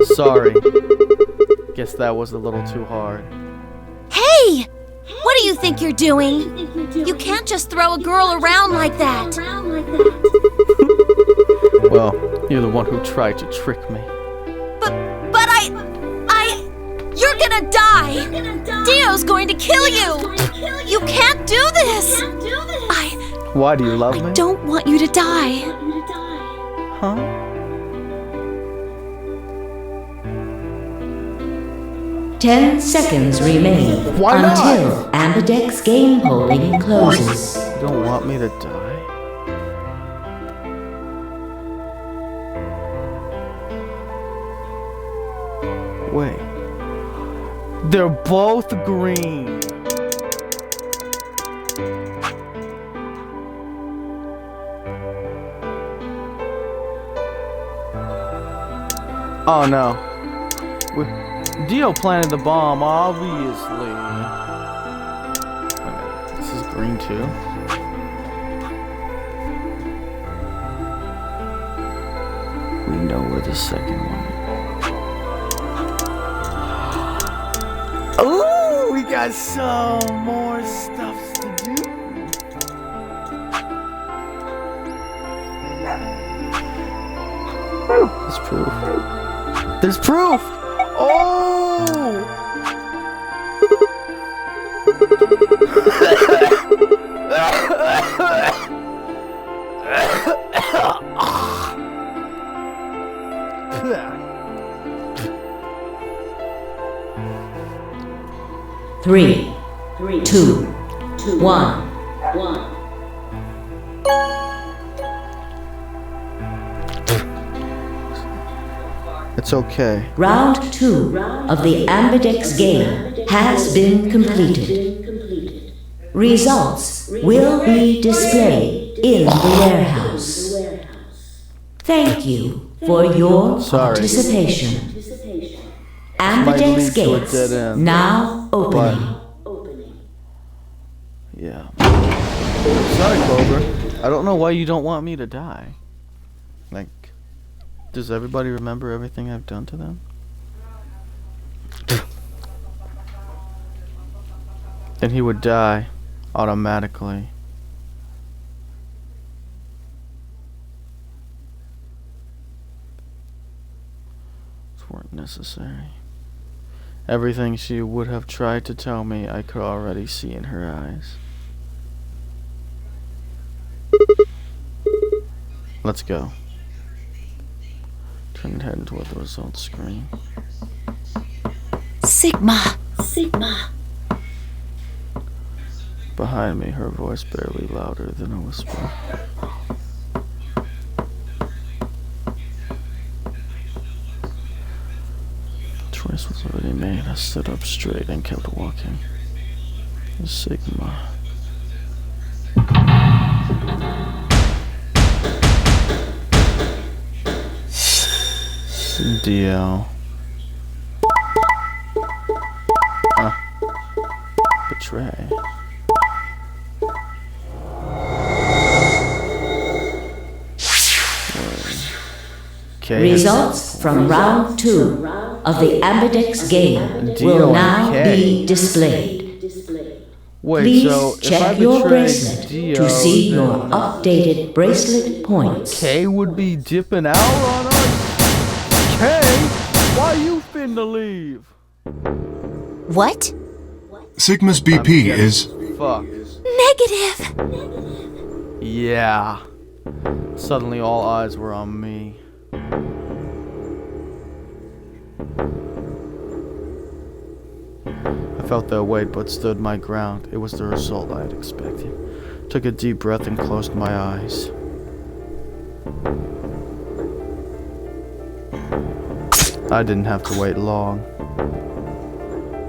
Sorry. Guess that was a little too hard. Hey! What do you think you're doing? You can't just throw a girl around like that. Well, you're the one who tried to trick me. But you're gonna die! Dio's going to kill you! You can't do this! Why do you love me? I don't want you to die. Huh? Ten seconds remain until Ambidex game polling closes. You don't want me to die? Wait. They're both green. Oh no. Dio planted the bomb, obviously. Wait, this is green too. We know where the second one is. Ooh, we got some more stuff to do. There's proof. There's proof! Oh! Three, two, one. It's okay. Round 2 of the Ambidex game has been completed. Results will be displayed in the warehouse. Thank you for your participation. Ambidex gates now opening. Yeah. Sorry, Clover. I don't know why you don't want me to die. Like, does everybody remember everything I've done to them? Then he would die automatically. It weren't necessary. Everything she would have tried to tell me, I could already see in her eyes. Let's go. Turn and head toward the results screen. Sigma. Behind me, her voice barely louder than a whisper. Choice was already made. I stood up straight and kept walking. Sigma. Dio. tray. Okay. Results from round 2 of the Ambidex game will now be displayed. Wait, Please so if I check your betray bracelet Dio, to see then your updated bracelet points. Kay would be dipping out on us? Kay, why you finna leave? What? Sigma's BP is... Fuck. Negative! Yeah. Suddenly all eyes were on me. I felt their weight but stood my ground. It was the result I had expected. Took a deep breath and closed my eyes. I didn't have to wait long.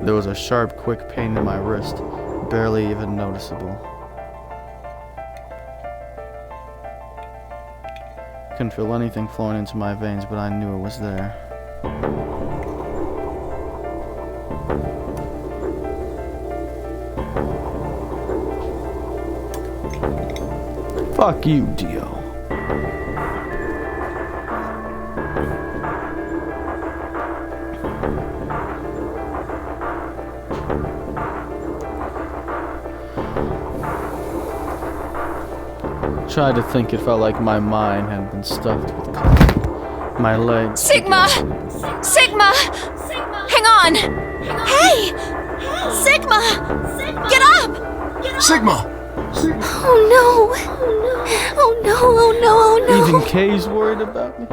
There was a sharp, quick pain in my wrist, barely even noticeable. Couldn't feel anything flowing into my veins, but I knew it was there. Fuck you, Dio. Tried to think, it felt like my mind had been stuffed with clay. My legs. Sigma! Sigma! Hang on! Hey! Sigma! Get up! Sigma! Oh no! Oh no, oh no, oh no! Even Kay's worried about me?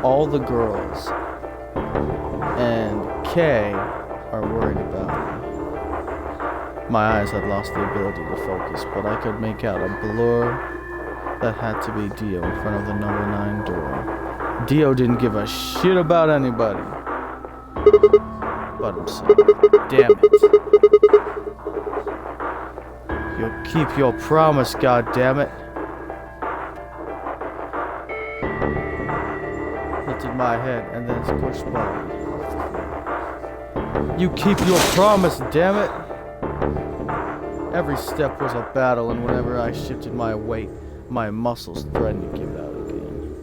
All the girls and Kay are worried about me. My eyes had lost the ability to focus, but I could make out a blur that had to be Dio in front of the number 9 door. Dio didn't give a shit about anybody but himself. Damn it. You'll keep your promise, goddammit. Lifted my head and then squished body. You keep your promise, damn it. Every step was a battle, and whenever I shifted my weight, my muscles threatened to give out again.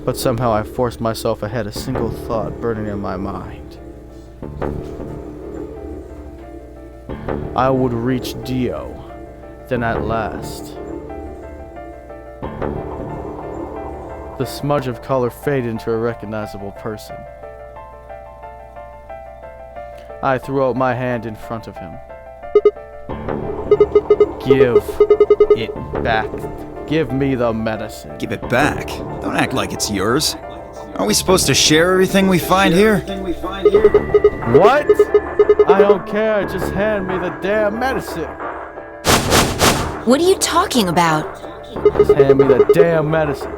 But somehow I forced myself ahead, a single thought burning in my mind. I would reach Dio, then at last. The smudge of color faded into a recognizable person. I threw out my hand in front of him. Give it back. Give me the medicine. Give it back? Don't act like it's yours. Aren't we supposed to share everything we find here? What? I don't care. Just hand me the damn medicine. What are you talking about? Just hand me the damn medicine.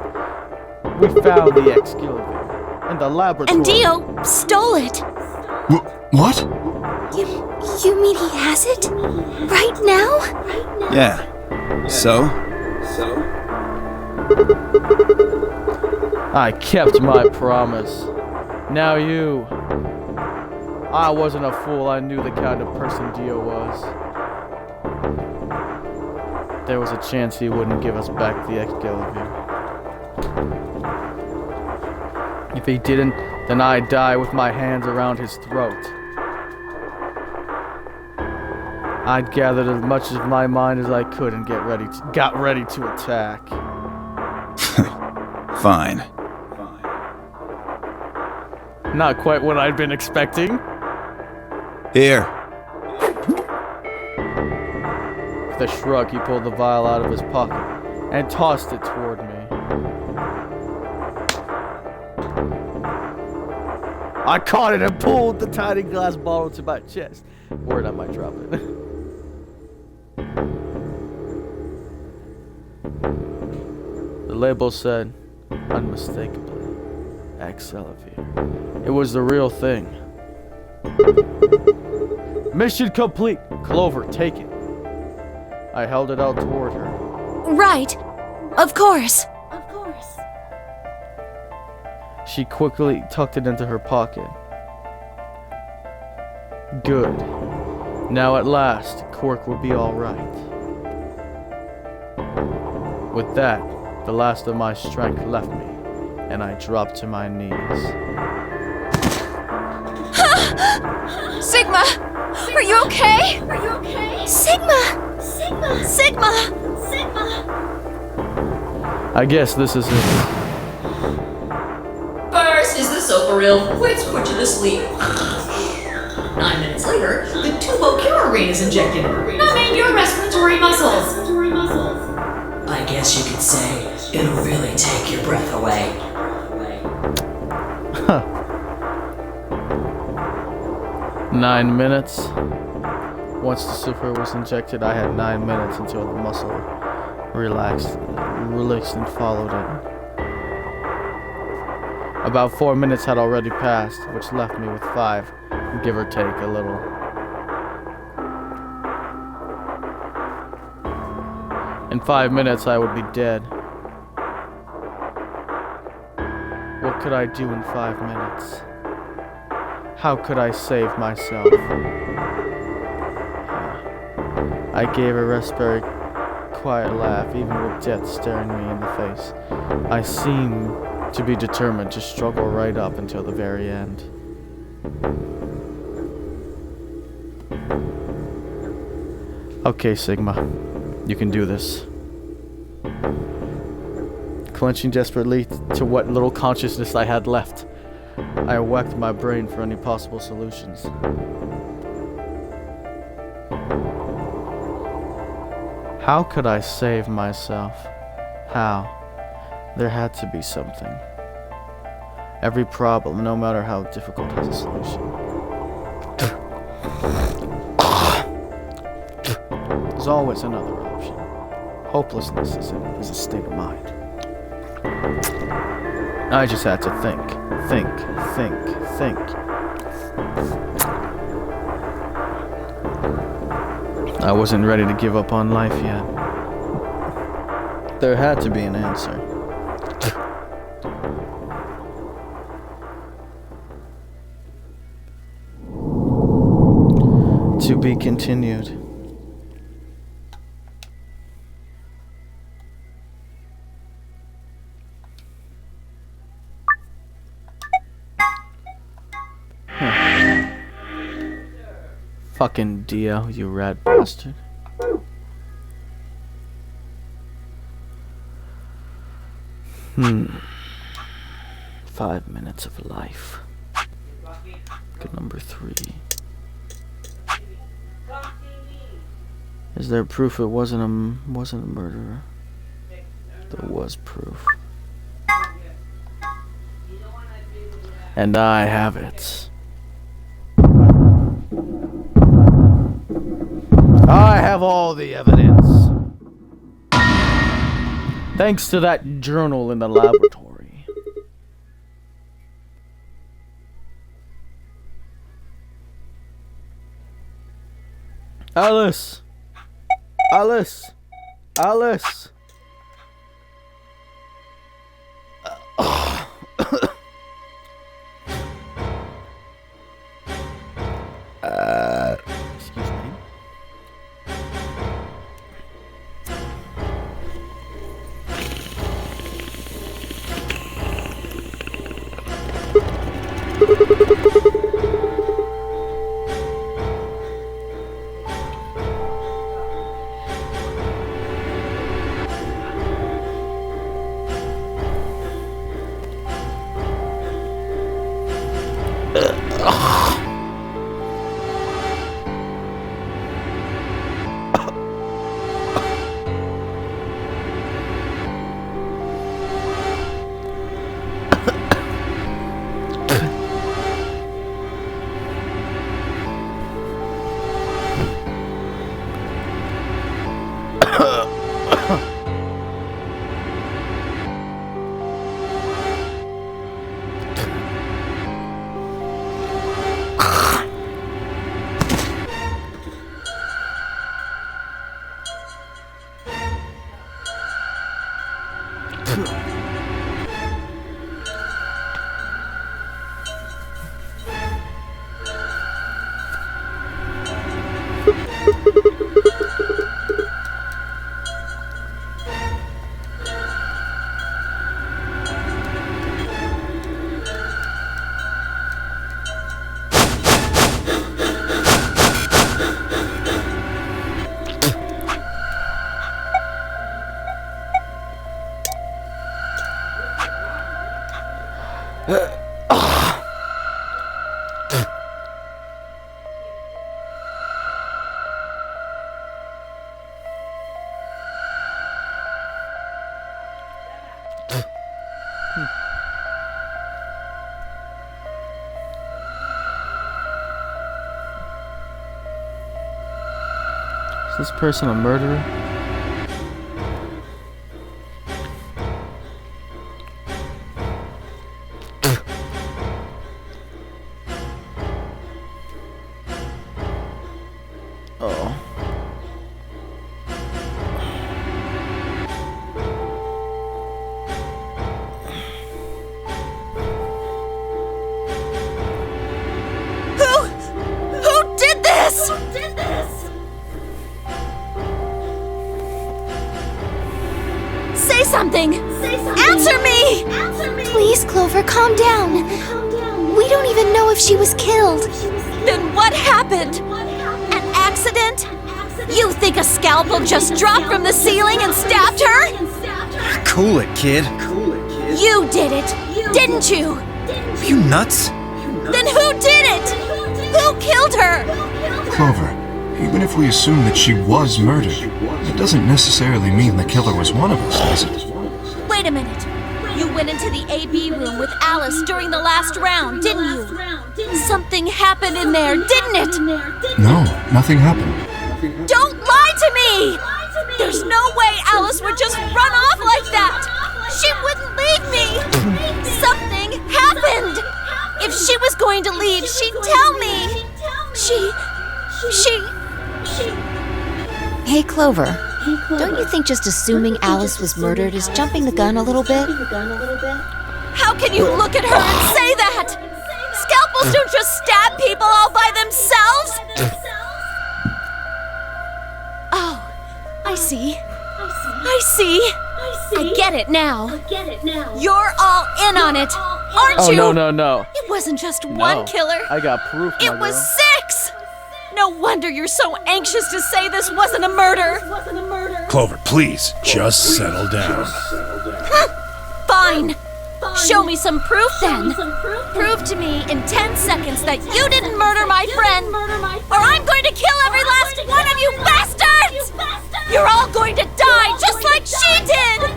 We found the Excalibur in the laboratory. And Dio stole it. What? You mean he has it? Right now? Yeah. So? I kept my promise. Now you. I wasn't a fool. I knew the kind of person Dio was. There was a chance he wouldn't give us back the Excalibur. If he didn't, then I'd die with my hands around his throat. I'd gathered as much of my mind as I could and got ready to attack. Fine. Not quite what I'd been expecting. Here. With a shrug, he pulled the vial out of his pocket and tossed it toward me. I caught it and pulled the tiny glass bottle to my chest. Worried I might drop it. The label said, unmistakably, Excalibur. It was the real thing. Mission complete. Clover, take it. I held it out toward her. Right. Of course. She She quickly tucked it into her pocket. Good. Now at last, Quark would be alright. With that, the last of my strength left me, and I dropped to my knees. Sigma! Are you okay? Are you okay? Sigma! Sigma! Sigma! Sigma! I guess this is it. First is the Soparil, which put you to sleep. 9 minutes later, the Tubocurarine is injected, numbing your respiratory muscles. I guess you could say it'll really take your breath away. Huh. 9 minutes. Once the super was injected, I had 9 minutes until the muscle relaxed and followed it. About 4 minutes had already passed, which left me with 5, give or take a little. In 5 minutes, I would be dead. What could I do in 5 minutes? How could I save myself? I gave a raspberry quiet laugh, even with death staring me in the face. I seemed to be determined to struggle right up until the very end. Okay, Sigma. You can do this. Clenching desperately to what little consciousness I had left, I whacked my brain for any possible solutions. How could I save myself? How? There had to be something. Every problem, no matter how difficult, has a solution. There's always another option. Hopelessness is a state of mind. I just had to think. I wasn't ready to give up on life yet. There had to be an answer. To be continued. Fucking Dio, you rat bastard. Hmm. 5 minutes of life. Good number 3. Is there proof it wasn't a murderer? There was proof. And I have it. I have all the evidence. Thanks to that journal in the laboratory. Alice! Alice! Alice! Excuse me. this person a murderer? Oh. Who did this? Say something! Answer me! Please, Clover, calm down. We don't even know if she was killed. Then what happened? An accident? You think a scalpel just dropped from the ceiling and stabbed her? Cool it, kid. You did it, didn't you? Are you nuts? Then who did it? Who killed her? Clover, even if we assume that she was murdered, it doesn't necessarily mean the killer was one of us, does it? Wait a minute. You went into the AB room with Alice during the last round, didn't you? Something happened in there, didn't it? No, nothing happened. Don't lie to me! There's no way Alice would just run off like that! She wouldn't leave me! Something happened! If she was going to leave, she'd tell me! She... Hey, Clover. Don't you think just assuming Alice was murdered is jumping the gun a little bit? How can you look at her and say that? Scalpels don't just stab people all by themselves! Oh, I see. I get it now. You're all in on it, aren't you? Oh, no. It wasn't just one killer. I got proof, my It was girl. 6! No wonder you're so anxious to say this wasn't a murder. Clover, please, just settle down. Fine. Show me some proof then. Prove to me in 10 seconds that you didn't murder my friend, or I'm going to kill every last one of you bastards! You're all going to die just like she did!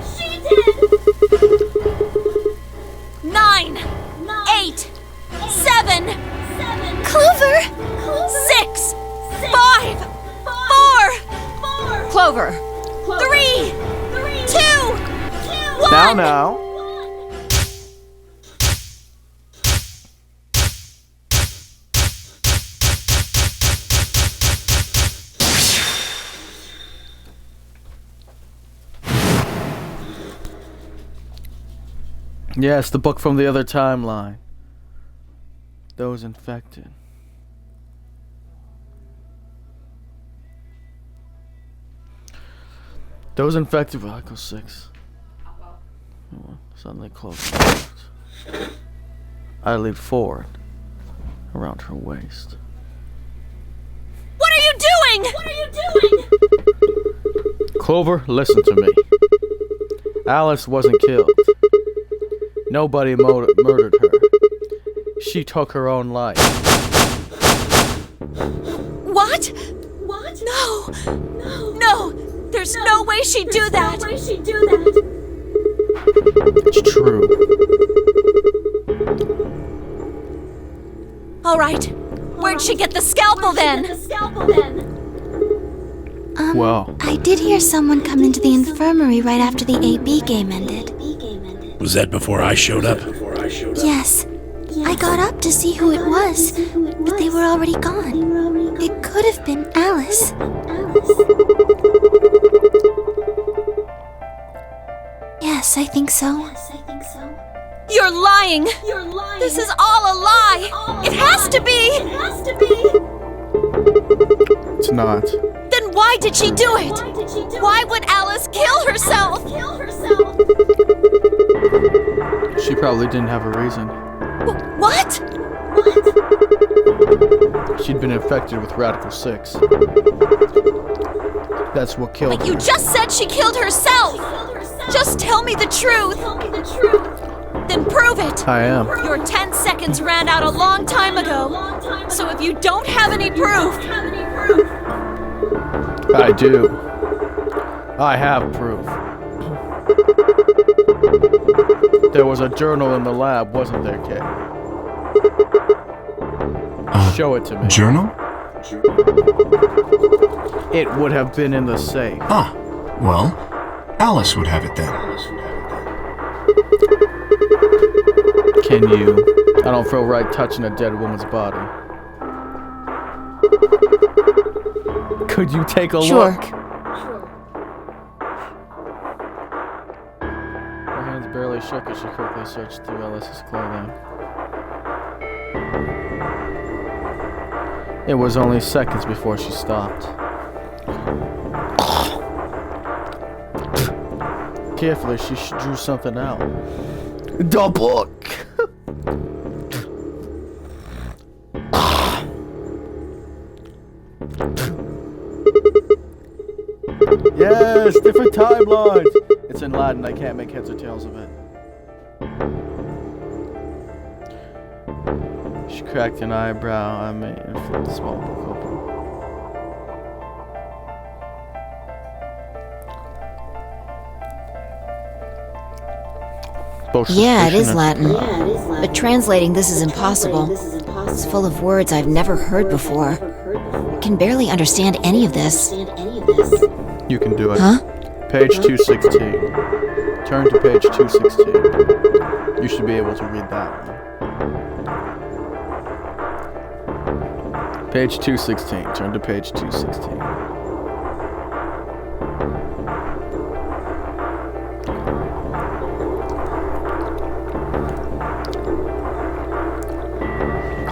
9, 8, 7, Clover! 6, 5, 4, Clover! 3, 2, 1. Now. Yes, the book from the other timeline. Those infected. Those infected with Article 6 suddenly closed. I lead forward around her waist. What are you doing? Clover, listen to me. Alice wasn't killed. Nobody murdered her. She took her own life. What? No! There's no way she'd do that! It's true. Alright, where'd she get the scalpel then? Well, I did hear someone come into the infirmary right after the AB game ended. Was that before I showed up? Yes. I got up to see who it was, but they were already gone. It could have been Alice. Yes, I think so. You're lying! This is all a lie! It has to be! it's not. Then why did she do it? Why would Alice kill herself? She probably didn't have a reason. What? She'd been infected with Radical 6. That's what killed But her. you just said she killed herself! Just tell me the truth! Then prove it! I am. Your 10 seconds ran out a long time ago. So if you don't have any proof... I do. I have proof. There was a journal in the lab, wasn't there, kid? Show it to me. Journal? It would have been in the safe. Ah, well, Alice would have it then. Can you? I don't feel right touching a dead woman's body. Could you take a Sure. look? Her hands barely shook as she quickly searched through Alice's clothing. It was only seconds before she stopped. Carefully, she drew something out. The book! Yes, different timelines! It's in Latin, I can't make heads or tails of it. She cracked an eyebrow at me and flipped the small book open. Yeah, it is Latin. But translating this is impossible. It's full of words I've never heard before. I can barely understand any of this. You can do it. Huh? Page 216. Turn to page 216. You should be able to read that one. Page 216. Turn to page 216.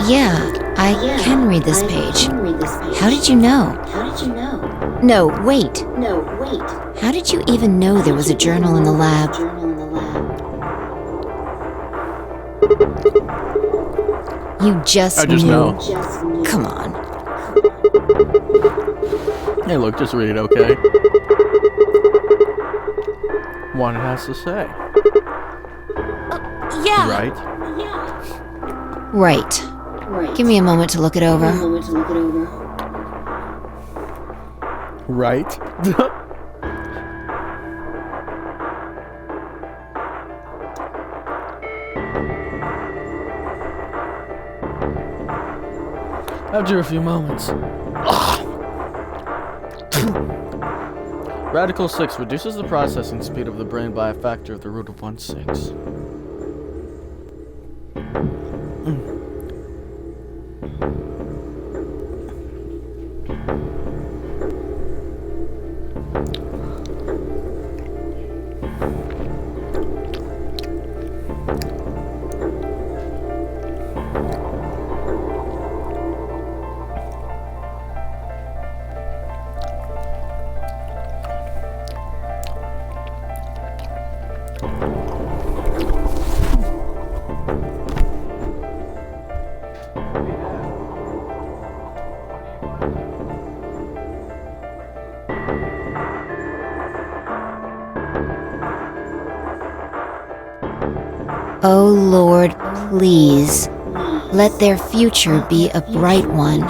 Yeah, I can read this page. How did you know? No, wait. How did you even know there was a journal in the lab? You just I just knew. know. Come on. Hey, look, just read it, okay? What it has to say. Yeah. Right? Right. Give me a moment to look it over. Right? After a few moments. Radical 6 reduces the processing speed of the brain by a factor of the root of 1/6. Oh Lord, please, let their future be a bright one.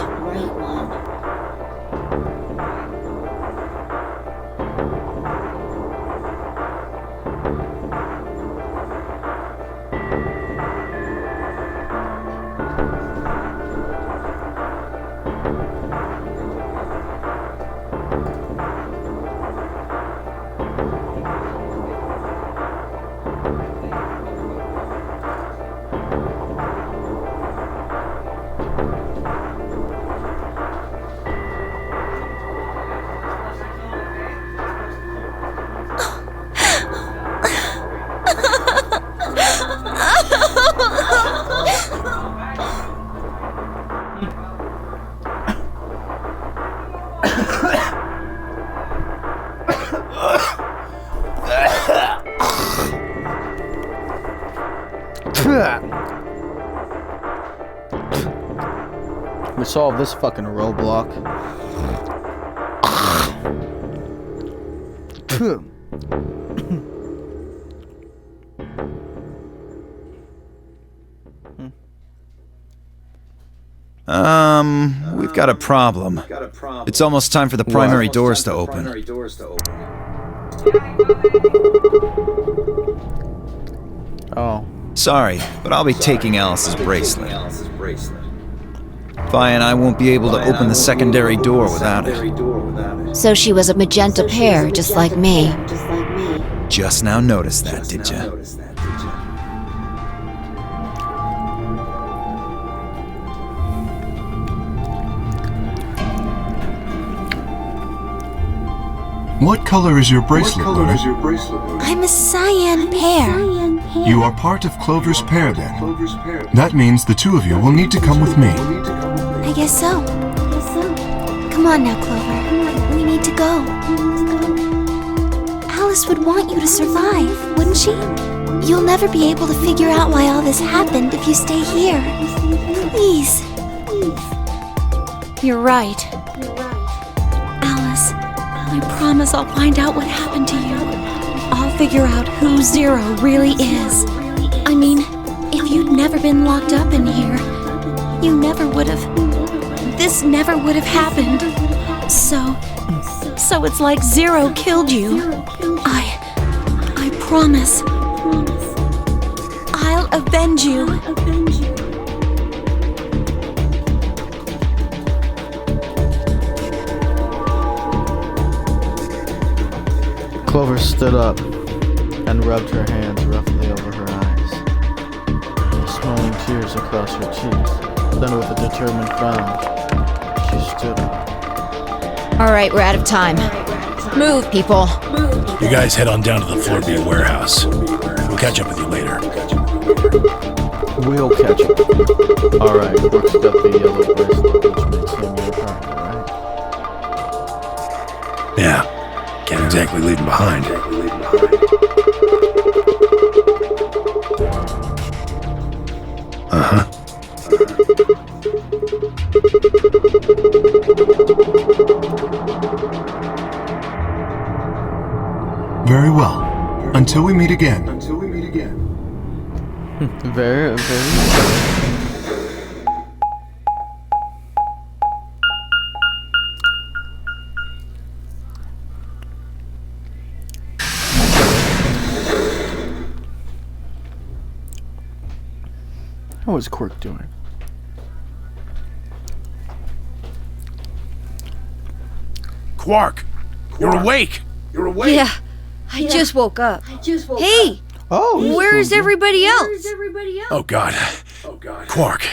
We solved this fucking roadblock. We've got a problem. It's almost time for the primary doors to open. Oh. Sorry, but I'll be taking Alice's bracelet. Vi and I won't be able to open the secondary door without it. So she was a magenta pear, just like me. Just now noticed that, did ya? What color is your bracelet, Luna? I'm a cyan pear. You are part of Clover's pair, then. That means the two of you will need to come with me. I guess so. Come on now, Clover. We need to go. Alice would want you to survive, wouldn't she? You'll never be able to figure out why all this happened if you stay here. Please. You're right. Alice, I promise I'll find out what happened to you. I'll figure out who Zero really is. I mean, if you'd never been locked up in here, you never would have... This never would have happened. So it's like Zero killed you. I promise. I'll avenge you. Clover stood up and rubbed her hands roughly over her eyes, smiling tears across her cheeks. Then with a determined frown, she stood up. All right, we're out of time. Move, people. You guys head on down to the Floor B warehouse. We'll catch up with you later. We'll catch up. Alright, Brooks got the yellow bracelet, which makes him your target, right? Yeah. Can't exactly leave him behind. Uh-huh. Very well. Until we meet again. Very. How is Quirk doing? Quark! You're awake! Yeah, I just woke up. Hey! Oh, where's everybody else? Oh God. Quark.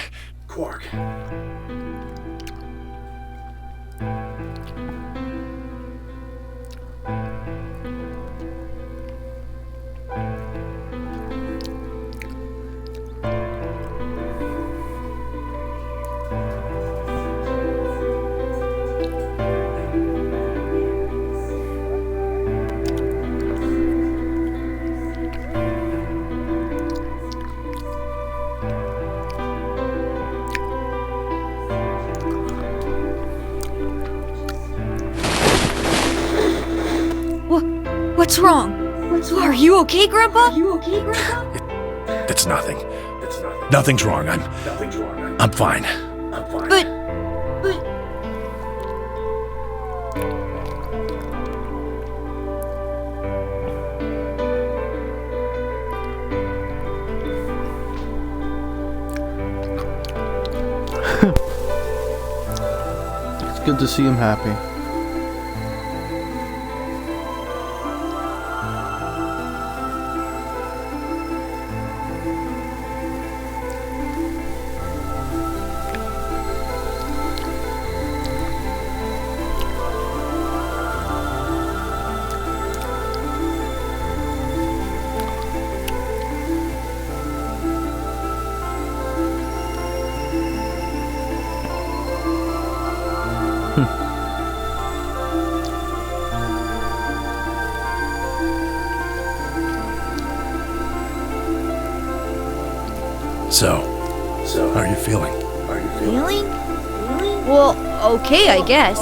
What's wrong? Are you okay, Grandpa? It's nothing. Nothing's wrong. I'm fine. But... It's good to see him happy. So, how are you feeling? Feeling? Well, okay, I guess.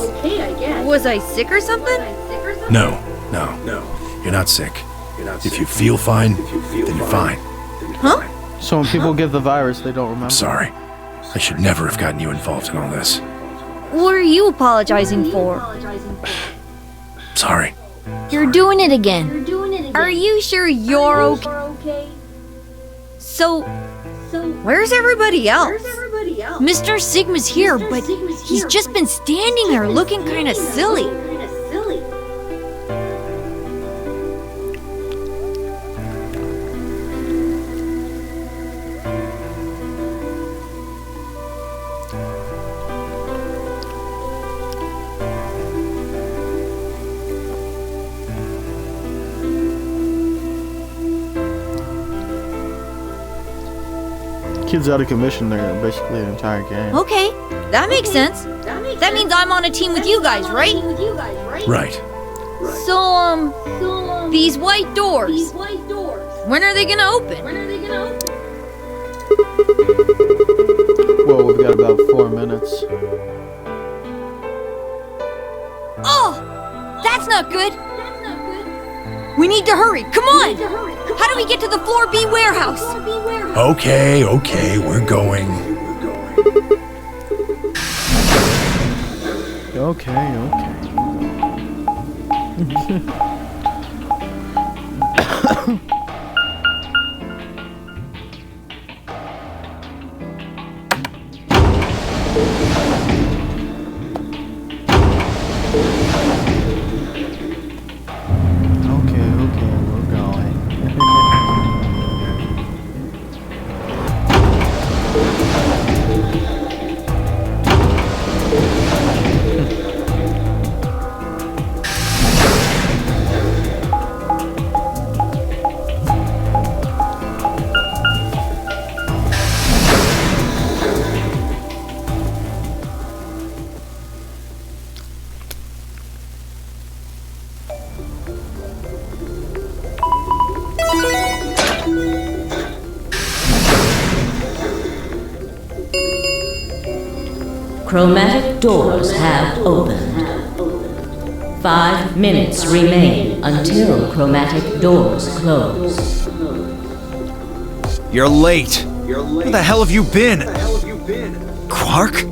Was I sick or something? No. You're not sick. If you feel fine, then you're fine. Huh? So when people get the virus, they don't remember. I'm sorry. I should never have gotten you involved in all this. What are you apologizing for? Sorry. You're doing it again. Are you sure you're okay? So, where's everybody else? Mr. Sigma's here, but he's just been standing there looking kind of silly. Kids out of commission there basically the entire game. Okay, that makes sense. That means I'm on a team with you guys, right? Right. So, these white doors. When are they gonna open? Well, we've got about 4 minutes. Oh! That's not good! We need to hurry, come on! How do we get to the Floor B warehouse? Okay, we're going. Okay. We're going. Chromatic doors have opened. 5 minutes remain until chromatic doors close. You're late. Where the hell have you been? Quark?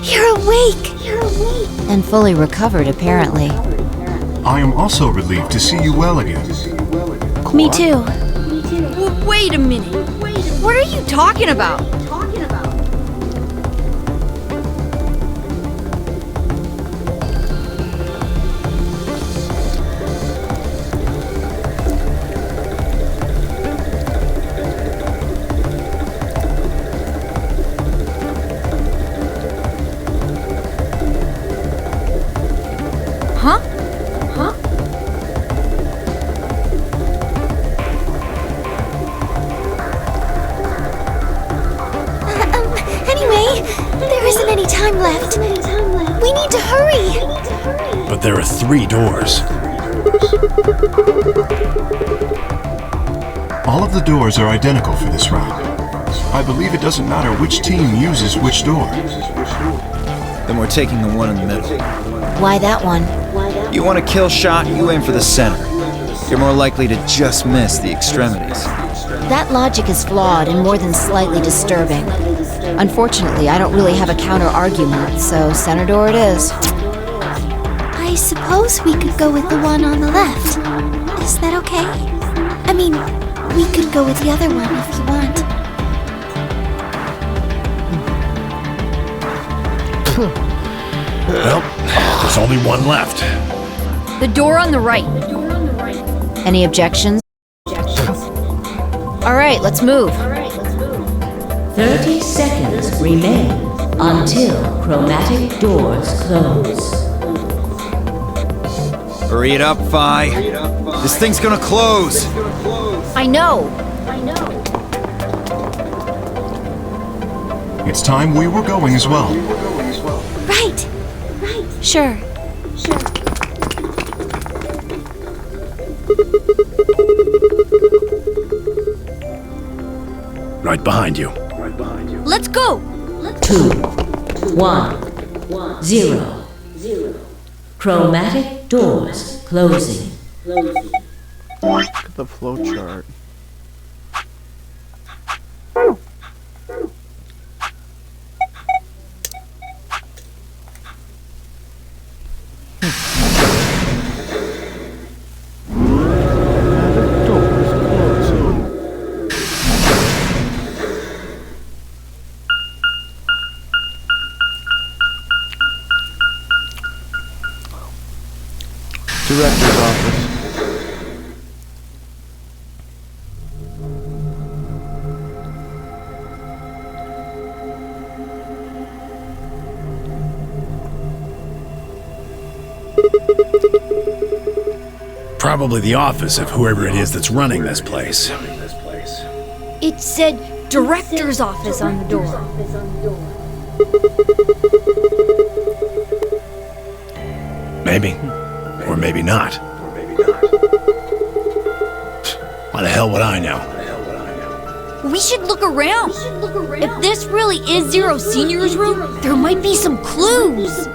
You're awake. And fully recovered, apparently. I am also relieved to see you well again. Me too. Wait a minute. What are you talking about? There isn't any time left. We need to hurry. But there are 3 doors. All of the doors are identical for this round. I believe it doesn't matter which team uses which door. Then we're taking the one in the middle. Why that one? You want a kill shot, you aim for the center. You're more likely to just miss the extremities. That logic is flawed and more than slightly disturbing. Unfortunately, I don't really have a counter-argument, so center door it is. I suppose we could go with the one on the left. Is that okay? I mean, we could go with the other one if you want. Well, there's only one left. The door on the right. Any objections? All right, let's move. 30 seconds remain until chromatic doors close. Hurry it up, Phi. This thing's gonna close. I know. It's time we were going as well. Right. Sure. Right behind you. Let's go. 2, 1, 0. Chromatic doors closing. Look at the flow chart. Director's office. Probably the office of whoever it is that's running this place. It said director's office on the door. Maybe. Or maybe not. Why the hell would I know? We should look around. If this really is Zero Senior's room, there might be some clues.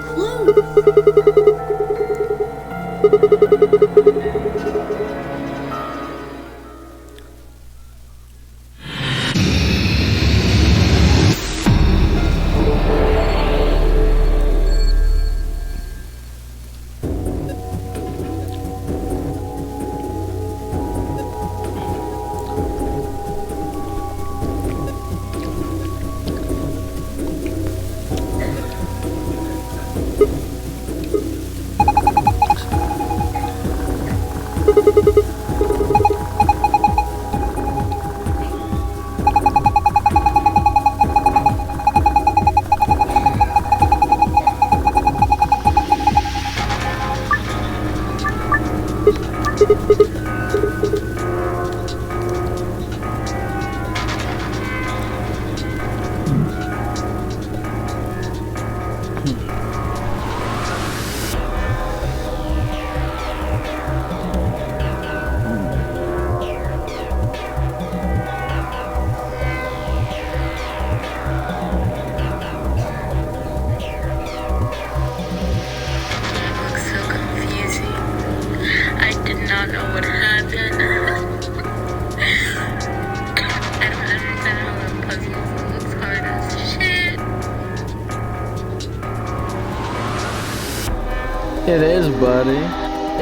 It is, buddy.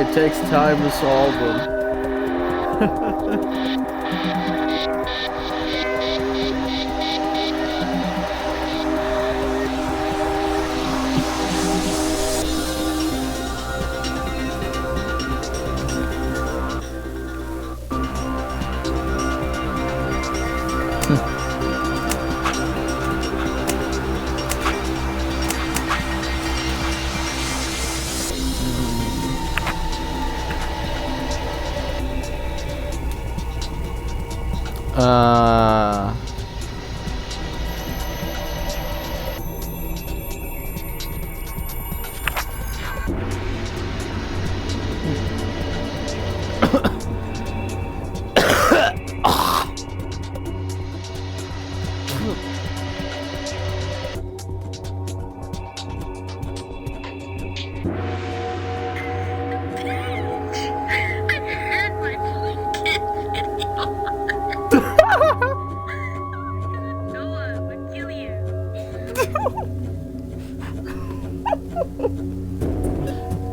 It takes time to solve them.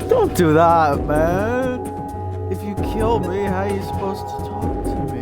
Don't do that, man. If you kill me, how are you supposed to talk to me?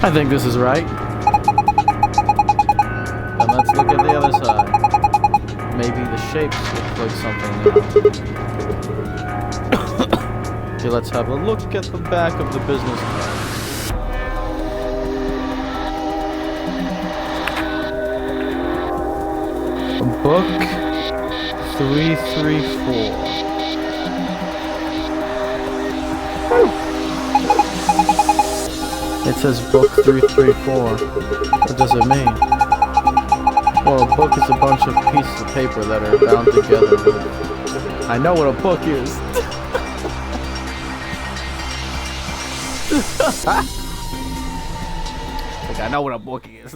I think this is right. And let's look at the other side. Maybe the shapes look like something now. Okay, let's have a look at the back of the business card. Book 334. It says book 334. What does it mean? Well, a book is a bunch of pieces of paper that are bound together. I know what a book is. Like, I know what a book is.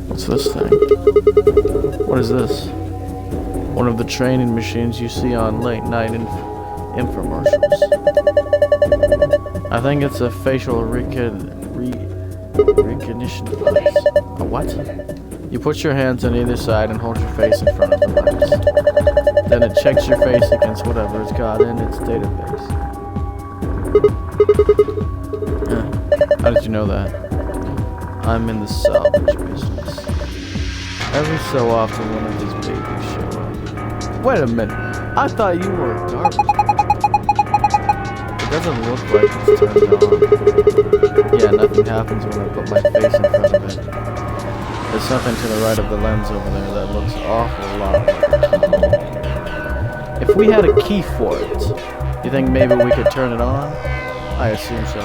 What's this thing? What is this? One of the training machines you see on late night infomercials. I think it's a facial recognition device. A what? You put your hands on either side and hold your face in front of the device. Then it checks your face against whatever it's got in its database. How did you know that? I'm in the salvage business. Every so often one of these babies show up. Wait a minute, I thought you were a garbage. It doesn't look like it's turned on. Yeah, nothing happens when I put my face in front of it. There's something to the right of the lens over there that looks awful lot like. If we had a key for it, you think maybe we could turn it on? I assume so.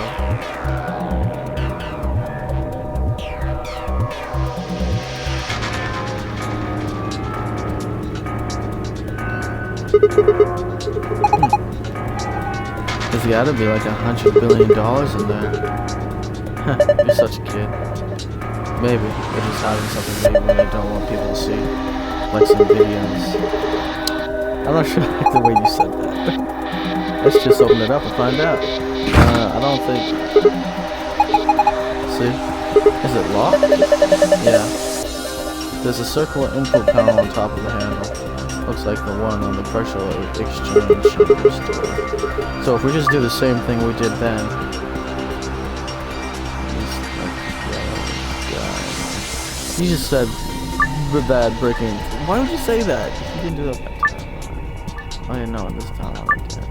There's gotta be like $100 billion in there. You're such a kid. Maybe they're just hiding something they really don't want people to see, like some videos. I'm not sure I like the way you said that. Let's just open it up and find out. I don't think. See? Is it locked? Yeah. There's a circular input panel on top of the handle. Looks like the one on the pressure exchange chamber store. So if we just do the same thing we did then. You just said that breaking. Why would you say that? You didn't do that back then. I didn't know this time I did.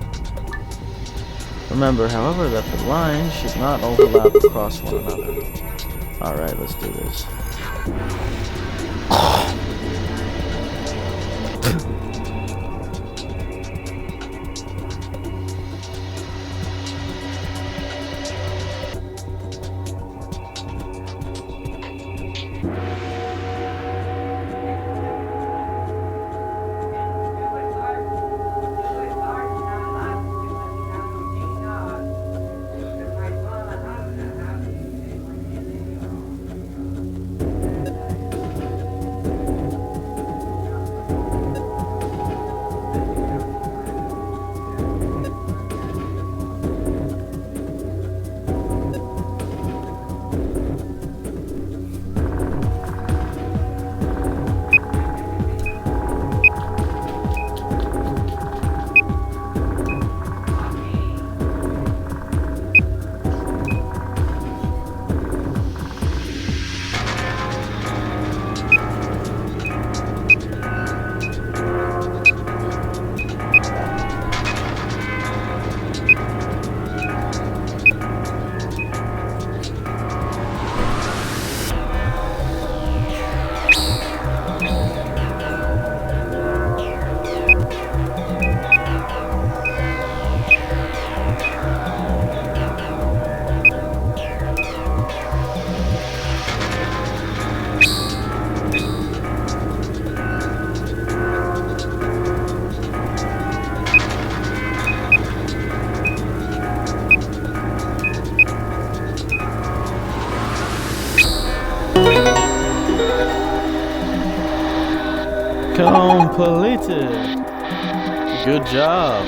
Remember, however, that the lines should not overlap across one another. Alright, let's do this. Completed. Good job.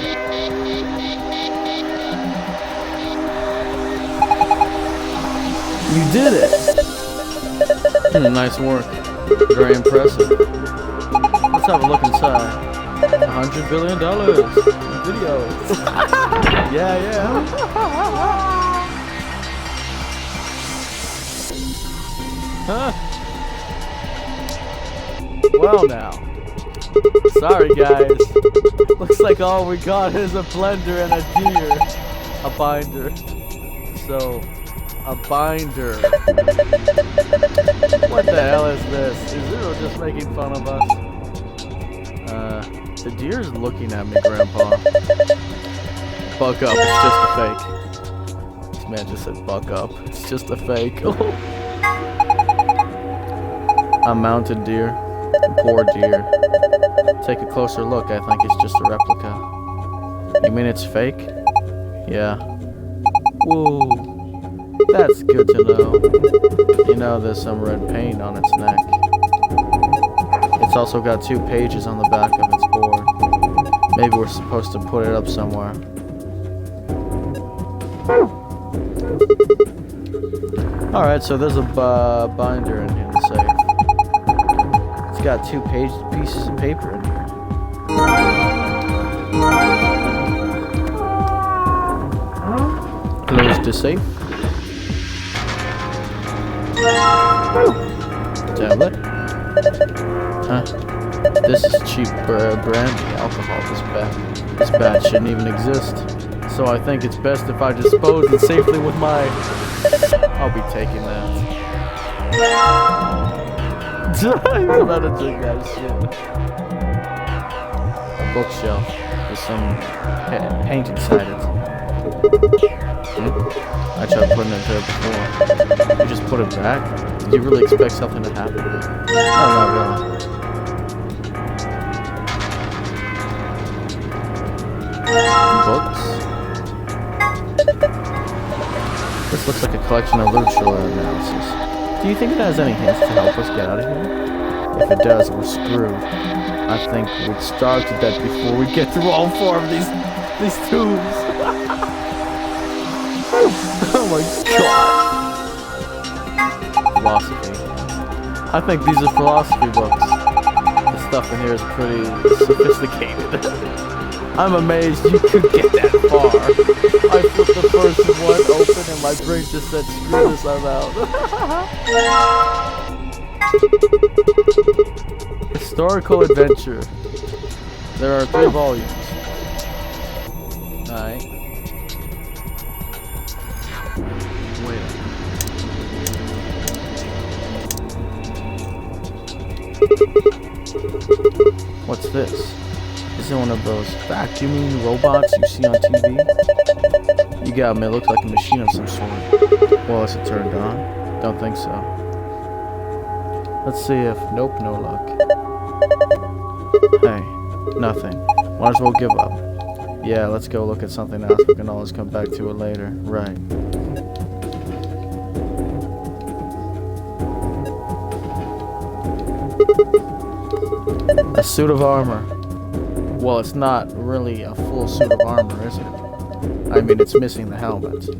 You did it. Nice work. Very impressive. Let's have a look inside. $100 billion video. Yeah. Huh? Well now. Sorry guys. Looks like all we got is a blender and a deer. A binder. So, a binder. What the hell is this? Is Zero just making fun of us? The deer's looking at me, Grandpa. Buck up, it's just a fake. This man just said buck up. It's just a fake. A mounted deer. Poor deer. Take a closer look, I think it's just a replica. You mean it's fake? Yeah. Whoa. That's good to know. You know there's some red paint on its neck. It's also got 2 pages on the back of its board. Maybe we're supposed to put it up somewhere. Alright, so there's a binder in here to save. It's got 2 pieces of paper in here. Close to safe. Tablet. Huh? This is cheap brandy alcohol. This batch shouldn't even exist. So I think it's best if I dispose it safely with my... I'll be taking that. He's about to drink that shit. A bookshelf with some paint inside it. I tried putting it there before. You just put it back? Did you really expect something to happen? No, not really. Books? This looks like a collection of literature analysis. Do you think it has any hints to help us get out of here? If it does, we're screwed. I think we'd starve to death before we get through all 4 of these tubes. Oh my god. Philosophy. I think these are philosophy books. The stuff in here is pretty sophisticated. I'm amazed you could get that far. I flipped the first one open and my brain just said, screw this, I'm out. Historical adventure. There are 3 volumes. Alright. Wait. What's this? Is it one of those vacuuming robots you see on TV? You got me, it looks like a machine of some sort. Well, is it turned on? Don't think so. Let's see if... Nope, no luck. Hey, nothing. Might as well give up. Yeah, let's go look at something else. We can always come back to it later. Right. A suit of armor. Well, it's not really a full suit of armor, is it? I mean, it's missing the helmet. So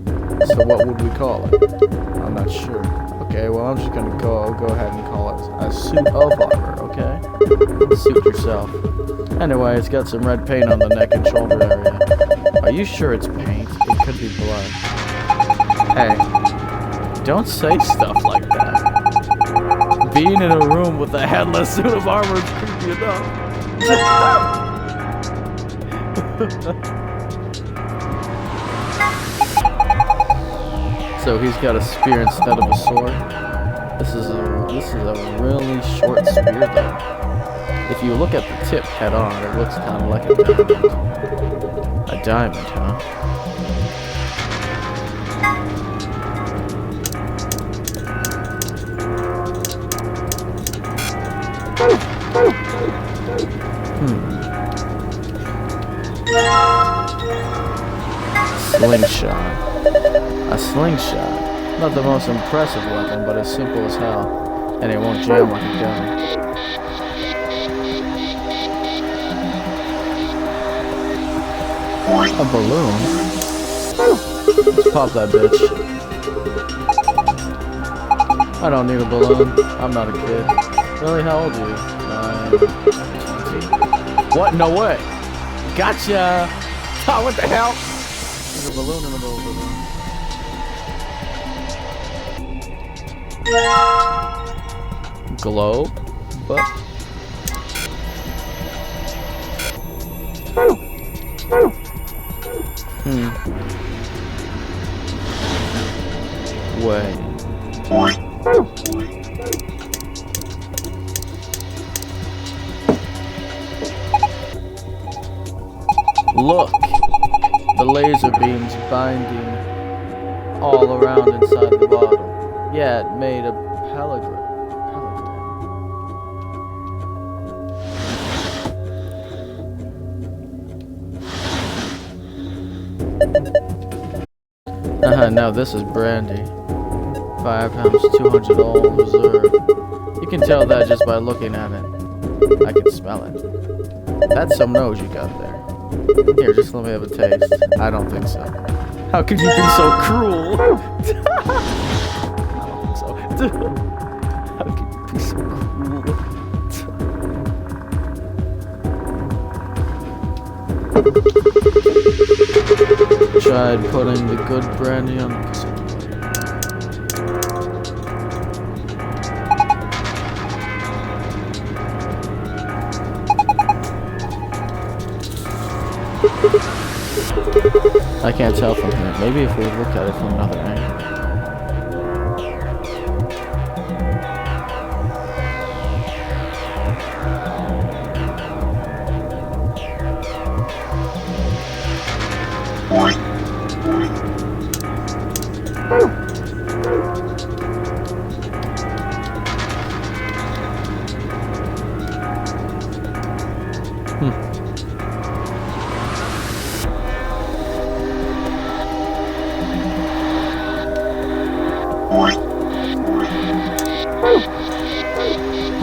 what would we call it? I'm not sure. Okay, well, I'm just gonna go ahead and call it a suit of armor, okay? Suit yourself. Anyway, it's got some red paint on the neck and shoulder area. Are you sure it's paint? It could be blood. Hey, don't say stuff like that. Being in a room with a headless suit of armor is creepy enough. So he's got a spear instead of a sword. This is a really short spear though. If you look at the tip head on, it looks kind of like a diamond. A diamond, huh? Slingshot. A slingshot. Not the most impressive weapon, but it's simple as hell. And it won't jam like a gun. A balloon? Let's pop that bitch. I don't need a balloon. I'm not a kid. Really? How old are you? 9, 20? What? No way. Gotcha. Oh, what the hell? There's a balloon in the middle of the room. Globe? What? Wait. Look, the laser beams binding all around inside the bottle. Yeah, it made a pelagram. Now this is brandy. 5 pounds, 200 all reserve. You can tell that just by looking at it. I can smell it. That's some nose you got there. Here, just let me have a taste. I don't think so. How could you be so cruel? I don't think so. How could you be so cruel? Tried putting the good brandy on the casino. I can't tell from here. Maybe if we look at it from another angle.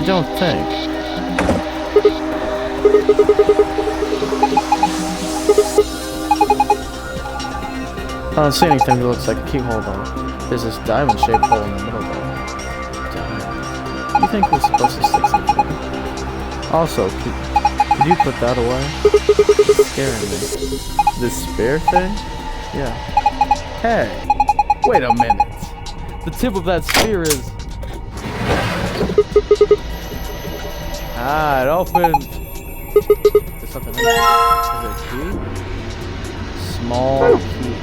I don't think. I don't see anything that looks like a keyhole though. There's this diamond-shaped hole in the middle though. Damn. You think we're supposed to stick something? Also, could you put that away? It's scaring me. This spear thing? Yeah. Hey, wait a minute. The tip of that spear is... Ah, it opened. There's something in there. Is it a key? Small key.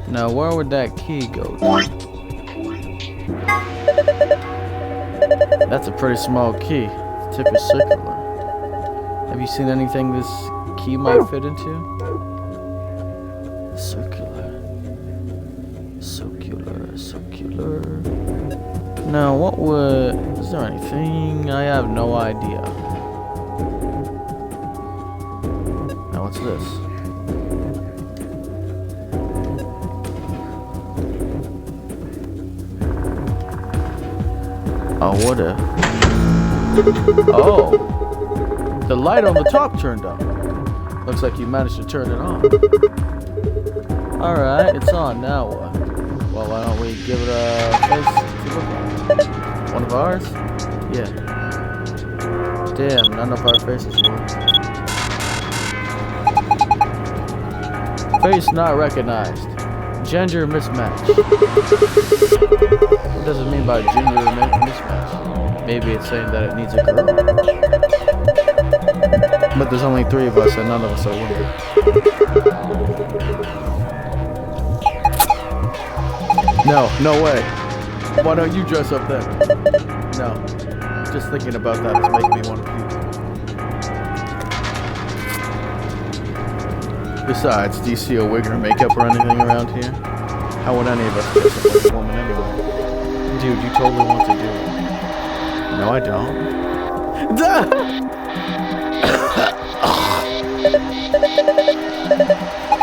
Now, where would that key go to? That's a pretty small key. The tip is circular. Have you seen anything this key might fit into? Circular. Now, what would... Is there anything? I have no idea. Now, what's this? Oh, what if... Oh! The light on the top turned on. Looks like you managed to turn it on. Alright, it's on. Now what? Well, why don't we give it a face to look at? One of ours? Yeah. Damn, none of our faces work. Face not recognized. Gender mismatch. What does it mean by gender mismatch? Maybe it's saying that it needs a girl. But there's only 3 of us and none of us are women. No way. Why don't you dress up then? No. Just thinking about that is making me want to puke. Besides, do you see a wig or makeup or anything around here? How would any of us dress up like a woman anyway? Dude, you totally want to do it. No, I don't.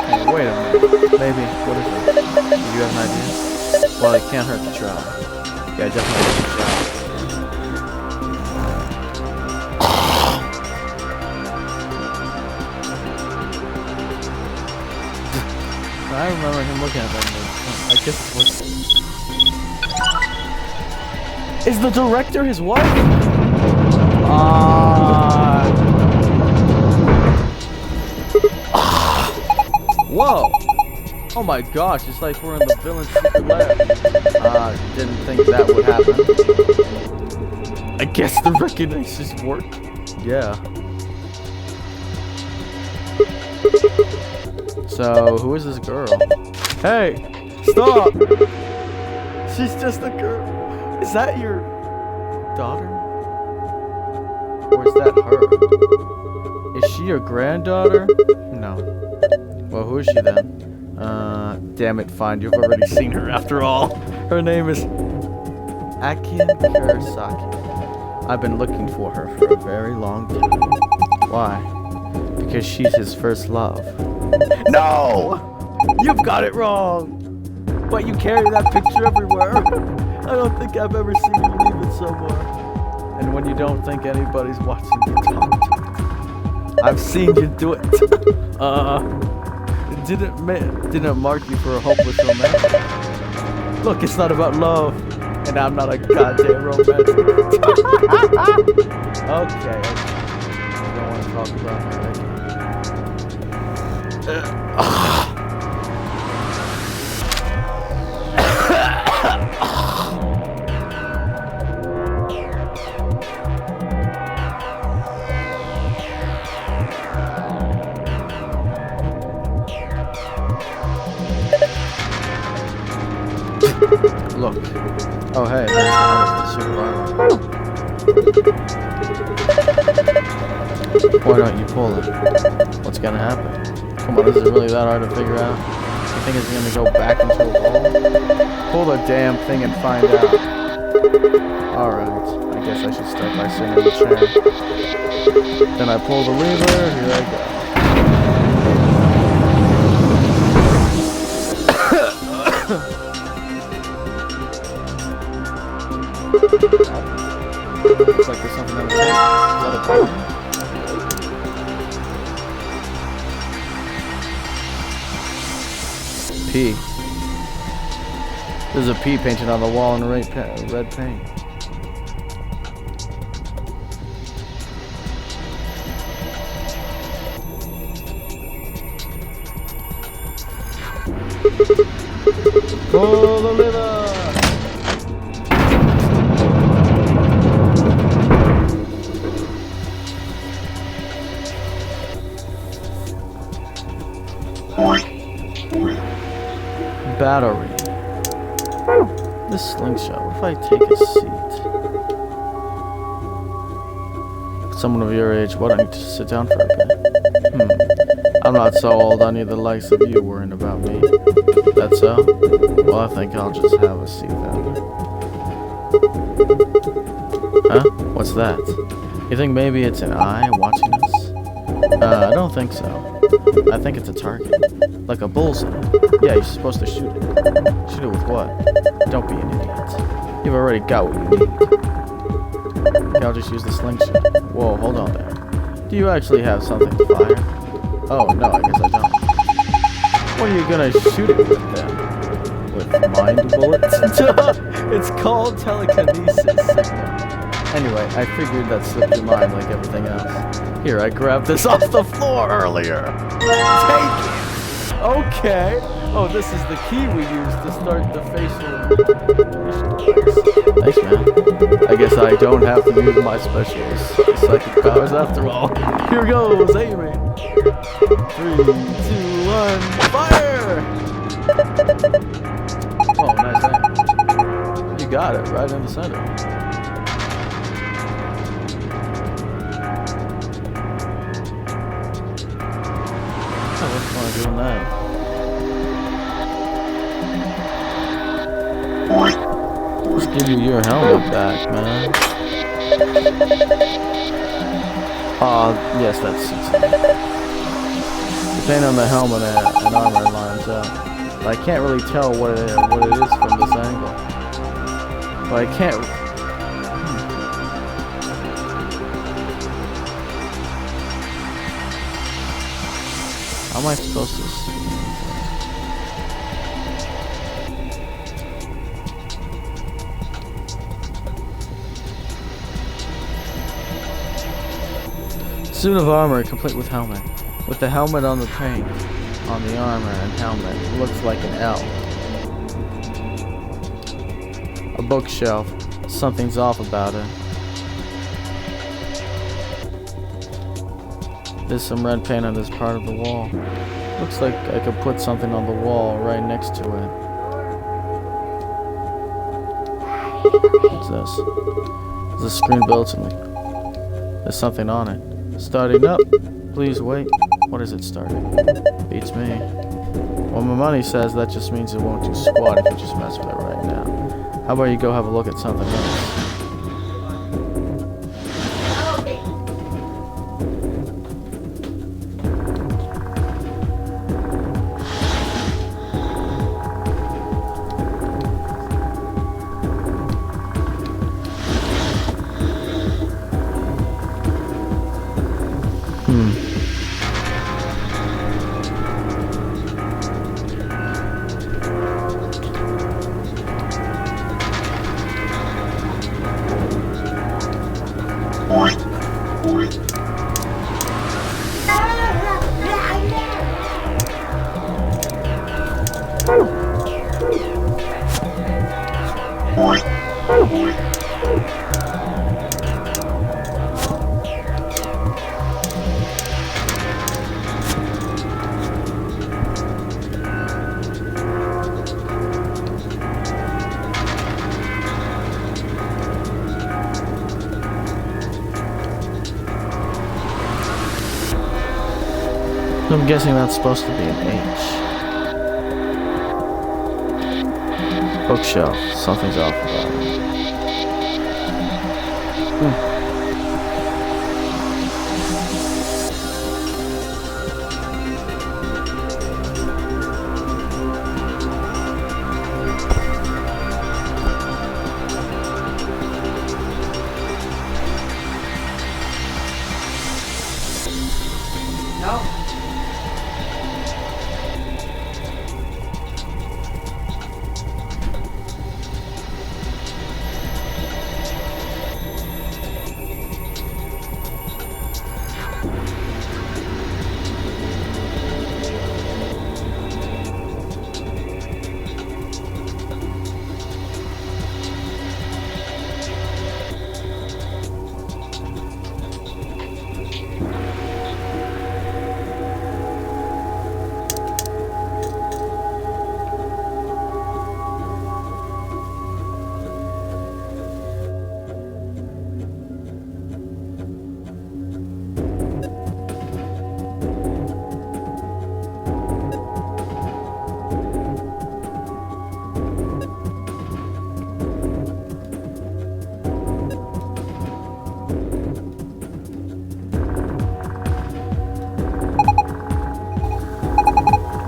Hey, wait a minute. Baby, what is it? Do you have an idea? Well, it can't hurt to try. Yeah, definitely. I remember him looking at that movie. I guess it was. Is the director his wife? Whoa! Oh my gosh, it's like we're in the villain's secret lab. Didn't think that would happen. I guess the recognitions work. Yeah. So, who is this girl? Hey! Stop! She's just a girl. Is that your daughter? Or is that her? Is she your granddaughter? No. Well, who is she then? Damn it, fine. You've already seen her after all. Her name is Akin Kurosaki. I've been looking for her for a very long time. Why? Because she's his first love. No! You've got it wrong! But you carry that picture everywhere. I don't think I've ever seen you leave it somewhere. And when you don't think anybody's watching you talk. I've seen you do it. It didn't mark you for a hopeless romantic. Look, it's not about love. And I'm not a goddamn romantic. Okay. I don't want to talk about her. Look. Oh, hey. Why don't you pull it? What's gonna happen? Come on, is it really that hard to figure out? You think it's gonna go back into a wall? Pull the damn thing and find out. Alright. I guess I should start by sitting in the chair. Then I pull the lever. Here I go. Looks like there's something on the table. Is that a button? P. There's a P painted on the wall in red paint. Pull the lever! Battery. This slingshot. What if I take a seat? Someone of your age, why don't you just sit down for a bit? I'm not so old, I need the likes of you worrying about me. That's so? Well, I think I'll just have a seat then. Huh? What's that? You think maybe it's an eye watching us? I don't think so. I think it's a target. Like a bullseye. Yeah, you're supposed to shoot it. Shoot it with what? Don't be an idiot. You've already got what you need. I'll just use the slingshot. Whoa, hold on there. Do you actually have something to fire? Oh, no, I guess I don't. What are you gonna shoot it with then? With mind bullets? It's called telekinesis. Anyway, I figured that slipped your mind like everything else. Here, I grabbed this off the floor earlier. Take it! Okay. Oh, this is the key we use to start the facial recognition. Thanks, man. I guess I don't have to use my special psychic powers after all. Here goes, aiming. 3, 2, 1, fire! Oh, nice aim. You got it, right in the center. What's the point of doing that? Let's give you your helmet back, man. Yes, that's it. The paint on the helmet and armor lines up. But I can't really tell what it is from this angle. But I can't. How am I supposed to see? Suit of armor complete with helmet. With the helmet on the paint, on the armor and helmet, it looks like an L. A bookshelf. Something's off about it. There's some red paint on this part of the wall. Looks like I could put something on the wall right next to it. What's this? There's a screen built to me. There's something on it. Starting up. Please wait. What is it starting? Beats me. Well, my money says that just means it won't do squat if you just mess with it right now. How about you go have a look at something else? I'm guessing that's supposed to be an H. Bookshelf. Something's off about it.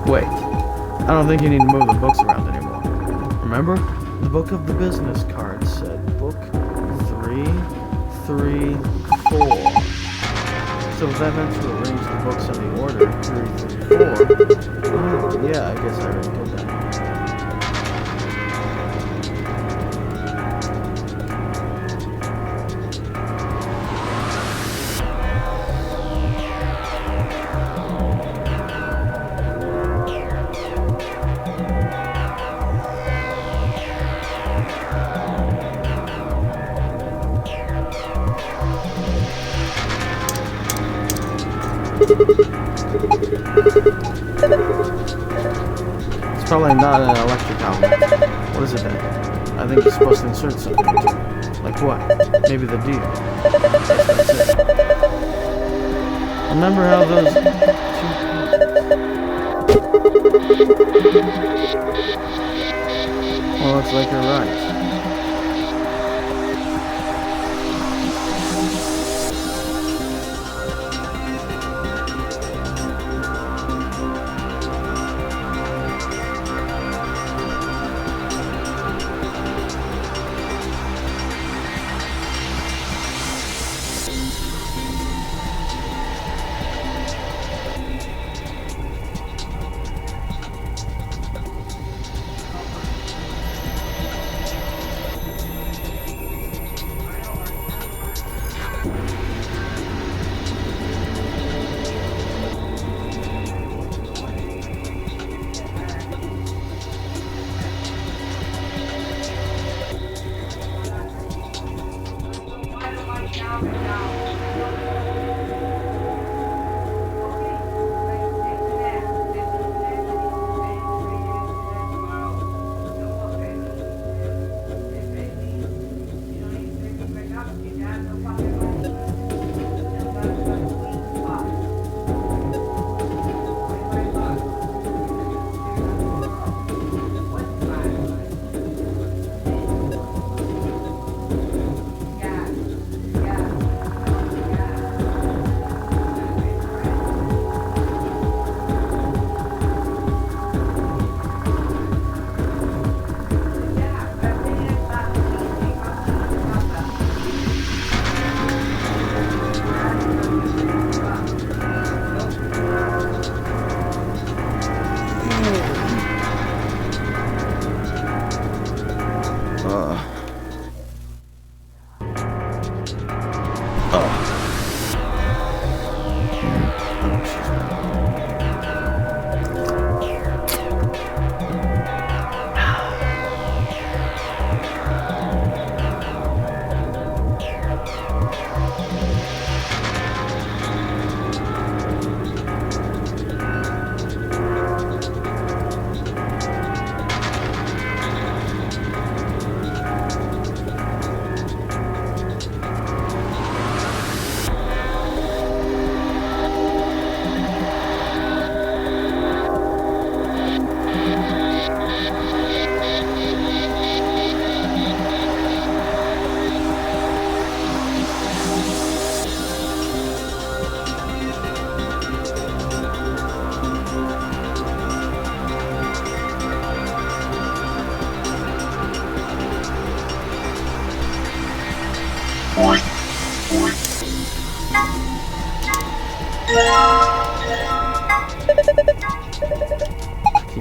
Wait, I don't think you need to move the books around anymore. Remember? The book of the business card said book 334. So if that meant to arrange the books in the order 334, yeah, I guess I already did that. It's probably not an electric outlet. What is it then? I think you're supposed to insert something into it. Like what? Maybe the deer. Yes, that's it. Remember how those two Well, looks like you're right.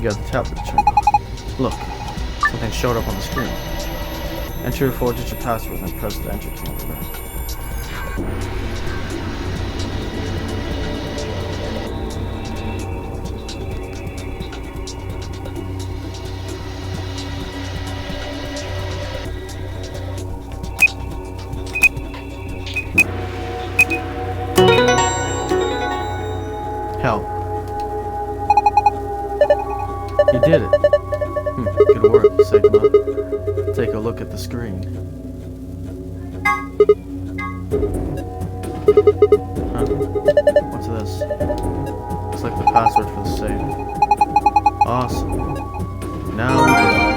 got the tablet turned on. Look, something showed up on the screen. Enter your 4-digit password and press the enter key on the back. Hell. You did it. Good work, Sigma. Take a look at the screen. Huh? What's this? Looks like the password for the safe. Awesome. Now we can...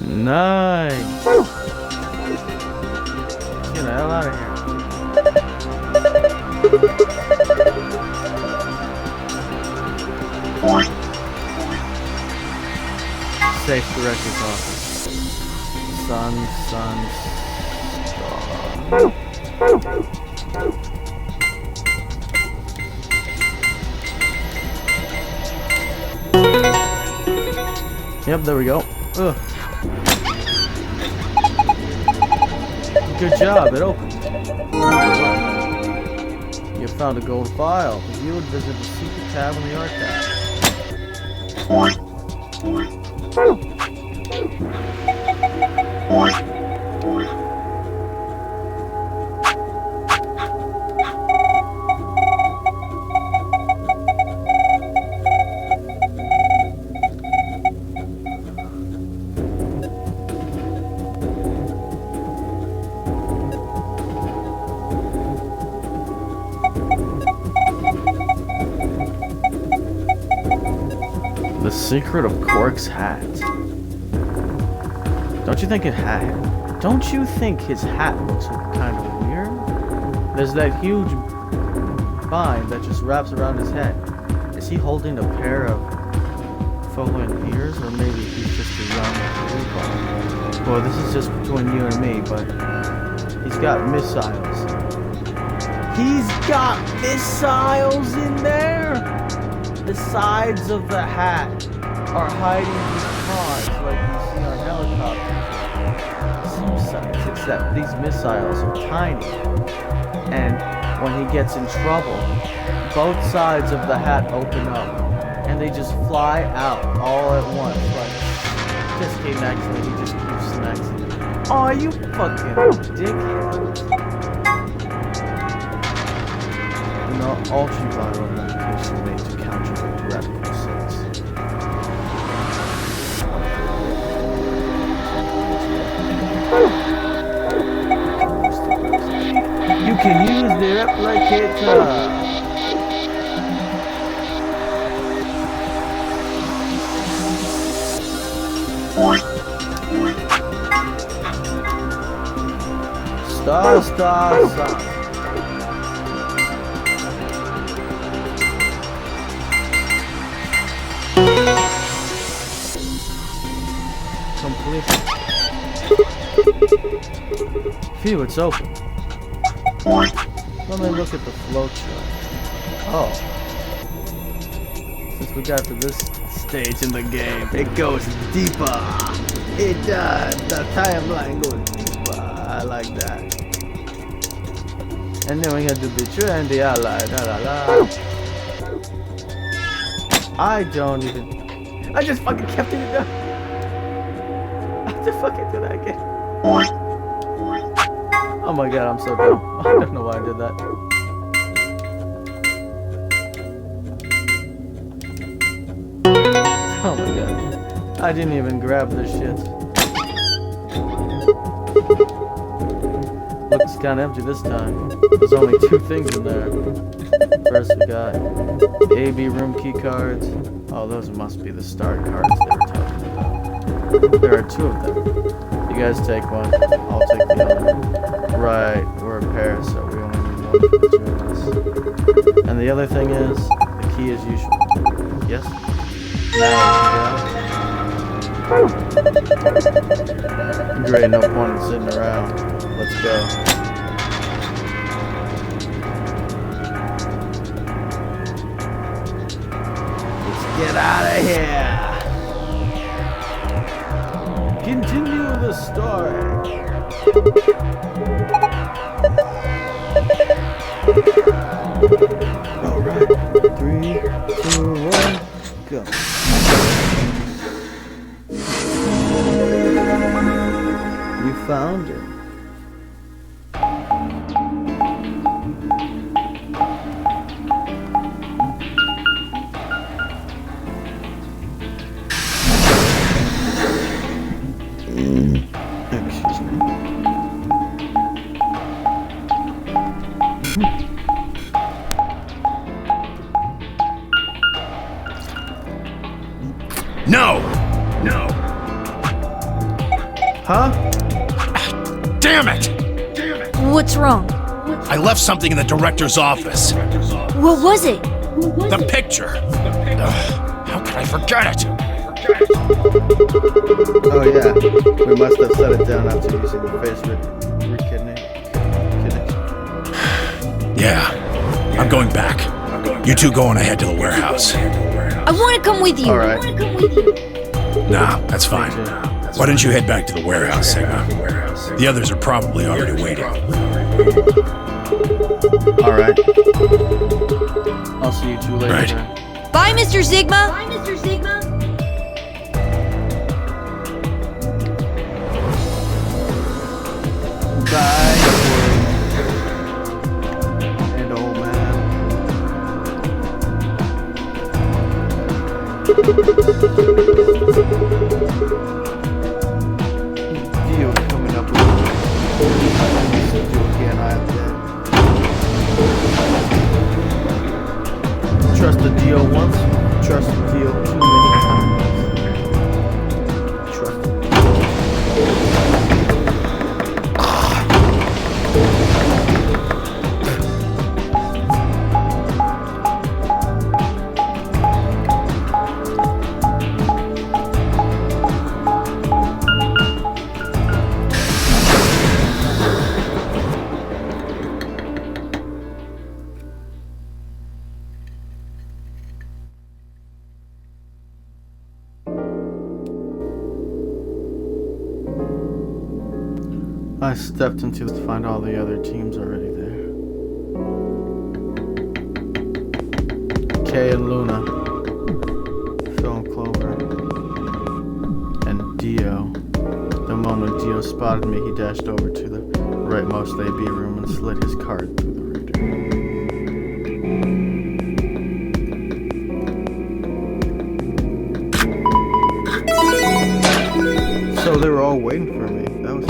Nice. Get the hell out of here. Safe director's office. Sun, star. Yep, there we go. Ugh. Good job, it opened. You found a gold file. You would visit the secret tab in the archive. The secret of Quark's hat. Don't you think his hat looks kind of weird? There's that huge vine that just wraps around his head. Is he holding a pair of fallen ears, or maybe he's just a young newborn? Well, this is just between you and me, but he's got missiles. He's got missiles in there! The sides of the hat are hiding these cars like you see on helicopters. Some sides, except these missiles are tiny. And when he gets in trouble, both sides of the hat open up and they just fly out all at once. Like, just came next to me, he just keeps next to me. Oh, you fucking dickhead. No ultraviolet medication made to counteract red blood cells. You can use the replicator. Star. Phew, it's open. Let me look at the flowchart. Oh. Since we got to this stage in the game, it goes deeper. It does. The timeline goes deeper. I like that. And then we got the betrayer and the ally. I don't even... I just fucking kept it down. I just fucking did that again. Oh my god, I'm so dumb. I don't know why I did that. Oh my god. I didn't even grab this shit. Looks kinda empty this time. There's only 2 things in there. First we got the AB room key cards. Oh, those must be the start cards they were talking about. There are 2 of them. You guys take one, I'll take the other. Right, we're a pair, so we only need one between us. And the other thing is, the key as usual. Yes? Now great, no point in sitting around. Let's go. Let's get out of here. Continue the story. Alright, 3, 2, 1, go. You found it. Excuse me. No! Huh? Damn it! What's wrong? I left something in the director's office. What was it? The picture. How could I forget it? Oh yeah, we must have set it down after using the face recognition. Yeah, I'm going back. You two go on ahead to the warehouse. I want to come with you. All right. Nah, that's fine. Why don't you head back to the warehouse, Sigma? The others are probably already waiting. Alright. I'll see you two later. Right. Then. Bye, Mr. Sigma. Bye. And old man. Dio coming up with Dio again, I have that. Trust the Dio once, trust the Dio too many times. Trust him. I stepped into to find all the other teams already there. Kay and Luna, Phil and Clover, and Dio. The moment Dio spotted me, he dashed over to the rightmost AB room and slid his card through the reader. So they were all waiting for me. That was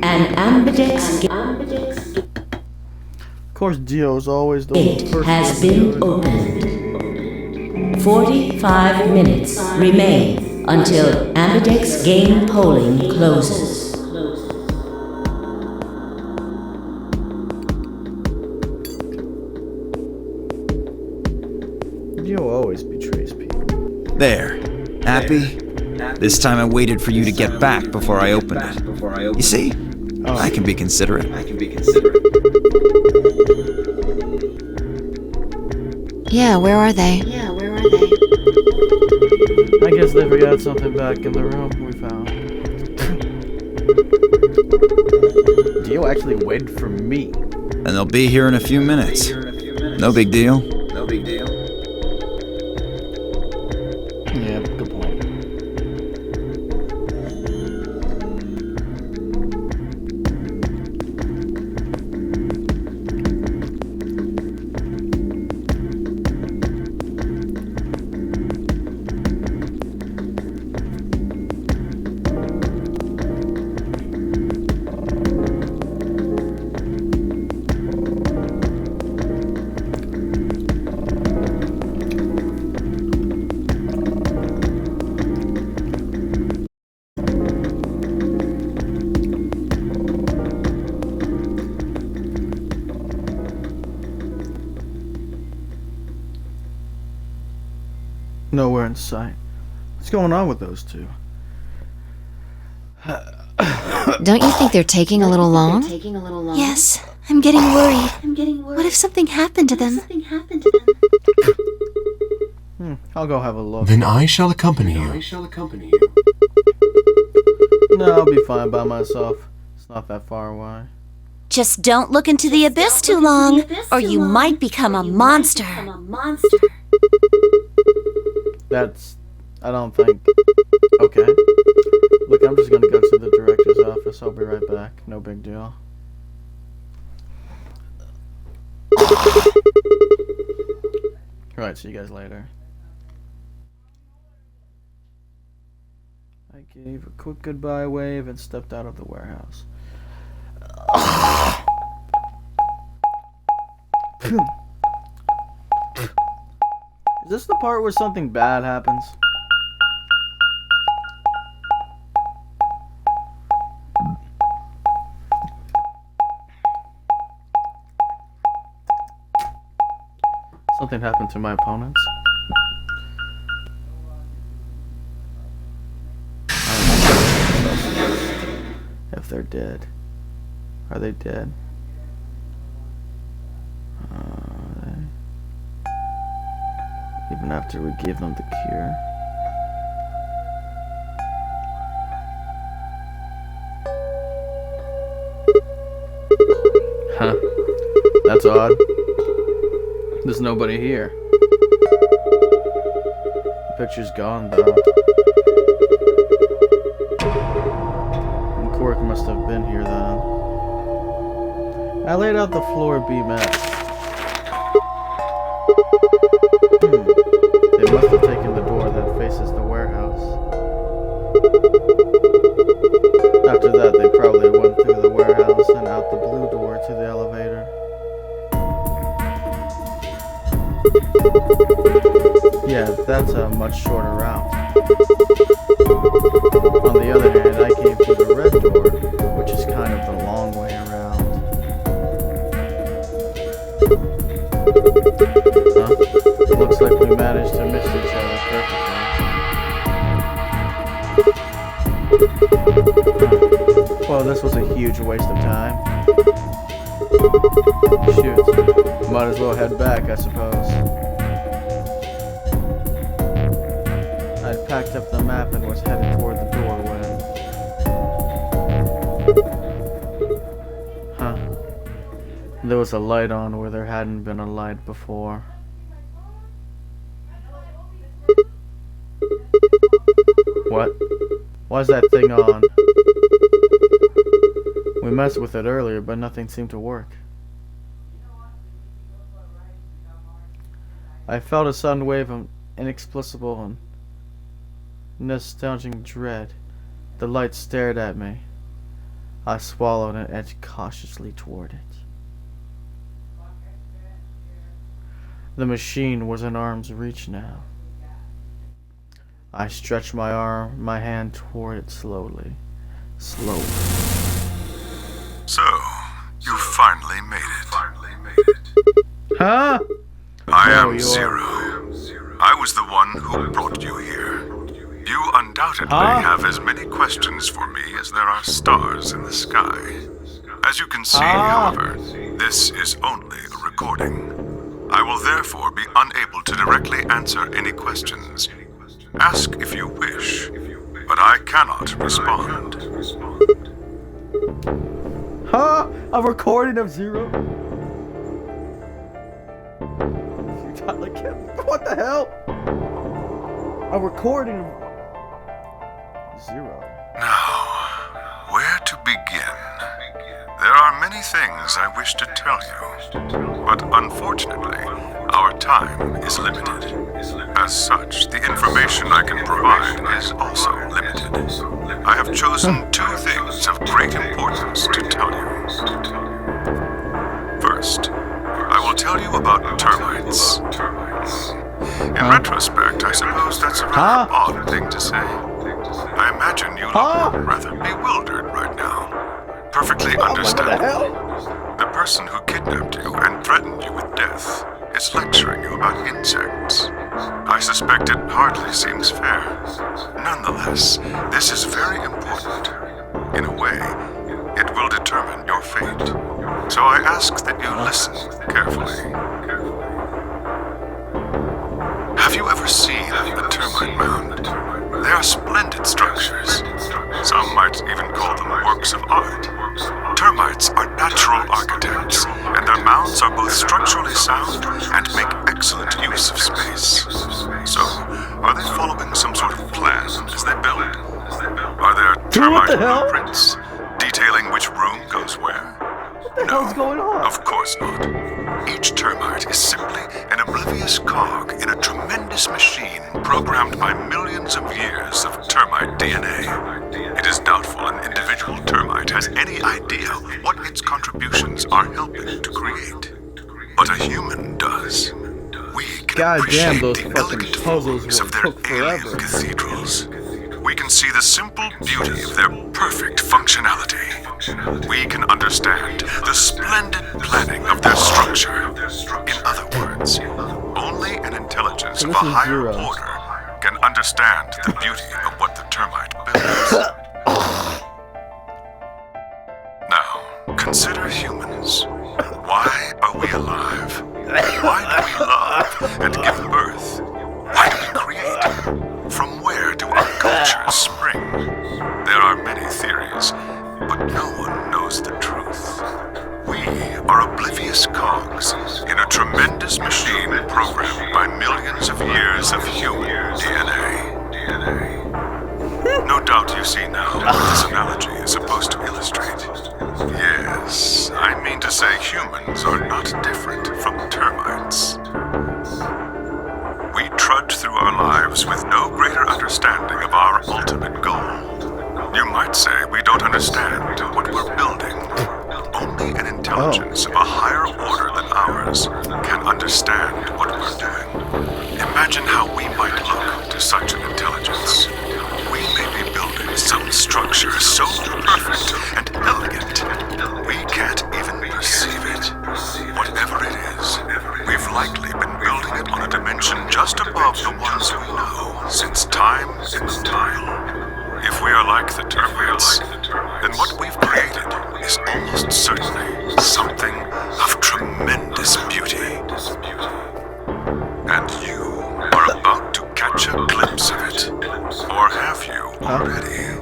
An ambidex Of course, Dio's always the gate first has one to do been it. opened. 45 minutes remain until ambidex game polling closes. Dio always betrays people. There. Happy? This time I waited for you to get back before I opened it. You see? I can be considerate. Yeah, where are they? I guess they forgot something back in the room we found. Dio actually waited for me. And they'll be here in a few minutes. No big deal. Yeah, good point. Nowhere in sight. What's going on with those two? Don't you think they're taking a little long? Yes, I'm getting worried. What if something happened to them? I'll go have a look. Then I shall accompany you. No, I'll be fine by myself. It's not that far away. Just don't look into the abyss too long, or you might become a monster. That's... I don't think... Okay. Look, I'm just gonna go to the director's office. I'll be right back. No big deal. Alright, see you guys later. I gave a quick goodbye wave and stepped out of the warehouse. Is this the part where something bad happens? Something happened to my opponents? If they're dead. Are they dead? Even after we gave them the cure. Huh. That's odd. There's nobody here. The picture's gone, though. And Quark must have been here then. I laid out the floor BMS. They must have taken the door that faces the warehouse. After that, they probably went through the warehouse and out the blue door to the elevator. Yeah, that's a much shorter route. On the other hand, I came through the red door, which is kind of the long way around. Huh? Looks like we managed to miss each other perfectly. Well, this was a huge waste of time. Shoot. Might as well head back, I suppose. I'd packed up the map and was headed toward the door when... Huh. There was a light on where there hadn't been a light before. What? Why's that thing on? We messed with it earlier, but nothing seemed to work. I felt a sudden wave of inexplicable and nostalgic dread. The light stared at me. I swallowed and edged cautiously toward it. The machine was in arm's reach now. I stretched my hand toward it slowly. So, you finally made it. Huh? I am Zero. I was the one who brought you here. You undoubtedly have as many questions for me as there are stars in the sky. As you can see, however, this is only a recording. I will therefore be unable to directly answer any questions. Ask if you wish, but I cannot respond. Huh? A recording of Zero? What the hell? A recording of Zero. Now, where to begin? There are many things I wish to tell you, but unfortunately, our time is limited. As such, the information I can provide is also limited. I have chosen two things of great importance to tell you. First, I will tell you about termites. In retrospect, I suppose that's a rather odd thing to say. I imagine you look rather bewildered right now. Perfectly understandable. The person who kidnapped you and threatened you with death is lecturing you about insects. I suspect it hardly seems fair. Nonetheless, this is very important. In a way, it will determine your fate. So I ask that you listen carefully. Have you ever seen a termite mound? They are splendid structures. Some might even call them works of art. Termites are natural architects, and their mounds are both structurally sound and make excellent use of space. So, are they following some sort of plan as they build? Are there termite blueprints detailing which room goes where? What the hell's going on? Of course not. Each termite is simply an oblivious cog in a tremendous machine programmed by millions of years of termite DNA. It is doubtful an individual termite has any idea what its contributions are helping to create. But a human does. We can appreciate the elegant forms of their alien cathedrals. We can see the simple beauty of their perfect functionality. We can understand the splendid planning of their structure. In other words, only an intelligence of a higher order can understand the beauty of what the termite builds. Now, consider humans. Why are we alive? Why do we love and give birth? humans are not different from termites. We trudge through our lives with no greater understanding of our ultimate goal. You might say we don't understand what we're building. Only an intelligence of a higher order than ours can understand what we're doing. Imagine how we might look to such an intelligence. We may be building some structure so perfect and elegant, we can't even perceive it. Whatever it is, we've likely been building it on a dimension just above the ones we know since time immemorial. If we are like the termites, then what we've created is almost certainly something of tremendous beauty. And you are about to catch a glimpse of it. Or have you already?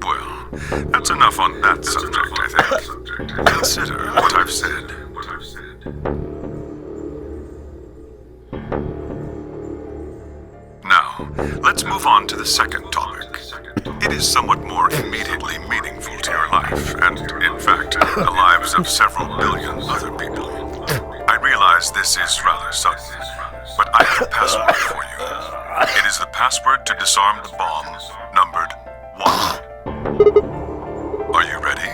Well, that's enough on that subject, I think. Consider what I've said. Now, let's move on to the second topic. It is somewhat more immediately meaningful to your life, and, in fact, the lives of several billion other people. I realize this is rather sudden, but I have a password for you. It is the password to disarm the bomb, numbered 1. Are you ready?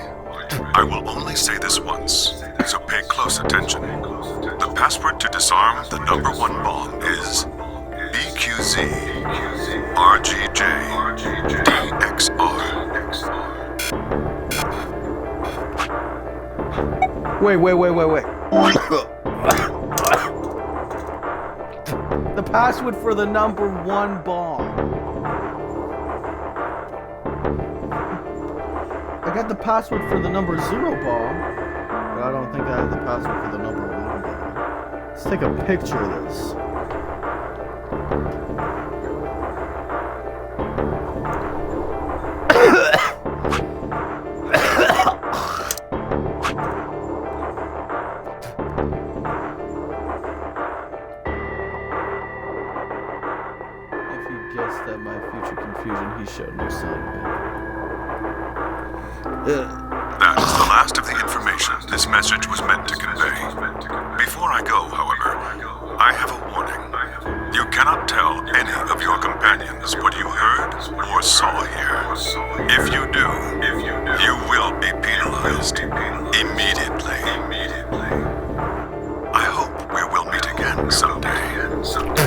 I will only say this once, so pay close attention. The password to disarm the number 1 bomb is BQZ RGJ DXR. Wait. The password for the number 1 bomb. I got the password for the number 0 bomb, but I don't think I have the password for the number 1 bomb. Let's take a picture of this. He showed no sign of That is the last of the information this message was meant to convey. Before I go, however, I have a warning. You cannot tell any of your companions what you heard or saw here. If you do, you will be penalized immediately. I hope we will meet again someday.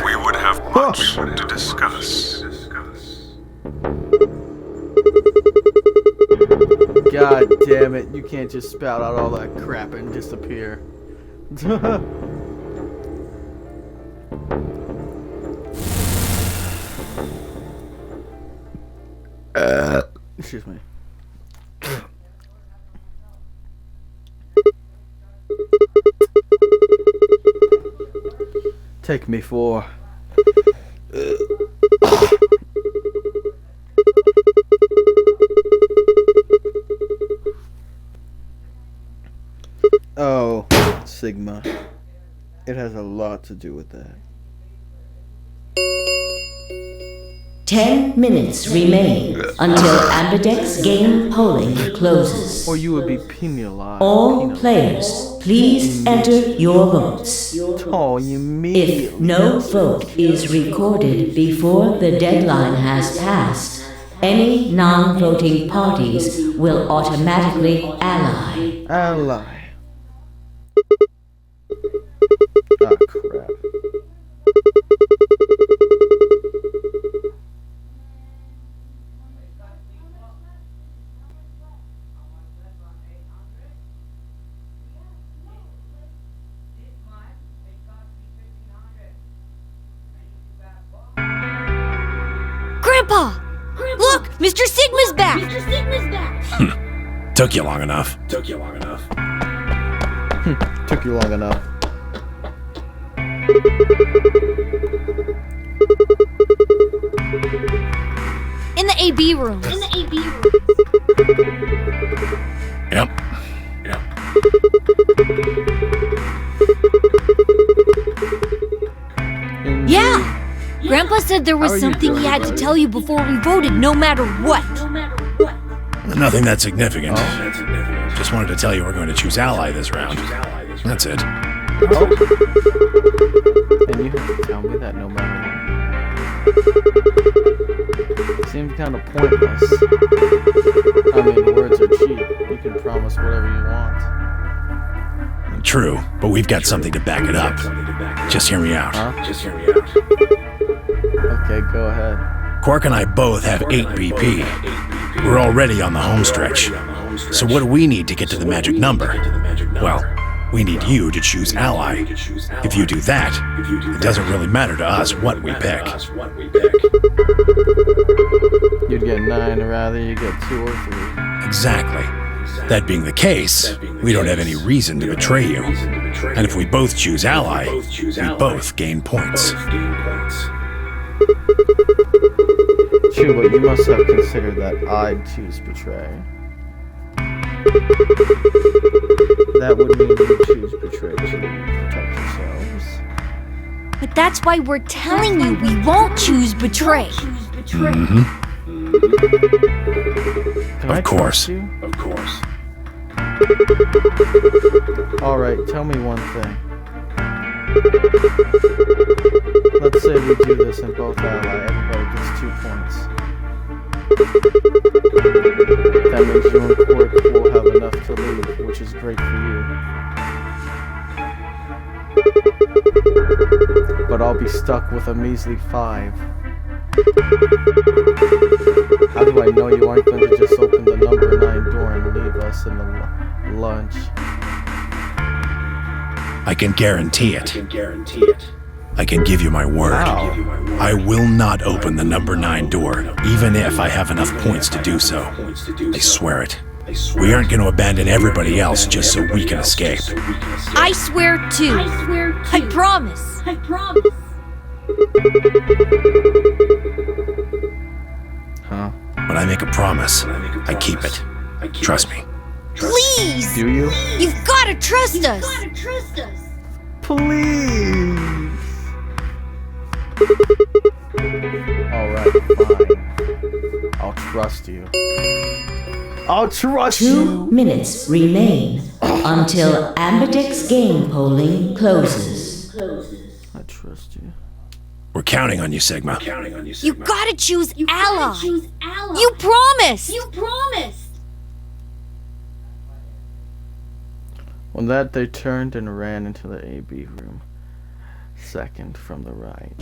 We would have much to discuss. God damn it, you can't just spout out all that crap and disappear. Excuse me. Take me for... Oh, Sigma. It has a lot to do with that. 10 minutes remain until Ambidex game polling closes. Or you would be penalized. All players, please enter your votes. If no vote is recorded before the deadline has passed, any non-voting parties will automatically ally. Ally. Ah, crap. Grandpa! Look! Mr. Sigma's back! Took you long enough. Took you long enough. In the AB room. Yep. Yeah! Grandpa said there was something he had to tell you before we voted, no matter what. Nothing that significant. Just wanted to tell you we're going to choose Ally this round. That's it. Oh. And you have to tell me that no matter what. Seems kind of pointless. I mean, words are cheap. You can promise whatever you want. True, but we've got something to back it up. Just hear me out. Okay, go ahead. Quark and I both have 8 BP. We're already on the home stretch. So what do we need to get to the magic number? Well, we need you to choose Ally. If you do that, it doesn't really matter to us what we pick. You'd get 9, or rather you get 2 or 3. Exactly. That being the case, we don't have any reason to betray you. And if we both choose Ally, we both gain points. True, but you must have considered that I'd choose Betray. That would mean you choose Betray to protect yourselves. But that's why we're telling you we won't choose Betray. Mm-hmm. Of course. Of course. Alright, tell me one thing. Let's say we do this and both ally, everybody gets 2 points. That means you and Quark will have enough to leave, which is great for you. But I'll be stuck with a measly 5. How do I know you aren't going to just open the number 9 door and leave us in the lunch? I can guarantee it. I can give you my word. I will not open the number 9 door, even if I have enough points to do so. I swear it. We aren't going to abandon everybody else just so we can escape. I swear too. I promise. Huh? When I make a promise, I keep it. Trust me. Please! Do you? You've gotta trust us! Please! Alright, fine. I'll trust you. I'll trust you! 2 minutes remain until Ambidex game polling closes. I trust you. We're counting on you, Sigma. You gotta choose Ally! You promised! On that, they turned and ran into the AB room. Second from the right.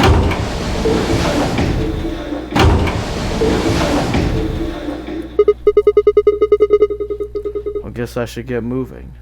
I guess I should get moving.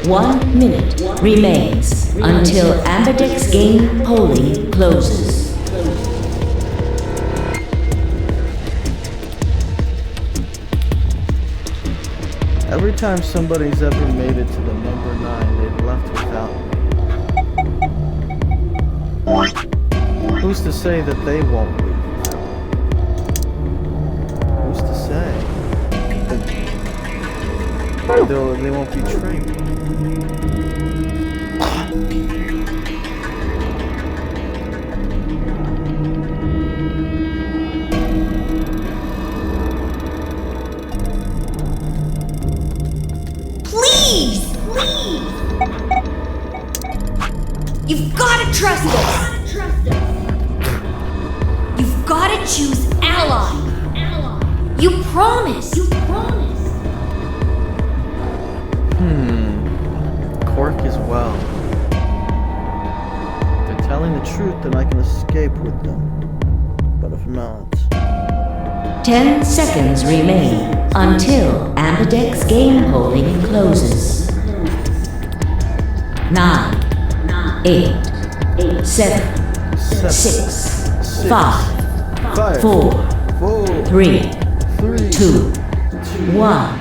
One minute remains until Ambidex game polling closes. Every time somebody's ever made it to the number 9, they've left without me. Who's to say that they won't leave without me? Who's to say that they won't betray me? Please! You've gotta choose ally. You promised. Quark as well. If they're telling the truth, then I can escape with them. But if not... 10 seconds remain until Ambidex game polling closes. 9, 8, 7, 6, 5, 4, 3, 2, 1.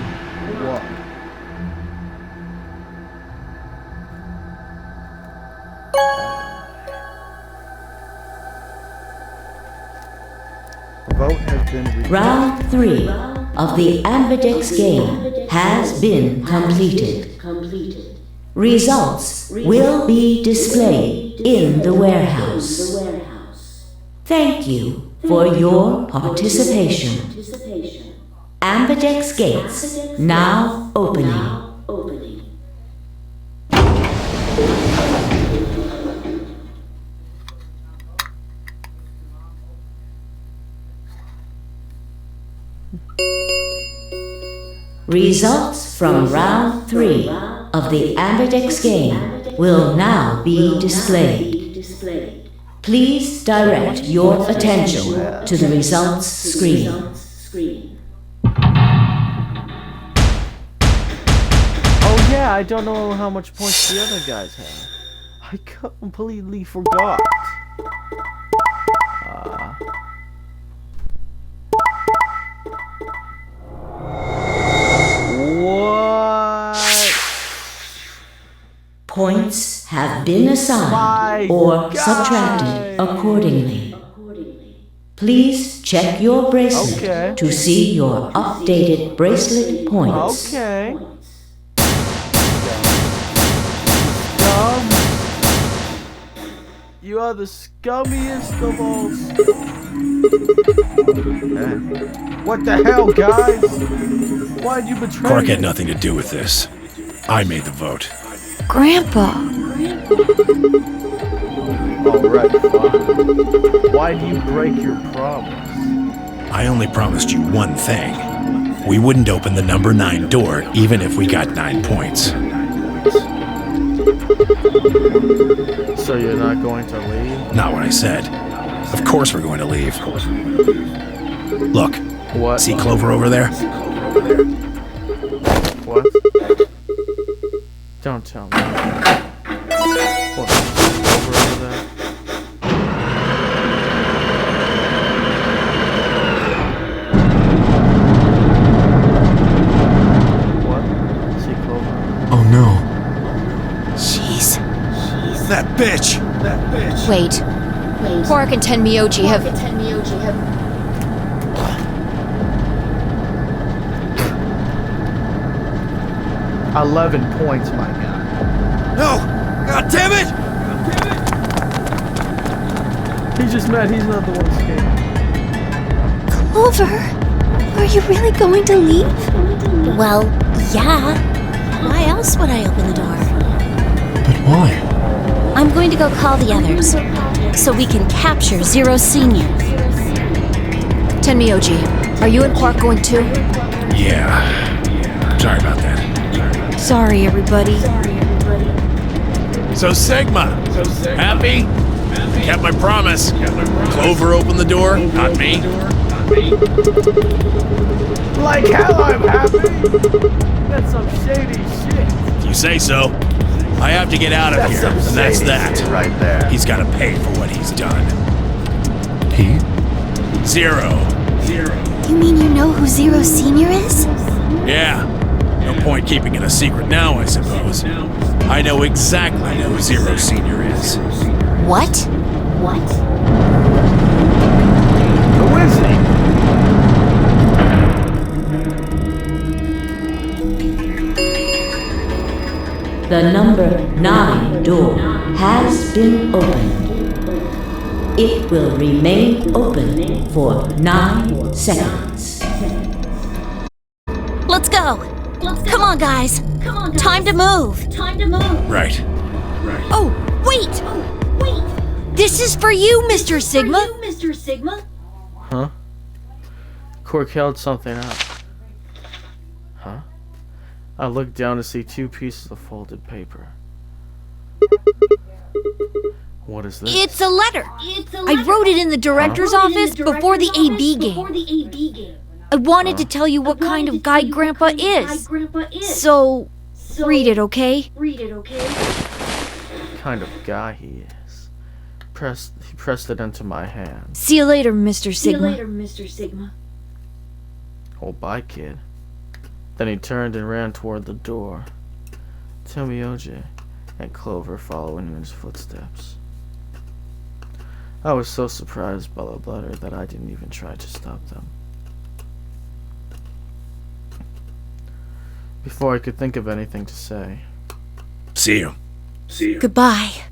Round 3 of the Ambidex game has been completed. Results will be displayed in the warehouse. Thank you for your participation. Ambidex gates now opening. Results from round 3 of the Ambidex game will now be displayed. Please direct your attention to the results screen. Oh yeah, I don't know how much points the other guys have. I completely forgot. Points have been assigned or subtracted accordingly. Please check your bracelet to see your updated bracelet points. Okay. You are the scummiest of all. What the hell, guys? Why'd you betray Quark me? had nothing to do with this. I made the vote. Grandpa. Alright, fine. Why do you break your promise? I only promised you one thing. We wouldn't open the number 9 door even if we got 9 points. So you're not going to leave? Not what I said. Of course we're going to leave. Look. What? See Clover over there? What? Don't tell me. What? Over there? What? See Clover? Oh no. Jeez. That bitch! Wait. Quark and Tenmyoji have... 11 points, my guy. No! God damn it! He's just mad he's not the one escaping. Clover, are you really going to leave? Well, yeah. Why else would I open the door? But why? I'm going to go call the others, so we can capture Zero Senior. Tenmyoji, are you and Quark going too? Yeah. Sorry about that. Sorry, everybody. So Sigma, happy? Kept my promise. Clover opened the door, not me. Like hell I'm happy! That's some shady shit. If you say so. I have to get out of here, and that's that. Right there. He's gotta pay for what he's done. He? Zero. You mean you know who Zero Senior is? Yeah. No point keeping it a secret now, I suppose. I know exactly who Zero Senior is. What? Who is he? The number 9 door has been opened. It will remain open for 9 seconds. Let's go. Come on, guys. Time to move. Right. Oh, wait. This is for you, Mr. Sigma. Huh? Quark held something up. Huh? I looked down to see 2 pieces of folded paper. What is this? It's a letter. I wrote it in the director's office before the AB game. I wanted to tell you what kind of guy Grandpa is. So, read it, okay? What kind of guy he is. He pressed it into my hand. See you later, Mr. Sigma. Oh, bye, kid. Then he turned and ran toward the door. Tomioji and Clover following in his footsteps. I was so surprised by the letter that I didn't even try to stop them. Before I could think of anything to say. See you. Goodbye.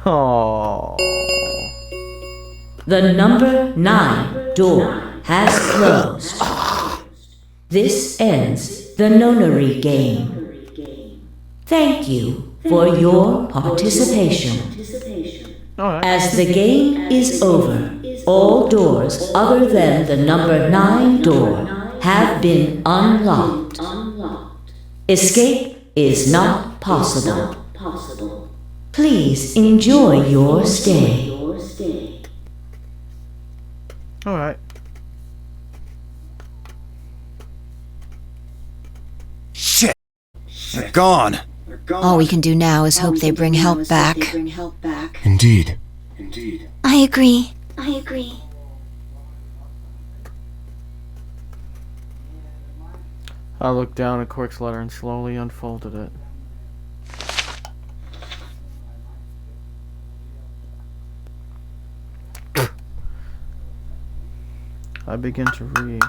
Oh. The number 9 door has closed. This ends the nonary game. Thank you for your participation. As the game is over, all doors other than the number 9 door have been unlocked. Escape is not possible. Please enjoy your stay. Alright. Shit! They're gone. All we can do now is hope they bring help back. Indeed. I agree. I looked down at Quark's letter and slowly unfolded it. I began to read.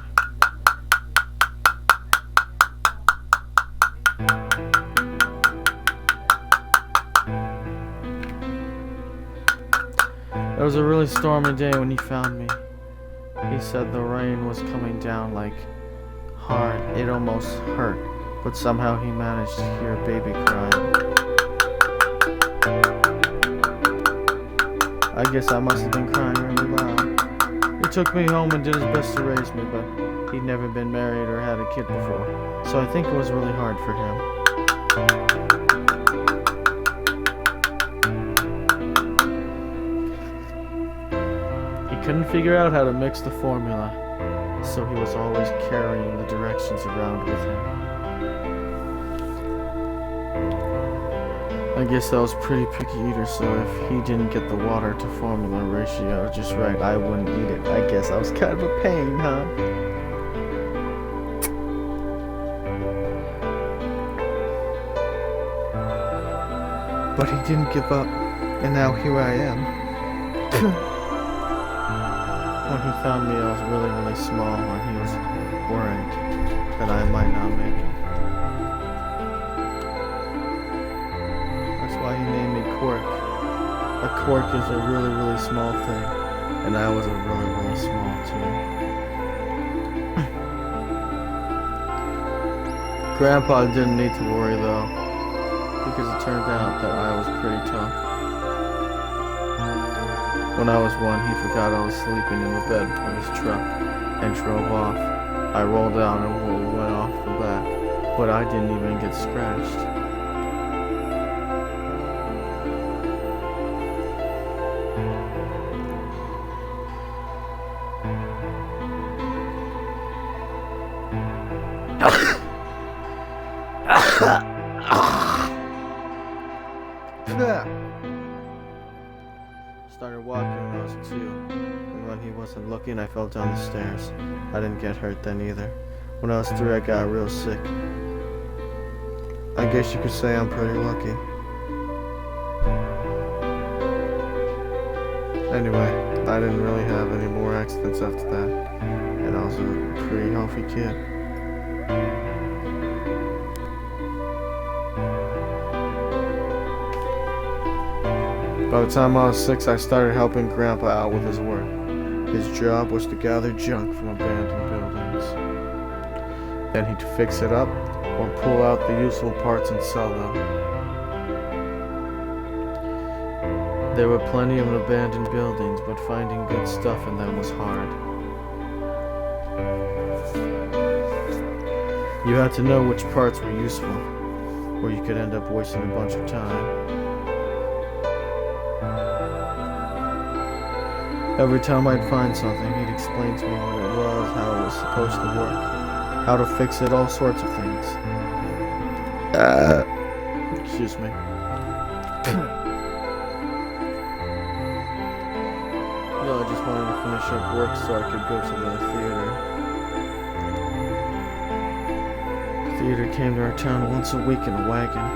It was a really stormy day when he found me. He said the rain was coming down like hard. It almost hurt, but somehow he managed to hear a baby crying. I guess I must have been crying really loud. He took me home and did his best to raise me, but he'd never been married or had a kid before, so I think it was really hard for him. He couldn't figure out how to mix the formula, so he was always carrying the directions around with him. I guess I was a pretty picky eater, so if he didn't get the water to formula ratio just right, I wouldn't eat it. I guess I was kind of a pain, huh? But he didn't give up, and now here I am. When he found me, I was really small, and he was worried that I might not make it. That's why he named me Quark. A quark is a really small thing, and I was a really small too. Grandpa didn't need to worry though, because it turned out that I was pretty tough. When I was 1, he forgot I was sleeping in the bed of his truck and drove off. I rolled out and went off the back, but I didn't even get scratched. Started walking when I was 2, and when he wasn't looking, I fell down the stairs. I didn't get hurt then either. When I was 3, I got real sick. I guess you could say I'm pretty lucky. Anyway, I didn't really have any more accidents after that, and I was a pretty healthy kid. By the time I was 6, I started helping Grandpa out with his work. His job was to gather junk from abandoned buildings. Then he'd fix it up or pull out the useful parts and sell them. There were plenty of abandoned buildings, but finding good stuff in them was hard. You had to know which parts were useful, or you could end up wasting a bunch of time. Every time I'd find something, he'd explain to me what it was, how it was supposed to work, how to fix it, all sorts of things. Excuse me. No, I just wanted to finish up work so I could go to the theater. The theater came to our town once a week in a wagon.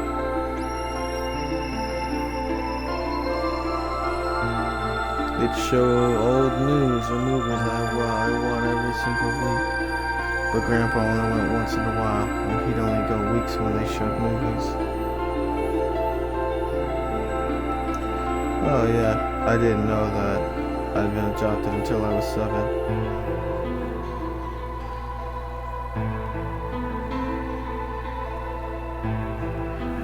They'd show old news or movies I want every single week. But Grandpa only went once in a while, and he'd only go weeks when they showed movies. Oh yeah, I didn't know that I'd been adopted until I was 7.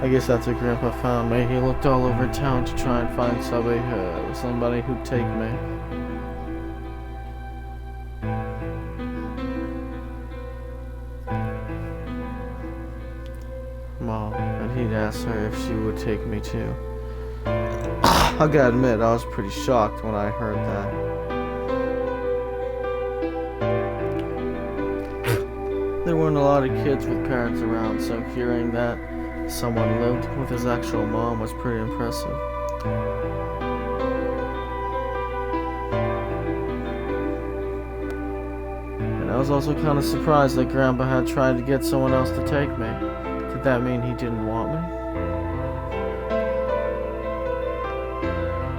I guess after Grandpa found me, he looked all over town to try and find somebody who'd take me. Mom, and he'd ask her if she would take me too. I gotta admit, I was pretty shocked when I heard that. There weren't a lot of kids with parents around, so hearing that someone lived with his actual mom was pretty impressive. And I was also kind of surprised that Grandpa had tried to get someone else to take me. Did that mean he didn't want me?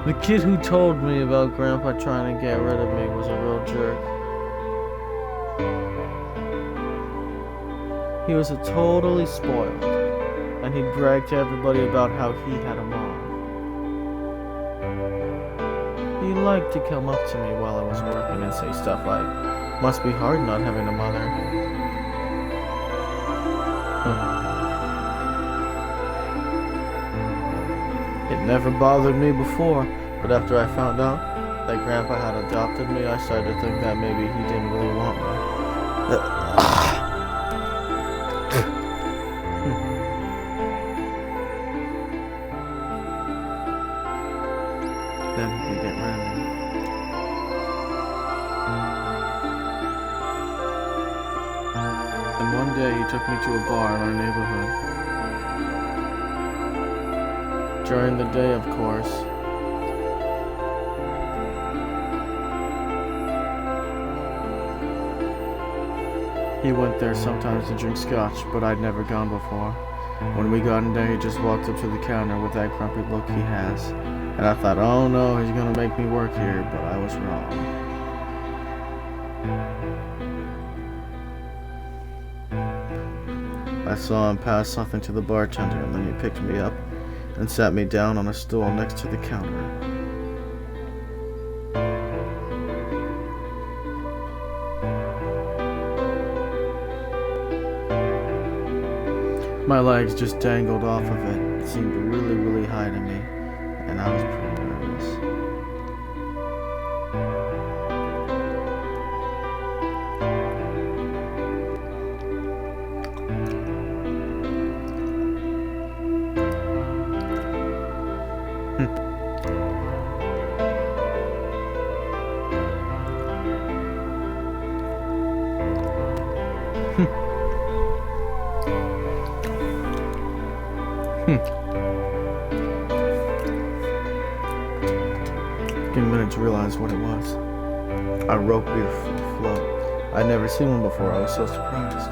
The kid who told me about Grandpa trying to get rid of me was a real jerk. He was totally spoiled, and he'd brag to everybody about how he had a mom. He liked to come up to me while I was working and say stuff like, "Must be hard not having a mother." It never bothered me before, but after I found out that Grandpa had adopted me, I started to think that maybe he didn't really want me. Then he could get rid of me. And one day he took me to a bar in our neighborhood. During the day, of course. He went there sometimes to drink scotch, but I'd never gone before. When we got in there, he just walked up to the counter with that grumpy look he has. And I thought, oh no, he's gonna make me work here, but I was wrong. I saw him pass something to the bartender, and then he picked me up and sat me down on a stool next to the counter. My legs just dangled off of it. It seemed really, really high to me, and I was pretty nervous. Took a minute to realize what it was. A rope beer float. I'd never seen one before. I was so surprised.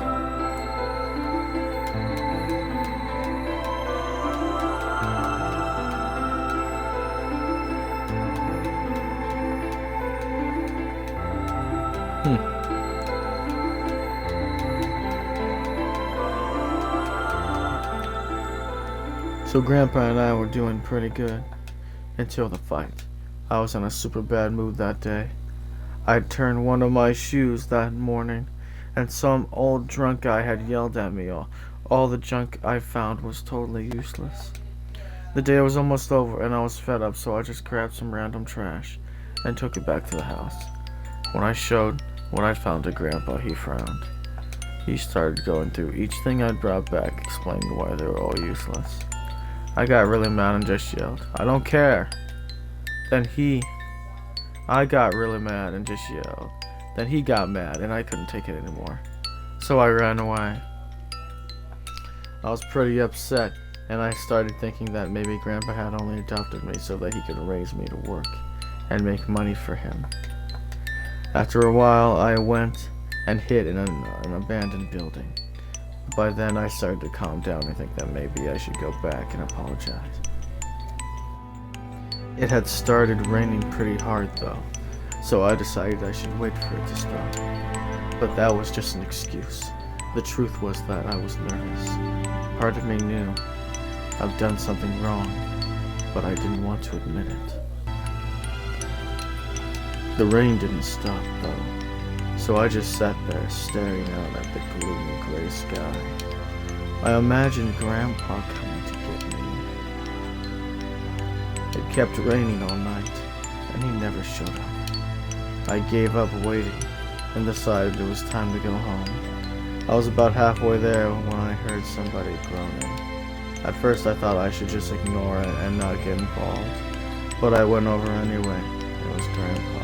So Grandpa and I were doing pretty good until the fight. I was in a super bad mood that day. I'd turned one of my shoes that morning, and some old drunk guy had yelled at me. All the junk I found was totally useless. The day was almost over, and I was fed up, so I just grabbed some random trash and took it back to the house. When I showed what I'd found to Grandpa, he frowned. He started going through each thing I'd brought back, explaining why they were all useless. I got really mad and just yelled, "I don't care." I got really mad and just yelled. Then he got mad and I couldn't take it anymore. So I ran away. I was pretty upset, and I started thinking that maybe Grandpa had only adopted me so that he could raise me to work and make money for him. After a while, I went and hid in an abandoned building. By then, I started to calm down and think that maybe I should go back and apologize. It had started raining pretty hard though, so I decided I should wait for it to stop. But that was just an excuse. The truth was that I was nervous. Part of me knew I've done something wrong, but I didn't want to admit it. The rain didn't stop though, so I just sat there staring out at the gloomy gray sky. I imagined Grandpa coming to get me. It kept raining all night, and he never showed up. I gave up waiting and decided it was time to go home. I was about halfway there when I heard somebody groaning. At first I thought I should just ignore it and not get involved, but I went over anyway. It was Grandpa.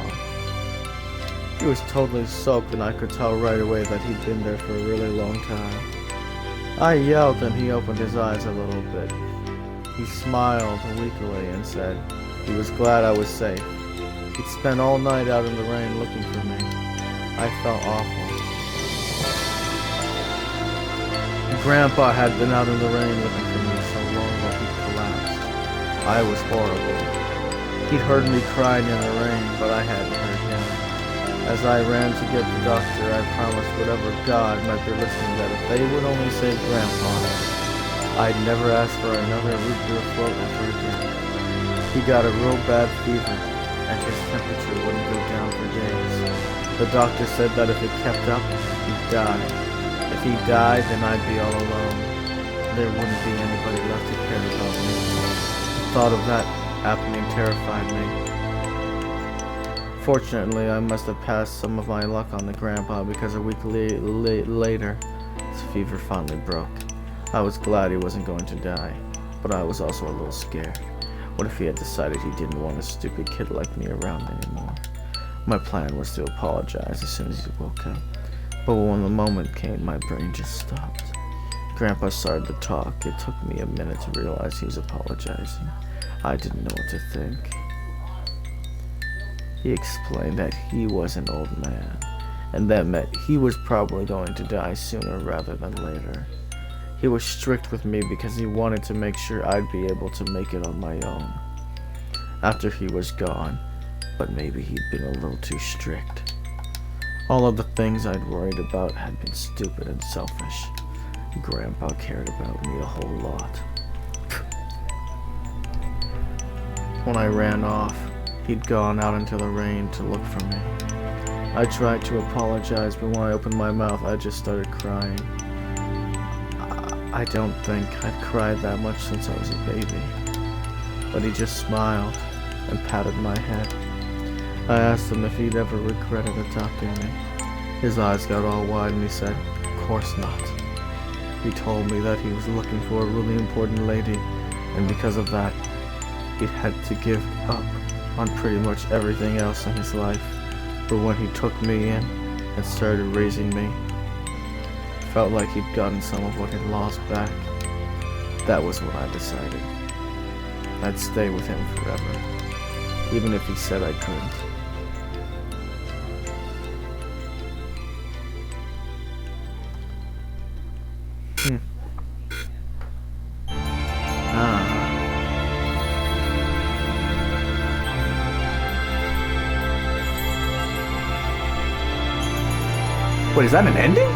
He was totally soaked, and I could tell right away that he'd been there for a really long time. I yelled and he opened his eyes a little bit. He smiled weakly and said he was glad I was safe. He'd spent all night out in the rain looking for me. I felt awful. Grandpa had been out in the rain looking for me so long that he'd collapsed. I was horrible. He'd heard me crying in the rain, but I hadn't heard him. As I ran to get the doctor, I promised whatever God might be listening that if they would only save Grandpa, I'd never ask for another root beer float ever again. He got a real bad fever, and his temperature wouldn't go down for days. The doctor said that if it kept up, he'd die. If he died, then I'd be all alone. There wouldn't be anybody left to care about me. The thought of that happening terrified me. Fortunately, I must have passed some of my luck on to Grandpa, because a week later, his fever finally broke. I was glad he wasn't going to die, but I was also a little scared. What if he had decided he didn't want a stupid kid like me around anymore? My plan was to apologize as soon as he woke up, but when the moment came, my brain just stopped. Grandpa started to talk. It took me a minute to realize he was apologizing. I didn't know what to think. He explained that he was an old man, and that meant he was probably going to die sooner rather than later. He was strict with me because he wanted to make sure I'd be able to make it on my own after he was gone, but maybe he'd been a little too strict. All of the things I'd worried about had been stupid and selfish. Grandpa cared about me a whole lot. When I ran off, he'd gone out into the rain to look for me. I tried to apologize, but when I opened my mouth, I just started crying. I don't think I'd cried that much since I was a baby. But he just smiled and patted my head. I asked him if he'd ever regretted adopting me. His eyes got all wide and he said, "Of course not." He told me that he was looking for a really important lady, and because of that, he'd had to give up on pretty much everything else in his life. But when he took me in and started raising me, it felt like he'd gotten some of what he'd lost back. That was when I decided I'd stay with him forever, even if he said I couldn't. Wait, is that an ending?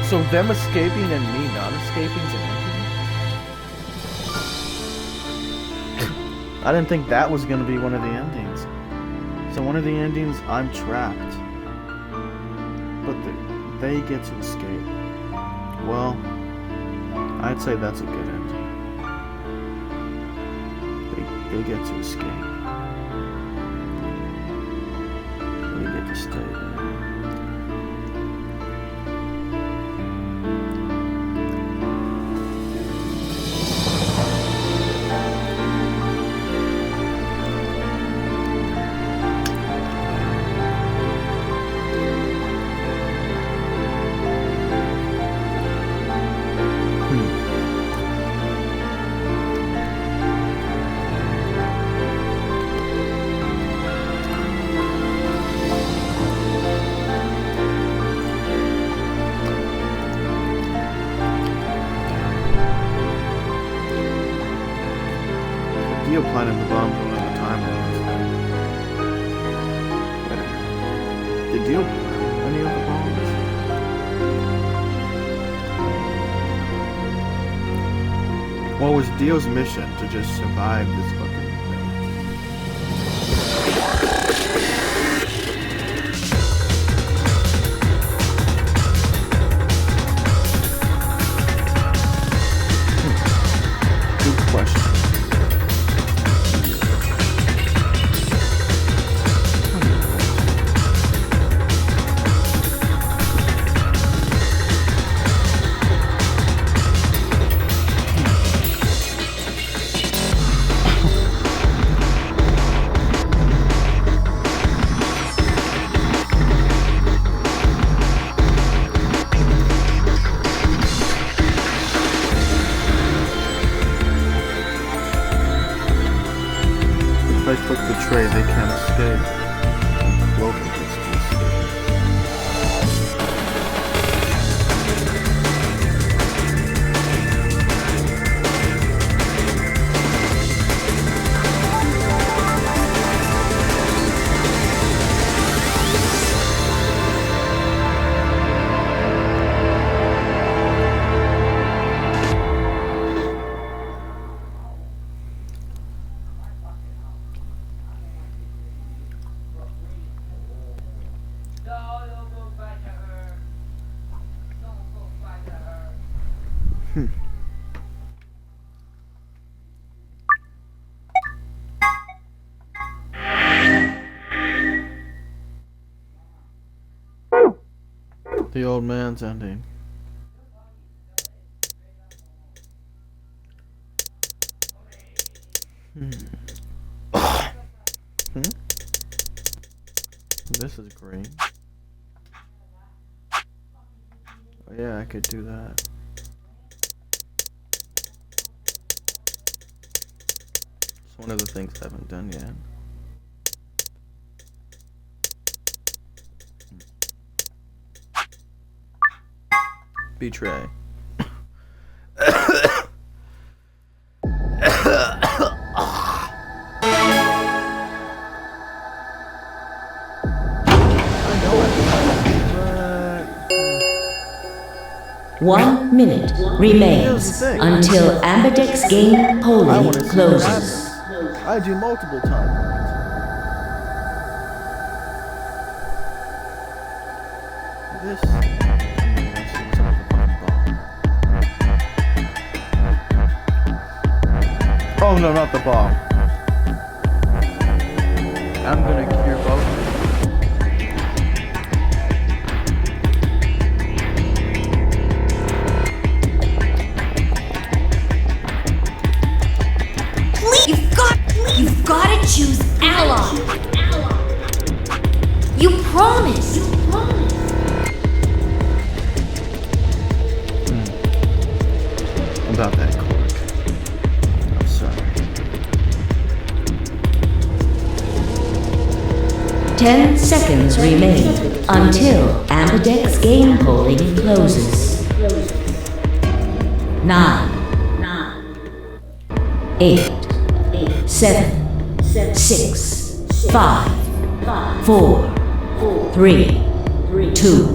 So them escaping and me not escaping is an ending? I didn't think that was gonna be one of the endings. So one of the endings, I'm trapped. But they get to escape. Well, I'd say that's a good ending. They get to escape. They get to stay there. Dio planted the bomb on the timelines. Wait a minute. Did Dio plant any of the bombs? What was Dio's mission? To just survive this fucking thing? Good question. If they click the tray, they can't escape. Local gets to escape. The old man's ending. This is green. Oh yeah, I could do that. It's one of the things I haven't done yet. Betray. One minute remains until Ambidex game polling closes. I do multiple timelines. This. Oh no, not the bomb. I'm gonna cure both. You've got to choose ally. You promised. About that Quark. I'm sorry. 10 seconds remain until Ambidex game polling closes. 9, 8, 7, 6, 5, 4, 3, 2,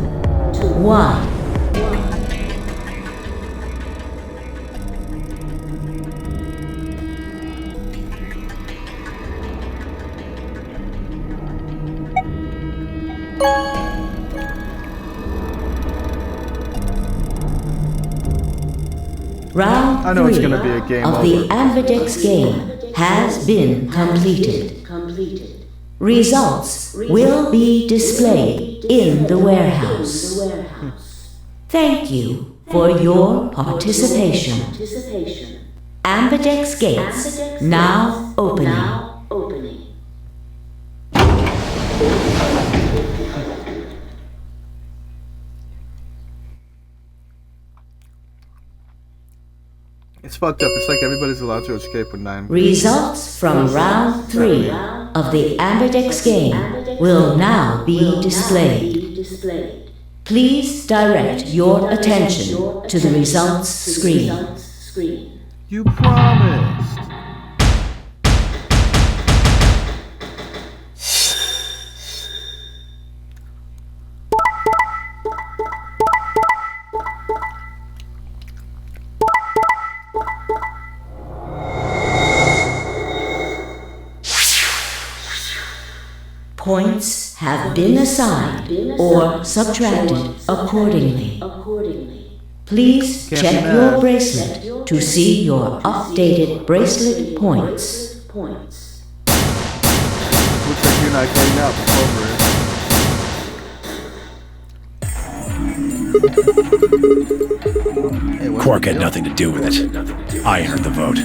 1. Round I know it's 3 gonna be a game of over. the Ambidex game has been completed. Results will be displayed in the warehouse. Thank you for your participation. Ambidex gates now opening. It's fucked up. It's like everybody's allowed to escape with 9. Results from round 3 of the Ambidex game will now be displayed. Please direct your attention to the results screen. You promised. Points have been assigned or subtracted accordingly. Please check your bracelet to see your updated bracelet points. Looks like you're not getting out over it. Quark had nothing to do with it. I entered the vote.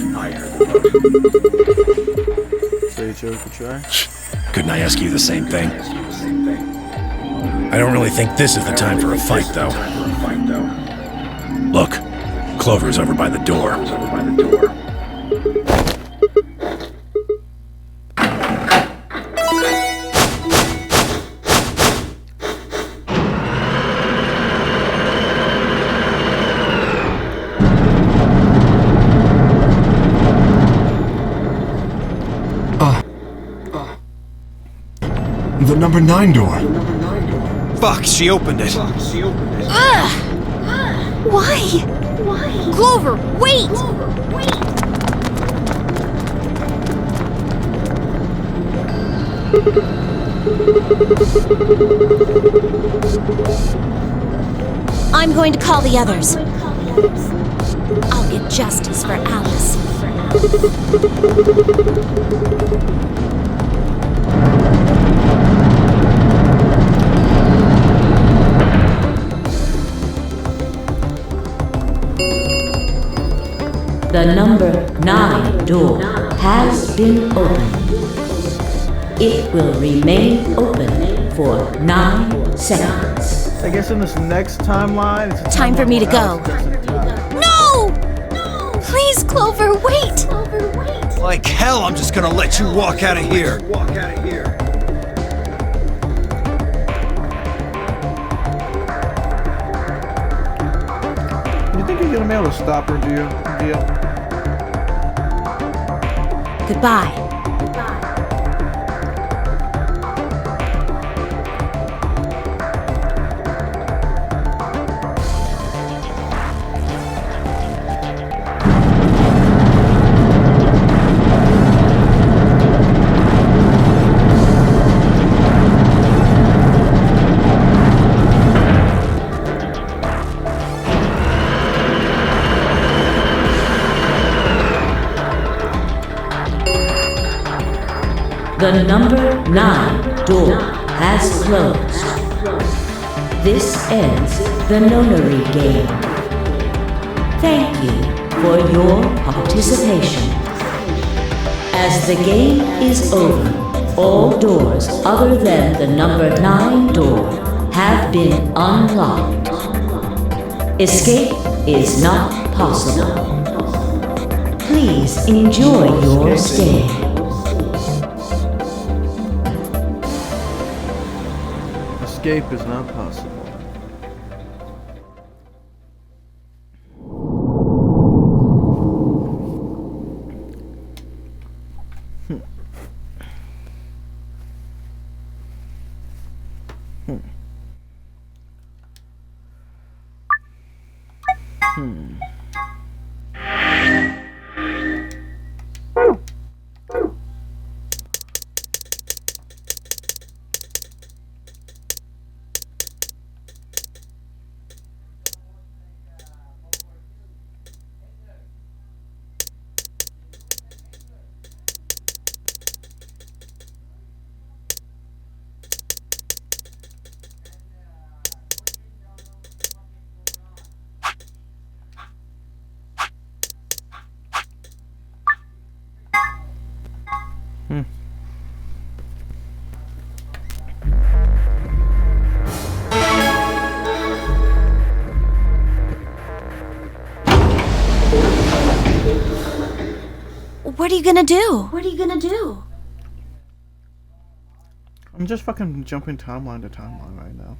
So you chose to try? Couldn't I ask you the same thing? I don't really think this is the time for a fight, though. Look, Clover's over by the door. The number 9 door. Fuck, she opened it. Ugh! Why? Clover, wait! I'm going to call the others. I'll get justice for Alice. The number 9 door has been opened. It will remain open for 9 seconds. I guess in this next timeline, it's a Time for me to go. No! Please, Clover, wait! Like hell, I'm just gonna let you walk out of here. You think you're gonna be able to stop her, do you? Goodbye. The number 9 door has closed. This ends the nonary game. Thank you for your participation. As the game is over, all doors other than the number 9 door have been unlocked. Escape is not possible. Please enjoy your stay. Escape is not possible. What are you gonna do? What are you gonna do? I'm just fucking jumping timeline to timeline right now.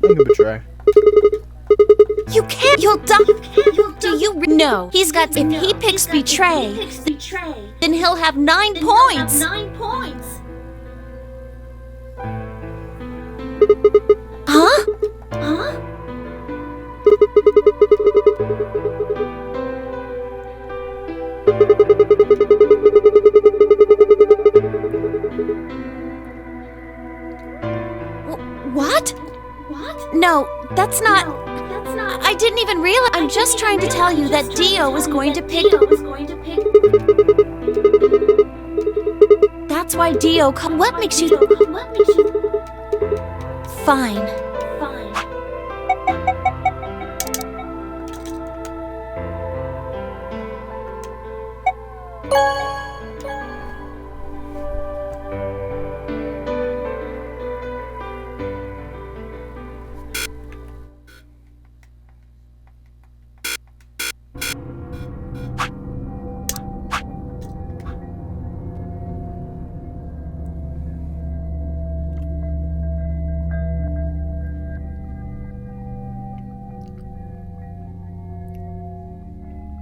I'm gonna betray. You can't. You'll die. Do you know? He's got. If he picks betray, then he'll have 9 points. Huh? What? No, that's not. I didn't even realize. I'm just trying to tell you that Dio was going to pick. That's why Dio. What makes you? Fine.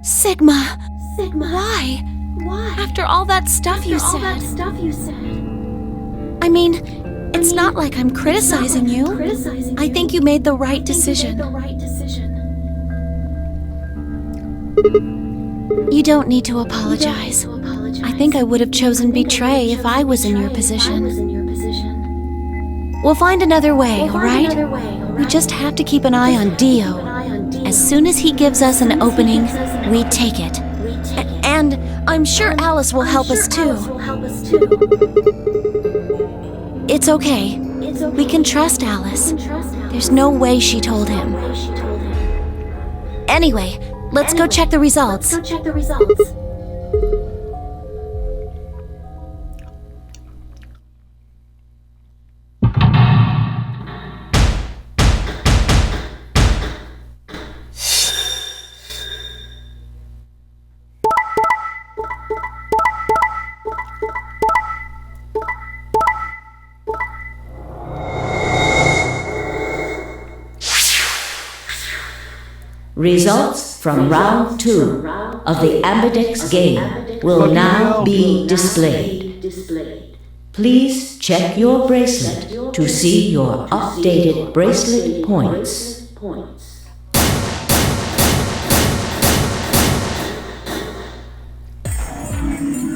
Sigma. Why? After all that stuff you said. I mean, it's not like I'm criticizing you. I think you made the right decision. You don't need to apologize. I think I would have chosen betray if I was in your position. We'll find another way, alright? We just have to keep an eye on Dio. As soon as he gives us an opening, we take it. And I'm sure Alice will help us too. It's okay. We can trust Alice. There's no way she told him. Anyway, let's go check the results. Results from round 2 of the Ambidex game will now be displayed. Please check your bracelet to see your updated bracelet points.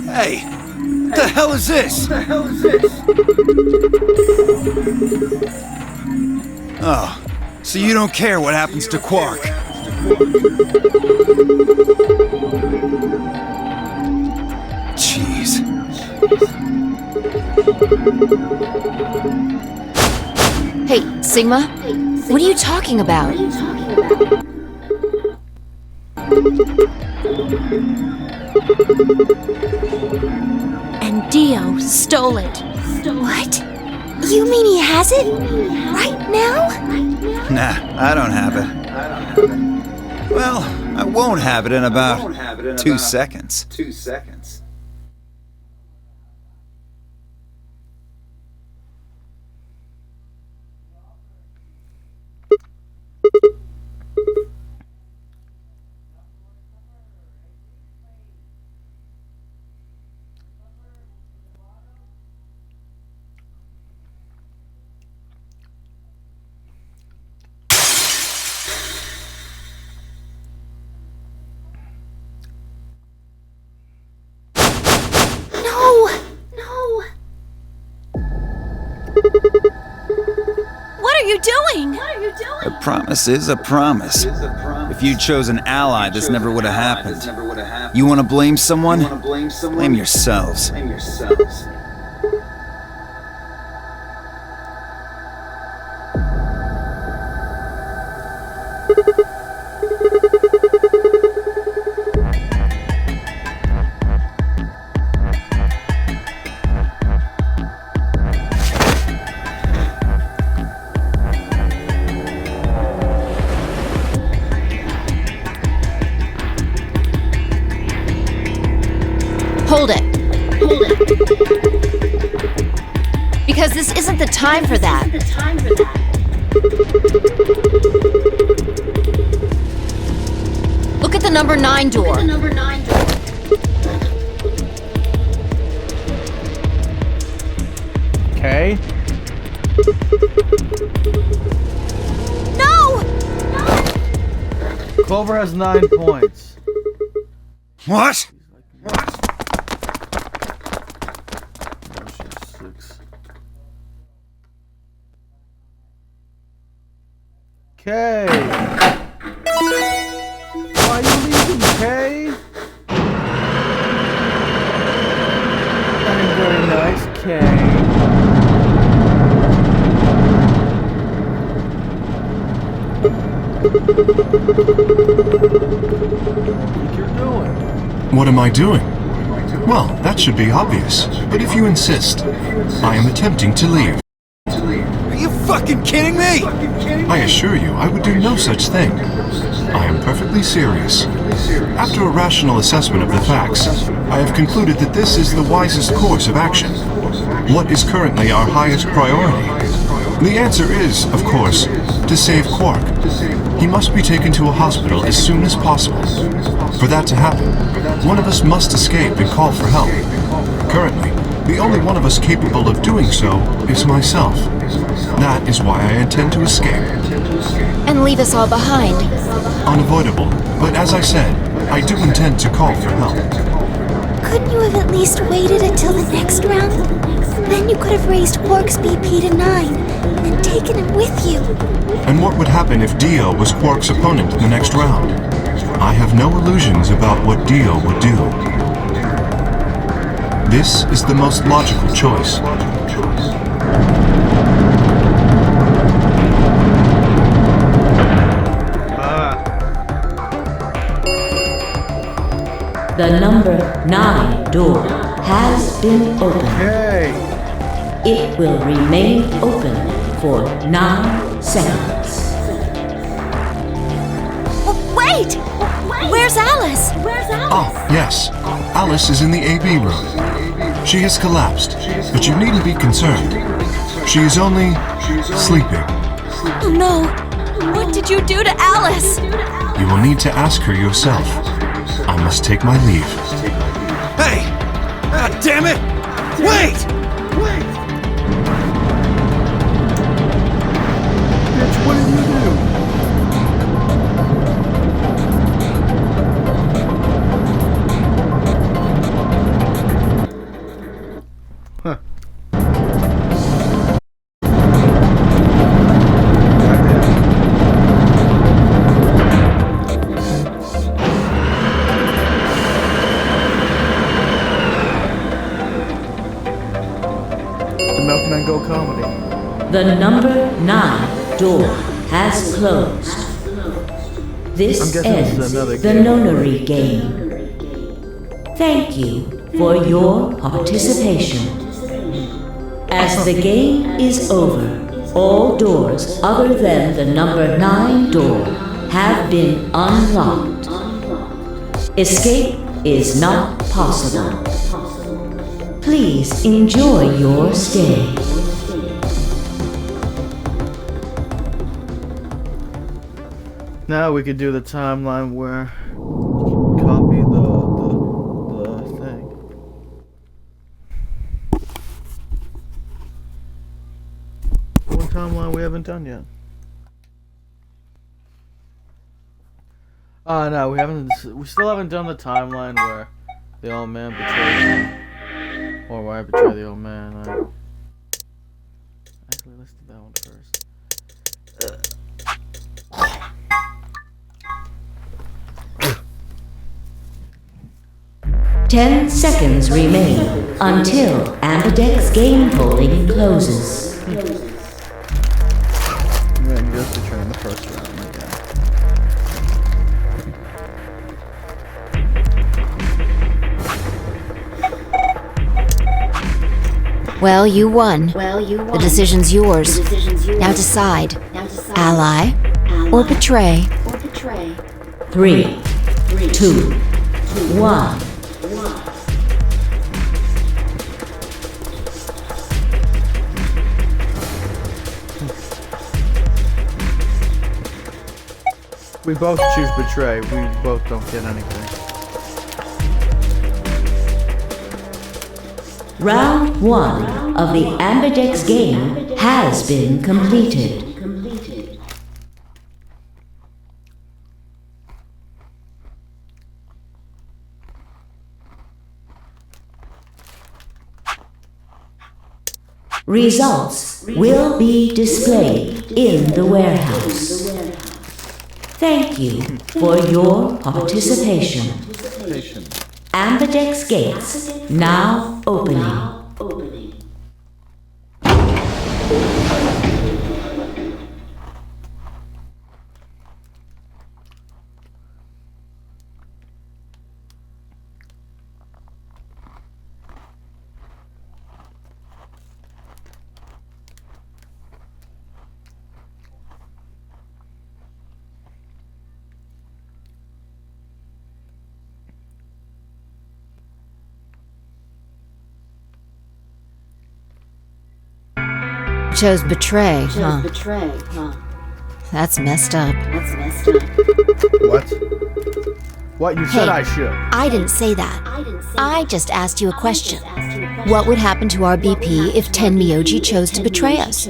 Hey, what the hell is this? Oh, so you don't care what happens to Quark? Jeez. Hey, Sigma? What are you talking about? And Dio stole it. What? You mean he has it? Right now? Nah, I don't have it. Well, I won't have it in about 2 seconds. What are you doing? A promise is a promise. If you'd chosen an ally, this never would have happened. You want to blame someone? Blame yourselves. Hold it. Because this isn't the time for that. Look at the number 9 door. Okay. No! Clover has 9 points. What? Okay. Why are you leaving, Kay? That ain't very nice, Kay. What you're doing? What am I doing? Well, that should be obvious, but if you insist, I am attempting to leave. Are you fucking kidding me? I assure you, I would do no such thing. I am perfectly serious. After a rational assessment of the facts, I have concluded that this is the wisest course of action. What is currently our highest priority? The answer is, of course, to save Quark. He must be taken to a hospital as soon as possible. For that to happen, one of us must escape and call for help. Currently, the only one of us capable of doing so is myself. That is why I intend to escape. And leave us all behind. Unavoidable, but as I said, I do intend to call for help. Couldn't you have at least waited until the next round? Then you could have raised Quark's BP to 9 and taken him with you. And what would happen if Dio was Quark's opponent in the next round? I have no illusions about what Dio would do. This is the most logical choice. The number 9 door has been opened. Okay. It will remain open for 9 seconds. Wait! Where's Alice? Ah, yes. Alice is in the AB room. She has collapsed, but you needn't be concerned. She is only sleeping. Oh no! What did you do to Alice? You will need to ask her yourself. I must take my leave. Hey! God damn it! Wait! Bitch, what did you do? Huh. Milkman Go Comedy. The number 9 door has closed. This I'm guessing this is ends another the game. nonary game. Thank you for your participation. As the game is over, all doors other than the number 9 door have been unlocked. Escape is not possible. Please enjoy your stay. Now we could do the timeline where copy the thing. One timeline we haven't done yet. No, we haven't. We still haven't done the timeline where the old man betrays me, or where I betray the old man. Actually, let's do that one first. 10 seconds remain until Ambidex game polling closes. I'm gonna just betray the first round again. Well, you won. The decision's yours. Now decide. Ally or betray? 3, 2, 1. We both choose betray. We both don't get anything. Round 1 of the Ambidex game has been completed. Results will be displayed in the warehouse. Thank you for your participation. Ambidex gates now opening. Chose betray, huh? That's messed up. What? What? You said Hey, I should. I didn't say that. I just asked you a question. What would happen to our BP if Tenmyoji chose to betray us?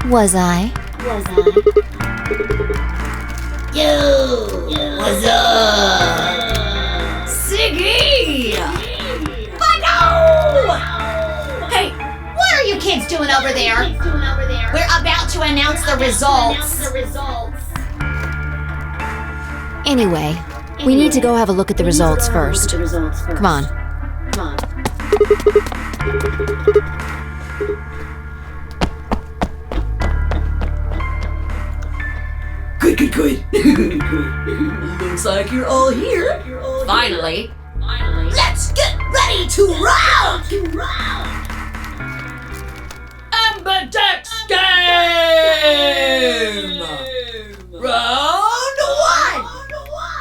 Was I? Yo! What's up? Siggy! But Hey, what are you kids doing over there? We're about to announce the results. Anyway, we need to go have a look at the results first. Come on. Good. Looks like you're all here. Finally. Let's get ready to round! Ambidex game! Round 1!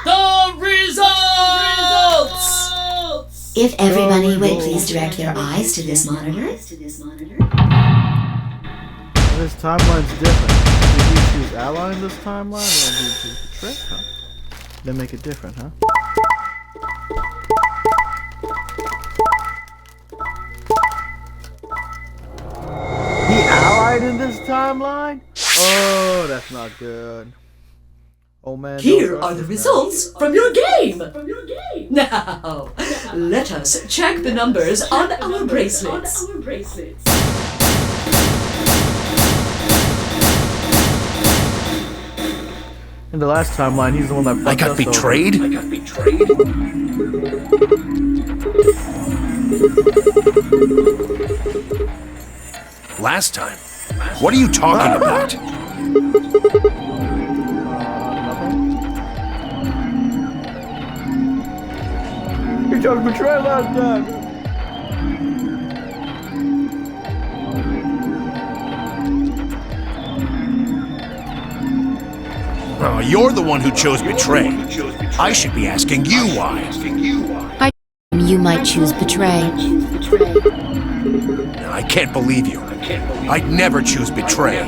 The results! If everybody would please direct their eyes to this monitor. This timeline's different. Did you choose ally in this timeline, or did you choose betray? Huh? They make it different, huh? He allied in this timeline? Oh, that's not good. Oh man. Here are the results from your game. Now, let us check the numbers on our bracelets. In the last timeline, he's the one that fucked I got us betrayed? Last time? What are you talking about? He chose betray last time. Oh, you're the one who chose betray. I should be asking you why. You might choose betray. I can't believe you. I'd never choose betray.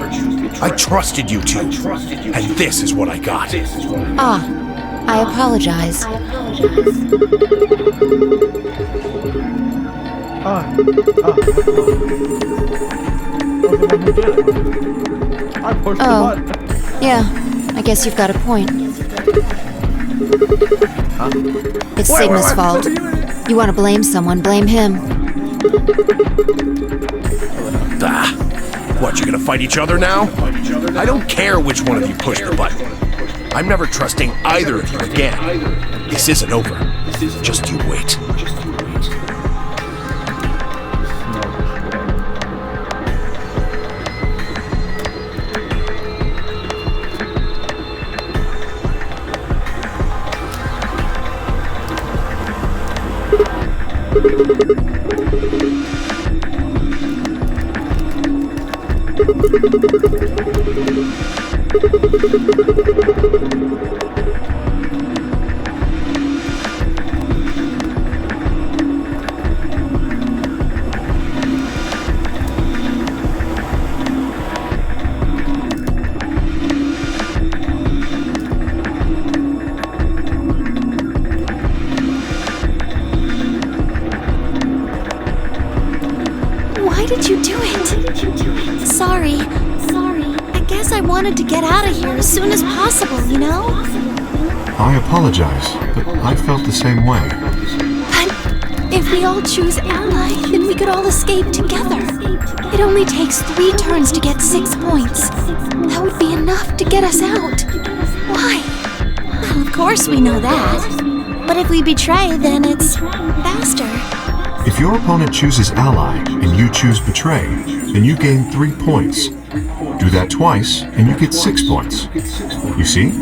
I trusted you two. And this is what I got. Ah, I apologize. I pushed the button. Yeah, I guess you've got a point. It's Wait, Sigma's wait, fault. You want to blame someone, blame him. Ah, what, you gonna fight each other now? I don't care which one of you pushed the button. I'm never trusting either of you again. This isn't over. Just you wait. Why did you do it? Sorry. I guess I wanted to get out of here as soon as possible, you know? I apologize, but I felt the same way. But if we all choose Ally, then we could all escape together. It only takes 3 turns to get 6 points. That would be enough to get us out. Why? Well, of course we know that. But if we betray, then it's faster. If your opponent chooses ally and you choose betray, then you gain 3 points. Do that twice and you get 6 points. You see?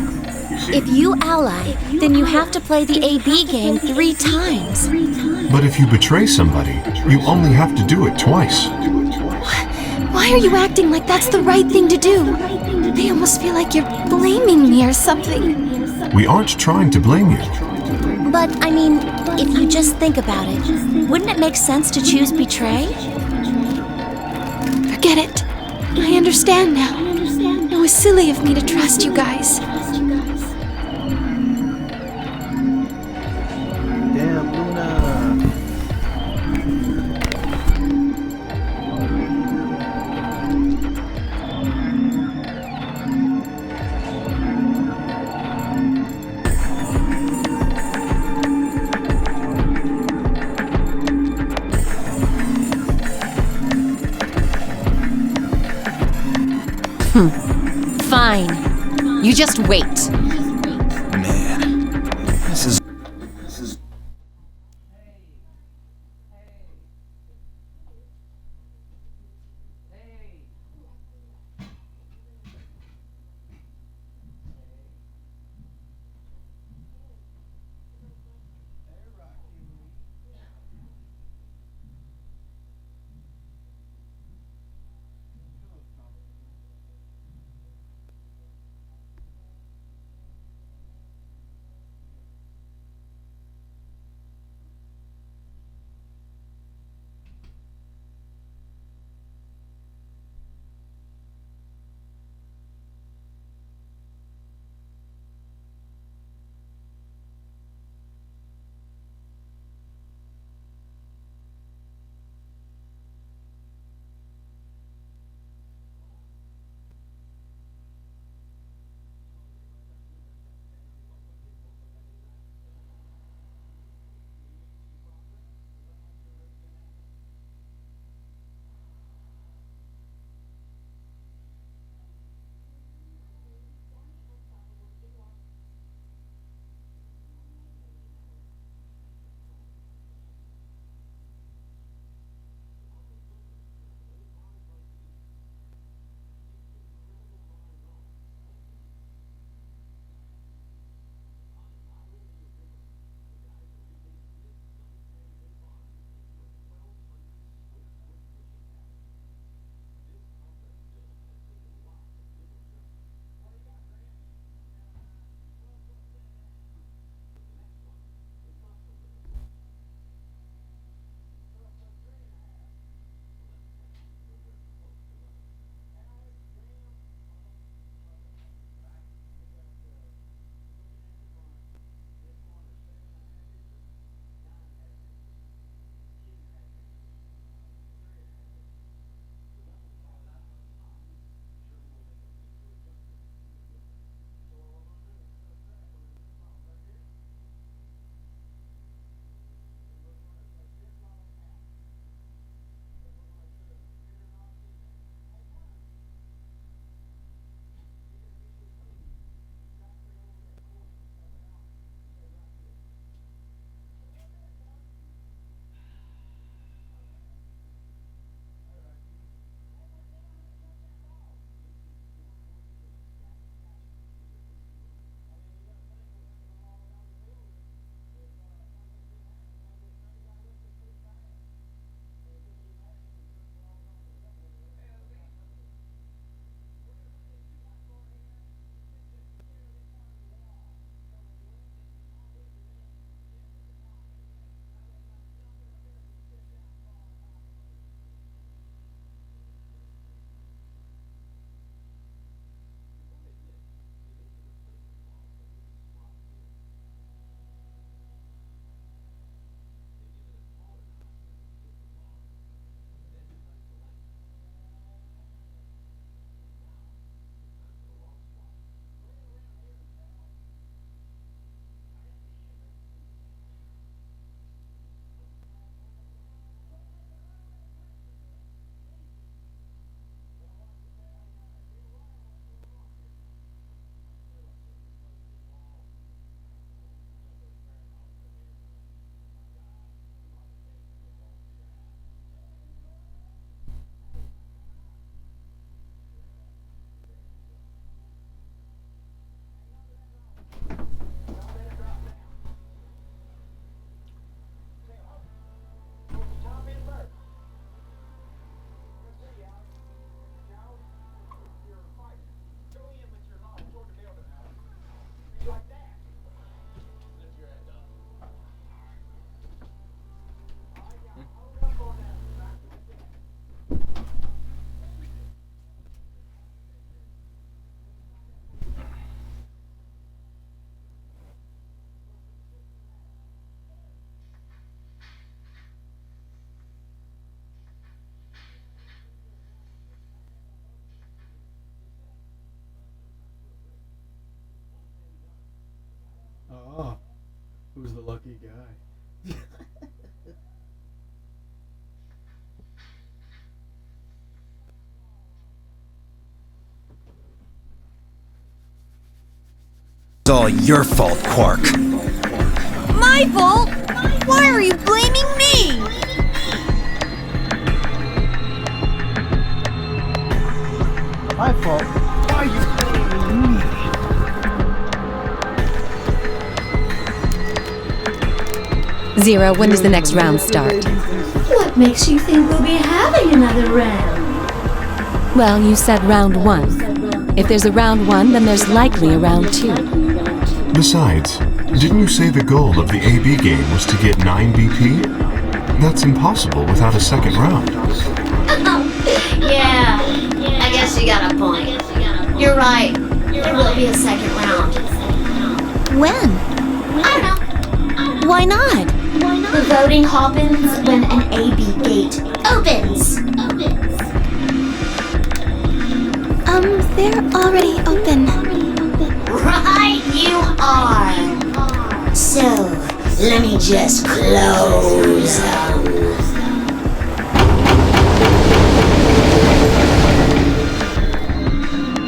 If you ally, then you have to play the AB game 3 times. But if you betray somebody, you only have to do it twice. Why are you acting like that's the right thing to do? I almost feel like you're blaming me or something. We aren't trying to blame you. But, I mean, if you just think about it, wouldn't it make sense to choose betray? Forget it. I understand now. It was silly of me to trust you guys. Damn, Luna. Fine. You just wait. Man, this is... Oh, who's the lucky guy? It's all your fault, Quark. My fault? Why are you blaming me? My fault. Why are you blaming me? Zero, when does the next round start? What makes you think we'll be having another round? Well, you said round 1. If there's a round 1, then there's likely a round 2. Besides, didn't you say the goal of the AB game was to get 9 BP? That's impossible without a second round. Yeah, I guess you got a point. You're right. There will be a second round. When? I don't know. Why not? The voting happens when an AB gate opens. They're already open. Right, you are. So, let me just close them.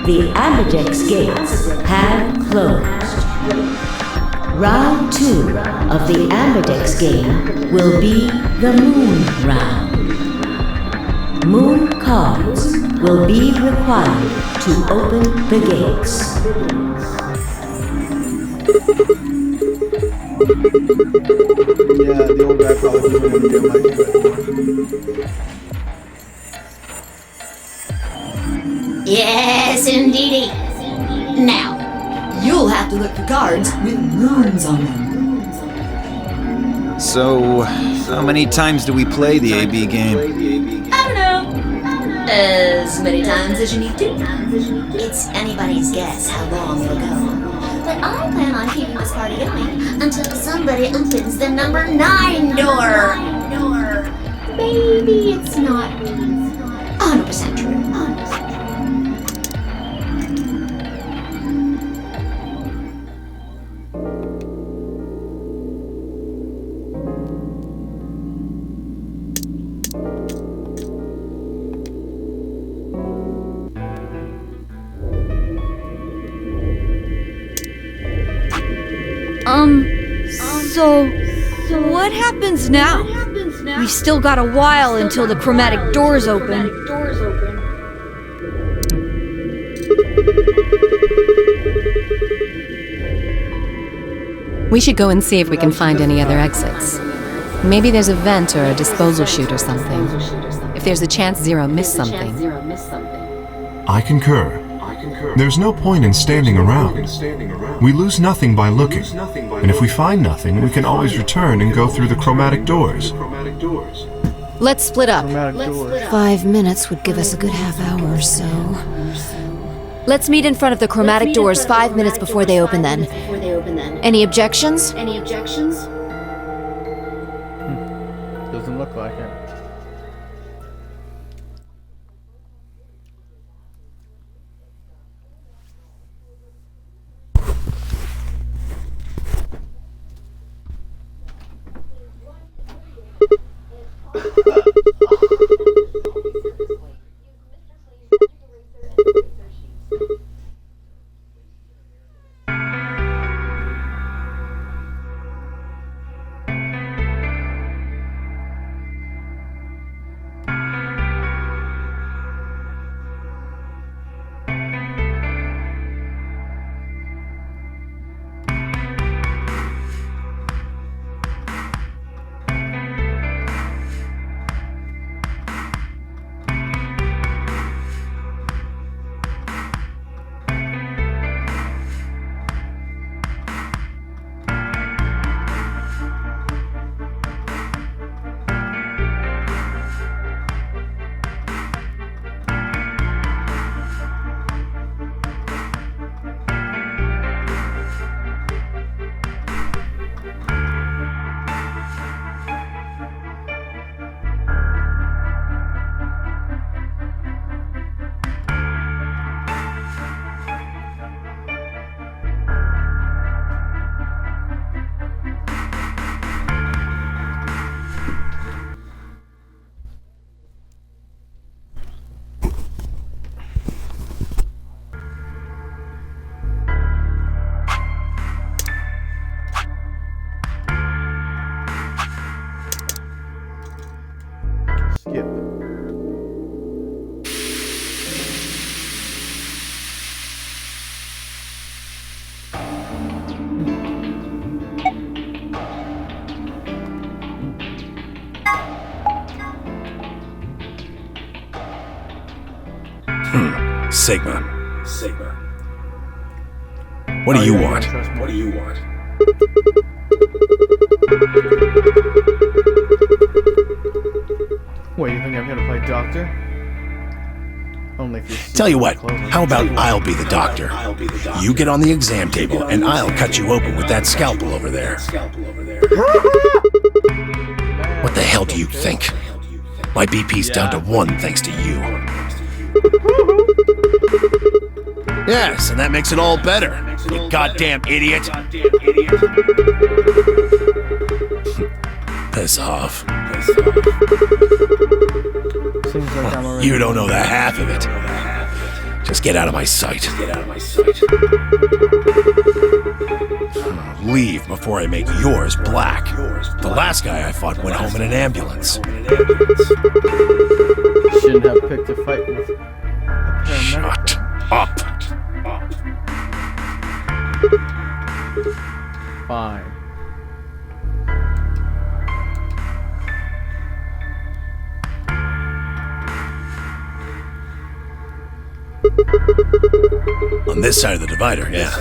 The Ambidex gates have closed. Round 2 of the Ambidex game will be the Moon Round. Moon cards will be required to open the gates. Yeah, the old guy probably doesn't want to get my Yes, indeedy. Now, you'll have to look for cards with moons on them. So, how many times do we play the AB game? I don't know. As many times as you need to. It's anybody's guess how long it'll go. But I plan on keeping this party going until somebody opens the number 9 door. Maybe it's not 100% true. So what happens now? We've still got a while until the chromatic doors open. We should go and see if we can find any other exits. Maybe there's a vent or a disposal chute or something. If there's a chance Zero missed something. I concur. There's no point in standing around. We lose nothing by looking, and if we find nothing, we can always return and go through the chromatic doors. Let's split up. 5 minutes would give us a good half hour or so. Let's meet in front of the chromatic doors 5 minutes before they open then. Any objections? Doesn't look like it. Sigma. What do you want? What, you think I'm gonna play doctor? Only if you Tell you what, how about I'll be the doctor? You get on the exam table and I'll cut you open with that scalpel over there. What the hell do you think? My BP's down to 1 thanks to you. Yes, and that makes it all better, you goddamn idiot. Piss off. Seems like I'm already... You don't know the half of it. Just get out of my sight. Leave before I make yours black. The last guy I fought went home in an ambulance. Shouldn't have picked a fight with a paramedic. Shut up. Fine. On this side of the divider, yeah.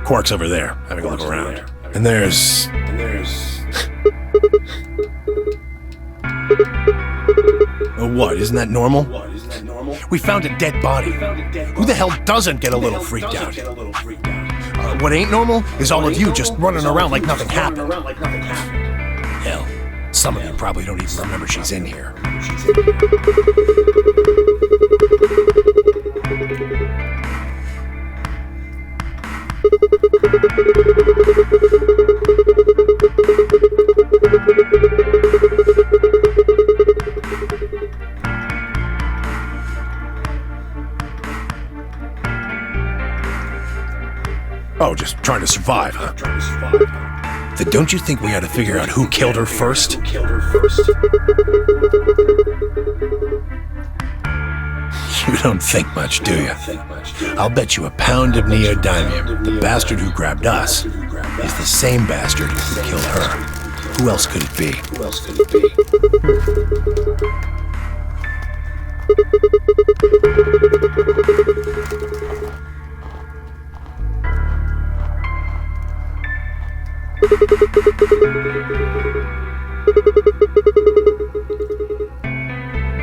Quark's over there, having a look around. And there's... Oh, what? Isn't that normal? We found a dead body. Who the hell doesn't get a little freaked out? What ain't normal is all of you just running around like nothing happened. Hell, some of you probably don't even remember she's in here. Oh, just trying to survive, huh? Then don't you think we ought to figure out who killed her first? You don't think much, do you? I'll bet you a pound of neodymium the bastard who grabbed us is the same bastard who killed her. Who else could it be?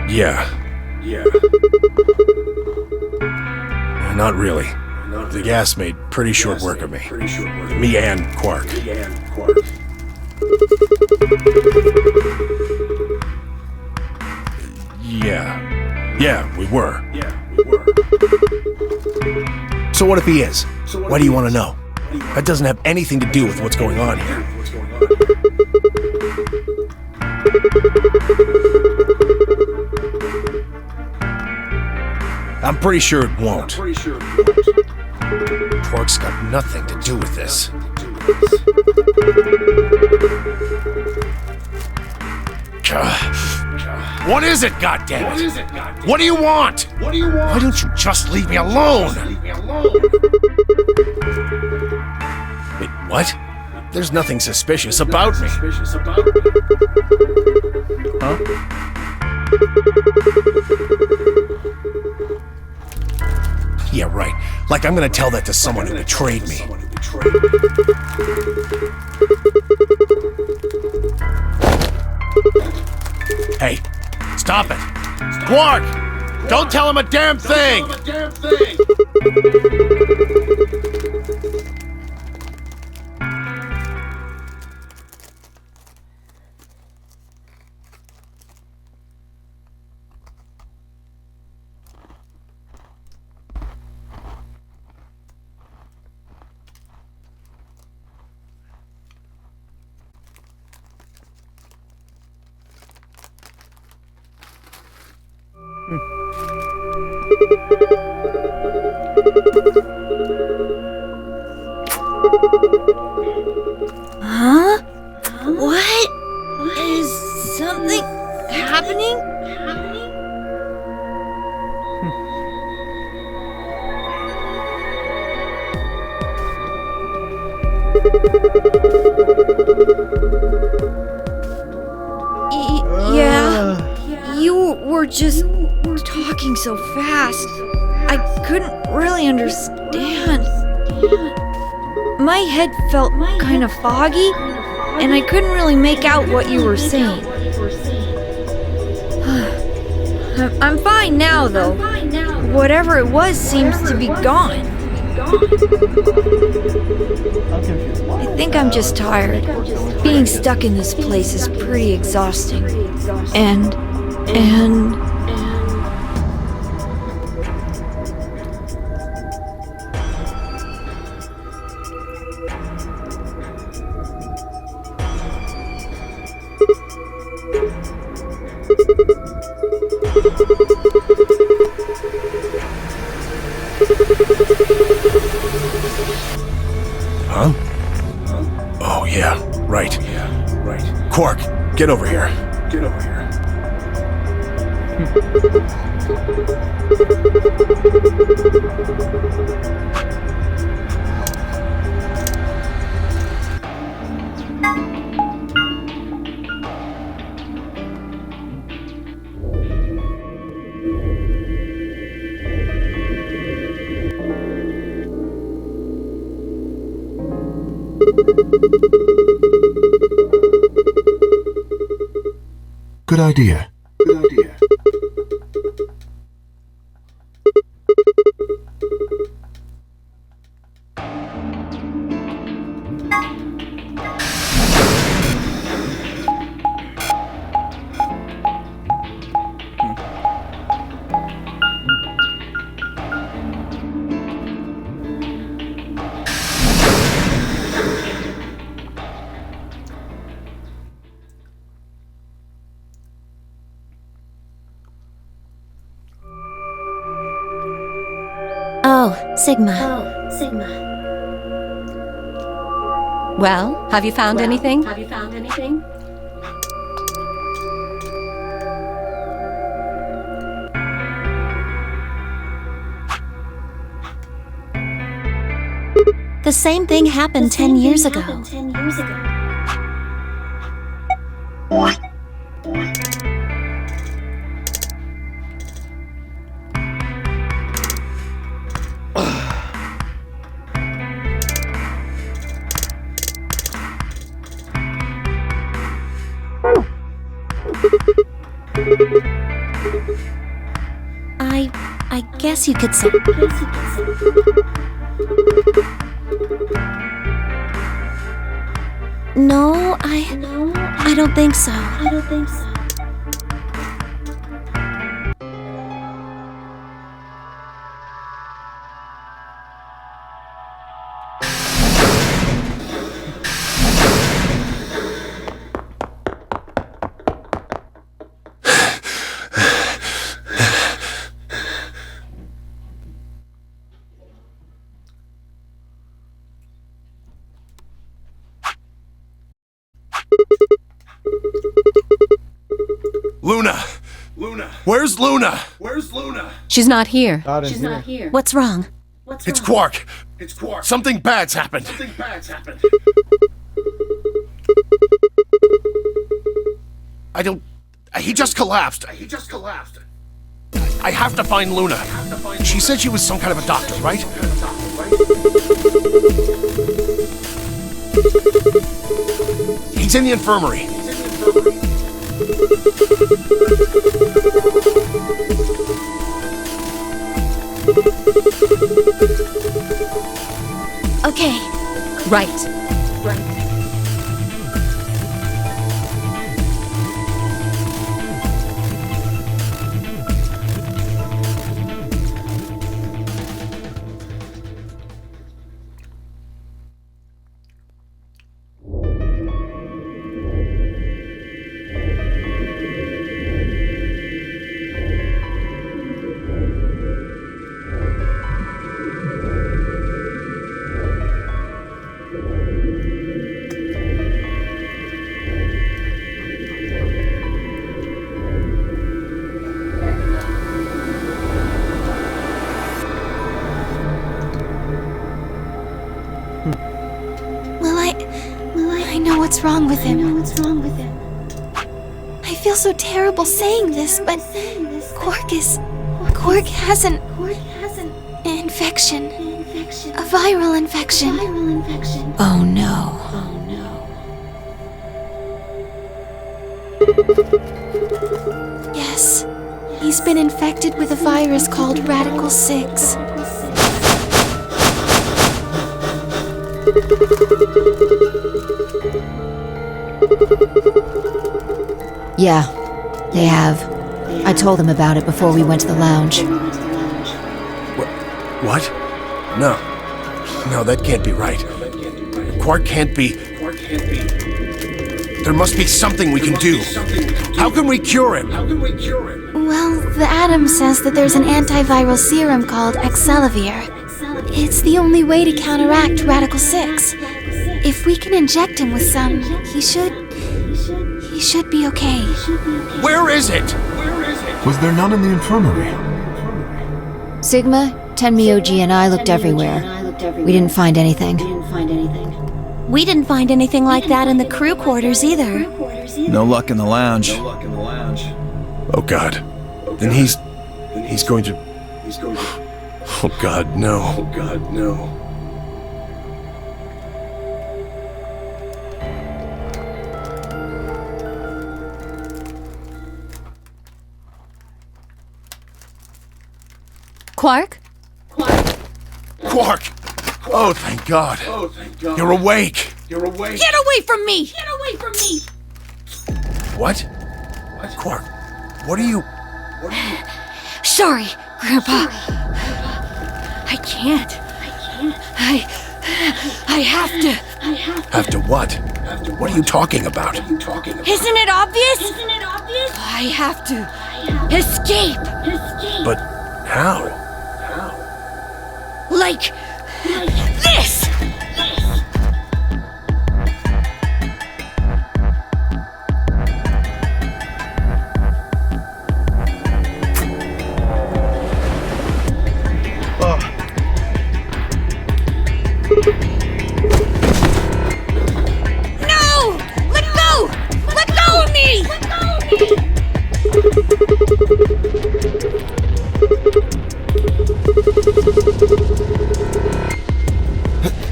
Yeah. Not really. The gas made pretty short work of me. Me and Quark. Yeah, we were. So what if he is? Why do you want to know? That doesn't have anything to do with what's going on here. I'm pretty sure it won't. Quark's got nothing to do with this. What is it, goddammit? What do you want? Why don't you just leave me alone? Wait, what? There's nothing suspicious about me. Huh? Yeah, right. Like I'm gonna tell that to someone who betrayed me. Hey, stop it! Quark! Don't tell him a damn thing! Huh? What? Is something happening? Yeah. You were just talking so fast. I couldn't really understand. My head felt kind of foggy, and I couldn't really make out what you were saying. I'm fine now, though. Whatever it was seems to be gone. I think I'm just tired. Being stuck in this place is pretty exhausting. And... Huh? Oh, yeah, right. Quark, get over here. Good idea. Oh, Sigma. Well, have you found anything? The same thing happened 10 years ago. I guess you could say. No, I don't think so. Luna! Where's Luna? She's not here. What's wrong? It's Quark. Something bad's happened. He just collapsed. I have to find Luna. She said she was some kind of a doctor, right? He's in the infirmary. Okay. Right. I know what's wrong with him. I feel so terrible saying this, but Quark Quark has an infection. A viral infection. Oh no. Yes. He's been infected with a virus called Radical 6. Yeah, they have. I told them about it before we went to the lounge. What? No. No, that can't be right. Quark can't be... There must be something we can do. How can we cure him? Well, the Atom says that there's an antiviral serum called Excelavir. It's the only way to counteract Radical 6. If we can inject him with some, he should be okay. Where is it? Was there none in the infirmary? Sigma, Tenmyoji, and I looked everywhere. We didn't find anything. We didn't find anything like that in the crew quarters either. No luck in the lounge. Oh God. Then he's going to... Oh God, no. Oh God, no. Quark? Quark! Oh, thank God. You're awake. Get away from me! What? Quark, what are you... Sorry, Grandpa. I can't. I have to. Have to what? What are you talking about? Isn't it obvious? I have to escape. But how? Like this! No! Let go! Let go of me!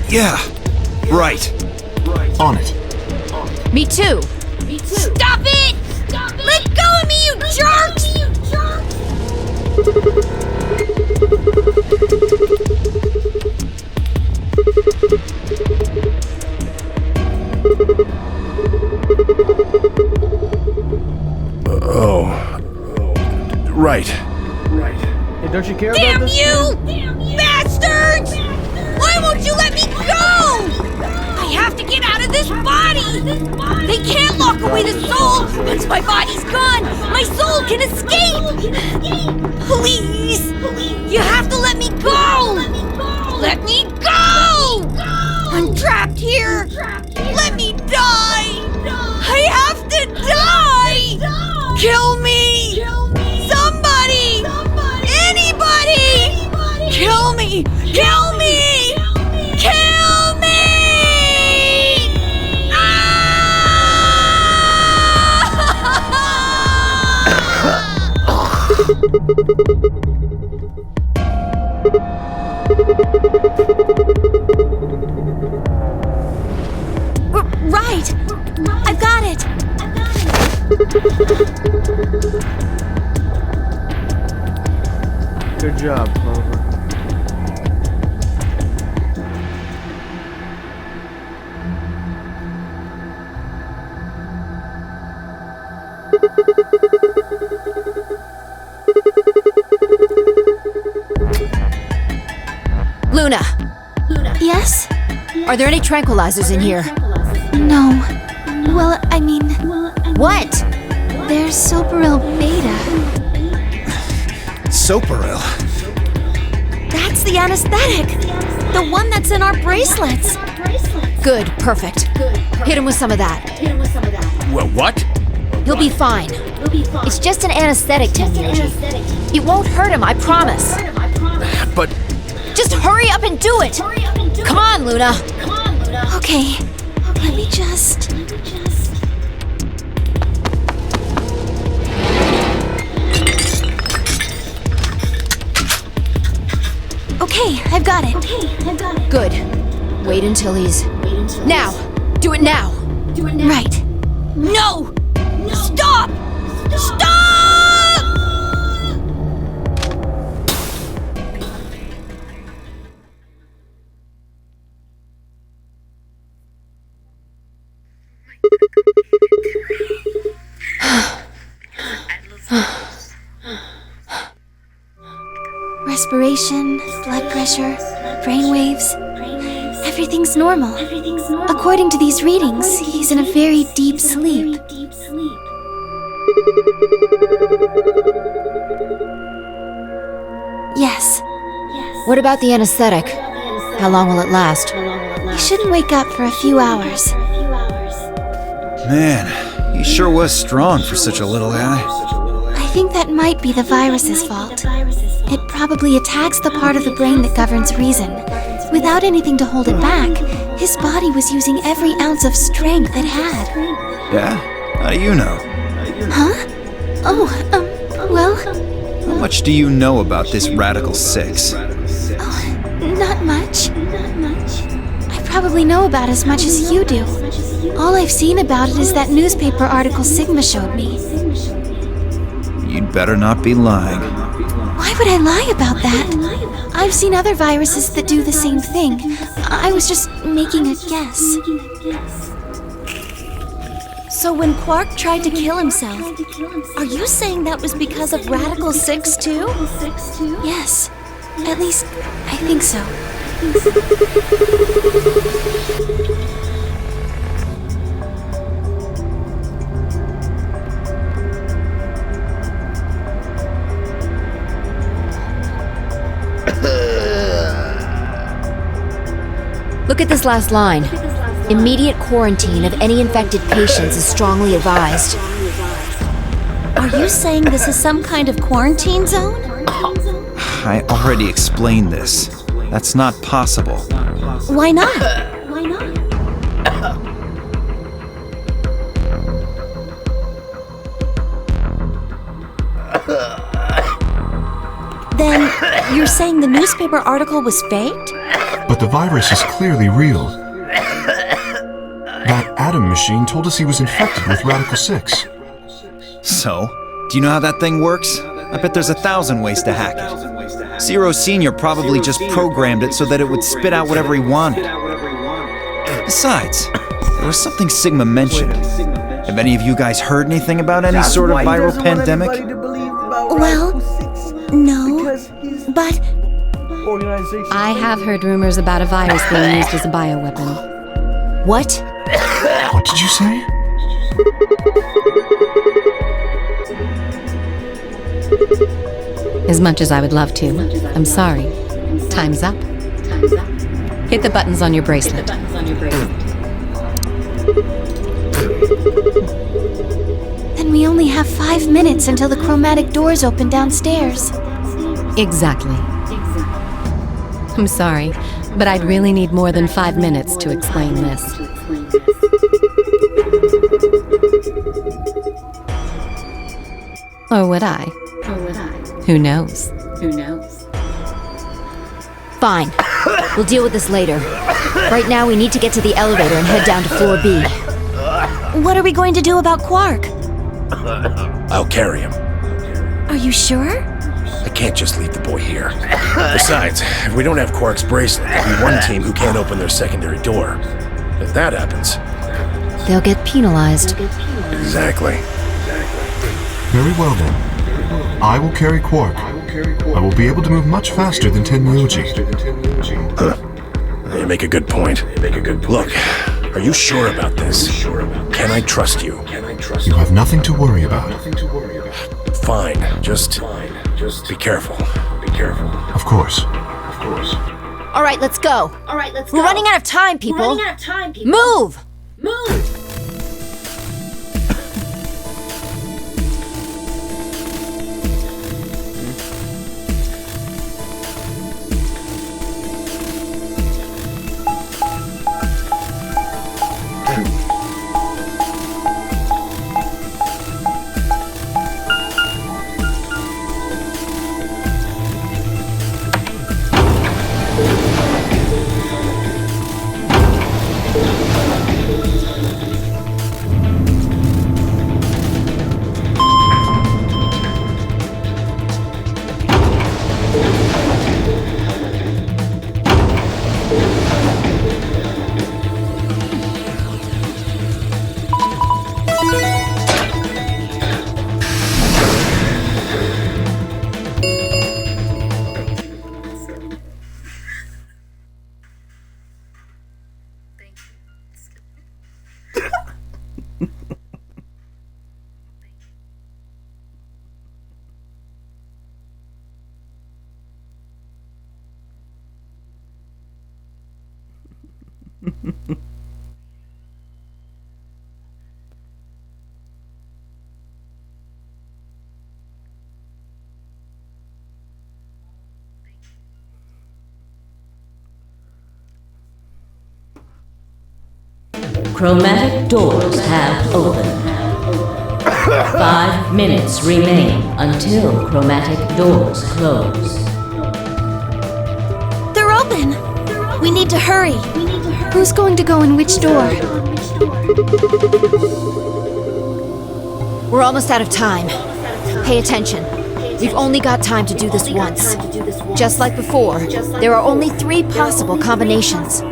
Yeah, right. On it. Me too. Stop it! Let go of me, you jerks! Right. Hey, don't you care Damn about this? you! Bastards! Why won't you let me go? I have to get out of this body! They can't lock away the soul! Once my body's gone, my soul can escape! Please! You have to let me go! Let me go! I'm trapped here! Let me die! I have to die! Kill me! Somebody! Anybody! Kill me! Kill me! Kill me! Right! I've got it! Good job, Clover. Luna! Yes? Are there any tranquilizers in here? No. Well, I mean... What? There's Soparil Beta. Soparil? That's the anesthetic! The one that's in our bracelets! Good, perfect. Hit him with some of that. Well, what? He'll be fine. It's just an anesthetic, Tenmyoji. It won't hurt him, I promise. But... Just hurry up and do it! Come on, Luna! Okay. Let me just... Okay, I've got it. Good. Wait until he's... Now! Do it now! Right. No! Stop! Stop! Respiration, blood pressure, brain waves. Everything's normal. According to these readings, he's in a very deep sleep. Yes. What about the anesthetic? How long will it last? He shouldn't wake up for a few hours. Man, he sure was strong for such a little guy. I think that might be the virus's fault. It probably attacks the part of the brain that governs reason. Without anything to hold it back, his body was using every ounce of strength it had. Yeah? How do you know? Huh? Oh, well... How much do you know about this Radical 6? Not much. I probably know about as much as you do. All I've seen about it is that newspaper article Sigma showed me. You'd better not be lying. Why would I lie about that? I've seen other viruses that do the same thing. I was just making a guess. So when Quark tried to kill himself, are you saying that was because of Radical 6 too? Yes. At least, I think so. Look at this last line. Immediate quarantine of any infected patients is strongly advised. Are you saying this is some kind of quarantine zone? I already explained this. That's not possible. Why not? Then you're saying the newspaper article was faked? But the virus is clearly real. That Adam machine told us he was infected with Radical 6. So, do you know how that thing works? I bet there's 1,000 ways to hack it. Zero Senior probably just programmed it so that it would spit out whatever he wanted. Besides, there was something Sigma mentioned. Have any of you guys heard anything about any sort of viral pandemic? Well, no, but... I have heard rumors about a virus being used as a bioweapon. What? What did you say? As much as I would love to, I'm sorry. Time's up. Hit the buttons on your bracelet. Then we only have 5 minutes until the chromatic doors open downstairs. Exactly. I'm sorry, but I'd really need more than 5 minutes to explain this. Or would I? Who knows? Fine. We'll deal with this later. Right now, we need to get to the elevator and head down to floor B. What are we going to do about Quark? I'll carry him. Are you sure? I can't just leave the boy here. Besides, if we don't have Quark's bracelet, there'll be one team who can't open their secondary door. If that happens... They'll get penalized. Exactly. Very well then. I will carry Quark. I will be able to move much faster than Tenmyoji. You make a good point. Look, are you sure about this? Can I trust you? You have nothing to worry about. Fine. Just be careful. Of course. All right, let's go. We're running out of time, people. Move! Chromatic doors have opened. 5 minutes remain until chromatic doors close. They're open! We need to hurry. Who's going to go in which door? We're almost out of time. Pay attention. We've only got time to do this once. Just like before, there are only 3 possible combinations.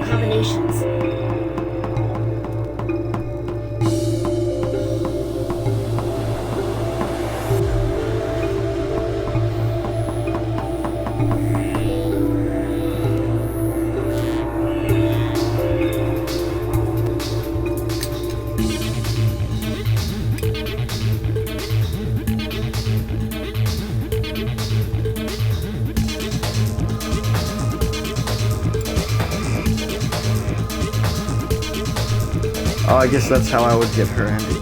Oh, I guess that's how I would get her ending.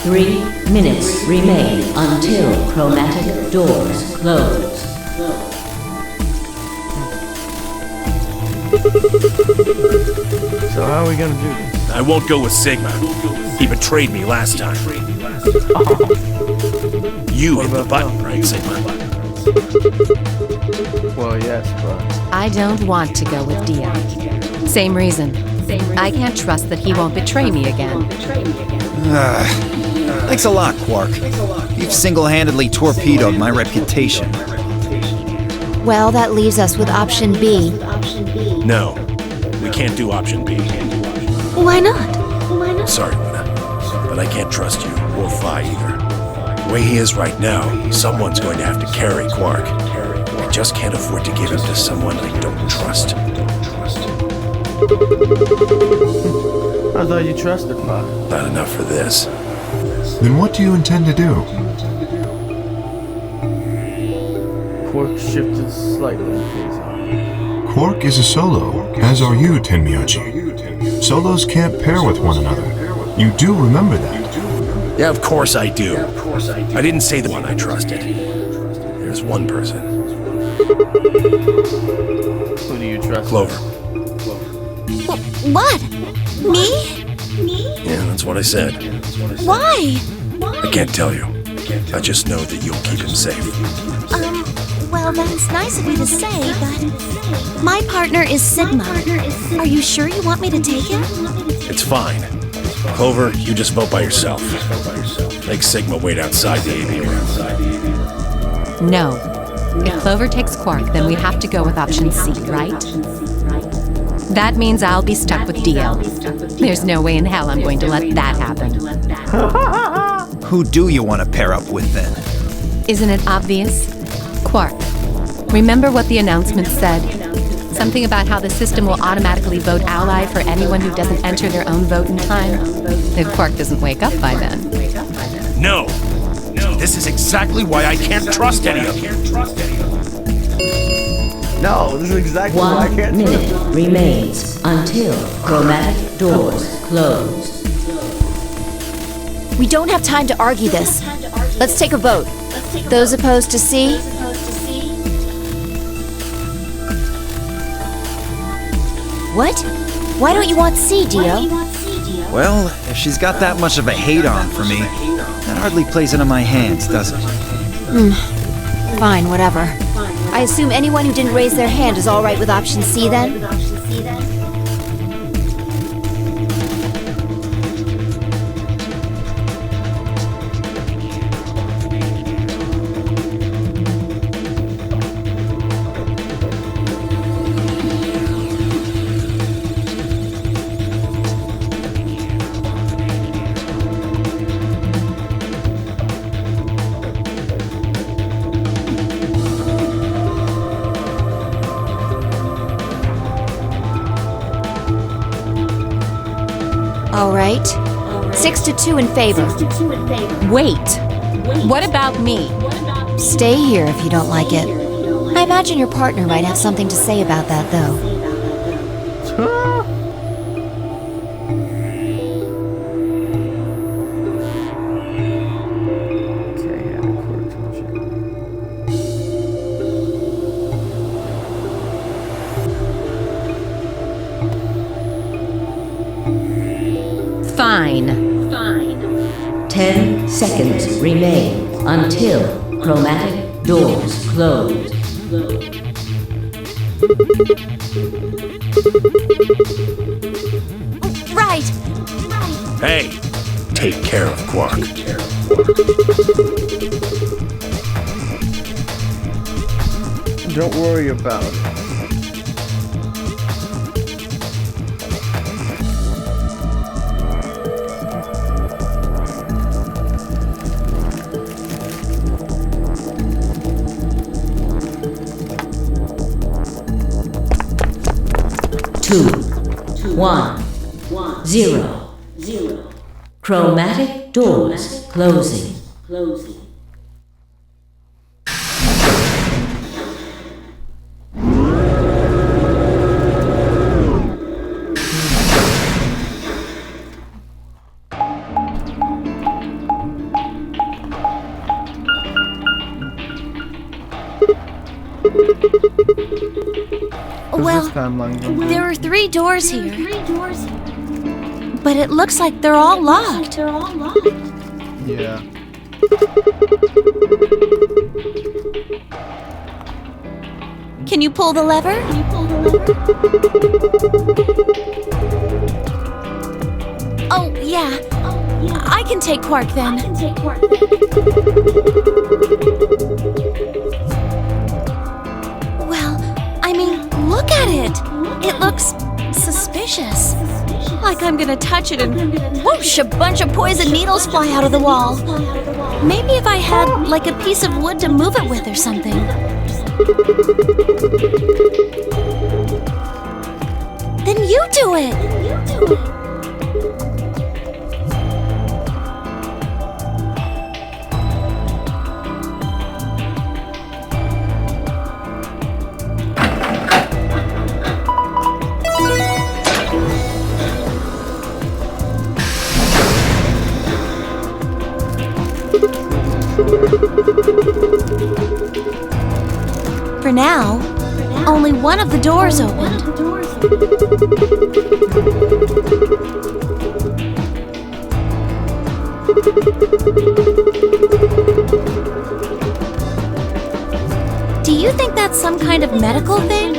Three minutes remain until chromatic doors close. So how are we gonna do this? I won't go with Sigma. He betrayed me last time. You hit the button, right, Sigma? Well, yes, but... I don't want to go with Dio. Same reason. I can't trust that he won't betray me again. Thanks a lot, Quark. You've single-handedly torpedoed my reputation. Well, that leaves us with option B. No, we can't do option B. Why not? Sorry, Luna, but I can't trust you, or Phi either. The way he is right now, someone's going to have to carry Quark. I just can't afford to give him to someone I don't trust. I thought you trusted Phi. Not enough for this. Then what do you intend to do? Quark shifted slightly, please. Quark is a solo, as are you, Tenmyoji. Solos can't pair with one another. You do remember that? Yeah, of course I do. I didn't say the one I trusted. There's one person. Who do you trust? Clover. What? Me? Yeah, that's what I said. Why? I can't tell you. I just know that you'll keep him safe. Well, that's nice of you to say, but my partner is Sigma. Are you sure you want me to take him? It's fine. Clover, you just vote by yourself. Make Sigma wait outside the AV room. No. If Clover takes Quark, then we have to go with option C, right? That means I'll be stuck with Dio. There's no way in hell I'm going to let that happen. Who do you want to pair up with, then? Isn't it obvious? Quark. Remember what the announcement said? Something about how the system will automatically vote ally for anyone who doesn't enter their own vote in time? If Quark doesn't wake up by then. No! This is exactly why I can't trust any of you. No, this is exactly why I 1 can't minute trust him. remains until chromatic doors close. We don't have time to argue this. Let's take a vote. Those opposed to C? What? Why don't you want C, Dio? Well, if she's got that much of a hate on for me, that hardly plays into my hands, does it? Fine, whatever. I assume anyone who didn't raise their hand is alright with option C then? All right. 6-2 in favor. Wait. What about me? Stay here if you don't like it. I imagine your partner might have something to say about that, though. Fine. 10 seconds remain until chromatic doors close. Right. Hey, take care of Quark. Don't worry about it. Two, 1, 0. Chromatic doors closing. Well, there are 3 doors here. But it looks like they're all locked. Yeah. Can you pull the lever? Oh, yeah. I can take Quark then. Well, I mean, look at it. It looks suspicious. Like I'm gonna touch it and whoosh, a bunch of poison needles fly out of the wall. Maybe if I had, like, a piece of wood to move it with or something. Then you do it! For now, only one of the doors opened. Do you think that's some kind of medical thing?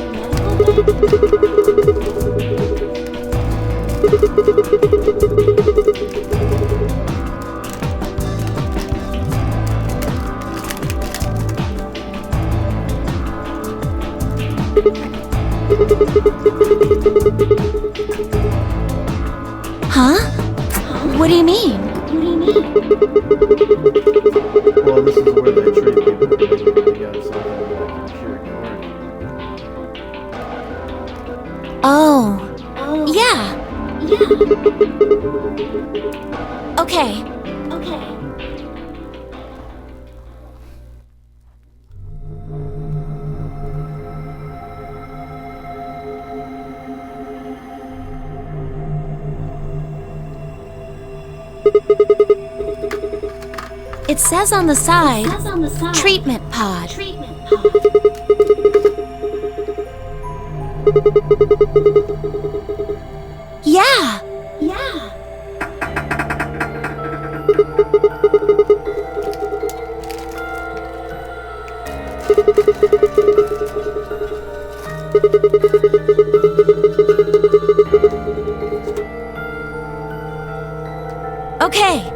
Huh? What do you mean? Well, this is where they treat people who got something like pure Quark. Oh. Yeah. Okay. It says on the side, treatment pod. Yeah. Okay.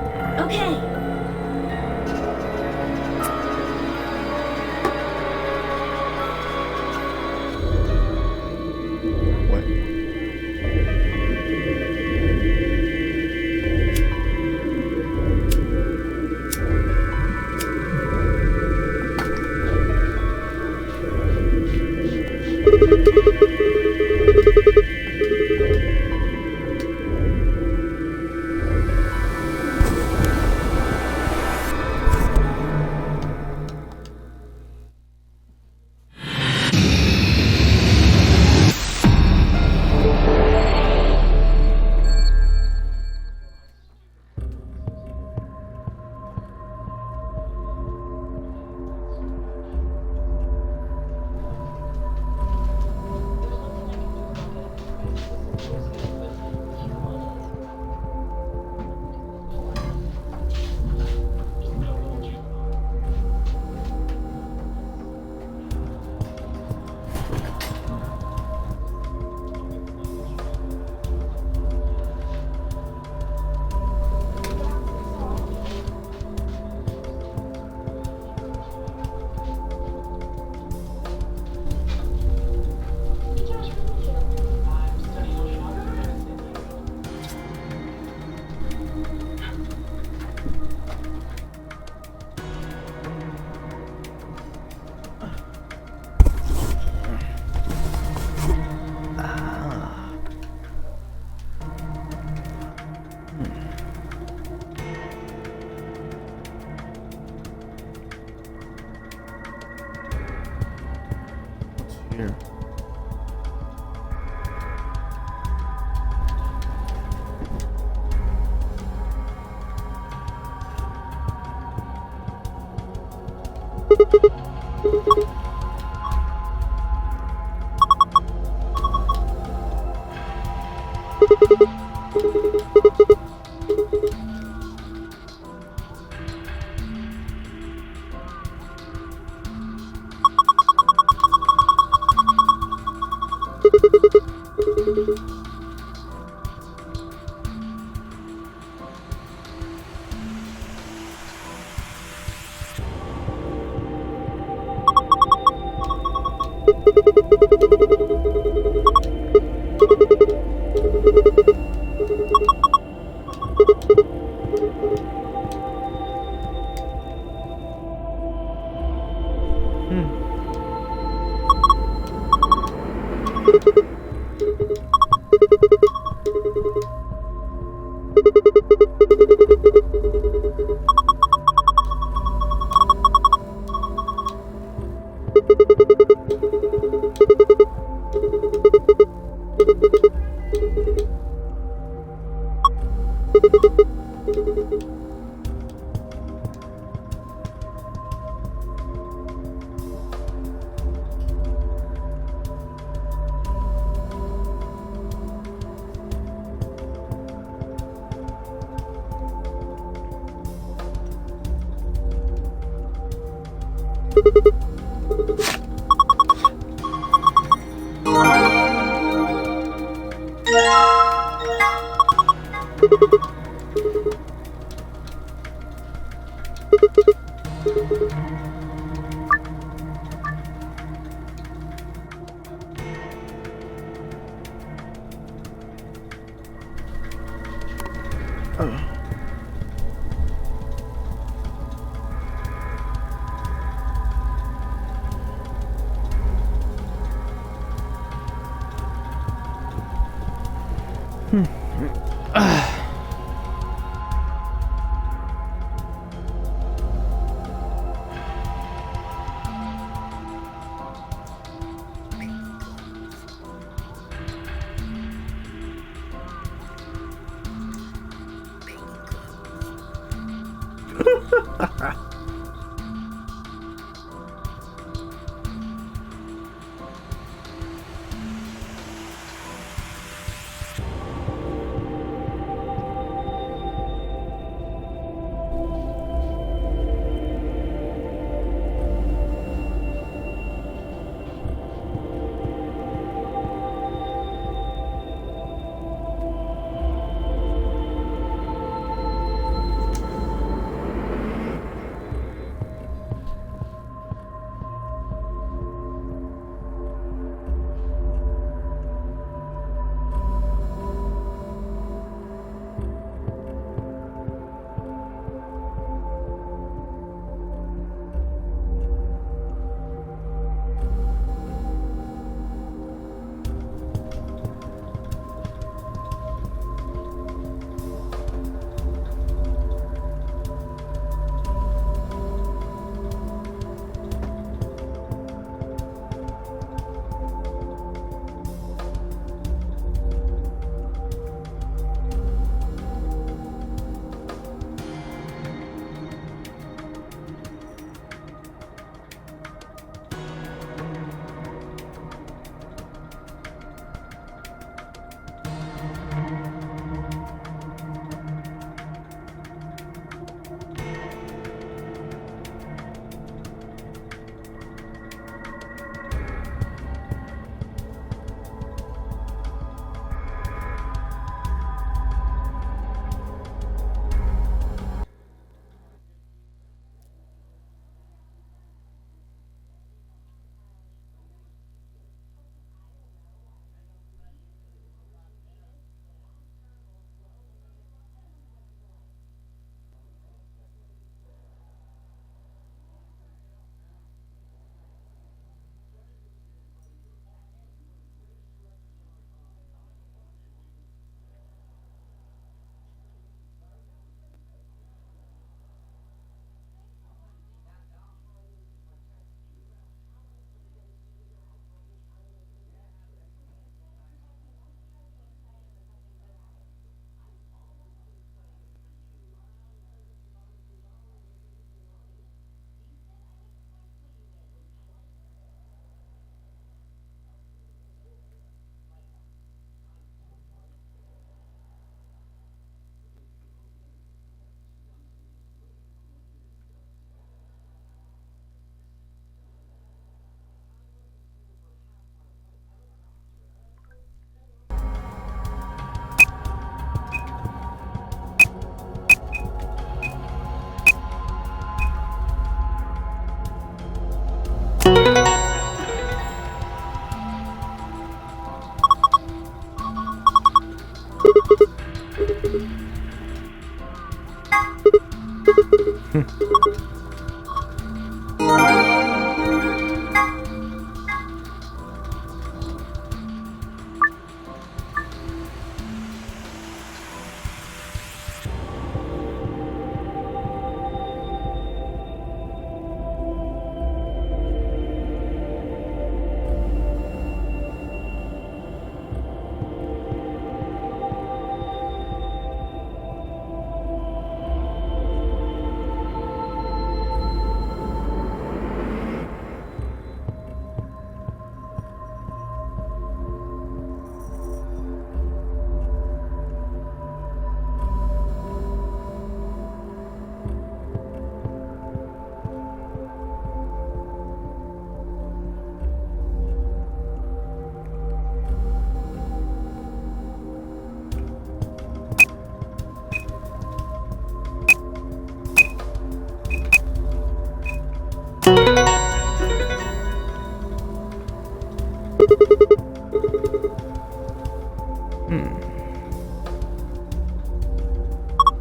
Here.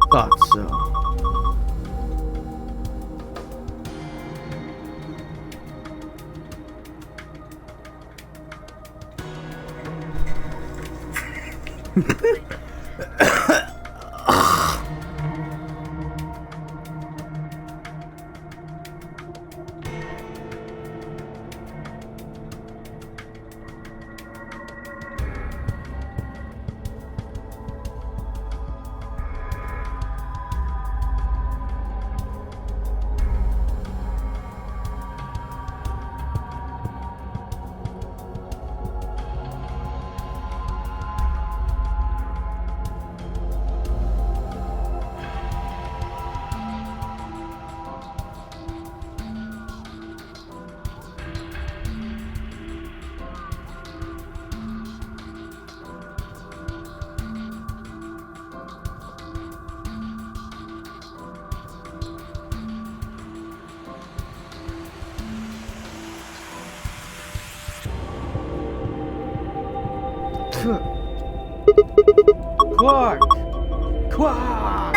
Thought so. Quark! Quark!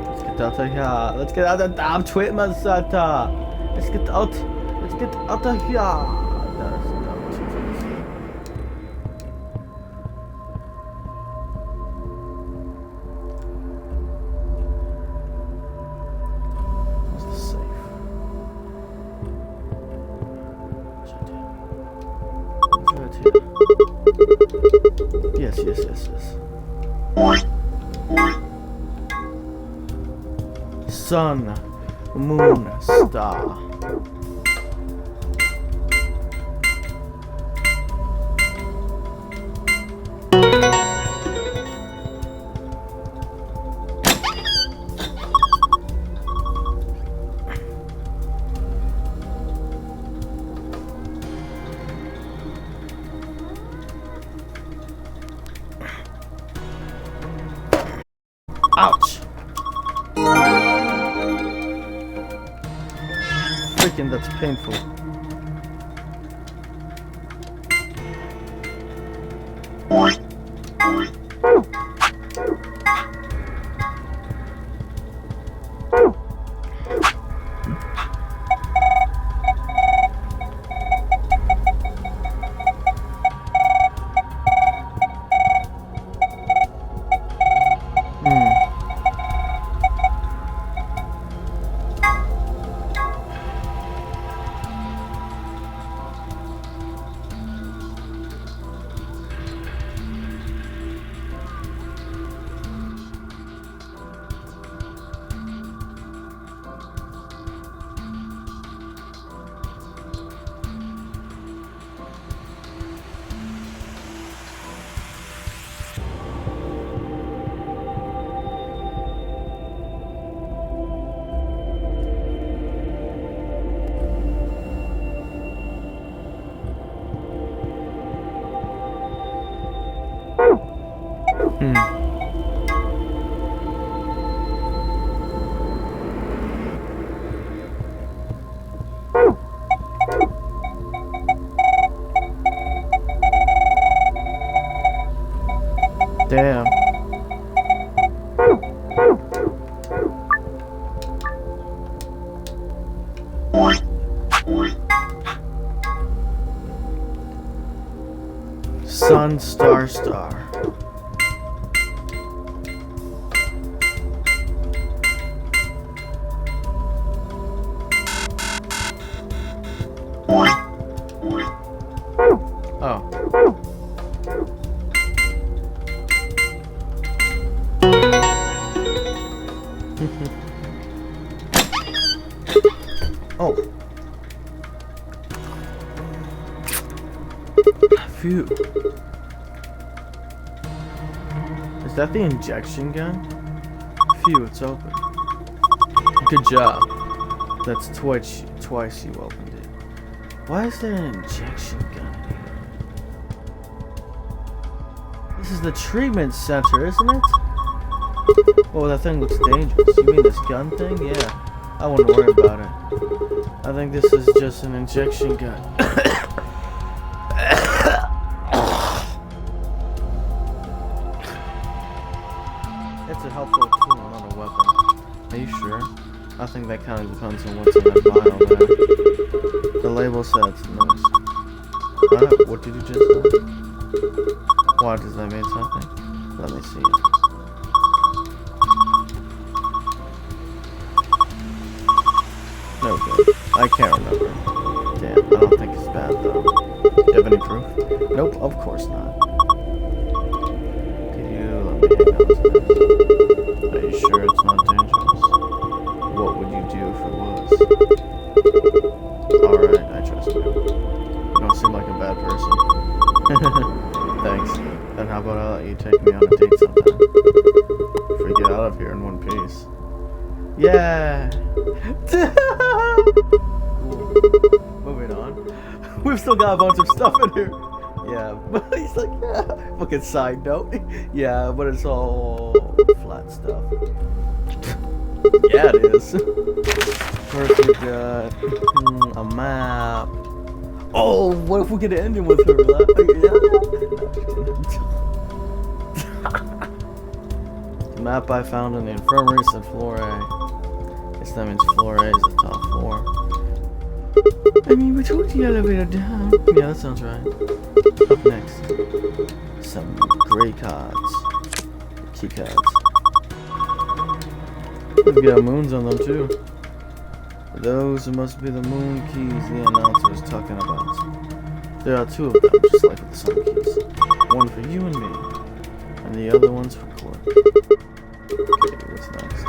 Let's get out of here. Let's get out of the damn treatment center. Let's get out. Let's get out of here. There's the damn treatment center. What's the safe? Yes, yes, yes, yes. Sun, moon, star. Ouch! Freaking, that's painful. Damn. Sun, star, star. Oh. Oh. Phew. Is that the injection gun? Phew, it's open. Good job. That's twice you opened it. Why is there an injection gun here? This is the treatment center, isn't it? Oh, that thing looks dangerous. You mean this gun thing? Yeah. I wouldn't worry about it. I think this is just an injection gun. It's a helpful tool, not a weapon. Are you sure? I think that kind of depends on what's in that vial there. The label says nice. What did you just say? Why does that mean something? Let me see it. No good. I can't remember. Damn, I don't think it's bad though. Do you have any proof? Nope, of course not. Could you let me hang on to this? Are you sure it's not dangerous? What would you do if it was? Alright, I trust you. You don't seem like a bad person. Thanks. Then how about I let you take me on a date sometime? If we get out of here in one piece. Yeah! Cool. Moving on. We've still got a bunch of stuff in here. Yeah, but he's like, yeah. Fucking side note. Yeah, but it's all flat stuff. Yeah, it is. First we got a map. Oh, what if we get an ending with her? The map I found in the infirmary said Flore. That means Flore is the top floor. I mean, we took the elevator down. Yeah, that sounds right. Up next, some gray cards. Key cards. They've got moons on them too. Those must be the moon keys the announcer is talking about. There are two of them, just like with the sun keys. One for you and me, and the other one's for Quark. Okay, what's next?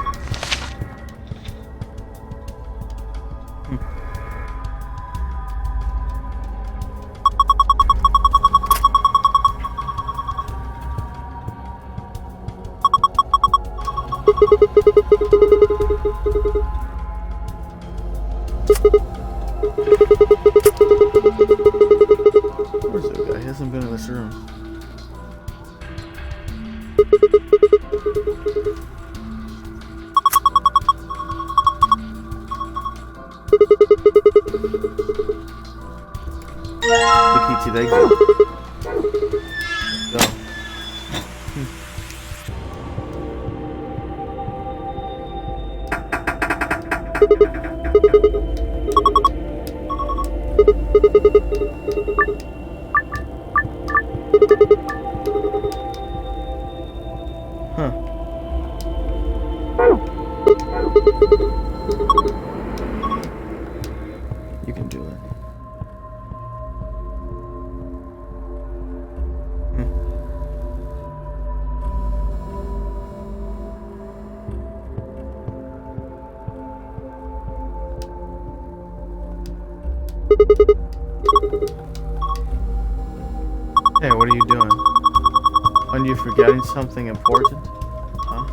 Where's that guy? He hasn't been in this room. The key to the exit. Go. Huh. You can do it. Hey, what are you doing? Aren't you forgetting something important? Huh?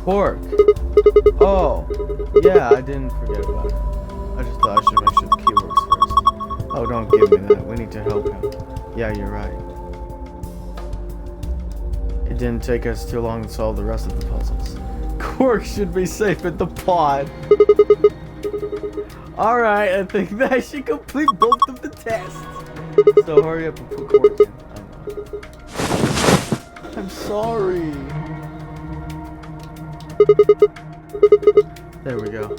Quark! Oh! Yeah, I didn't forget about it. I just thought I should make sure the key works first. Oh, don't give me that. We need to help him. Yeah, you're right. It didn't take us too long to solve the rest of the puzzles. Quark should be safe at the pod. Alright, I think that I should complete both of the tests. So hurry up and put Quark in. I'm sorry. There we go.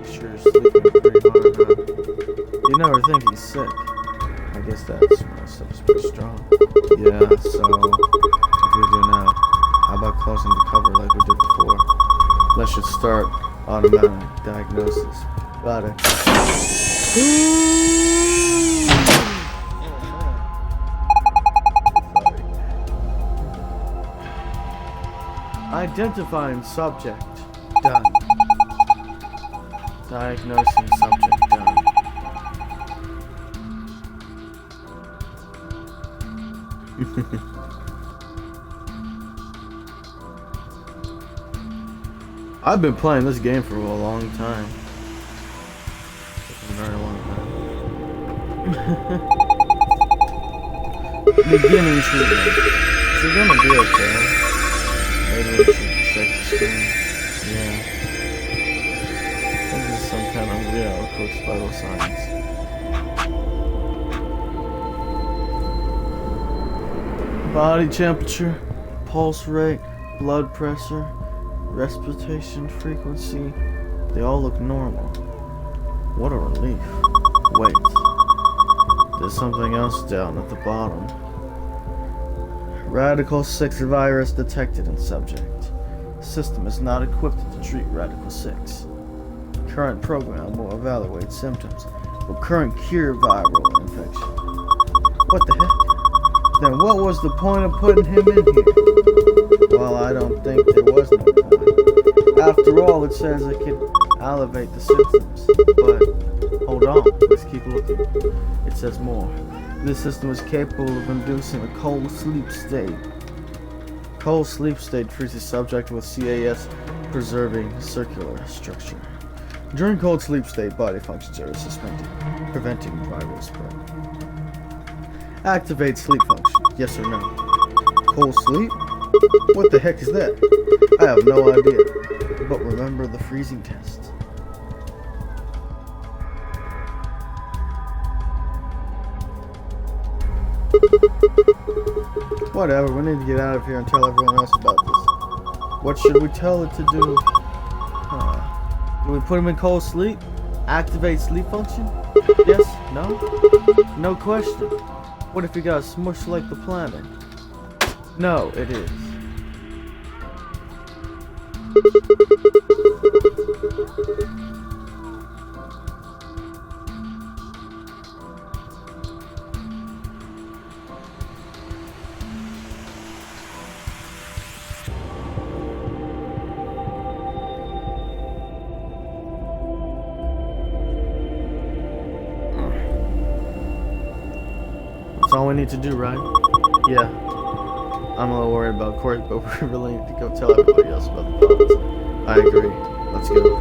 He sure is sleeping pretty hard, huh? You never think he's sick. I guess that stuff is pretty strong. wrong. Yeah, so what do we do now? How about closing the cover like we did before? Let's just start automatic diagnosis. Got it. Identifying subject. Done. Diagnosing subject. Done. I've been playing this game for a long time. A very long time. Beginning treatment. Is it gonna be okay? Maybe we should check the screen. Yeah. This is some kind of real quick vital signs. Body temperature, pulse rate, blood pressure, respiration frequency, they all look normal. What a relief. Wait. There's something else down at the bottom. Radical 6 virus detected in subject. System is not equipped to treat Radical 6. Current program will evaluate symptoms of current cure viral infection. What the heck? Then what was the point of putting him in here? Well, I don't think there was no point. After all, it says it can elevate the symptoms. But, hold on, let's keep looking. It says more. This system is capable of inducing a cold sleep state. Cold sleep state freezes subject with CAS preserving circular structure. During cold sleep state, body functions are suspended, preventing viral spread. Activate sleep function, yes or no? Cold sleep? What the heck is that? I have no idea. But remember the freezing test. Whatever, we need to get out of here and tell everyone else about this. What should we tell it to do? Do we put him in cold sleep? Activate sleep function? Yes? No? No question. What if he got smushed like the planet? No, it is. That's all we need to do, right? Yeah. I'm a little worried about Corey, but we really need to go tell everybody else about the bombs. I agree. Let's go.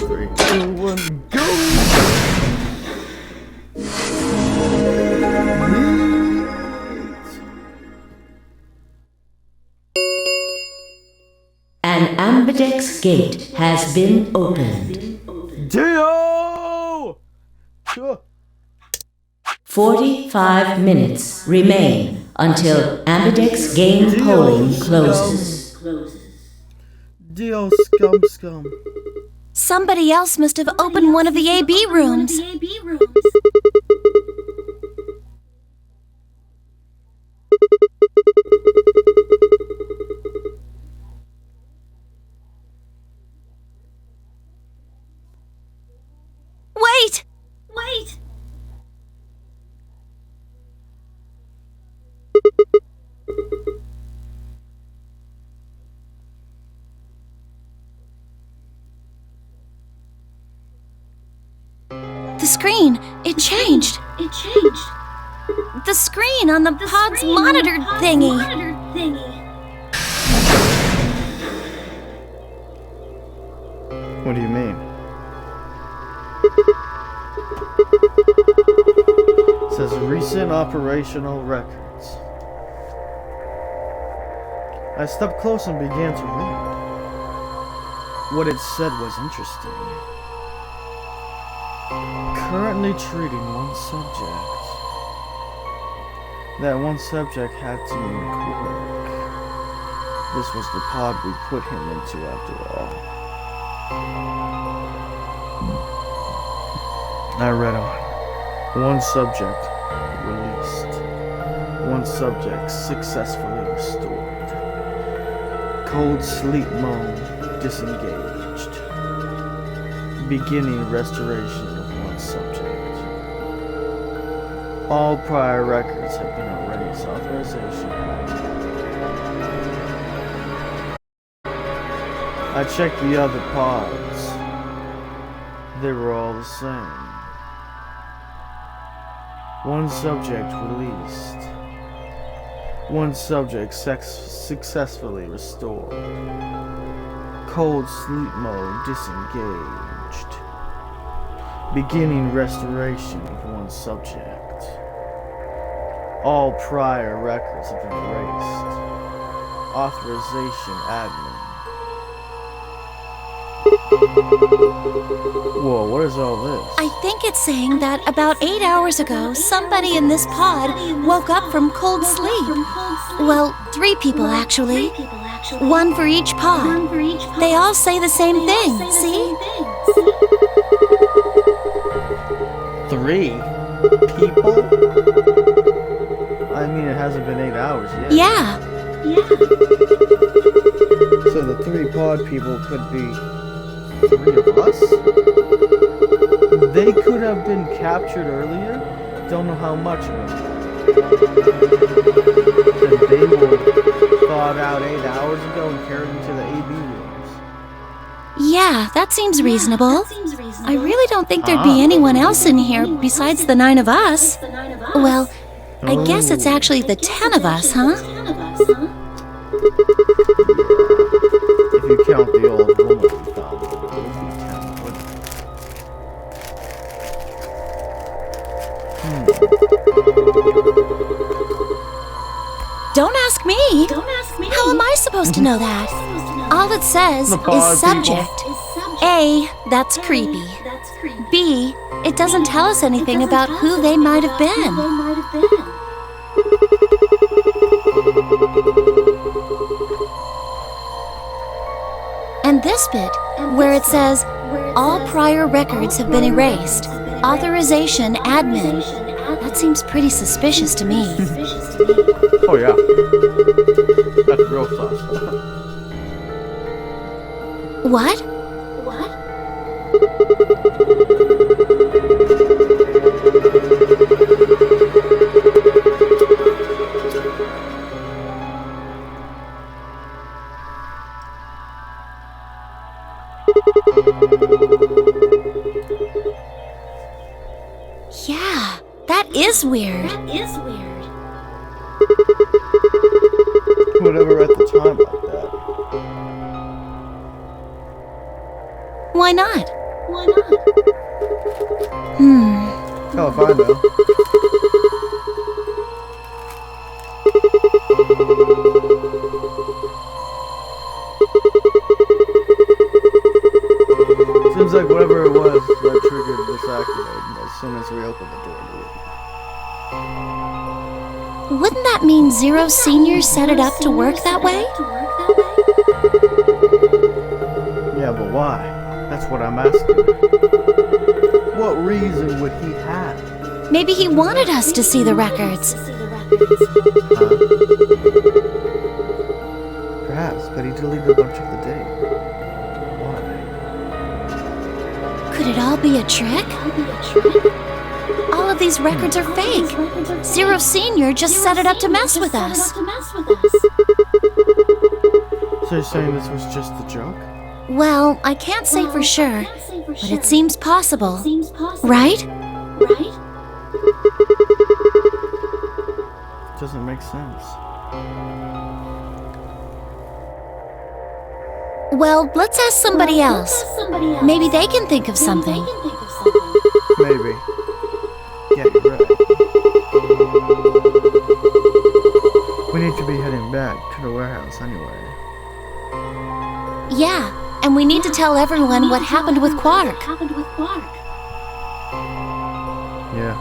3, 2, 1, go! An Ambidex gate has been opened. Dio! 45 minutes remain until Ambidex game polling closes. Dio scum. Somebody else must have opened one of the AB rooms. Wait! The screen, it changed. The screen on the pod's monitor thingy. What do you mean? It says recent operational records. I stepped close and began to read. What it said was interesting. Currently treating one subject. That one subject had to mean Quark. This was the pod we put him into after all. I read on. One subject released. One subject successfully restored. Cold sleep mode disengaged. Beginning restoration of one subject. All prior records have been erased. Authorization. I checked the other pods. They were all the same. One subject released. One subject successfully restored. Cold sleep mode disengaged. Beginning restoration of one subject. All prior records have been erased. Authorization admin. Whoa, what is all this? I think it's saying that about 8 hours ago, somebody in this pod woke up from cold sleep. Well, 3 people actually. One for each pod. They all say the same thing, see? 3 people? I mean, it hasn't been 8 hours yet. Yeah. So the 3 pod people could be 3 of us? They could have been captured earlier? Don't know how much of them. And they were thawed out 8 hours ago and carried into the AB rooms. Yeah, that seems reasonable. I really don't think there'd be anyone else in here besides the 9 of us. Well, I guess it's actually the 10 of us, huh? If you count the old woman we found, it would be 10, wouldn't it? Don't ask me. How am I supposed to know that? All it says is subject. A, that's creepy. B, it doesn't tell us anything about who they might have been. And this bit, where it says, all prior records have been erased. Authorization admin. That seems pretty suspicious to me. Oh yeah. That's real sus. What? Yeah, that is weird. Whatever at the time like that. Why not? Hell if I know. Seems like whatever it was that triggered this activate as soon as we opened the door. Wouldn't that mean Zero Senior set it up to work that way? Yeah, but why? That's what I'm asking. What reason would he have? Maybe he wanted us to see the records. Perhaps, but he deleted a bunch of the data. Could it all be a trick? All of these records are fake. Zero Senior just set it up to mess with us. So you're saying this was just a joke? Well, I can't say for sure, but it seems possible. Right? Doesn't make sense. Well, let's ask somebody else. Maybe they can think of something. Maybe. Yeah, you're right. We need to be heading back to the warehouse anyway. Yeah, and we need to tell everyone what happened with Quark. Yeah.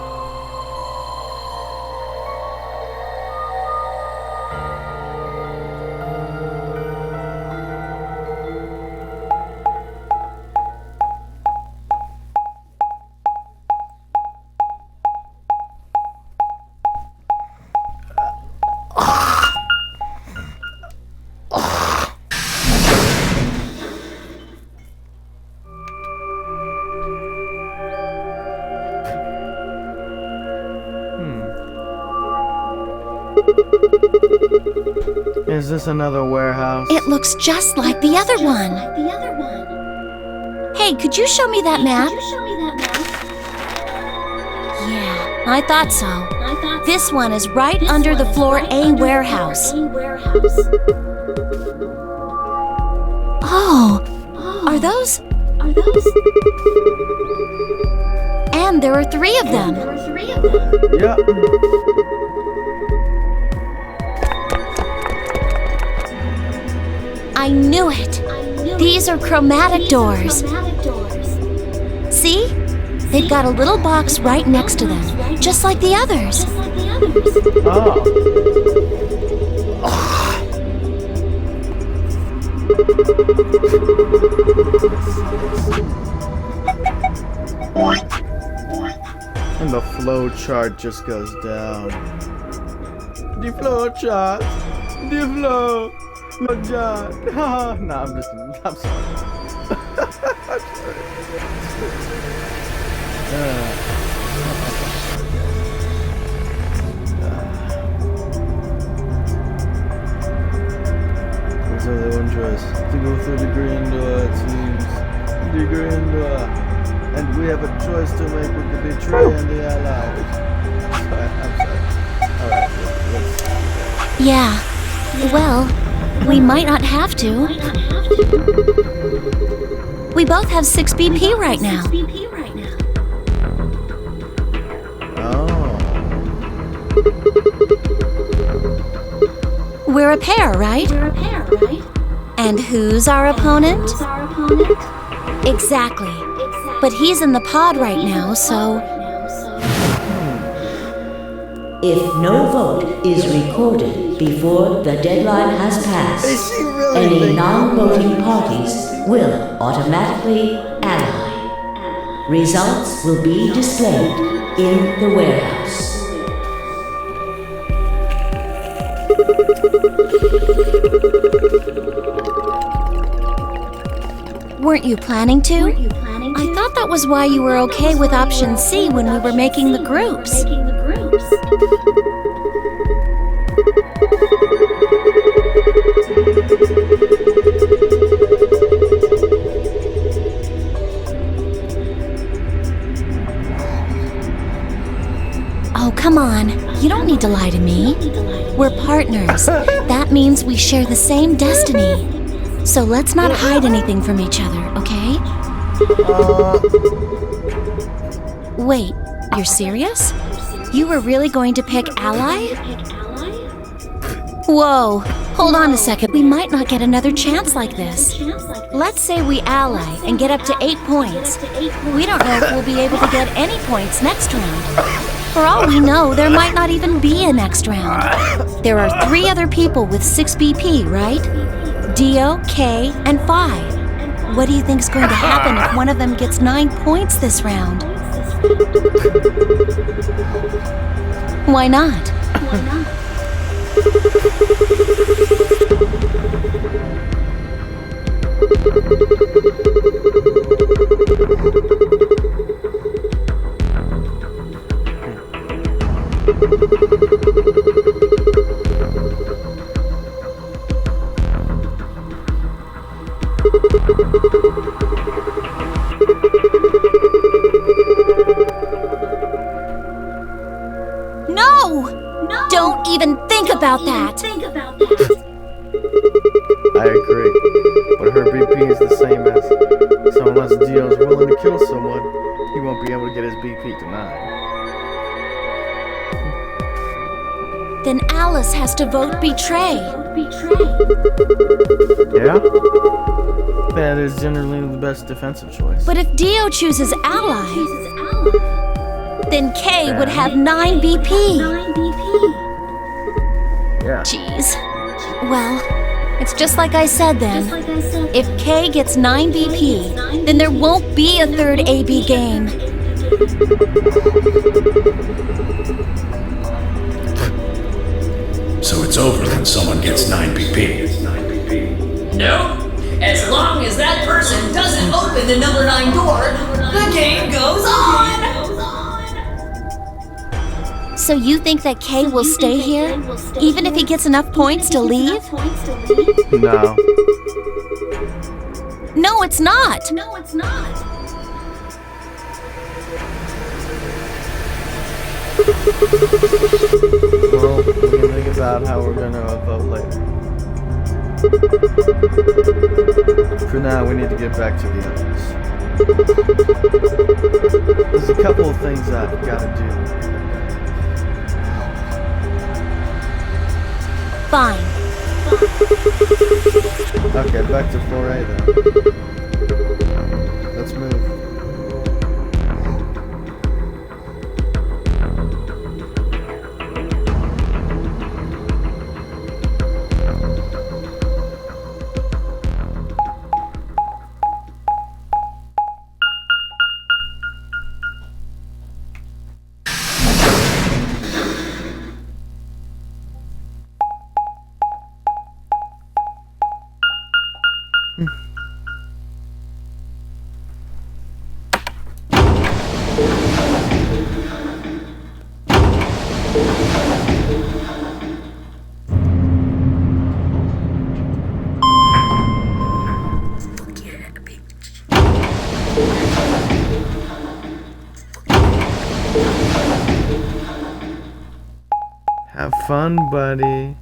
Is this another warehouse? It looks just like the other one. Hey, could you show me that map? Yeah, I thought so. This one is right under the floor A warehouse. Oh, are those? And there are 3 of them. Yep. I knew it. These are chromatic doors. See? They've got a little box right next to them, just like the others. Oh. And the flow chart just goes down. The flow chart. The flow chart. No, I'm sorry. I'm sorry. There's only one choice. To go through the green door, it seems. The green door. And we have a choice to make with the betrayer and the allies. I'm sorry. Alright, let's... Yeah. Well, we might not have to. We both have 6 BP right now. Oh. We're a pair, right? And who's our opponent? Exactly. But he's in the pod right now, so... If no vote is recorded before the deadline has passed, any non-voting parties will automatically ally. Results will be displayed in the warehouse. Weren't you planning to? I thought that was why you were okay with option C when we were making the groups. Oh, come on. You don't need to lie to me. We're partners. That means we share the same destiny. So let's not hide anything from each other, okay? Wait, you're serious? You were really going to pick ally? Whoa, hold on a second. We might not get another chance like this. Let's say we ally and get up to 8 points. We don't know if we'll be able to get any points next round. For all we know, there might not even be a next round. There are 3 other people with 6 BP, right? Dio, Kay, and Phi. What do you think is going to happen if one of them gets 9 points this round? Why not? No! Don't even think about that! I agree. But her BP is the same as... So unless Dio's willing to kill someone, he won't be able to get his BP to 9. Then Alice has to vote betray. Yeah? That is generally the best defensive choice. But if Dio chooses ally, then Kay would have 9 BP. Yeah. Jeez. Well, it's just like I said then. If Kay gets 9 BP, then there won't be a third AB game. So it's over when someone gets 9 BP. No. As long as that person doesn't open the number 9 door, the game goes on! So you think that Kay will stay here, even if he gets enough points to leave? No. No, it's not. Well, we can think about how we're gonna vote later. For now, we need to get back to the others. There's a couple of things I've gotta do. Fine. Okay, back to floor A then. Let's move. Have fun, buddy.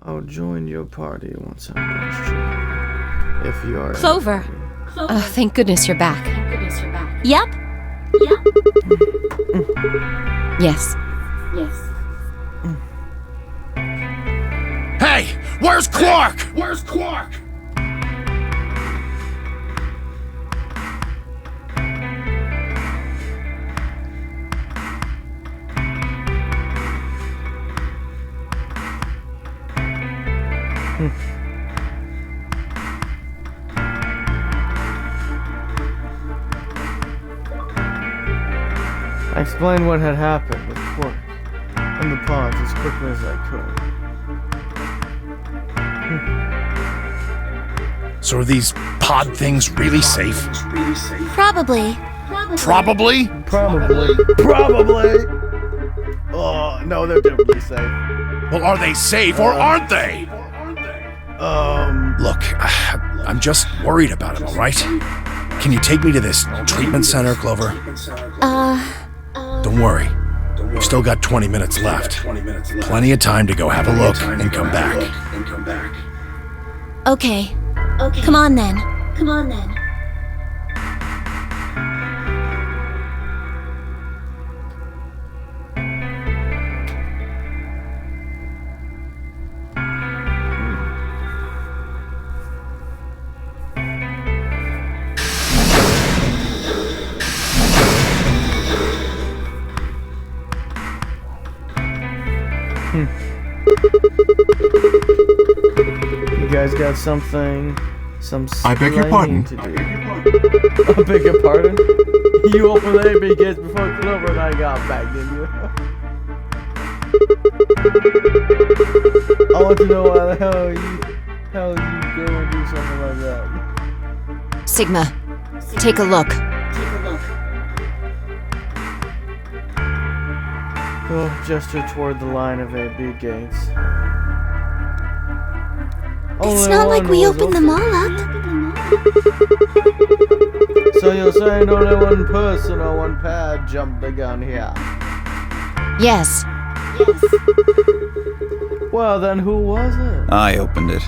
I'll join your party once I'm finished. If you are. Clover. Oh, thank goodness you're back. Yep. Yes. Hey! Where's Quark? Where's Quark? I explained what had happened with Quark and the pods as quickly as I could. So are these pod things really safe? Probably. Probably? Probably. Oh, no, they're definitely safe. Well, are they safe or aren't they? Look, I'm just worried about him, alright? Can you take me to this treatment center, Clover? Don't worry. We've still got 20 minutes left. Plenty of time to go have a look and come back. Okay. Come on then. You guys got something, I beg your pardon? to do. I beg your pardon? You opened the AB gates before Clover and I got back, didn't you? I want to know why the hell you go and do something like that. Sigma, take a look. Go gesture toward the line of AB gates. It's not like we opened them all up. So you're saying only one person or one pair jumped the gun here? Yes. Well, then who was it? I opened it.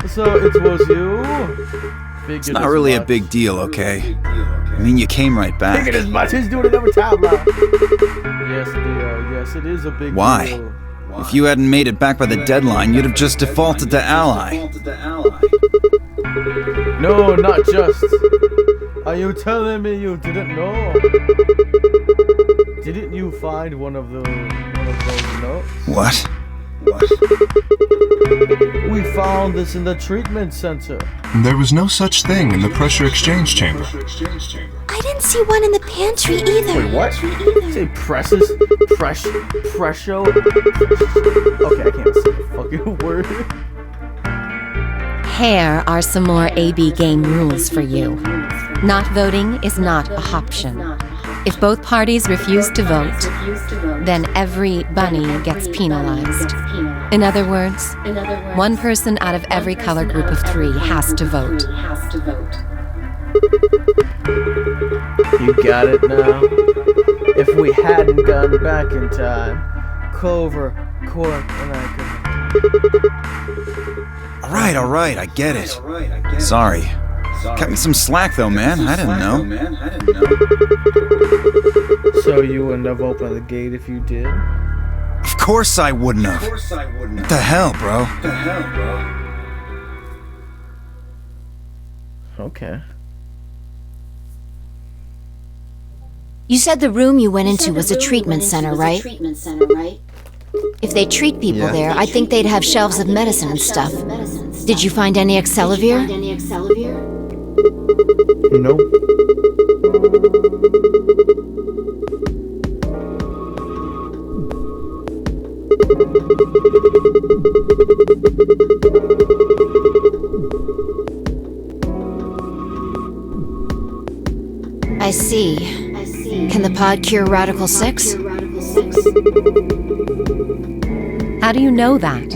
So it was you? It's not really a big deal, okay? I mean, you came right back. Figured as much. He's doing it every time now. Yes, dear. Yes, it is a big Why? deal. If you hadn't made it back by the deadline, you'd have just defaulted to ally. No, not just. Are you telling me you didn't know? Didn't you find one of those notes? What? We found this in the treatment center. There was no such thing in the pressure exchange chamber. I didn't see one in the pantry either. Wait, what? Say presses? Presso? Okay, I can't say a fucking word. Here are some more AB game rules for you. Not voting is not an option. If both parties refuse to vote, then every bunny gets penalized. In other words, one person out of every color group of 3 has to vote. You got it now. If we hadn't gone back in time, Clover, Quark, and I could... Alright, I get it. Sorry. Cut me some slack though, man. I didn't know. So you wouldn't have opened the gate if you did? Of course I wouldn't have. What the hell, bro? Okay. You said the room you went into was a treatment center, right? If they treat people there, I think they'd have shelves of medicine and stuff. Did you find any Excelivir? Nope. I see. Can the pod cure Radical 6? How do you know that?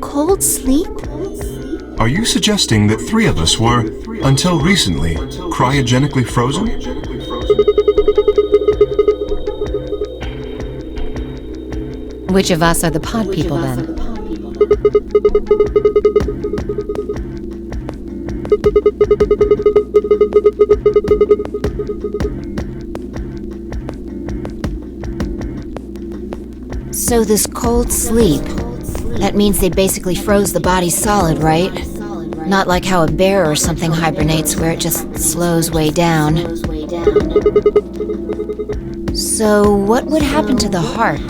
Cold sleep? Are you suggesting that 3 of us were, until recently, cryogenically frozen? Which of us are the pod people then? So this cold sleep, that means they basically froze the body solid, right? Not like how a bear or something hibernates where it just slows way down. So what would happen to the heart?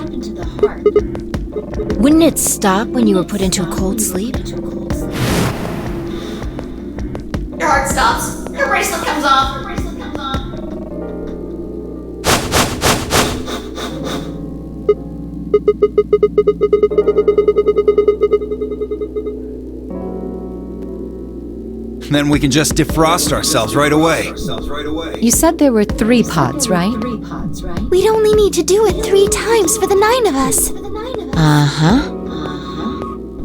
Wouldn't it stop when you were put into a cold sleep? Your heart stops. Your bracelet comes off. Then we can just defrost ourselves right away. You said there were 3 pods, right? We'd only need to do it 3 times for the 9 of us. Uh-huh.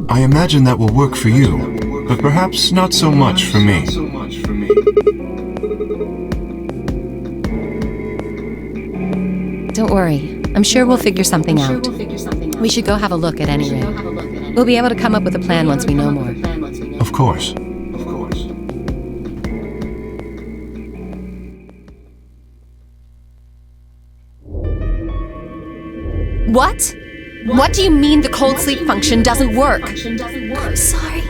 I imagine that will work for you, but perhaps not so much for me. Don't worry. I'm sure we'll figure something out. We should go have a look at any rate. We'll be able to come up with a plan once we know more. Of course. What? What do you mean the cold sleep function doesn't work? I'm sorry.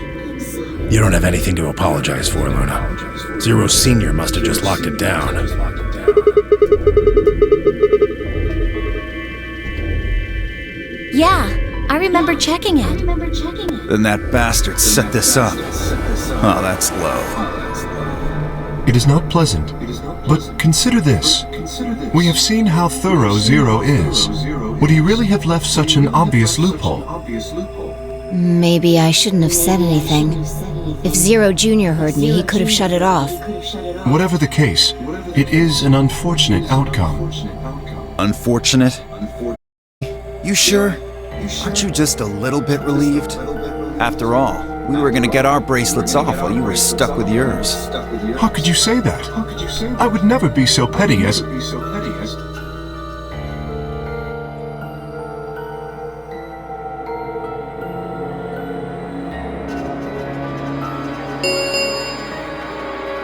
You don't have anything to apologize for, Luna. Zero Senior must have just locked it down. Yeah, I remember checking it. Then that bastard set this up. Oh, that's low. It is not pleasant, but consider this. We have seen how thorough Zero is. Would he really have left such an obvious loophole? Maybe I shouldn't have said anything. If Zero Jr. heard me, he could have shut it off. Whatever the case, it is an unfortunate outcome. Unfortunate? You sure? Aren't you just a little bit relieved? After all, we were gonna get our bracelets off while you were stuck with yours. How could you say that? I would never be so petty as...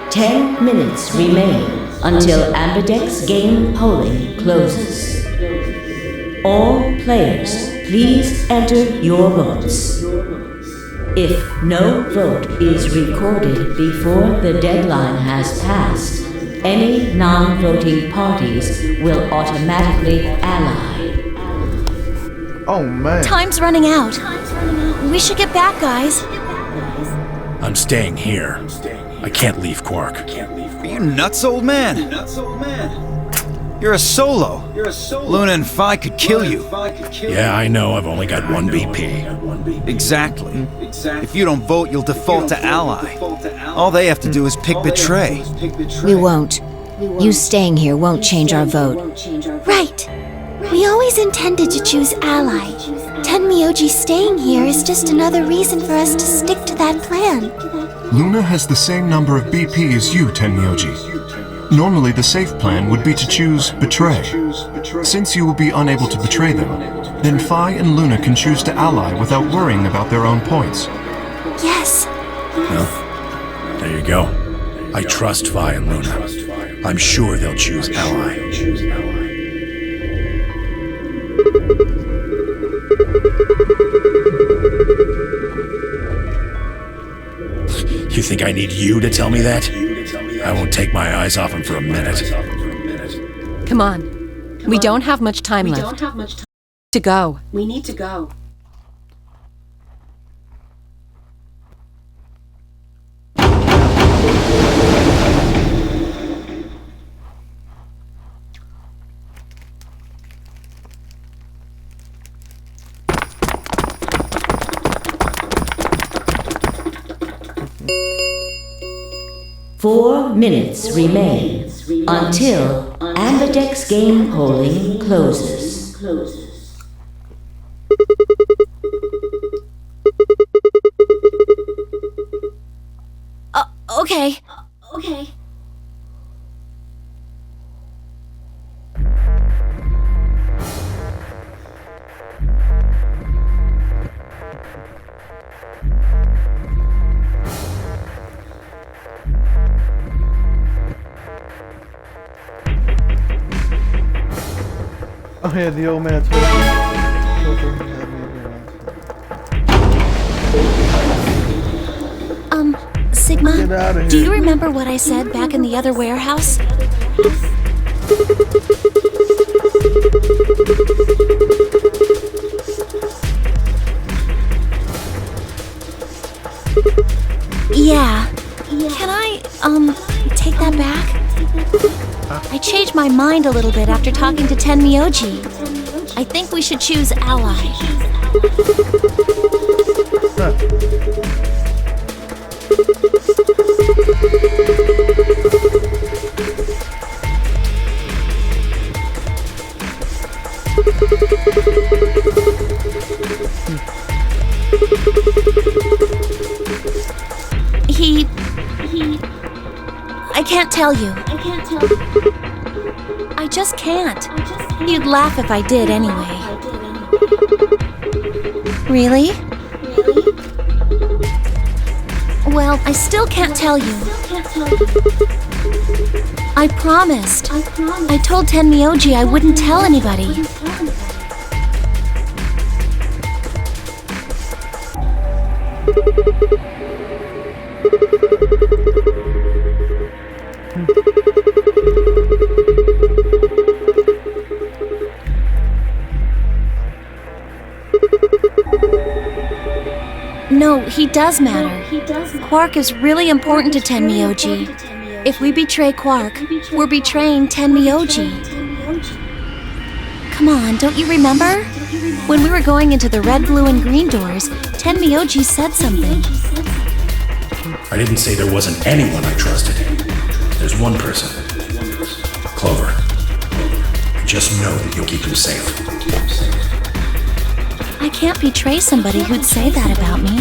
Ten minutes remain until Ambidex game polling closes. All players, please enter your votes. If no vote is recorded before the deadline has passed, any non-voting parties will automatically ally. Oh man. Time's running out. We should get back, guys. I'm staying here. I can't leave Quark. Are you nuts, old man? You're a solo. Luna and Phi could kill you. Yeah, I know. I've only got one BP. Exactly. If you don't vote, you'll default to ally. All they have to do is pick betray. We won't. You staying here won't change our vote. Right. We always intended to choose ally. Tenmyoji staying here is just another reason for us to stick to that plan. Luna has the same number of BP as you, Tenmyoji. Normally, the safe plan would be to choose Betray. Since you will be unable to betray them, then Phi and Luna can choose to ally without worrying about their own points. Yes. Well, there you go. I trust Phi and Luna. I'm sure they'll choose ally. You think I need you to tell me that? I won't take my eyes off him for a minute. Come on. We don't have much time left. To go. We need to go. Four minutes remain until Ambidex game polling closes. Okay. Oh yeah, the old man. Sigma, do you remember what I said back in the other warehouse? Yeah. Can I, take that back? I changed my mind a little bit after talking to Tenmyoji. I think we should choose ally. I can't tell you. I just can't. You'd laugh if I did anyway. Really? Well, I still can't tell you. I promised. I told Tenmyoji I wouldn't tell anybody. No, he does matter. Quark is really important to Tenmyoji. If we betray Quark, we're betraying Tenmyoji. Come on, don't you remember? When we were going into the red, blue, and green doors, Tenmyoji said something. I didn't say there wasn't anyone I trusted. There's one person. Clover. Just know that you'll keep him safe. I can't betray somebody who'd say that about me.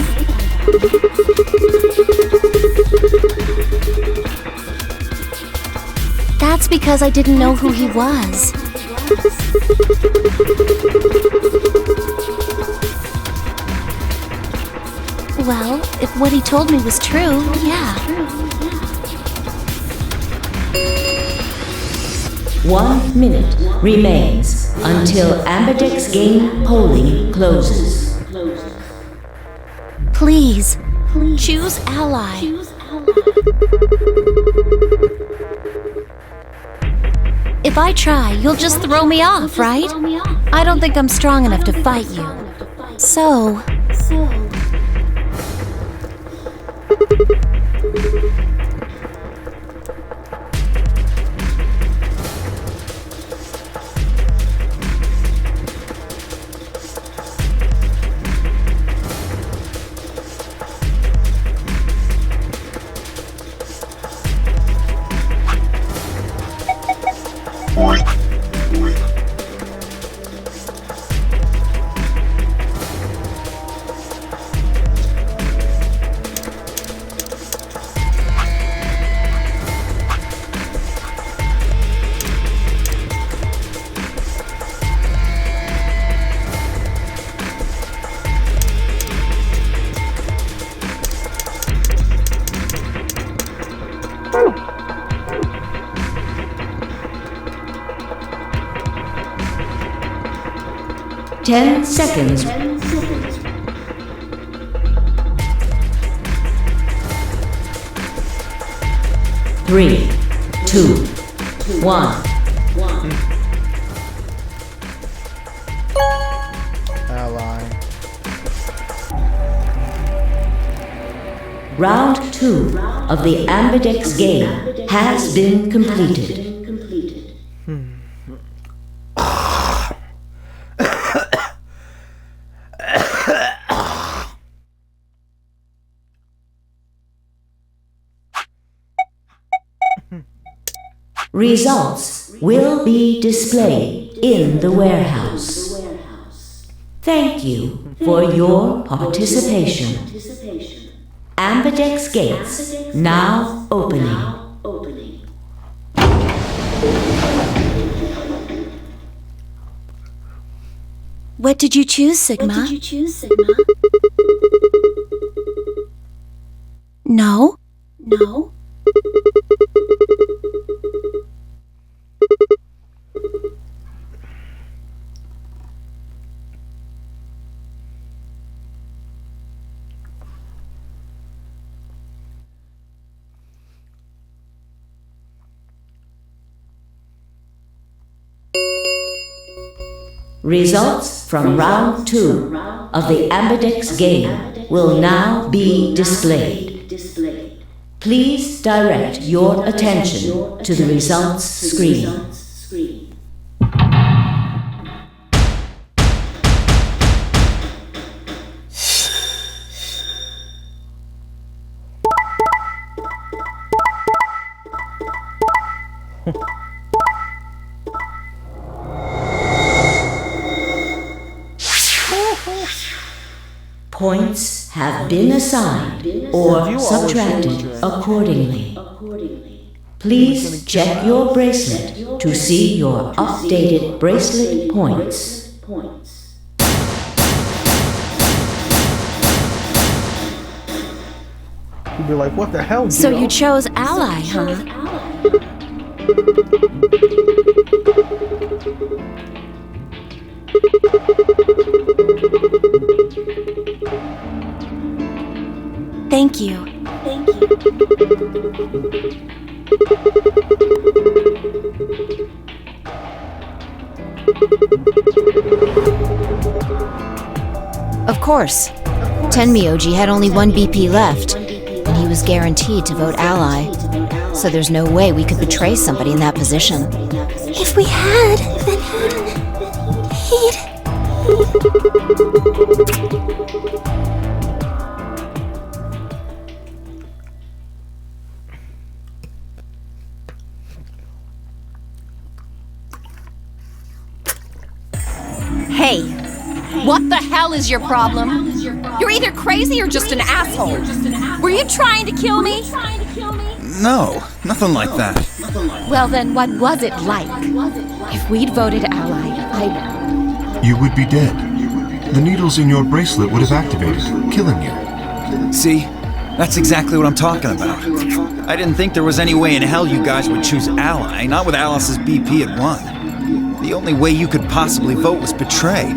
That's because I didn't know who he was. Well, if what he told me was true, yeah. 1 minute remains until Ambidex game polling closes. Please, choose ally. If I try, you'll just throw me off, right? I don't think I'm strong enough to fight you. So... Ten seconds. 3, 2, 1. Ally. Round 2 of the Ambidex game has been completed. Results will be displayed in the warehouse. Thank you for your participation. Ambidex gates now opening. What did you choose, Sigma? No? No? Results from round 2 of the Ambidex game will now be displayed. Please direct your attention to the results screen. Points have been assigned or subtracted accordingly. Please check your bracelet to see your updated bracelet points. You'd be like, what the hell, So Gil? you chose ally, huh? Thank you. Thank you. Of course. Tenmyoji had only 1 BP left, and he was guaranteed to vote ally. So there's no way we could betray somebody in that position. If we had, then he'd... is your problem? You're either crazy or just an asshole. Were you trying to kill me? No, nothing like that. Well then, what was it like? If we'd voted ally, I'd... You would be dead. The needles in your bracelet would have activated, killing you. See? That's exactly what I'm talking about. I didn't think there was any way in hell you guys would choose ally, not with Alice's BP at 1. The only way you could possibly vote was betray.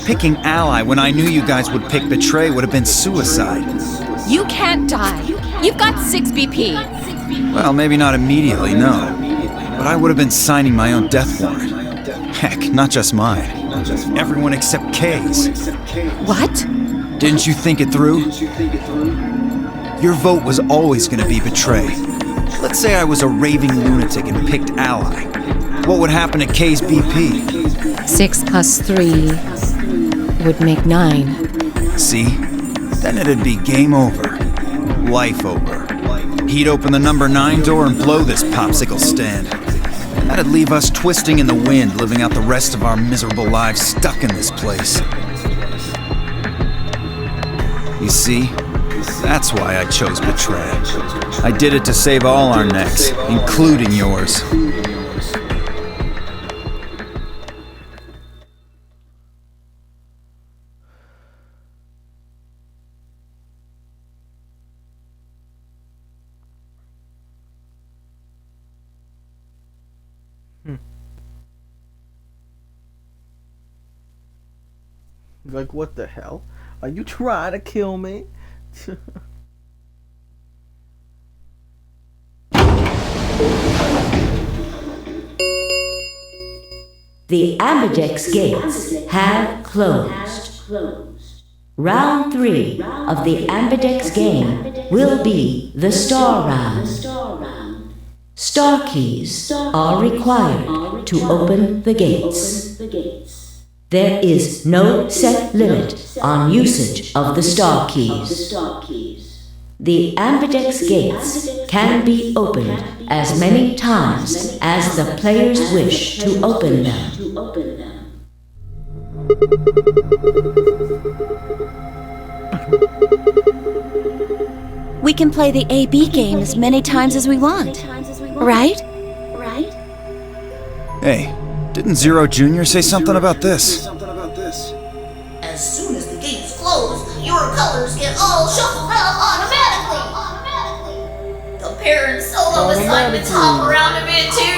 Picking ally when I knew you guys would pick betray would have been suicide. You can't die. You've got 6 BP. Well, maybe not immediately, no. But I would have been signing my own death warrant. Heck, not just mine. Everyone except Kay's. What? Didn't you think it through? Your vote was always going to be betray. Let's say I was a raving lunatic and picked ally. What would happen to Kay's BP? 6 plus 3 would make 9. See? Then it'd be game over. Life over. He'd open the number 9 door and blow this popsicle stand. And that'd leave us twisting in the wind, living out the rest of our miserable lives stuck in this place. You see? That's why I chose betray. I did it to save all our necks, including yours. Like, what the hell? Are you trying to kill me? The Ambidex gates have closed. Round 3 of the Ambidex game will be the Star Round. Star keys are required to open the gates. There is no set limit on usage of the Star keys. The Ambidex gates can be opened as many times as the players wish to open them. We can play the AB game as many times as we want, right? Hey, didn't Zero Jr. say something about this? As soon as the gates close, your colors get all shuffled up automatically. The parent solo assignments hop around a bit too.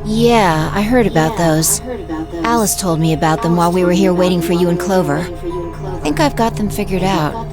Yeah, I heard about those. Alice told me about them while we were here waiting for you and Clover. I think I've got them figured out.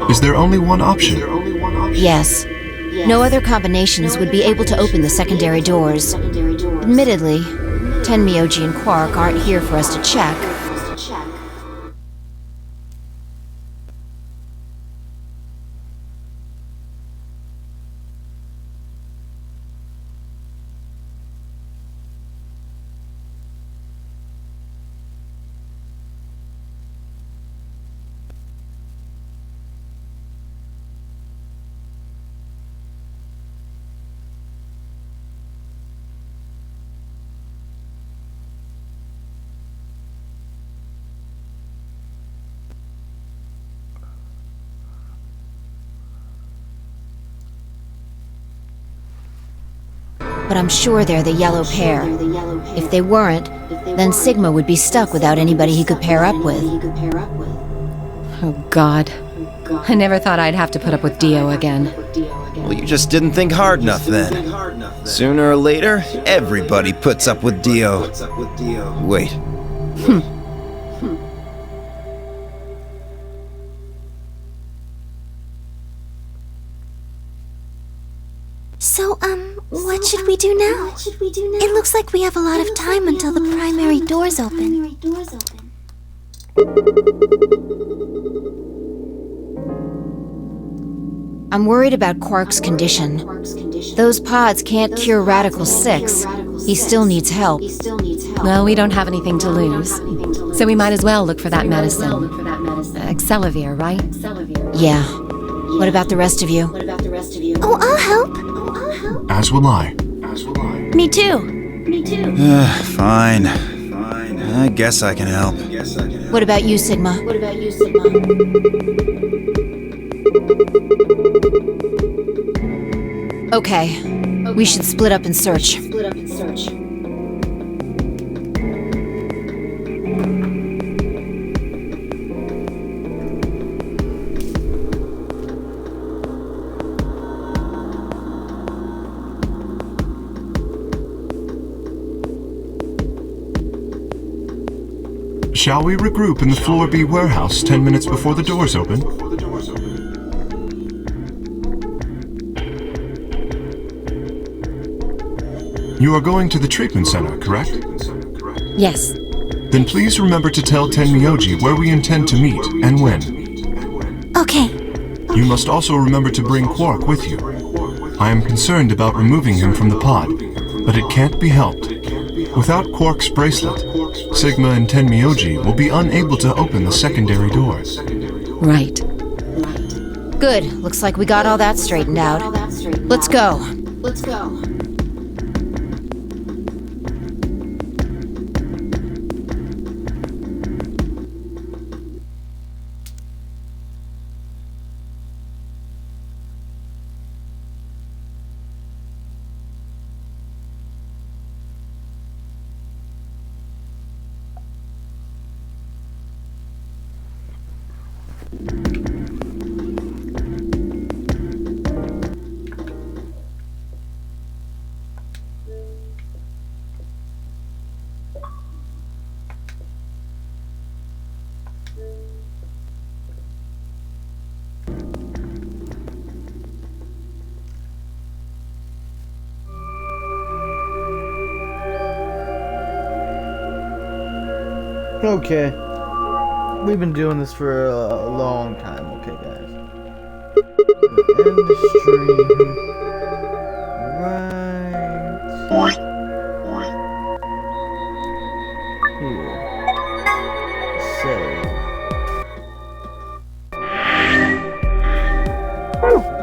Is there only one option? Yes. No other combinations would be able to open the secondary doors. Admittedly, Tenmyoji and Quark aren't here for us to check. but I'm sure they're the yellow pair. If they weren't, then Sigma would be stuck without anybody he could pair up with. Oh, God. I never thought I'd have to put up with Dio again. Well, you just didn't think hard enough then. Sooner or later, everybody puts up with Dio. Wait. So, what should we do now? It looks like we have a lot of time until the primary doors open. I'm worried about Quark's condition. Those pods can't cure Radical 6. He still needs help. Well, we don't have anything to lose. So we might as well look for that medicine. Accelavir, right? Yeah. What about the rest of you? Oh, I'll help. As will I. Me too. Fine. I guess I can help. What about you, Sigma? Okay. We should split up and search. Shall we regroup in the Floor B warehouse 10 minutes before the doors open? You are going to the treatment center, correct? Yes. Then please remember to tell Tenmyoji where we intend to meet and when. Okay. You must also remember to bring Quark with you. I am concerned about removing him from the pod, but it can't be helped. Without Quark's bracelet, Sigma and Tenmyoji will be unable to open the secondary doors. Right. Good. Looks like we got all that straightened out. Let's go. Okay. We've been doing this for a long time, okay, guys. End the stream. Right here. Save.